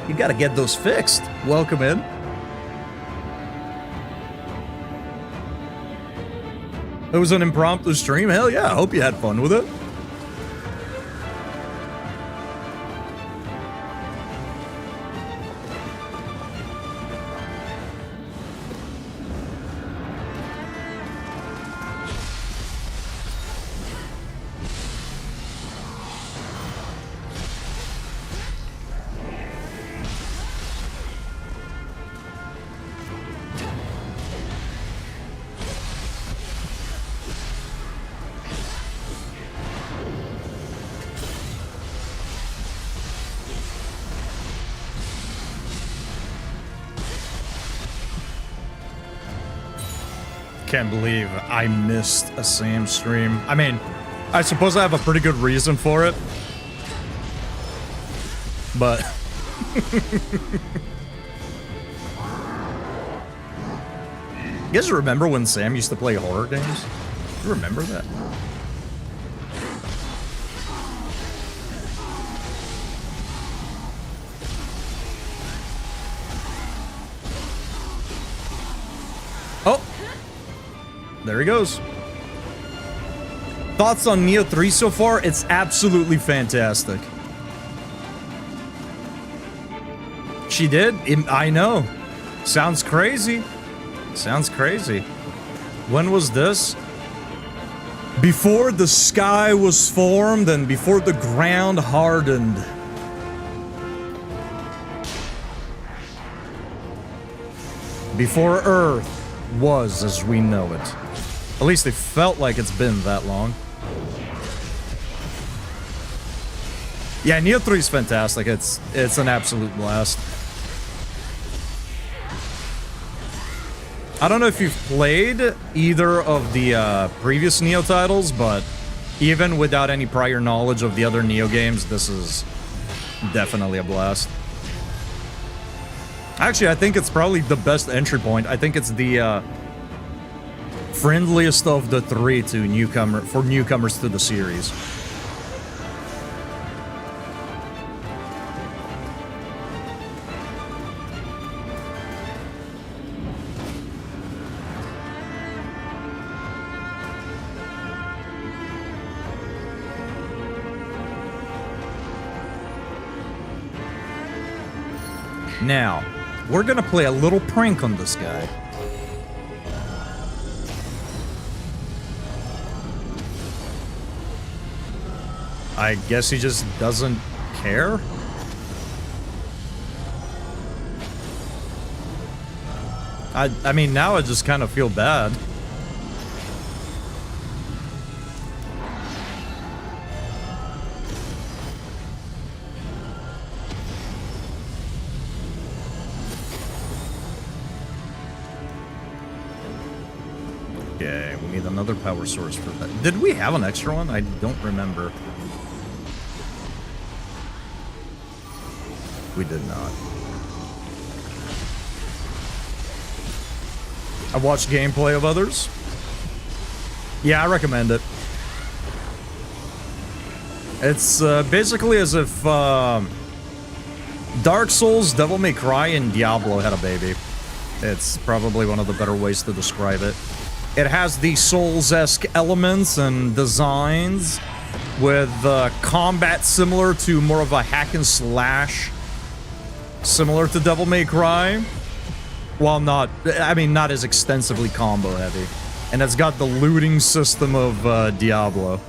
You gotta get those fixed. Welcome in. It was an impromptu stream. Hell yeah, I hope you had fun with it. Can't believe I missed a Sam stream. I mean, I suppose I have a pretty good reason for it. But... You guys remember when Sam used to play horror games? You remember that? Oh! There he goes. Thoughts on Neo 3 so far? It's absolutely fantastic. She did? I know. Sounds crazy. Sounds crazy. When was this? Before the sky was formed and before the ground hardened. Before Earth was as we know it. At least it felt like it's been that long. Yeah, Neo 3 is fantastic. It's an absolute blast. I don't know if you've played either of the previous Neo titles, but even without any prior knowledge of the other Neo games, this is definitely a blast. Actually, I think it's probably the best entry point. I think it's the friendliest of the three to newcomers to the series. Now, we're gonna play a little prank on this guy. I guess he just doesn't care? I mean, now I just kind of feel bad. Okay, we need another power source for that. Did we have an extra one? I don't remember. We did not. I watched gameplay of others. Yeah, I recommend it. It's basically as if Dark Souls, Devil May Cry, and Diablo had a baby. It's probably one of the better ways to describe it. It has the Souls-esque elements and designs with combat similar to more of a hack and slash, similar to Devil May Cry. While not, I mean, not as extensively combo heavy. And it's got the looting system of Diablo.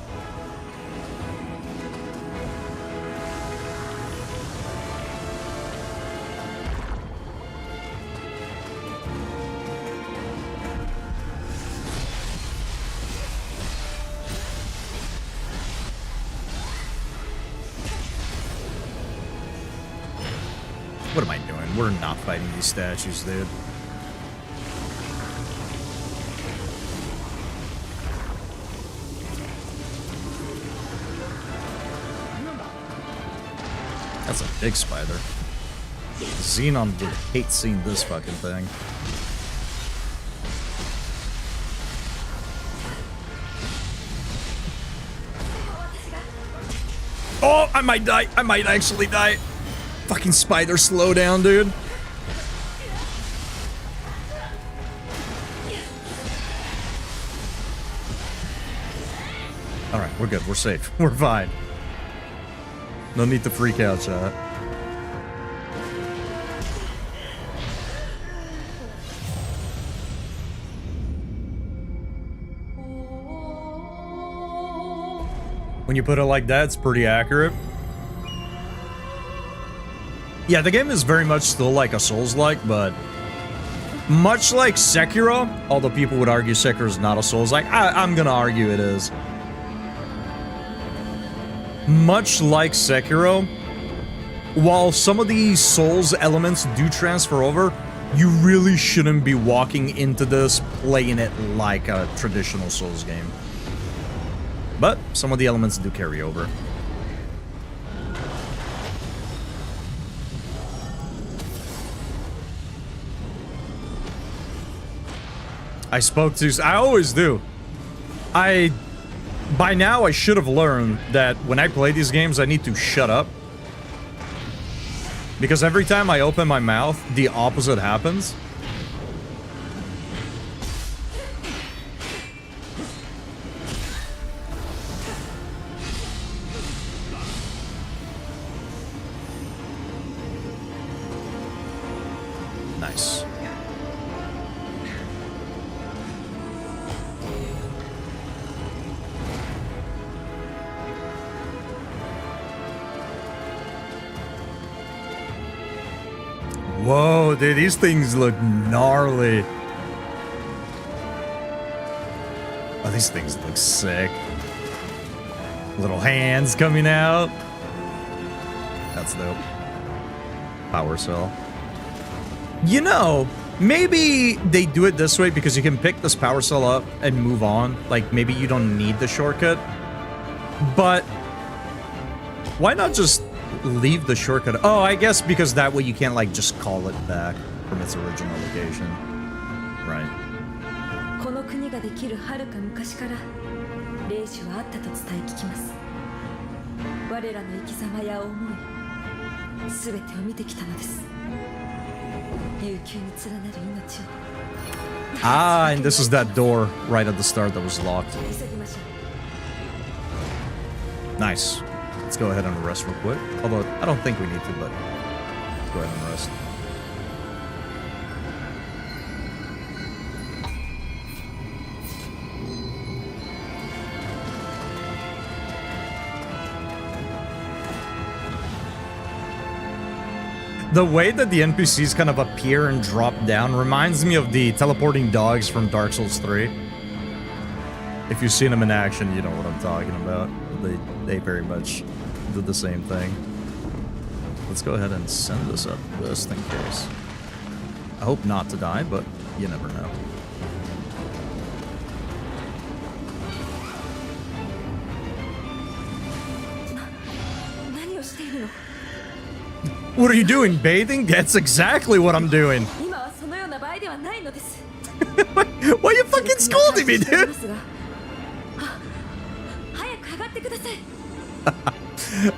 What am I doing? We're not fighting these statues, dude. That's a big spider. Xenon would hate seeing this fucking thing. Oh, I might die. I might actually die. Fucking spider, slow down, dude. Alright, we're good. We're safe. We're fine. No need to freak out, chat. When you put it like that, it's pretty accurate. Yeah, the game is very much still like a Souls-like, but much like Sekiro, although people would argue Sekiro is not a Souls-like, I'm gonna argue it is. Much like Sekiro, while some of these Souls elements do transfer over, you really shouldn't be walking into this playing it like a traditional Souls game. But some of the elements do carry over. I always do. By now I should have learned that when I play these games, I need to shut up. Because every time I open my mouth, the opposite happens. Nice. Whoa, dude, these things look gnarly. Oh, these things look sick. Little hands coming out. That's dope. Power cell. You know, maybe they do it this way because you can pick this power cell up and move on. Like, maybe you don't need the shortcut. But why not just leave the shortcut? Oh, I guess because that way you can't, like, just call it back from its original location. Right. この国ができる遥か昔から霊視はあったと伝え聞きます。我らの生き様や思い、すべてを見てきたのです。悠久に連なる命を。Ah, and this is that door right at the start that was locked. 急ぎましょう。 Nice. Let's go ahead and rest real quick. Although, I don't think we need to, but let's go ahead and rest. The way that the NPCs kind of appear and drop down reminds me of the teleporting dogs from Dark Souls 3. If you've seen them in action, you know what I'm talking about. They very much do the same thing. Let's go ahead and send this up just in case. I hope not to die, but you never know. What are you doing? Bathing? That's exactly what I'm doing. Why are you fucking scolding me, dude?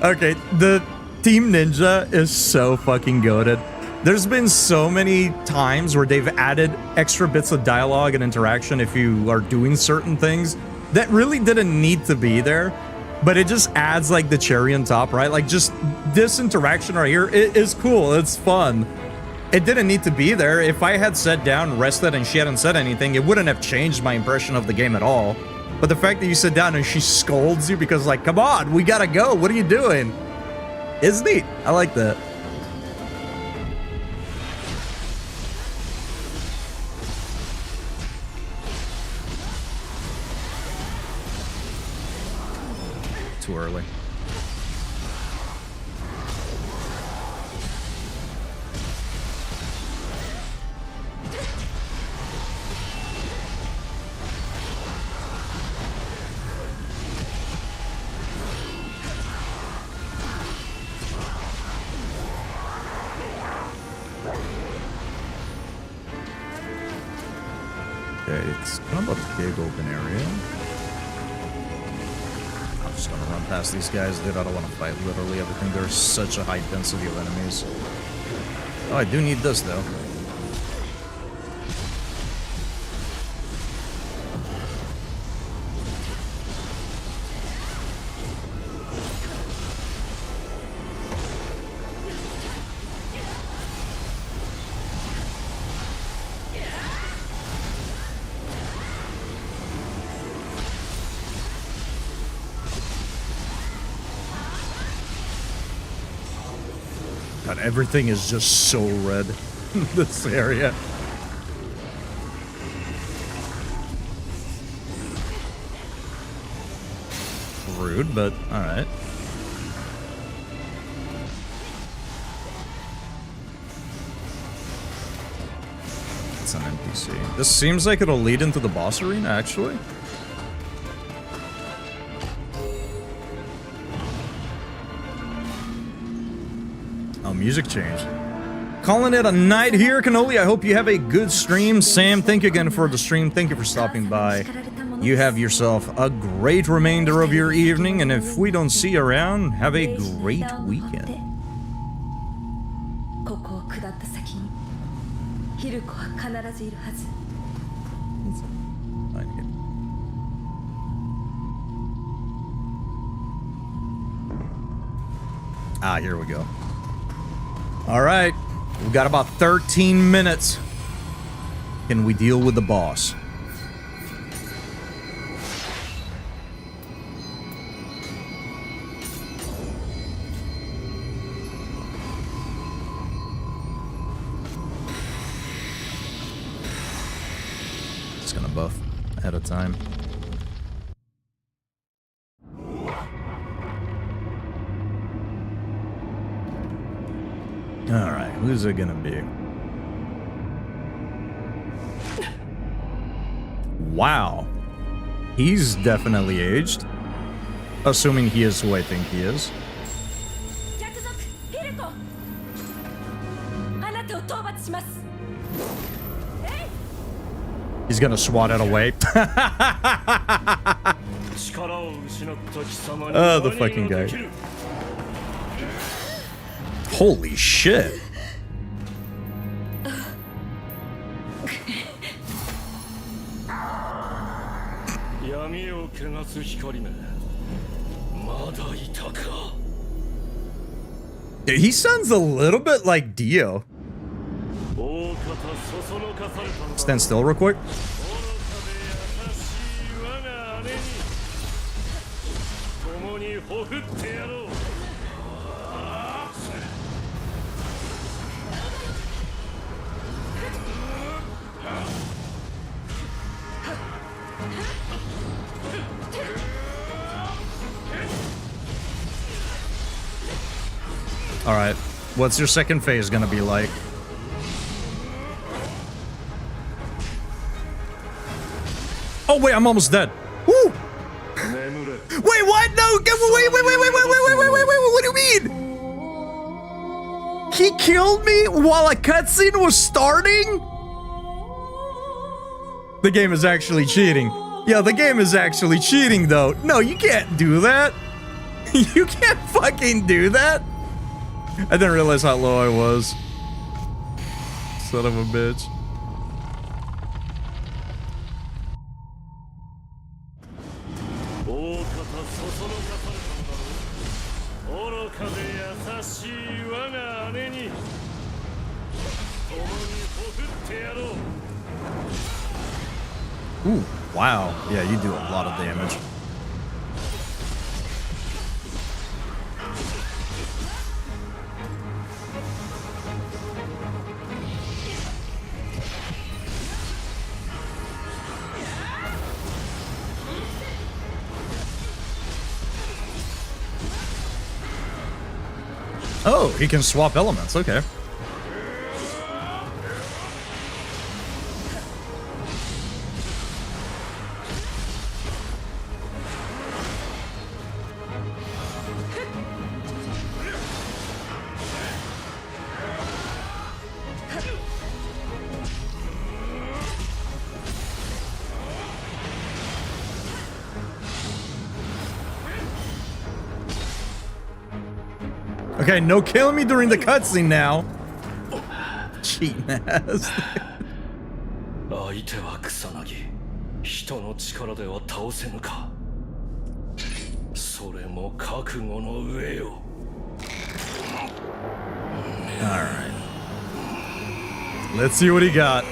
Okay, the Team Ninja is so fucking goated. There's been so many times where they've added extra bits of dialogue and interaction if you are doing certain things that really didn't need to be there, but it just adds like the cherry on top, right? Like just this interaction right here, it is cool, it's fun. It didn't need to be there. If I had sat down, rested, and she hadn't said anything, it wouldn't have changed my impression of the game at all. But the fact that you sit down and she scolds you because, like, come on, we gotta go, what are you doing? It's neat. I like that. Too early. Okay, it's kind of a big open area. I'm just gonna run past these guys, dude. I don't want to fight literally everything. There's such a high density of enemies. Oh, I do need this, though. God, everything is just so red in this area. Rude, but alright. It's an NPC. This seems like it'll lead into the boss arena, actually. Oh, music change. Calling it a night here, Cannoli. I hope you have a good stream. Sam, thank you again for the stream. Thank you for stopping by. You have yourself a great remainder of your evening, and if we don't see you around, have a great weekend. Ah, here we go. All right, we've got about 13 minutes. Can we deal with the boss? Just gonna buff ahead of time. Alright, who's it gonna be? Wow. He's definitely aged. Assuming he is who I think he is. He's gonna swat it away. Oh, the fucking guy. Holy shit. Dude, he sounds a little bit like Dio. Stand still real quick. Alright, what's your second phase gonna be like? Oh wait, I'm almost dead. Woo! Wait, what? No, wait, what do you mean? He killed me while a cutscene was starting? The game is actually cheating. Yeah, the game is actually cheating though. No, you can't do that. You can't fucking do that. I didn't realize how low I was. Son of a bitch. Ooh, wow. Yeah, you do a lot of damage. Oh, he can swap elements. Okay. Okay, no killing me during the cutscene now. Cheating ass. 相手は草薙。人の力では倒せぬか。それも覚悟の上よ。Alright. Let's see what he got.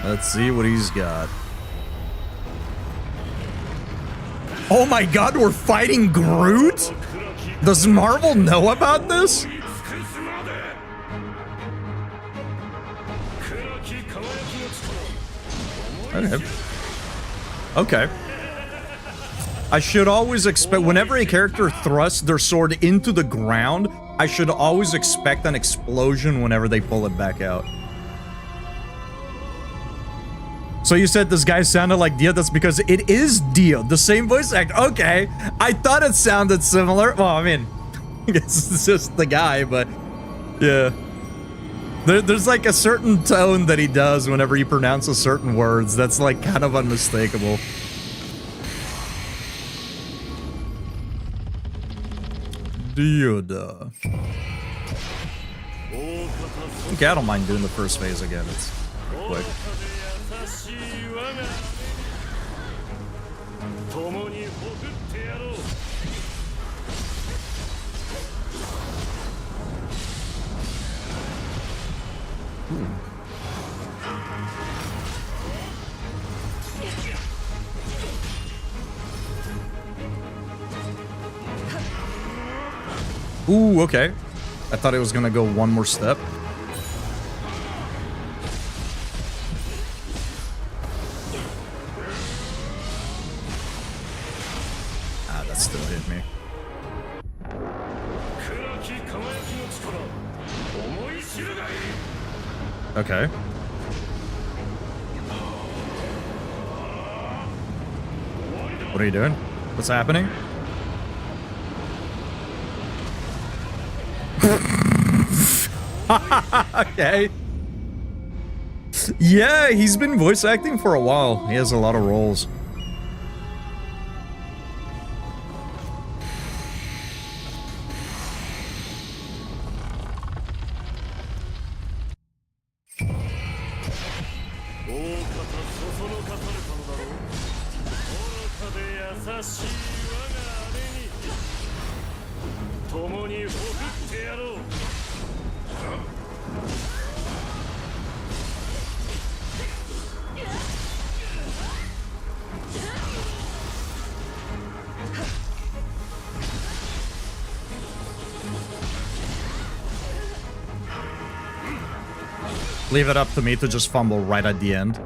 Let's see what he's got. Oh my god, we're fighting Groot? Does Marvel know about this? Okay. Okay. I should always expect, whenever a character thrusts their sword into the ground, I should always expect an explosion whenever they pull it back out. So you said this guy sounded like Dio, that's because it is Dio, the same voice actor. Okay, I thought it sounded similar. Well, I mean, I guess it's just the guy, but yeah. There's like a certain tone that he does whenever he pronounces certain words that's like kind of unmistakable. Dioda. Okay, I don't mind doing the first phase again. It's quick. Ooh, okay. I thought it was gonna go one more step. Ah, that still hit me. Okay. What are you doing? What's happening? Okay. Yeah, he's been voice acting for a while. He has a lot of roles. Leave it up to me to just fumble right at the end.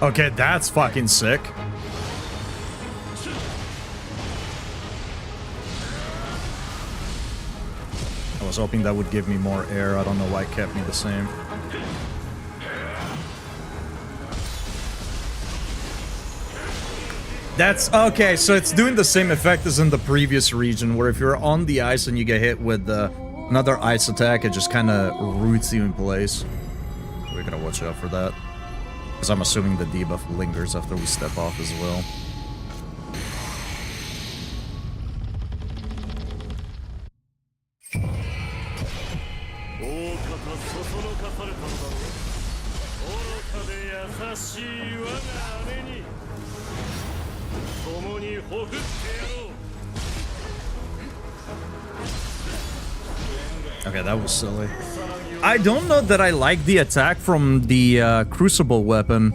Okay, that's fucking sick. I was hoping that would give me more air. I don't know why it kept me the same. That's okay, so it's doing the same effect as in the previous region, where if you're on the ice and you get hit with another ice attack, it just kind of roots you in place. We're gonna watch out for that. Because I'm assuming the debuff lingers after we step off as well. Okay, that was silly. I don't know that I like the attack from the Crucible weapon.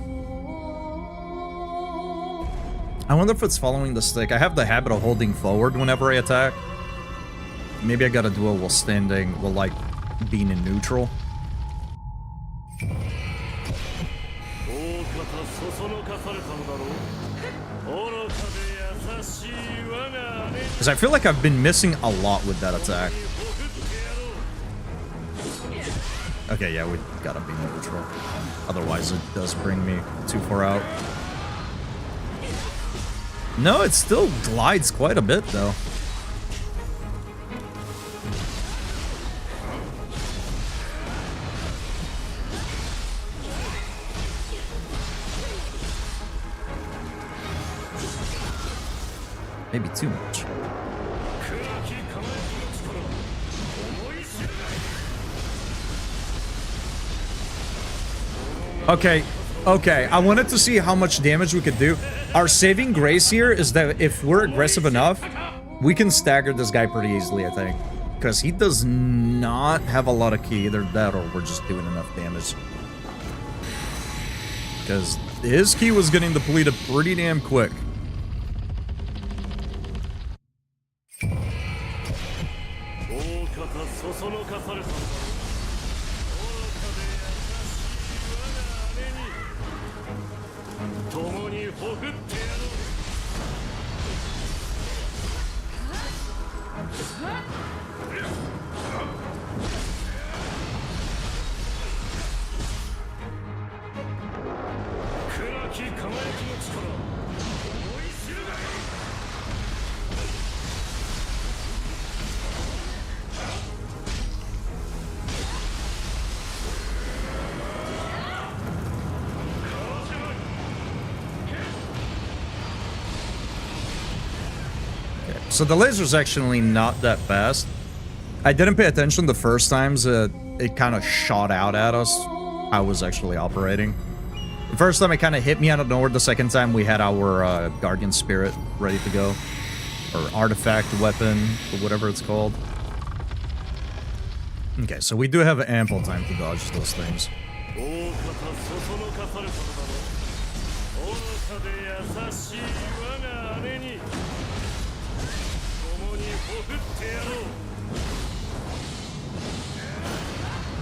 I wonder if it's following the stick. I have the habit of holding forward whenever I attack. Maybe I gotta do it while standing, while like being in neutral. Because I feel like I've been missing a lot with that attack. Okay, yeah, we gotta be neutral. Otherwise, it does bring me too far out. No, it still glides quite a bit, though. Maybe too much. Okay, okay. I wanted to see how much damage we could do. Our saving grace here is that if we're aggressive enough, we can stagger this guy pretty easily, I think. Because he does not have a lot of ki. Either that or we're just doing enough damage. Because his ki was getting depleted pretty damn quick. So the laser's actually not that fast. I didn't pay attention the first times it kind of shot out at us. I was actually operating. The first time it kind of hit me out of nowhere. The second time we had our Guardian Spirit ready to go. Or Artifact Weapon, or whatever it's called. Okay, so we do have ample time to dodge those things.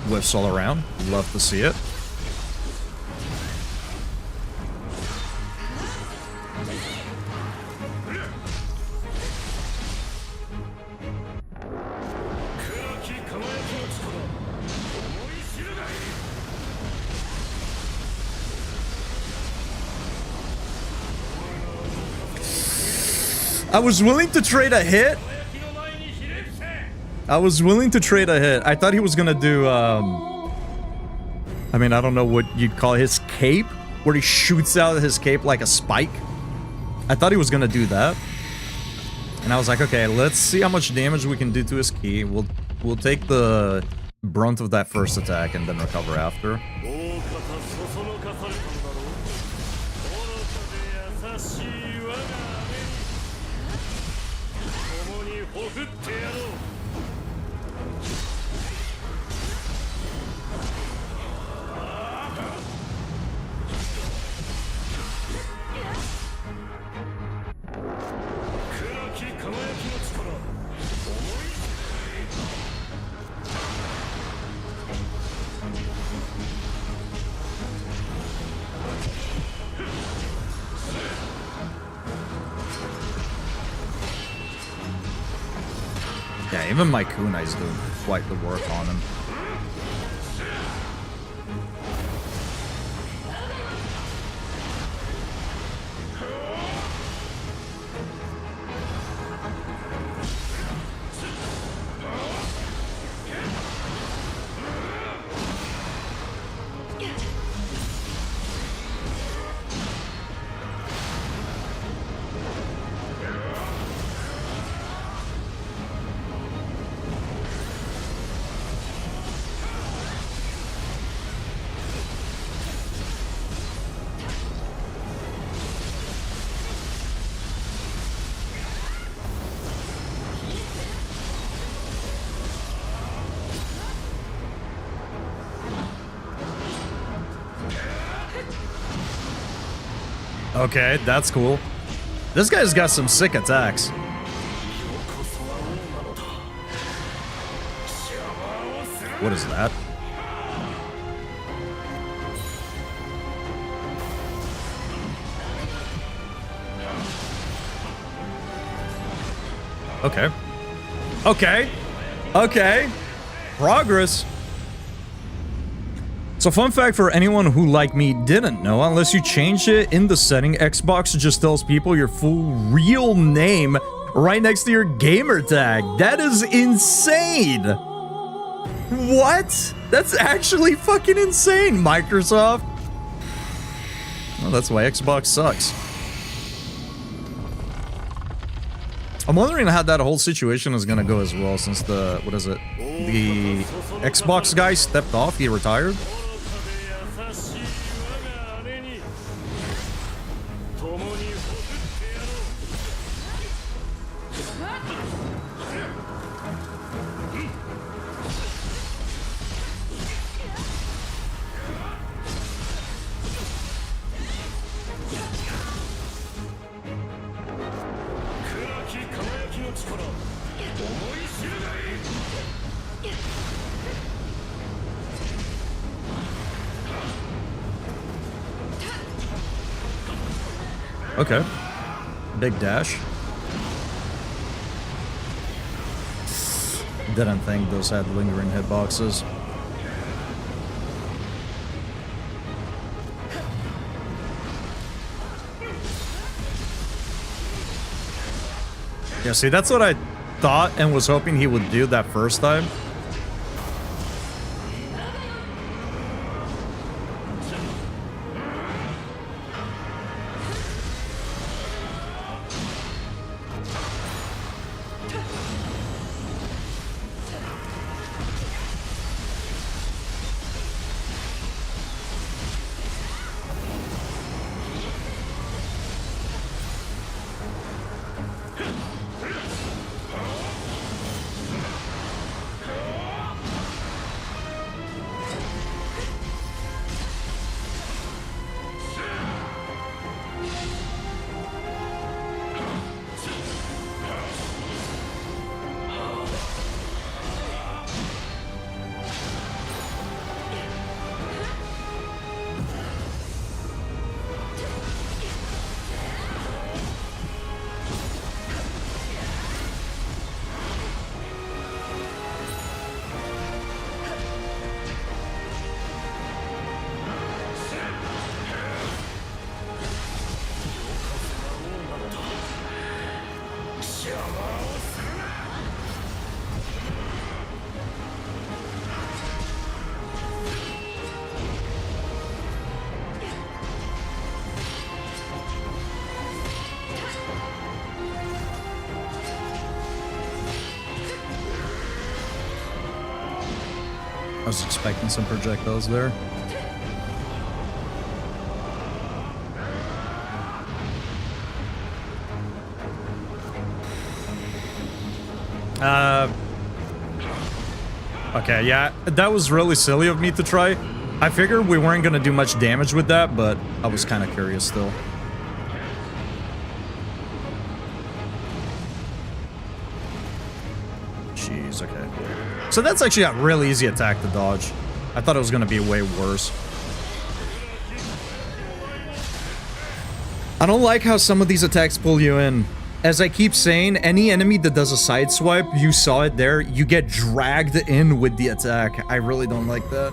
Whiffs all around. Love to see it. I was willing to trade a hit. I was willing to trade a hit. I thought he was gonna do, I mean, I don't know what you'd call his cape, where he shoots out his cape like a spike. I thought he was gonna do that. And I was like, okay, let's see how much damage we can do to his ki. We'll take the brunt of that first attack and then recover after. Yeah, even my kunai's doing quite the work on him. Okay, that's cool. This guy's got some sick attacks. What is that? Okay. Okay. Okay. Progress. So fun fact for anyone who, like me, didn't know, unless you change it in the setting, Xbox just tells people your full real name right next to your gamer tag. That is insane. What? That's actually fucking insane, Microsoft. Well, that's why Xbox sucks. I'm wondering how that whole situation is gonna go as well, since the, what is it? The Xbox guy stepped off, he retired. Okay. Big dash. Didn't think those had lingering hitboxes. Yeah, see, that's what I thought and was hoping he would do that first time. I was expecting some projectiles there. Okay, yeah, that was really silly of me to try. I figured we weren't gonna do much damage with that, but I was kind of curious still. Jeez, okay. So that's actually a really easy attack to dodge. I thought it was gonna be way worse. I don't like how some of these attacks pull you in. As I keep saying, any enemy that does a side swipe, you saw it there, you get dragged in with the attack. I really don't like that.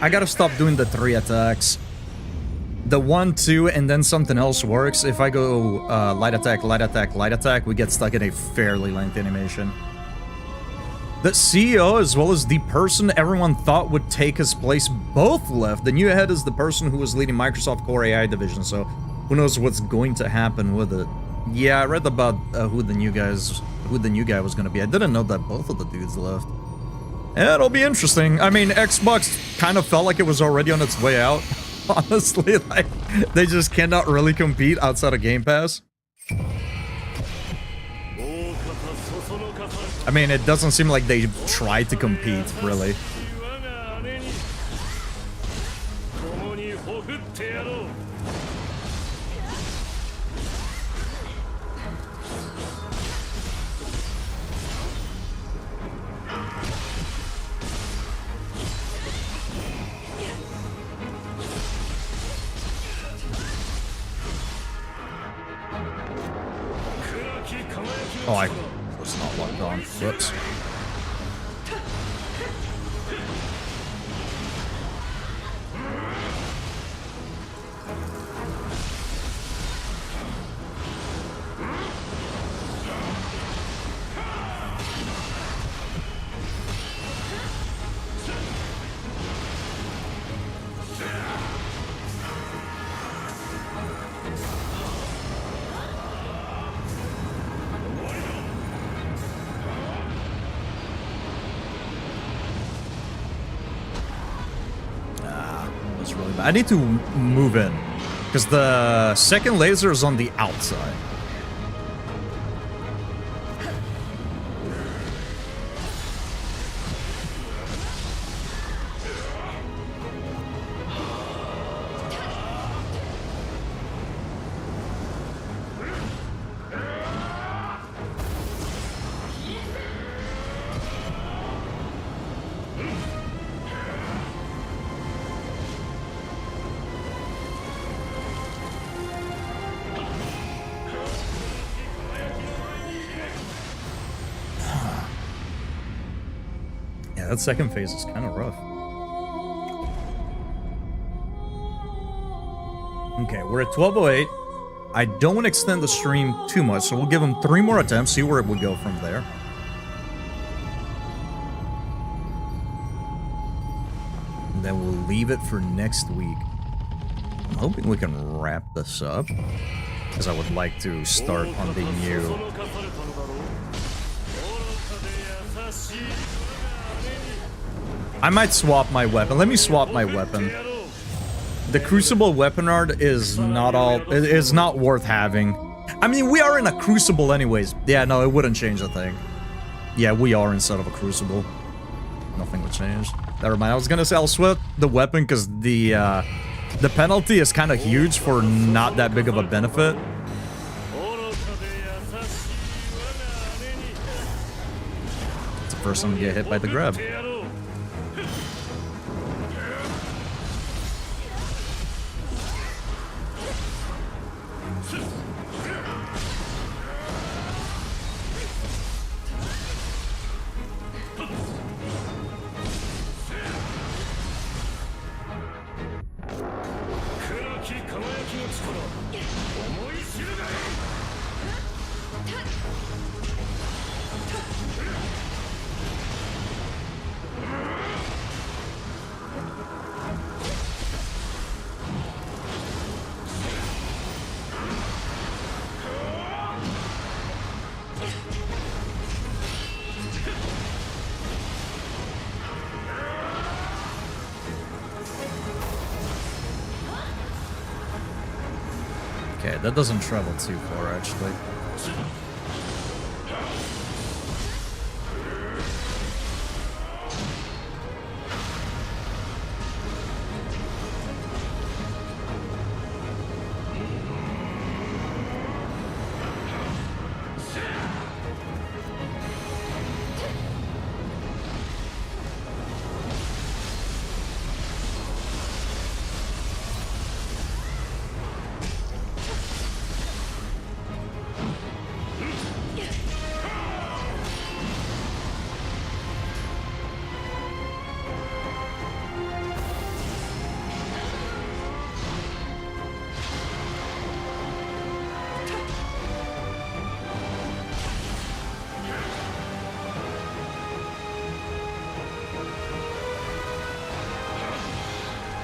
I gotta stop doing the 3 attacks. The 1, 2, and then something else works. If I go light attack, light attack, light attack, we get stuck in a fairly lengthy animation. The CEO, as well as the person everyone thought would take his place, both left. The new head is the person who was leading Microsoft Core AI division, so who knows what's going to happen with it. Yeah, I read about who the new guy was going to be. I didn't know that both of the dudes left. Yeah, it'll be interesting. I mean, Xbox kind of felt like it was already on its way out. Honestly, like, they just cannot really compete outside of Game Pass. I mean, it doesn't seem like they tried to compete, really. Oh, I was not locked on. Whoops. I need to move in, because the second laser is on the outside. That second phase is kind of rough. Okay, we're at 12:08. I don't want to extend the stream too much, so we'll give him 3 more attempts, see where it would go from there. And then we'll leave it for next week. I'm hoping we can wrap this up, because I would like to start on the new... I might swap my weapon. Let me swap my weapon. The Crucible weapon art is not worth having. I mean, we are in a Crucible anyways. Yeah, no, it wouldn't change a thing. Yeah, we are instead of a Crucible. Nothing would change. Never mind. I was gonna say I'll swap the weapon because the penalty is kind of huge for not that big of a benefit. It's the first time to get hit by the grab. Okay, that doesn't travel too far, actually.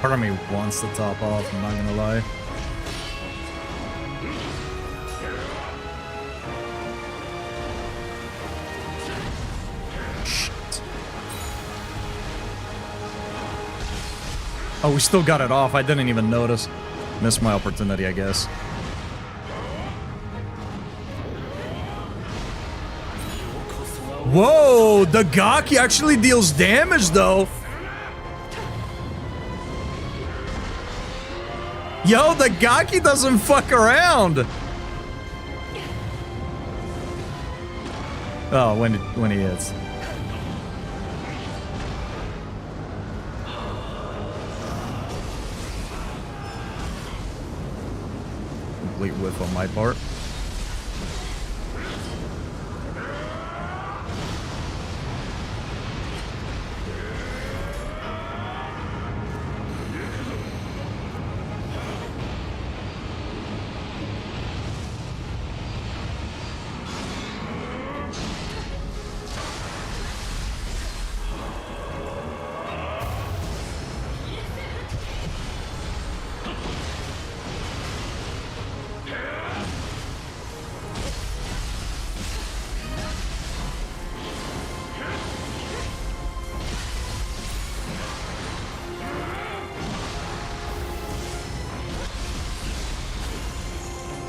Part of me wants to top off, I'm not gonna lie. Shit. Oh, we still got it off. I didn't even notice. Missed my opportunity, I guess. Whoa, the Gaki actually deals damage, though. Yo, the Gaki doesn't fuck around. Oh, when he hits. Complete whiff on my part.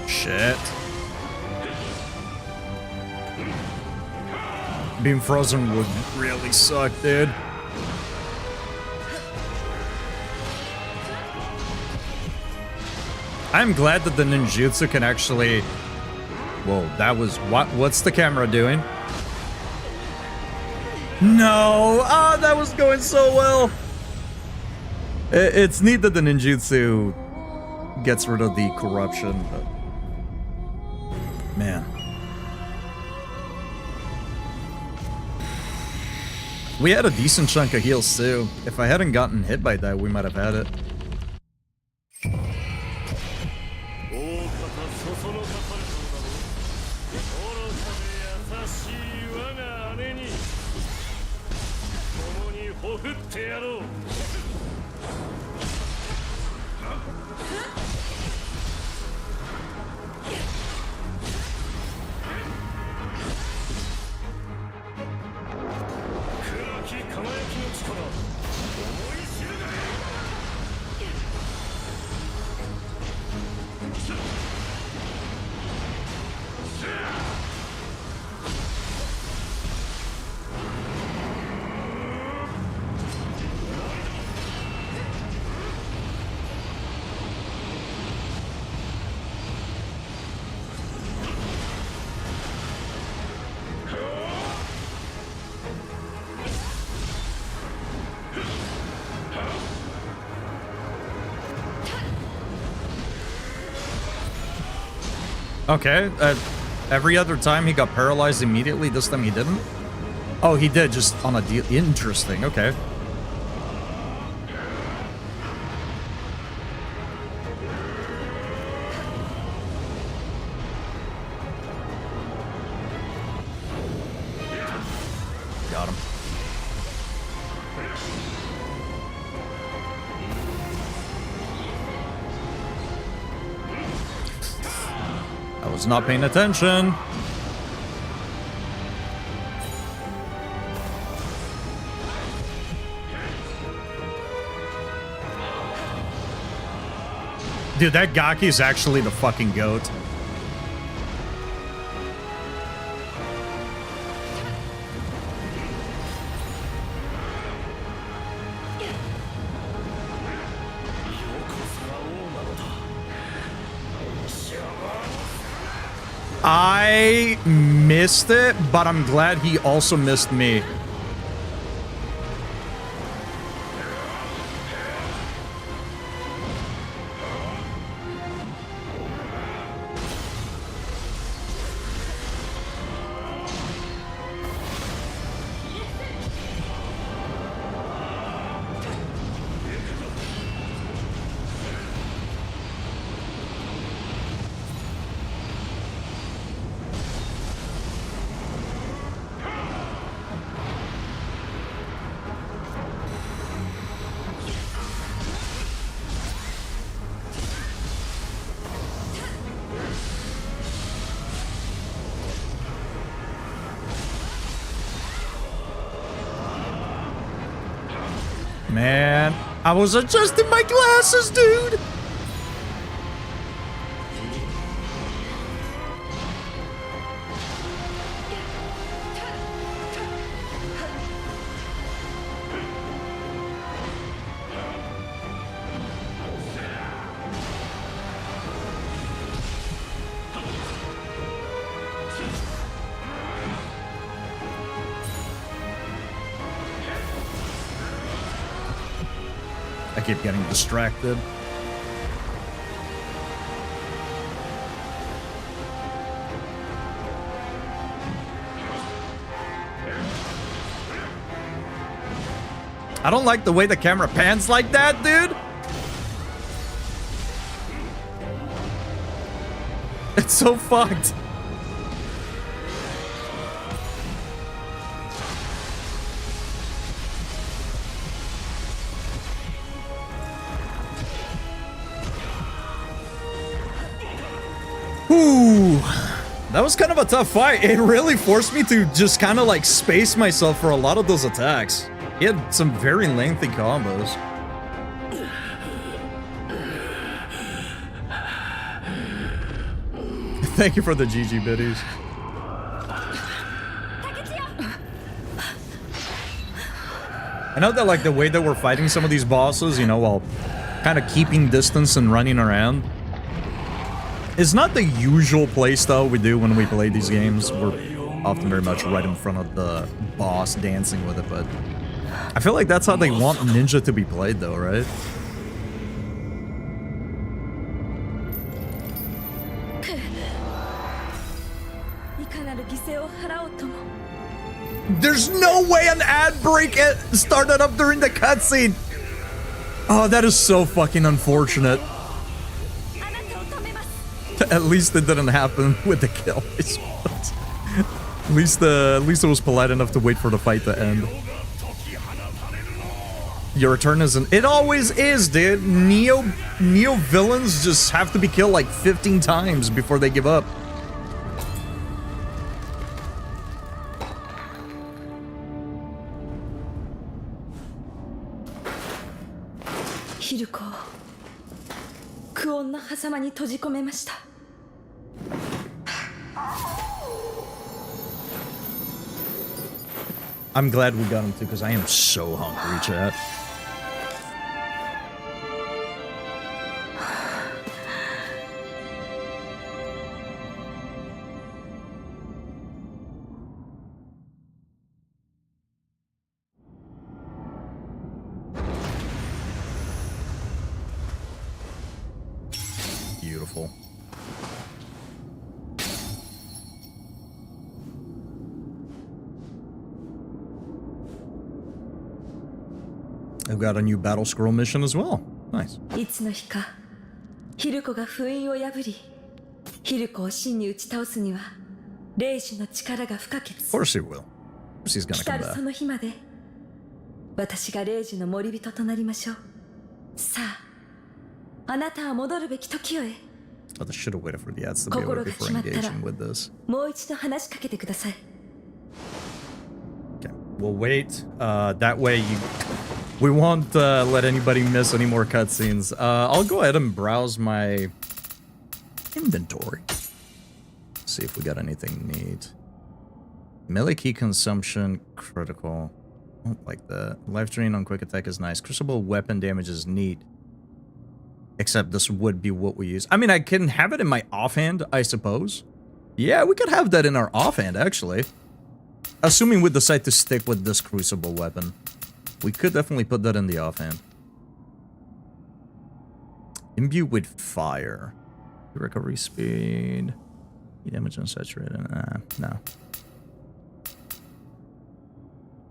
Shit. Being frozen would really suck, dude. I'm glad that the ninjutsu can actually... Whoa, that was... What's the camera doing? No! Ah, that was going so well! It's neat that the ninjutsu gets rid of the corruption, but... Man. We had a decent chunk of heals too. If I hadn't gotten hit by that, we might have had it. Okay, every other time he got paralyzed immediately, this time he didn't? Oh, he did, just on a deal. Interesting, okay. Got him. I was not paying attention. Dude, that Gaki is actually the fucking goat. I missed it, but I'm glad he also missed me. Man, I was adjusting my glasses, dude. I keep getting distracted. I don't like the way the camera pans like that, dude. It's so fucked. Ooh, that was kind of a tough fight. It really forced me to just kind of like space myself for a lot of those attacks. He had some very lengthy combos. Thank you for the GG biddies. I know that like the way that we're fighting some of these bosses, you know, while kind of keeping distance and running around, it's not the usual playstyle we do when we play these games. We're often very much right in front of the boss dancing with it, but I feel like that's how they want Ninja to be played though, right? There's no way an ad break started up during the cutscene! Oh, that is so fucking unfortunate. At least it didn't happen with the kill. At least it was polite enough to wait for the fight to end. Your return isn't. It always is, dude. Neo villains just have to be killed like 15 times before they give up. I'm glad we got him too, because I am so hungry, chat. Beautiful. I've got a new battle scroll mission as well. Nice. Of course he will. Of course he's gonna come back. Oh, I should have waited for the ads to be over before engaging with this. Okay, we'll wait. That way we won't let anybody miss any more cutscenes. I'll go ahead and browse my inventory. See if we got anything neat. Melee key consumption, critical. I don't like that. Life drain on quick attack is nice. Crucible weapon damage is neat. Except this would be what we use. I mean, I can have it in my offhand, I suppose. Yeah, we could have that in our offhand, actually. Assuming we decide to stick with this crucible weapon. We could definitely put that in the offhand. Imbue with fire. Recovery speed. Damage unsaturated. No.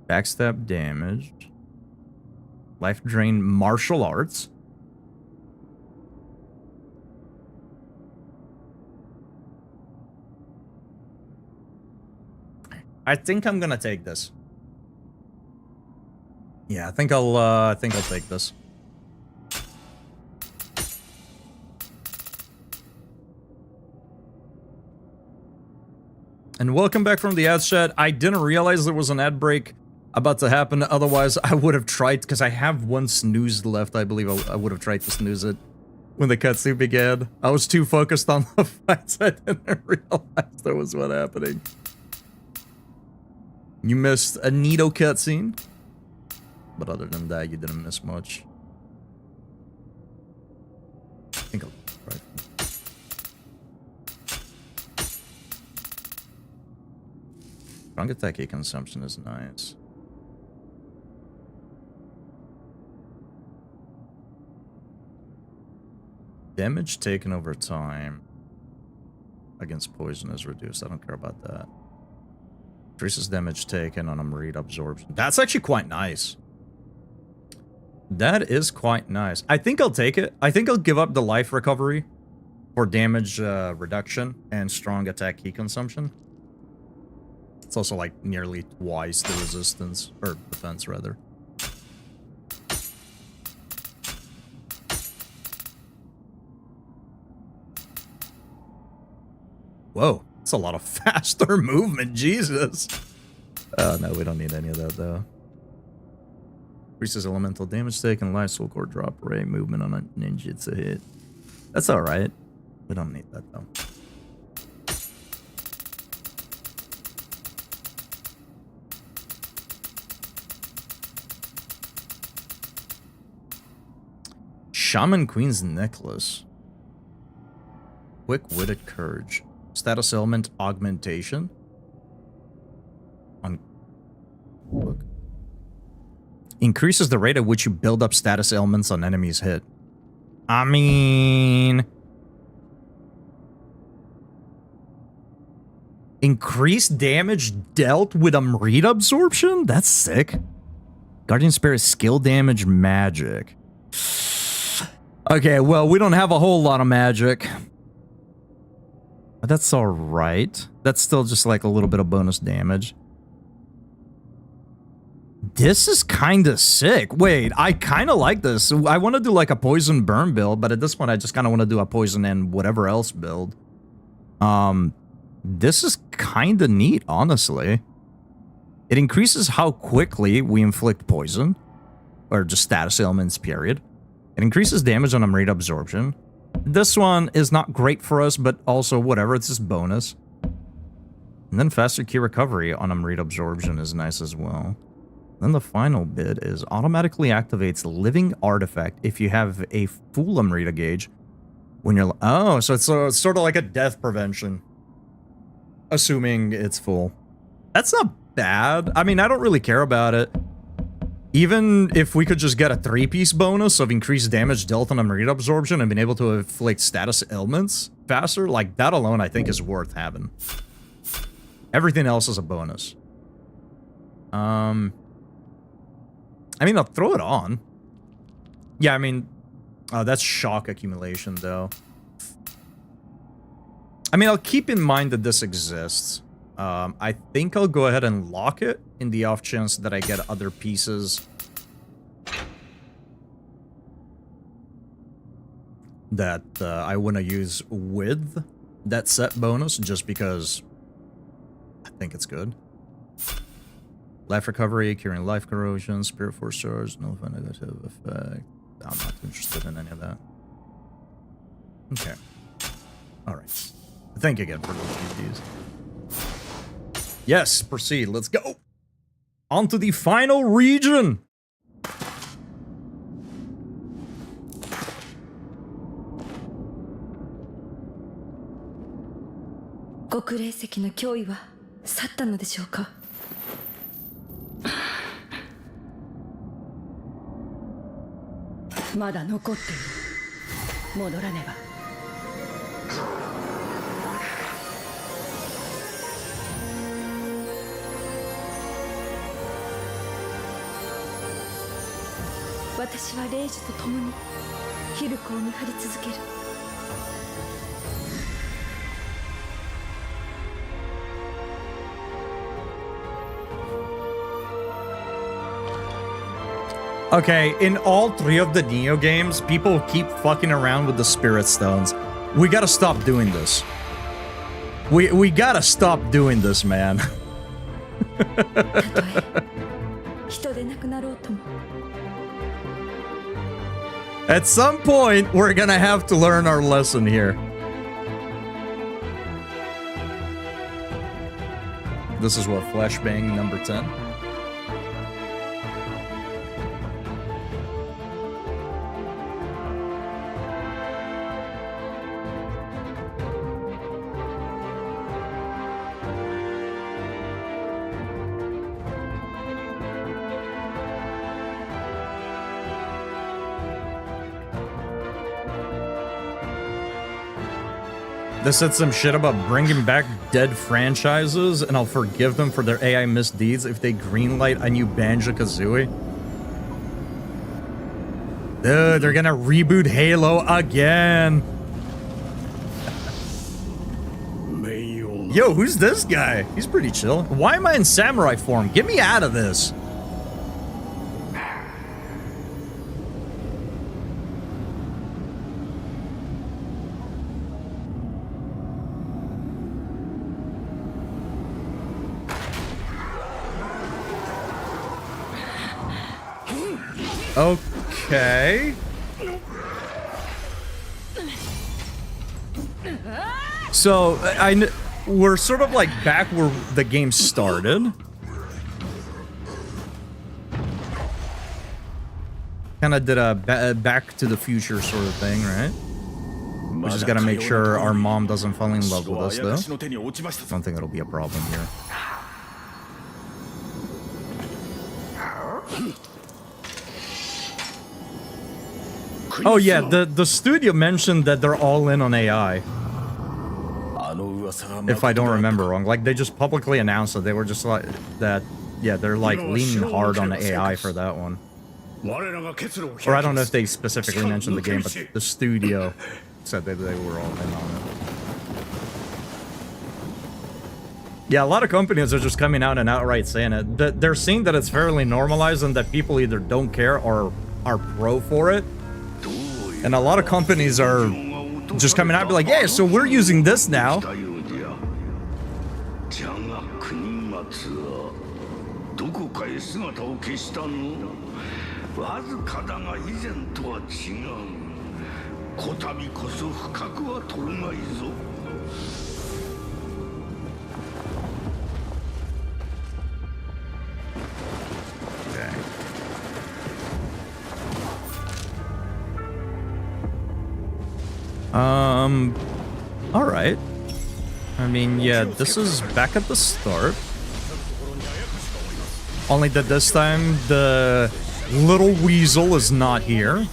Backstab damage. Life drain martial arts. I think I'm gonna take this. Yeah, I think I'll take this. And welcome back from the ads chat. I didn't realize there was an ad break about to happen. Otherwise, I would have tried, because I have one snooze left. I believe I would have tried to snooze it when the cutscene began. I was too focused on the fights, I didn't realize there was one happening. You missed a neato cutscene, but other than that, you didn't miss much. I think I'll right. Strong attack A consumption is nice. Damage taken over time against poison is reduced. I don't care about that. Increases damage taken on a marine absorption. That's actually quite nice. That is quite nice. I think I'll take it. I think I'll give up the life recovery for damage reduction and strong attack key consumption. It's also like nearly twice the resistance, or defense rather. Whoa, that's a lot of faster movement, Jesus. No, we don't need any of that, though. Increases elemental damage taken, life soul core drop rate, movement on a ninjutsu hit. That's alright. We don't need that, though. Shaman Queen's Necklace. Quick-witted Courage. Status element augmentation. On look. Increases the rate at which you build up status elements on enemies hit. I mean, increased damage dealt with a marine absorption? That's sick. Guardian Spirit skill damage magic. Okay, well, we don't have a whole lot of magic. But that's alright. That's still just like a little bit of bonus damage. This is kind of sick. Wait, I kind of like this. I want to do like a poison burn build, but at this point I just kind of want to do a poison and whatever else build. This is kind of neat, honestly. It increases how quickly we inflict poison. Or just status elements, period. It increases damage on a marine absorption. This one is not great for us, but also whatever, it's just bonus. And then faster key recovery on a marine absorption is nice as well. Then the final bit is automatically activates living artifact if you have a full Amrita gauge when you're... Oh, so it's sort of like a death prevention. Assuming it's full. That's not bad. I mean, I don't really care about it. Even if we could just get a 3-piece bonus of increased damage dealt on a marine absorption and being able to inflict status ailments faster, like that alone I think is worth having. Everything else is a bonus. I mean, I'll throw it on. Yeah, I mean, that's shock accumulation though. I mean, I'll keep in mind that this exists. I think I'll go ahead and lock it in the off chance that I get other pieces that I want to use with that set bonus, just because I think it's good. Life recovery, curing life corrosion, spirit force charge, no negative effect. I'm not interested in any of that. Okay. Alright. Thank you again for those GPs. Yes, proceed. Let's go. On to the final region. Okay, in all 3 of the Neo games, people keep fucking around with the Spirit Stones. We gotta stop doing this. We gotta stop doing this, man. れなくなろうとも At some point, we're gonna have to learn our lesson here. This is what, flashbang number 10? They said some shit about bringing back dead franchises, and I'll forgive them for their AI misdeeds if they greenlight a new Banjo-Kazooie. Dude, they're gonna reboot Halo again. Yo, who's this guy? He's pretty chill. Why am I in samurai form? Get me out of this. Okay. So we're sort of like back where the game started. Kind of did a Back to the Future sort of thing, right? We just gotta make sure our mom doesn't fall in love with us, though. Don't think it'll be a problem here. Oh yeah, the studio mentioned that they're all in on AI. If I don't remember wrong, like they just publicly announced that they were just like that. Yeah, they're like leaning hard on the AI for that one. Or I don't know if they specifically mentioned the game, but the studio said that they were all in on it. Yeah, a lot of companies are just coming out and outright saying it. They're seeing that it's fairly normalized and that people either don't care or are pro for it. And a lot of companies are just coming out and be like, yeah, so we're using this now. All right. I mean, yeah, this is back at the start. Only that this time the little weasel is not here.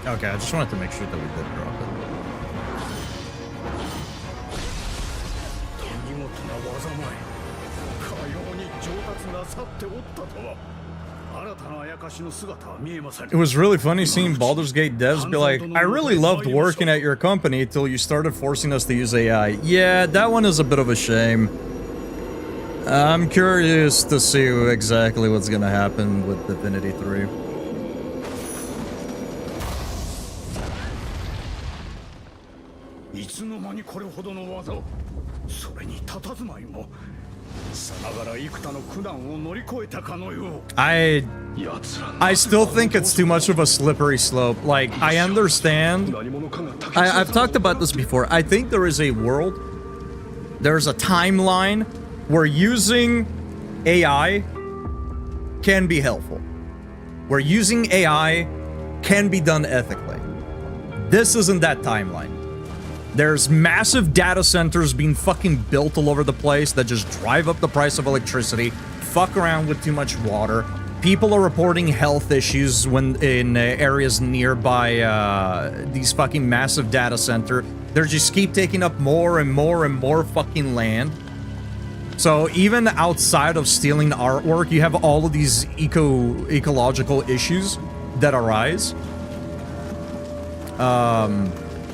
Okay, I just wanted to make sure that we did drop it. It was really funny seeing Baldur's Gate devs be like, I really loved working at your company till you started forcing us to use AI. Yeah, that one is a bit of a shame. I'm curious to see exactly what's gonna happen with Divinity 3. I still think it's too much of a slippery slope. Like, I understand. I've talked about this before. I think there is a world, there's a timeline where using AI can be helpful. Where using AI can be done ethically. This isn't that timeline. There's massive data centers being fucking built all over the place that just drive up the price of electricity, fuck around with too much water. People are reporting health issues when in areas nearby these fucking massive data center. They just keep taking up more and more and more fucking land. So even outside of stealing artwork, you have all of these ecological issues that arise.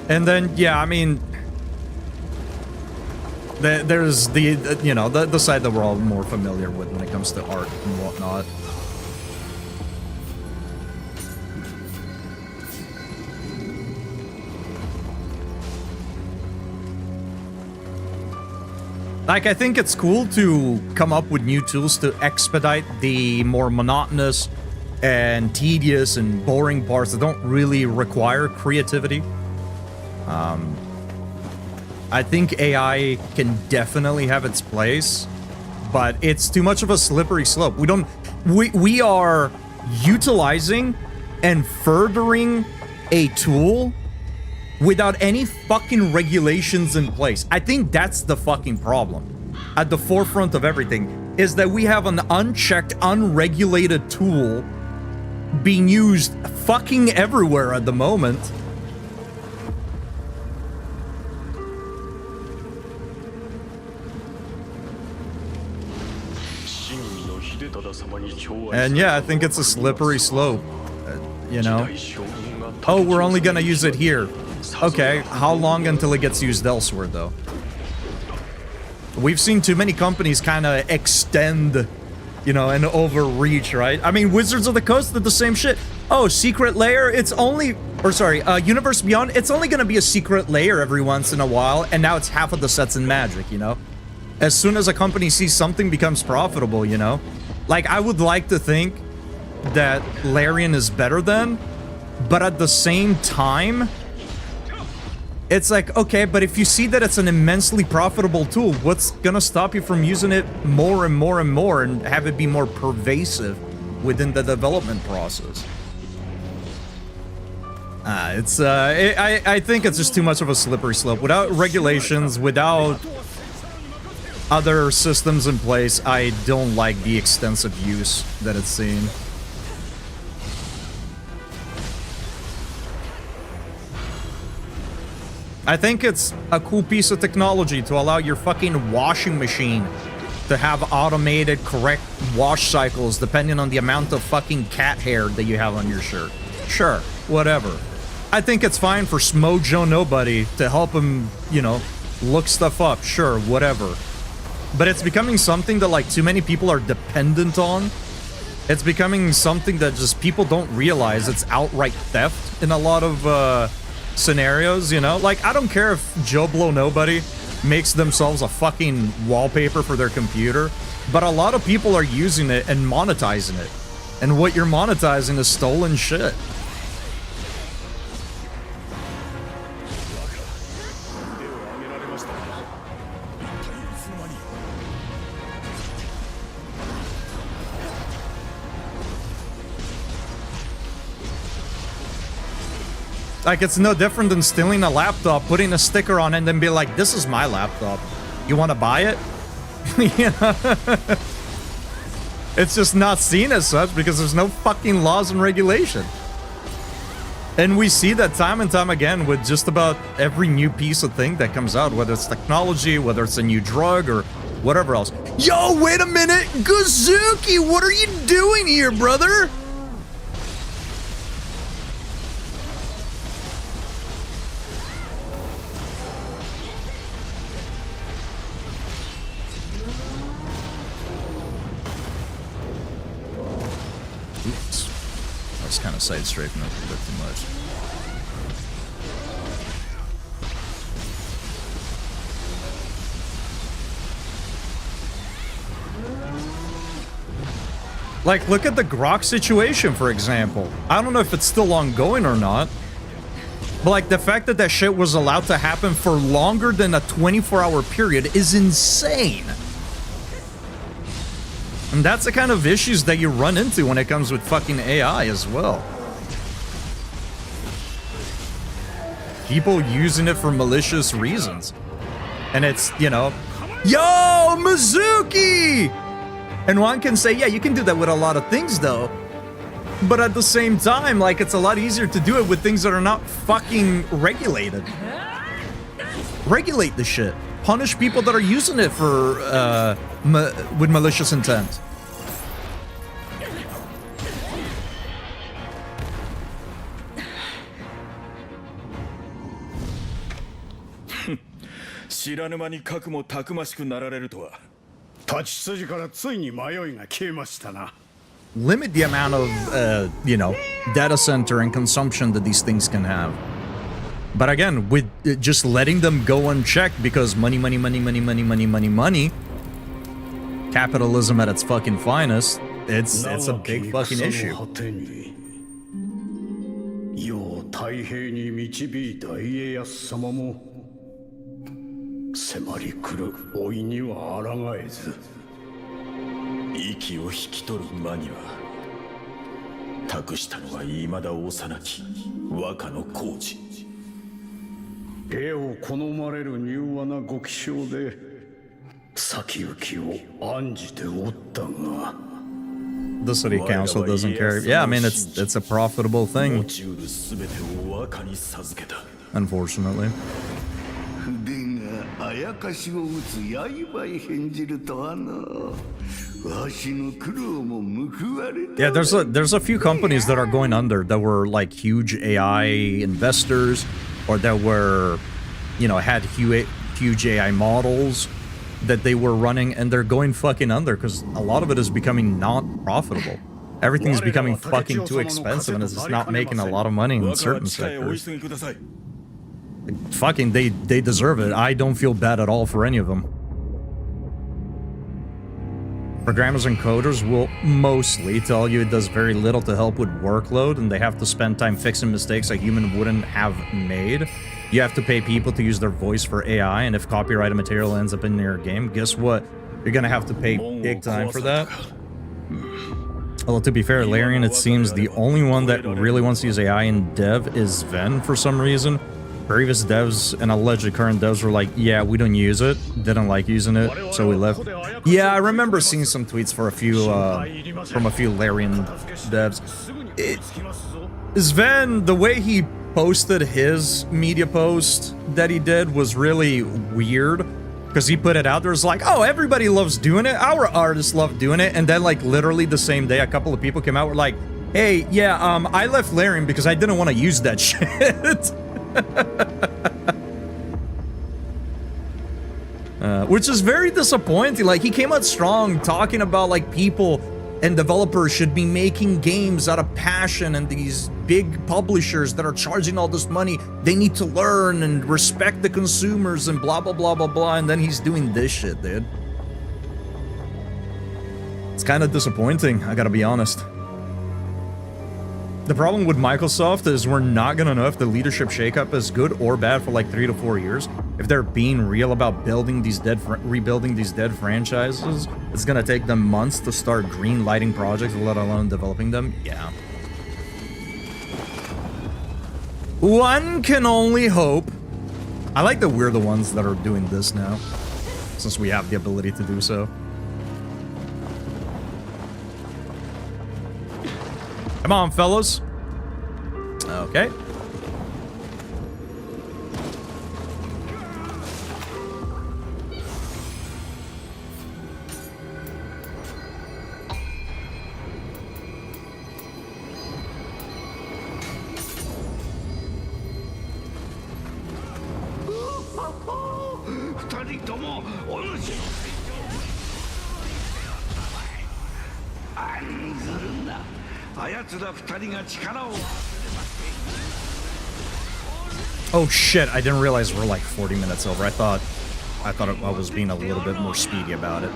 And then, yeah, I mean, there's the, you know, the side that we're all more familiar with when it comes to art and whatnot. Like, I think it's cool to come up with new tools to expedite the more monotonous and tedious and boring parts that don't really require creativity. I think AI can definitely have its place, but it's too much of a slippery slope. We are utilizing and furthering a tool without any fucking regulations in place. I think that's the fucking problem. At the forefront of everything is that we have an unchecked, unregulated tool being used fucking everywhere at the moment. And yeah, I think it's a slippery slope, you know? Oh, we're only gonna use it here. Okay, how long until it gets used elsewhere, though? We've seen too many companies kind of extend, you know, and overreach, right? I mean, Wizards of the Coast did the same shit. Oh, Secret Lair, it's only... Or sorry, Universe Beyond, it's only gonna be a Secret Lair every once in a while, and now it's half of the sets in Magic, you know? As soon as a company sees something becomes profitable, you know? Like, I would like to think that Larian is better than, but at the same time, it's like, okay, but if you see that it's an immensely profitable tool, what's gonna stop you from using it more and more and more and have it be more pervasive within the development process? I think it's just too much of a slippery slope. Without regulations, without other systems in place, I don't like the extensive use that it's seen. I think it's a cool piece of technology to allow your fucking washing machine to have automated correct wash cycles depending on the amount of fucking cat hair that you have on your shirt. Sure, whatever. I think it's fine for Smo Joe Nobody to help him, you know, look stuff up. Sure, whatever. But it's becoming something that, like, too many people are dependent on. It's becoming something that just people don't realize it's outright theft in a lot of, scenarios, you know? Like, I don't care if Joe Blow Nobody makes themselves a fucking wallpaper for their computer, but a lot of people are using it and monetizing it. And what you're monetizing is stolen shit. Like, it's no different than stealing a laptop, putting a sticker on it, and then be like, this is my laptop. You want to buy it? You know? It's just not seen as such because there's no fucking laws and regulation. And we see that time and time again with just about every new piece of thing that comes out, whether it's technology, whether it's a new drug, or whatever else. Yo, wait a minute! Guzuki, what are you doing here, brother? Kind of side strafing up a bit too much. Like, look at the Grok situation, for example. I don't know if it's still ongoing or not, but like the fact that that shit was allowed to happen for longer than a 24-hour period is insane. And that's the kind of issues that you run into when it comes with fucking AI as well. people using it for malicious reasons. And it's, you know, yo, Mizuki! And one can say, yeah, you can do that with a lot of things, though. But at the same time, like, it's a lot easier to do it with things that are not fucking regulated. Regulate the shit. Punish people that are using it for, with malicious intent. Limit the amount of, you know, data center and consumption that these things can have. But again, with just letting them go unchecked because money, capitalism at its fucking finest, it's a big fucking issue. 世を太平に導いた家康様も迫り来る老いには抗えず息を引き取る間には託したのは未だ幼き和歌の工事芸を好まれる柔和なご気性で先行きを案じておったが The city council doesn't care. Yeah, I mean, it's a profitable thing. Unfortunately. Yeah, there's a few companies that are going under that were like huge AI investors or that were, you know, had huge AI models that they were running, and they're going fucking under because a lot of it is becoming not profitable. Everything's becoming fucking too expensive, and it's just not making a lot of money in certain sectors. Fucking, they deserve it. I don't feel bad at all for any of them. Programmers and coders will mostly tell you it does very little to help with workload, and they have to spend time fixing mistakes a human wouldn't have made. You have to pay people to use their voice for AI, and if copyrighted material ends up in your game, guess what? You're gonna have to pay big time for that. Although, to be fair, Larian, it seems the only one that really wants to use AI in dev is Ven for some reason. Previous devs and alleged current devs were like, yeah, we don't use it, didn't like using it, so we left. Yeah, I remember seeing some tweets for a few, from a few Larian devs. Sven, the way he posted his media post that he did was really weird, because he put it out there, it's like, oh, everybody loves doing it, our artists love doing it, and then like literally the same day a couple of people came out were like, hey, yeah, I left Larian because I didn't want to use that shit. Which is very disappointing. Like, he came out strong talking about like people and developers should be making games out of passion, and these big publishers that are charging all this money, they need to learn and respect the consumers and blah blah blah blah blah, and then he's doing this shit, dude. It's kind of disappointing, I gotta be honest. The problem with Microsoft is we're not gonna know if the leadership shakeup is good or bad for like 3 to 4 years. If they're being real about rebuilding these dead franchises, it's gonna take them months to start green lighting projects, let alone developing them. Yeah. One can only hope. I like that we're the ones that are doing this now, since we have the ability to do so. Come on, fellas. Okay. Oh shit, I didn't realize we're like 40 minutes over. I thought I was being a little bit more speedy about it.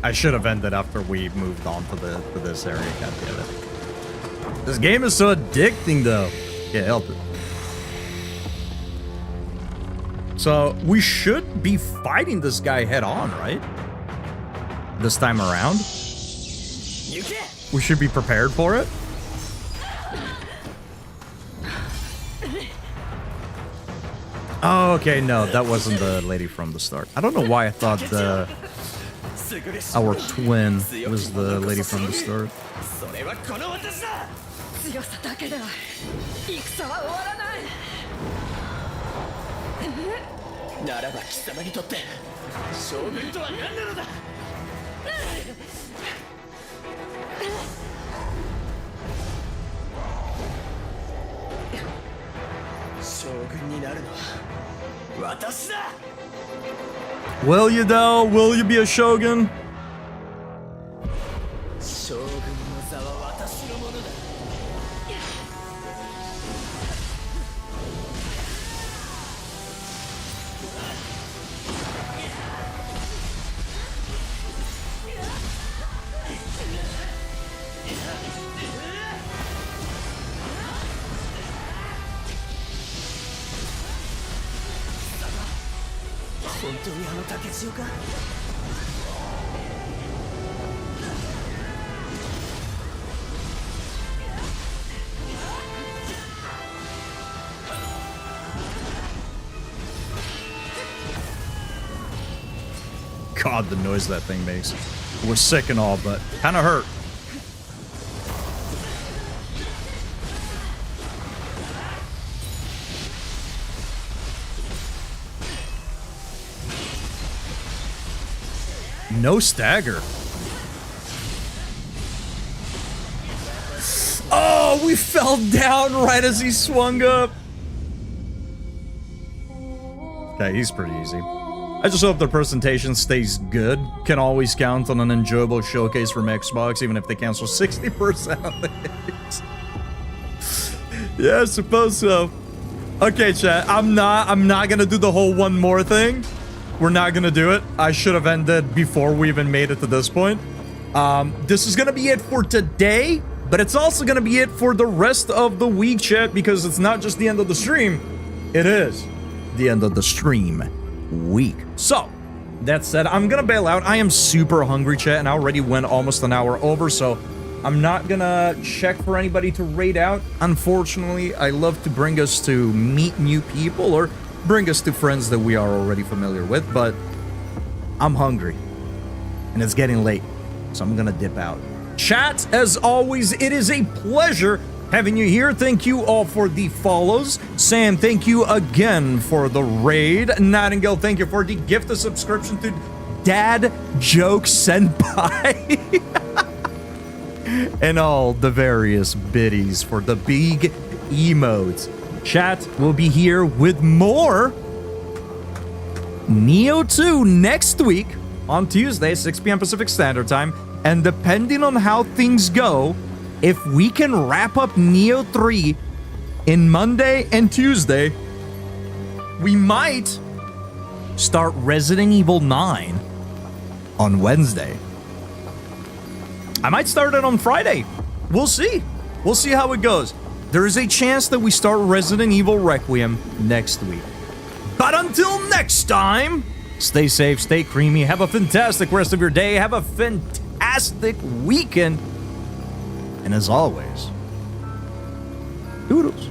I should have ended after we moved on to this area. God damn it. This game is so addicting though. Can't help it. So we should be fighting this guy head on, right? This time around. We should be prepared for it. Oh, okay, no, that wasn't the lady from the start. I don't know why I thought our twin was the lady from the start. 強さだけでは戦は終わらないならば貴様にとって将軍とは何なのだ。将軍になるのは私だ。 Will you though? Will you be a shogun? 将軍の座は私のものだ。本当にあの竹千代か。 God, the noise that thing makes. We're sick and all, but kind of hurt. No stagger. Oh, we fell down right as he swung up. Okay, he's pretty easy. I just hope the presentation stays good. Can always count on an enjoyable showcase from Xbox, even if they cancel 60% of it. Yeah, I suppose so. Okay, chat. I'm not gonna do the whole one more thing. We're not gonna do it. I should have ended before we even made it to this point. This is gonna be it for today, but it's also gonna be it for the rest of the week, chat, because it's not just the end of the stream. It is the end of the stream week. So, that said, I'm gonna bail out. I am super hungry, chat, and I already went almost an hour over, so I'm not gonna check for anybody to raid out. Unfortunately, I love to bring us to meet new people or bring us to friends that we are already familiar with, but I'm hungry, and it's getting late, so I'm gonna dip out. Chat, as always, it is a pleasure having you here. Thank you all for the follows. Sam, thank you again for the raid. Nightingale, thank you for the gift of subscription to Dad Joke Senpai. And all the various biddies for the big emotes. Chat will be here with more Neo 2 next week on Tuesday, 6 p.m. Pacific Standard Time. And depending on how things go, if we can wrap up Neo 3 in Monday and Tuesday, we might start Resident Evil 9 on Wednesday. I might start it on Friday. We'll see. We'll see how it goes. There is a chance that we start Resident Evil Requiem next week. But until next time, stay safe, stay creamy, have a fantastic rest of your day, have a fantastic weekend. And as always, doodles.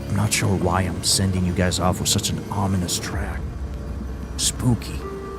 I'm not sure why I'm sending you guys off with such an ominous track. Spooky.